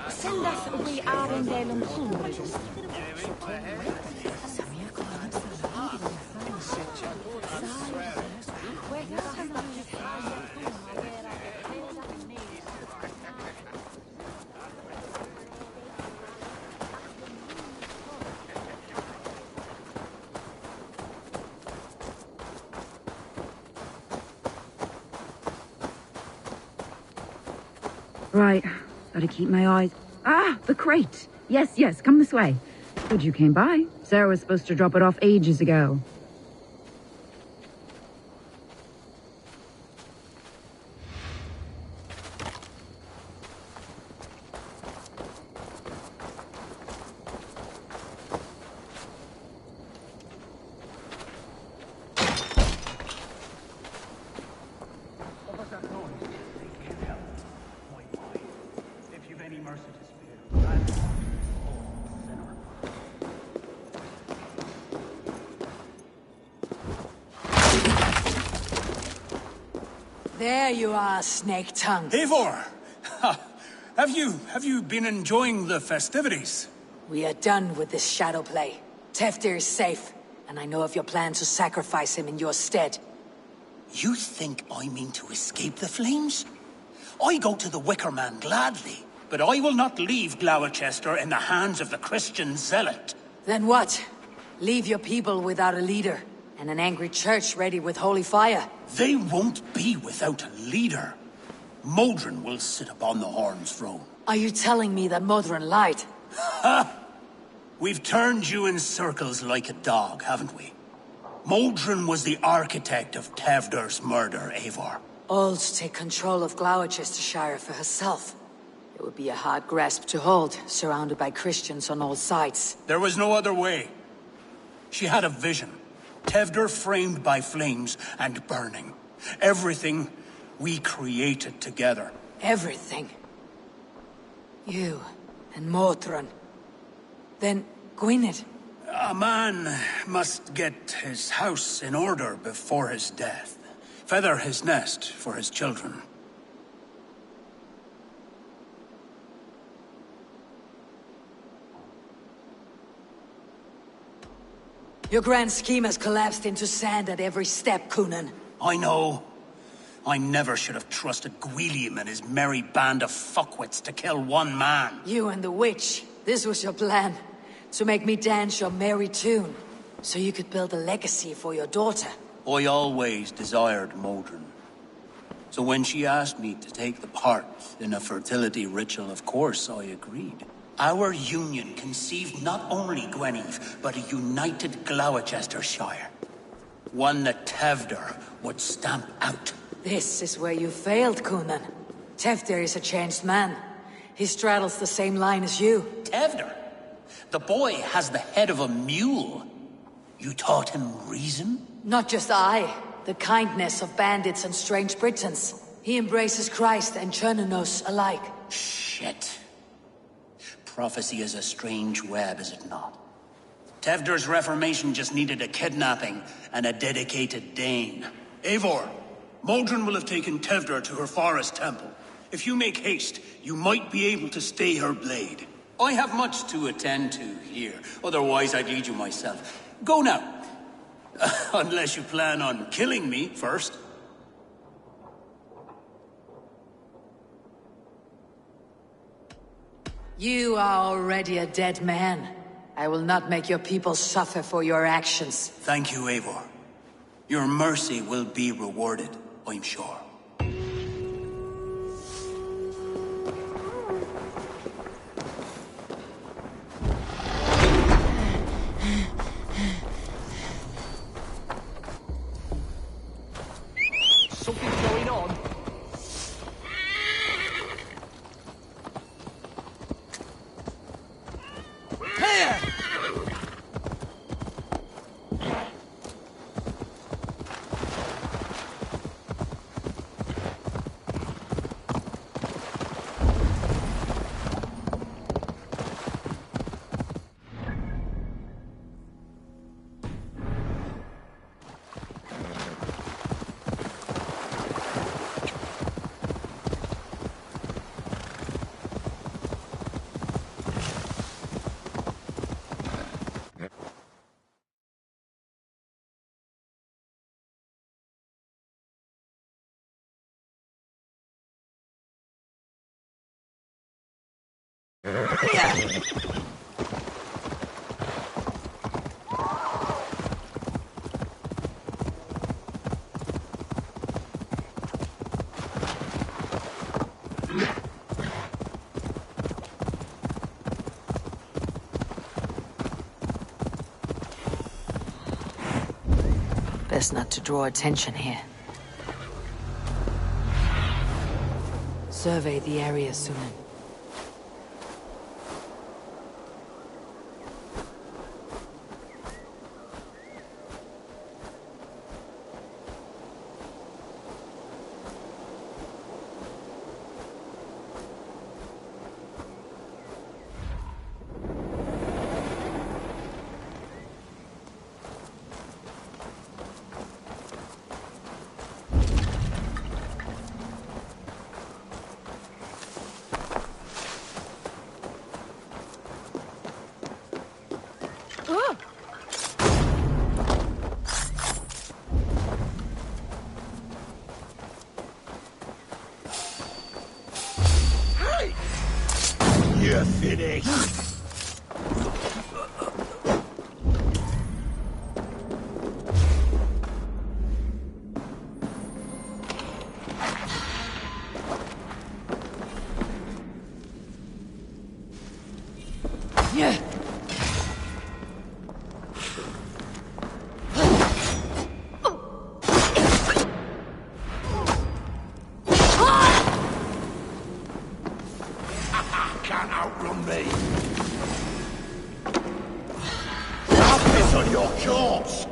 Send us we are in the Right, gotta keep my eyes... Ah, the crate! Yes, yes, come this way. Good you came by. Sarah was supposed to drop it off ages ago. There you are, Snake Tongue. Eivor! Have you been enjoying the festivities? We are done with this shadow play. Teftir is safe, and I know of your plan to sacrifice him in your stead. You think I mean to escape the flames? I go to the Wicker Man gladly, but I will not leave Gloucester in the hands of the Christian zealot. Then what? Leave your people without a leader, and an angry church ready with holy fire. They won't be without a leader. Modron will sit upon the Horn's throne. Are you telling me that Modron lied? Ha! We've turned you in circles like a dog, haven't we? Modron was the architect of Tevder's murder, Eivor. All to take control of Gloucestershire for herself. It would be a hard grasp to hold, surrounded by Christians on all sides. There was no other way. She had a vision. Tevder framed by flames and burning. Everything we created together. Everything? You and Modron. Then Gwynedd. A man must get his house in order before his death. Feather his nest for his children. Your grand scheme has collapsed into sand at every step, Coonan. I know. I never should have trusted Gwilliam and his merry band of fuckwits to kill one man. You and the witch. This was your plan. To make me dance your merry tune. So you could build a legacy for your daughter. I always desired Modron. So when she asked me to take the part in a fertility ritual, of course I agreed. Our union conceived not only Gweneve, but a united Gloucestershire. One that Tevder would stamp out. This is where you failed, Kunan. Tevder is a changed man. He straddles the same line as you. Tevder? The boy has the head of a mule. You taught him reason? Not just I. The kindness of bandits and strange Britons. He embraces Christ and Chernonos alike. Shit. Prophecy is a strange web, is it not? Tevder's reformation just needed a kidnapping and a dedicated Dane. Eivor, Modron will have taken Tevder to her forest temple. If you make haste, you might be able to stay her blade. I have much to attend to here, otherwise I'd lead you myself. Go now. Unless you plan on killing me first. You are already a dead man. I will not make your people suffer for your actions. Thank you, Eivor. Your mercy will be rewarded, I'm sure. Something's going on. Here! Best not to draw attention here. Survey the area, Sunan. You're finished. Yeah. Can't outrun me. I'll piss on your corpse.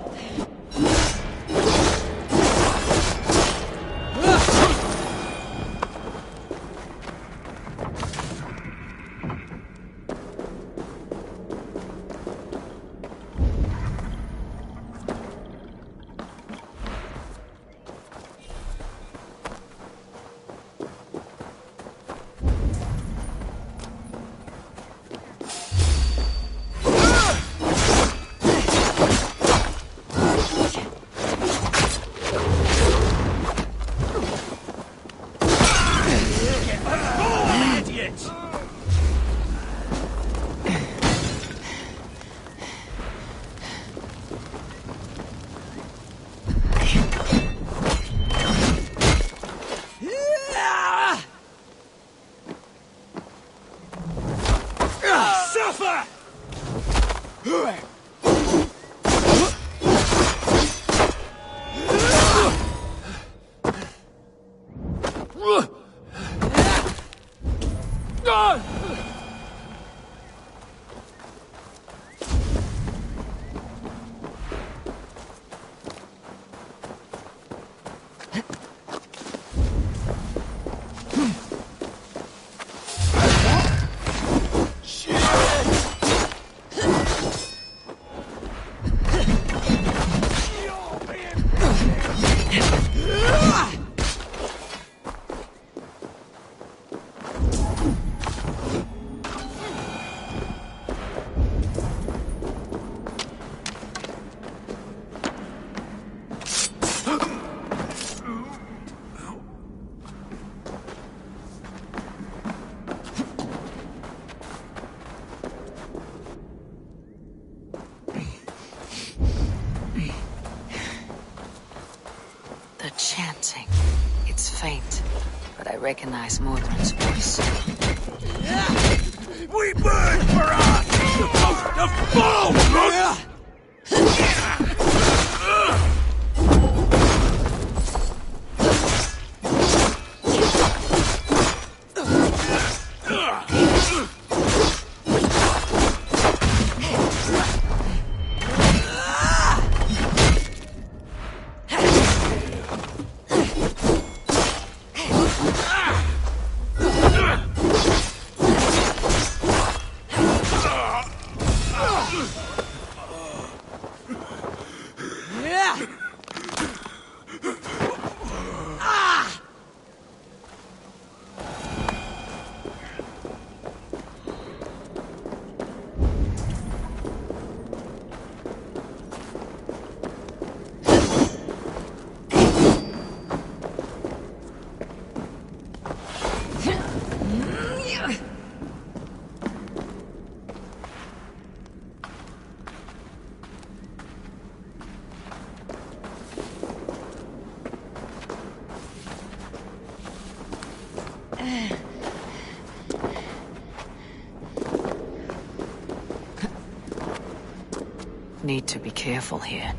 recognize Mordred's voice. We burn for us! The foe! Need to be careful here.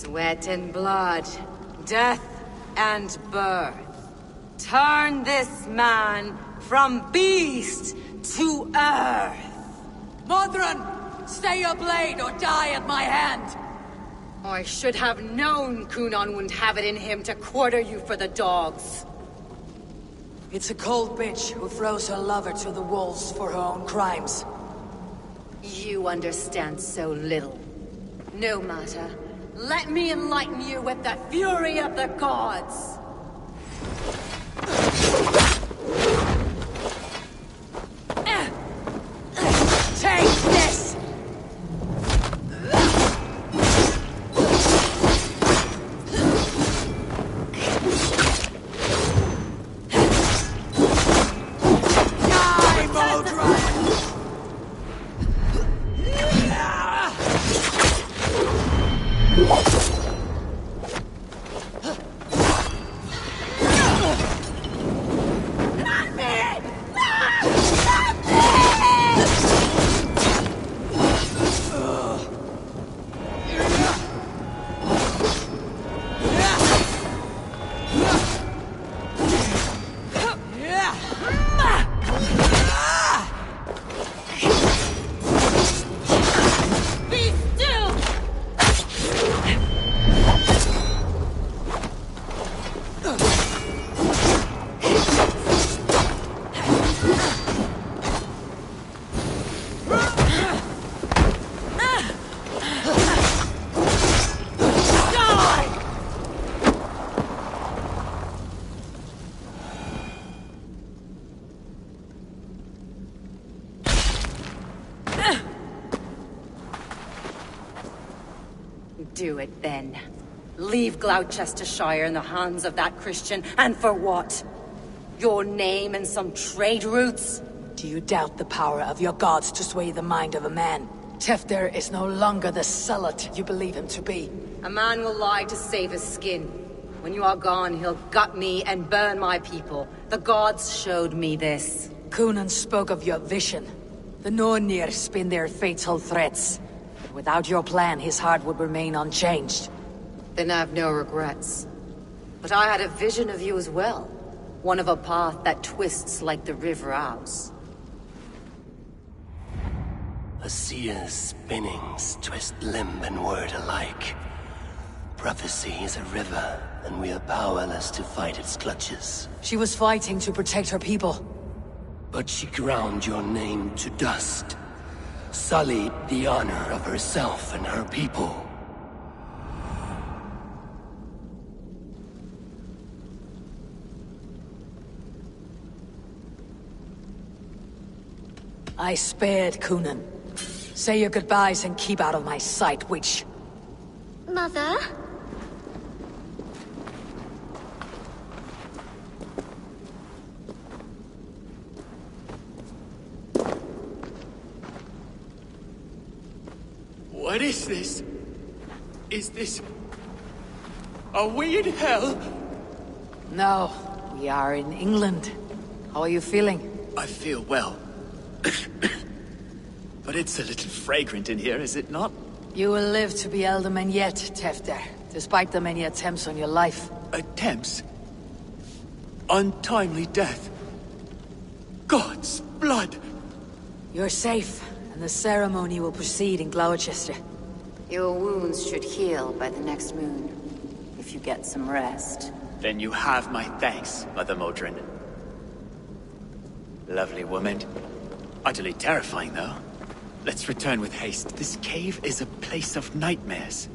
Sweat and blood, death and birth. Turn this man from beast to earth. Modron, stay your blade or die at my hand. I should have known Kunon wouldn't have it in him to quarter you for the dogs. It's a cold bitch who throws her lover to the wolves for her own crimes. You understand so little. No matter. Let me enlighten you with the fury of the gods! Take this! Do it then. Leave Gloucestershire in the hands of that Christian, and for what? Your name and some trade routes? Do you doubt the power of your gods to sway the mind of a man? Tefter is no longer the zealot you believe him to be. A man will lie to save his skin. When you are gone, he'll gut me and burn my people. The gods showed me this. Cunan spoke of your vision. The Nornir spin their fatal threats. But without your plan, his heart would remain unchanged. Then I have no regrets. But I had a vision of you as well. One of a path that twists like the River Ouse. A seer's spinnings twist limb and word alike. Prophecy is a river, and we are powerless to fight its clutches. She was fighting to protect her people. But she ground your name to dust. Sullied the honor of herself and her people. I spared Cunan. Say your goodbyes and keep out of my sight, witch. Mother? What is this? Is this... Are we in hell? No, we are in England. How are you feeling? I feel well. But it's a little fragrant in here, is it not? You will live to be Elderman yet, Tefter, despite the many attempts on your life. Attempts? Untimely death? God's blood! You're safe, and the ceremony will proceed in Gloucester. Your wounds should heal by the next moon, if you get some rest. Then you have my thanks, Mother Modron. Lovely woman. Utterly terrifying, though. Let's return with haste. This cave is a place of nightmares.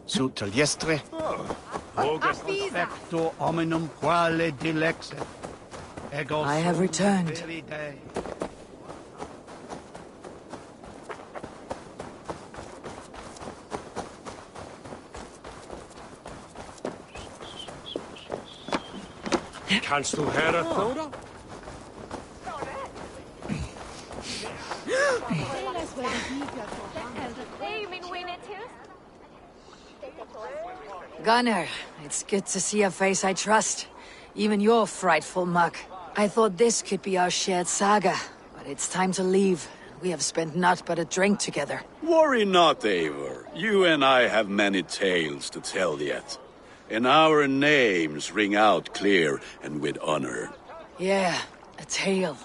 Suttaliestre. Vogus perfecto hominum quale dilexet. I have returned. Kannst du höra, Thoda? Gunnar, it's good to see a face I trust. Even your frightful muck. I thought this could be our shared saga, but it's time to leave. We have spent naught but a drink together. Worry not, Eivor. You and I have many tales to tell yet. And our names ring out clear and with honor. Yeah, a tale.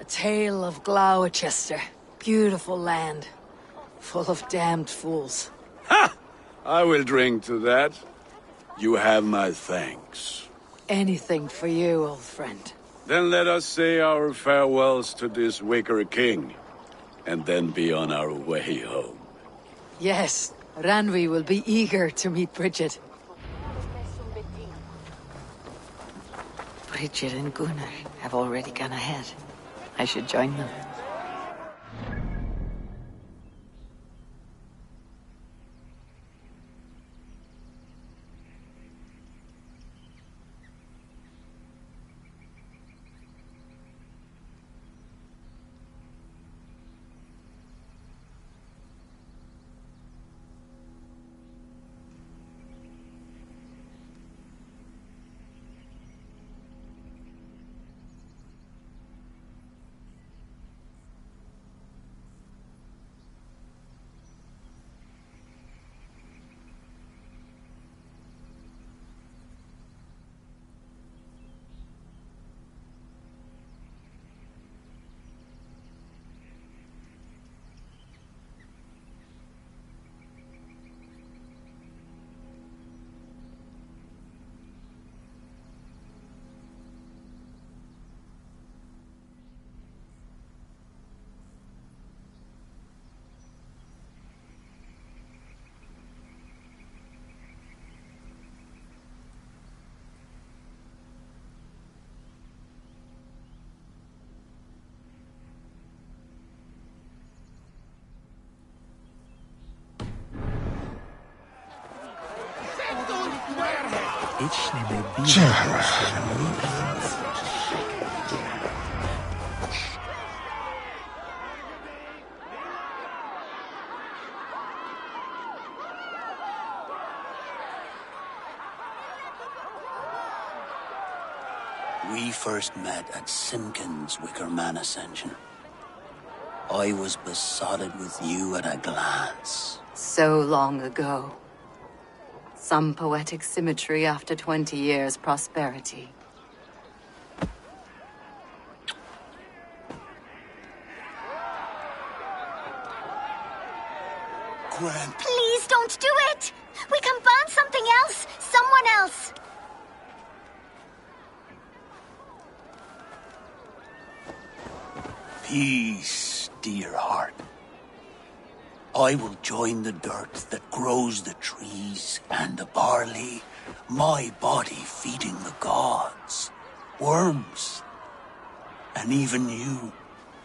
A tale of Gloucester. Beautiful land. Full of damned fools. Ha! I will drink to that. You have my thanks. Anything for you, old friend. Then let us say our farewells to this Wicker King, and then be on our way home. Yes, Ranvi will be eager to meet Bridget. Bridget and Gunnar have already gone ahead. I should join them. We first met at Simpkins' Wicker Man Ascension. I was besotted with you at a glance. So long ago. Some poetic symmetry after 20 years' prosperity. Grant. Please don't do it! We can burn something else! Someone else! Peace, dear heart. I will join the dirt that grows the trees and the barley, my body feeding the gods, worms, and even you.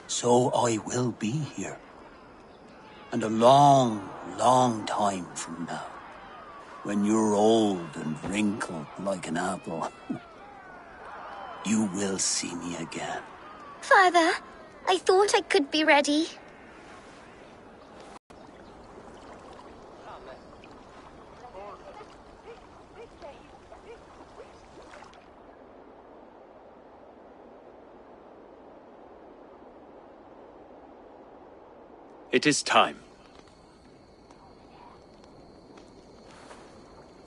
So I will be here. And a long, long time from now, when you're old and wrinkled like an apple, you will see me again. Father, I thought I could be ready. It is time.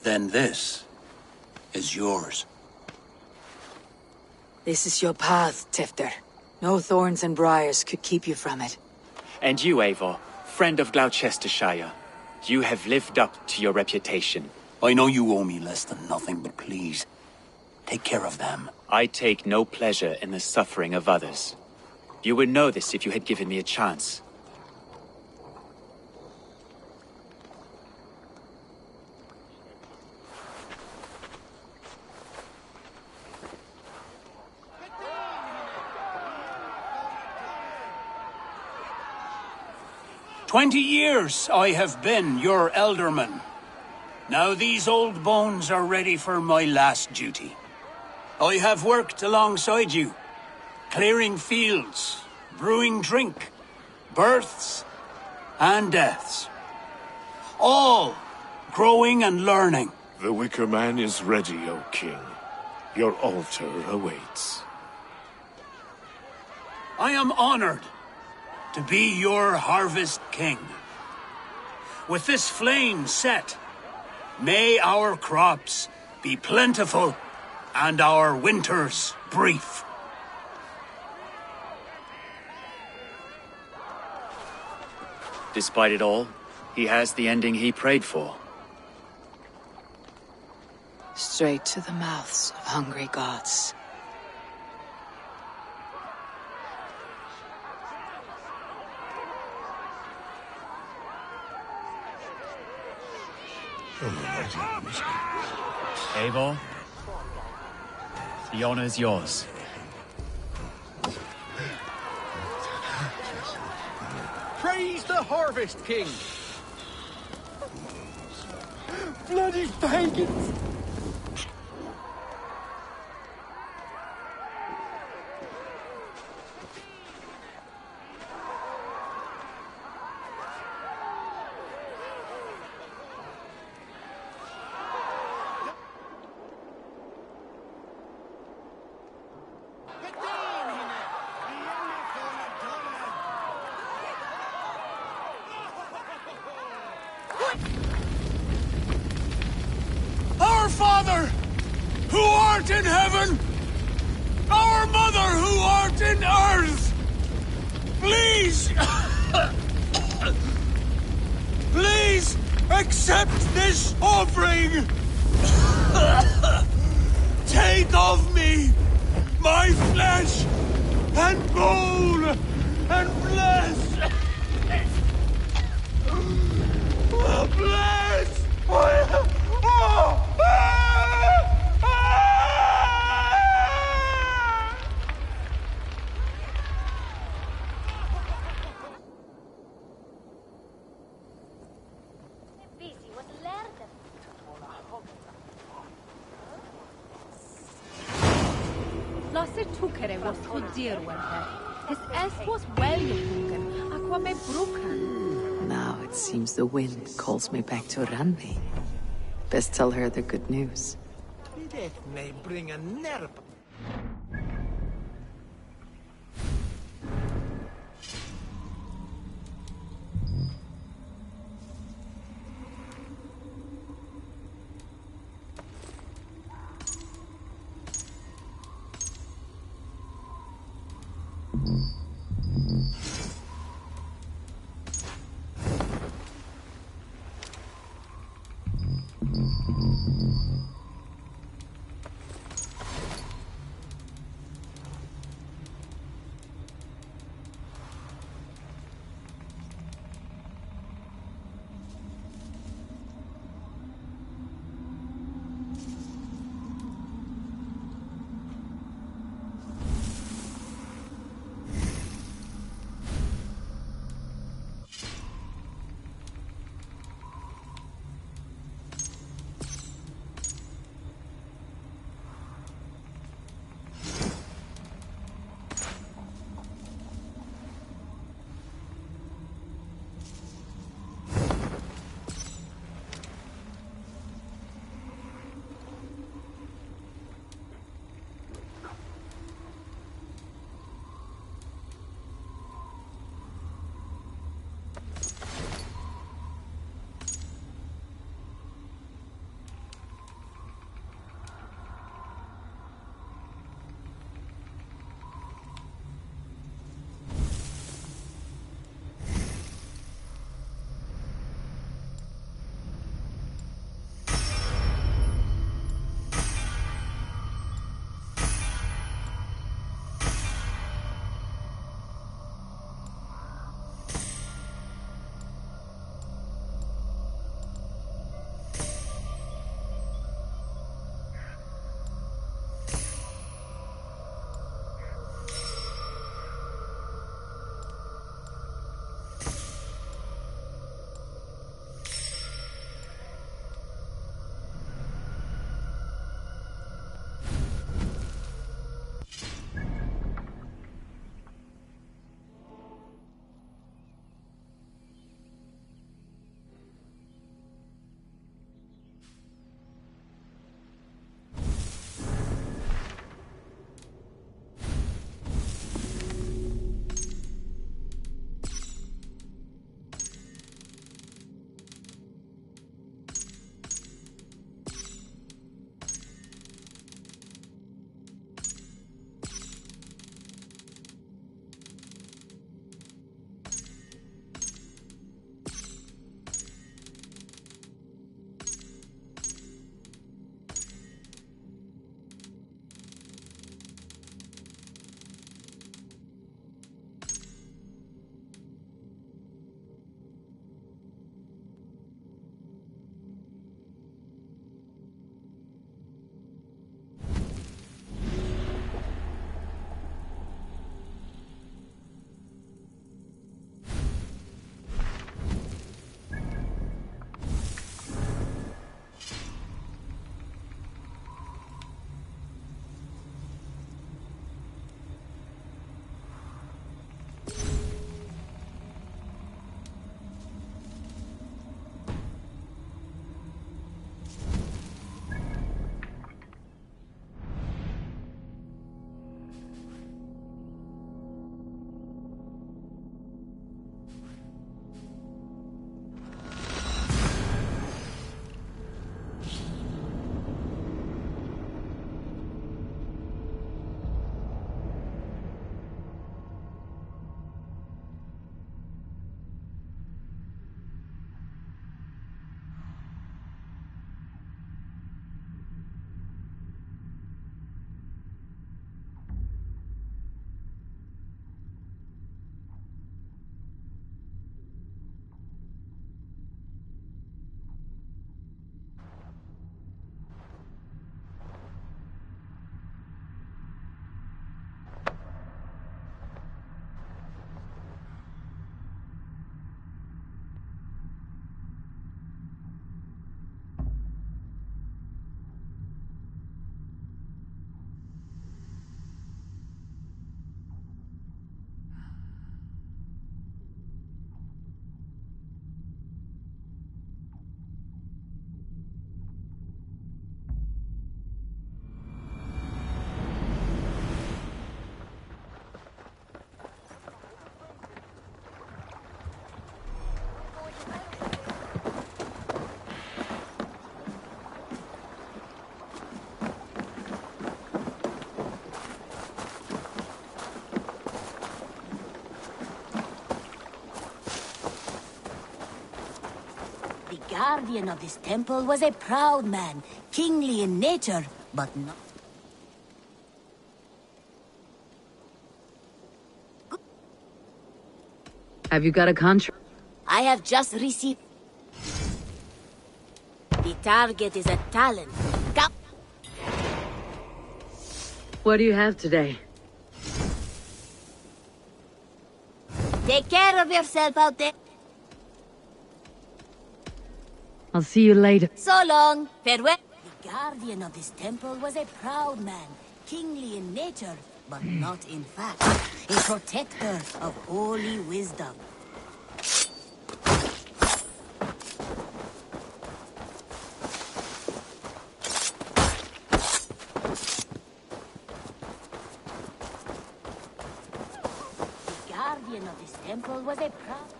Then this is yours. This is your path, Tifter. No thorns and briars could keep you from it. And you, Eivor, friend of Gloucestershire, you have lived up to your reputation. I know you owe me less than nothing, but please, take care of them. I take no pleasure in the suffering of others. You would know this if you had given me a chance. 20 years I have been your elderman. Now these old bones are ready for my last duty. I have worked alongside you, clearing fields, brewing drink, births and deaths. All growing and learning. The Wicker Man is ready, O King. Your altar awaits. I am honored to be your Harvest King. With this flame set, may our crops be plentiful and our winters brief. Despite it all, he has the ending he prayed for. Straight to the mouths of hungry gods. Eivor, the honor is yours. Praise the Harvest King! Bloody pagans! Our Father, who art in heaven, our Mother, who art in earth, please, please accept this offering. Take of me my flesh and bone and bless. Bless. Lasser tukere was hudir wente. His est was well yoken, aqua me broken. Now it seems the wind calls me back to Randi. Best tell her the good news. Death may bring a nerve. guardian of this temple was a proud man, kingly in nature, but not... Have you got a contract? I have just received... The target is a talent. Go! What do you have today? Take care of yourself out there. I'll see you later. So long. Farewell. The guardian of this temple was a proud man, kingly in nature, but not in fact. A protector of holy wisdom. The guardian of this temple was a proud...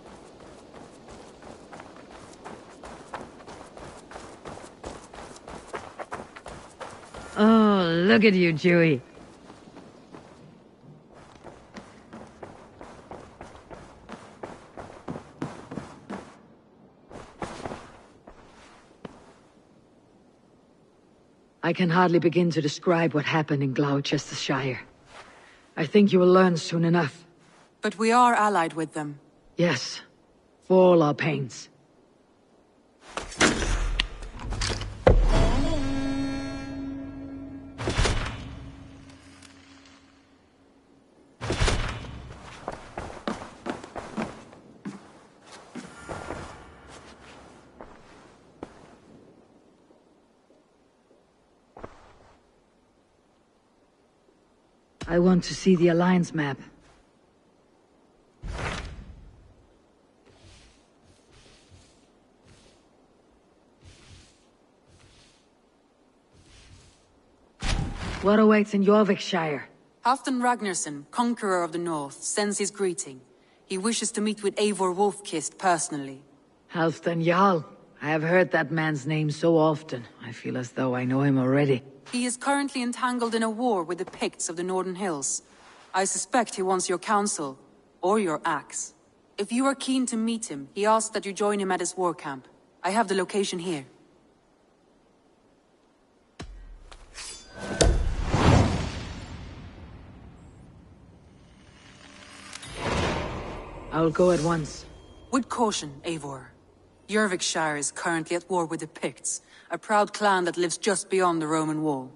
Oh, look at you, Dewey. I can hardly begin to describe what happened in Gloucestershire. I think you will learn soon enough. But we are allied with them. Yes, for all our pains. I want to see the Alliance map. What awaits in Jorvikshire? Halfdan Ragnarsson, conqueror of the north, sends his greeting. He wishes to meet with Eivor Wolfkist personally. Halfdan Jarl. I have heard that man's name so often. I feel as though I know him already. He is currently entangled in a war with the Picts of the Northern Hills. I suspect he wants your counsel, or your axe. If you are keen to meet him, he asks that you join him at his war camp. I have the location here. I'll go at once. With caution, Eivor. Jorvikshire is currently at war with the Picts, a proud clan that lives just beyond the Roman wall.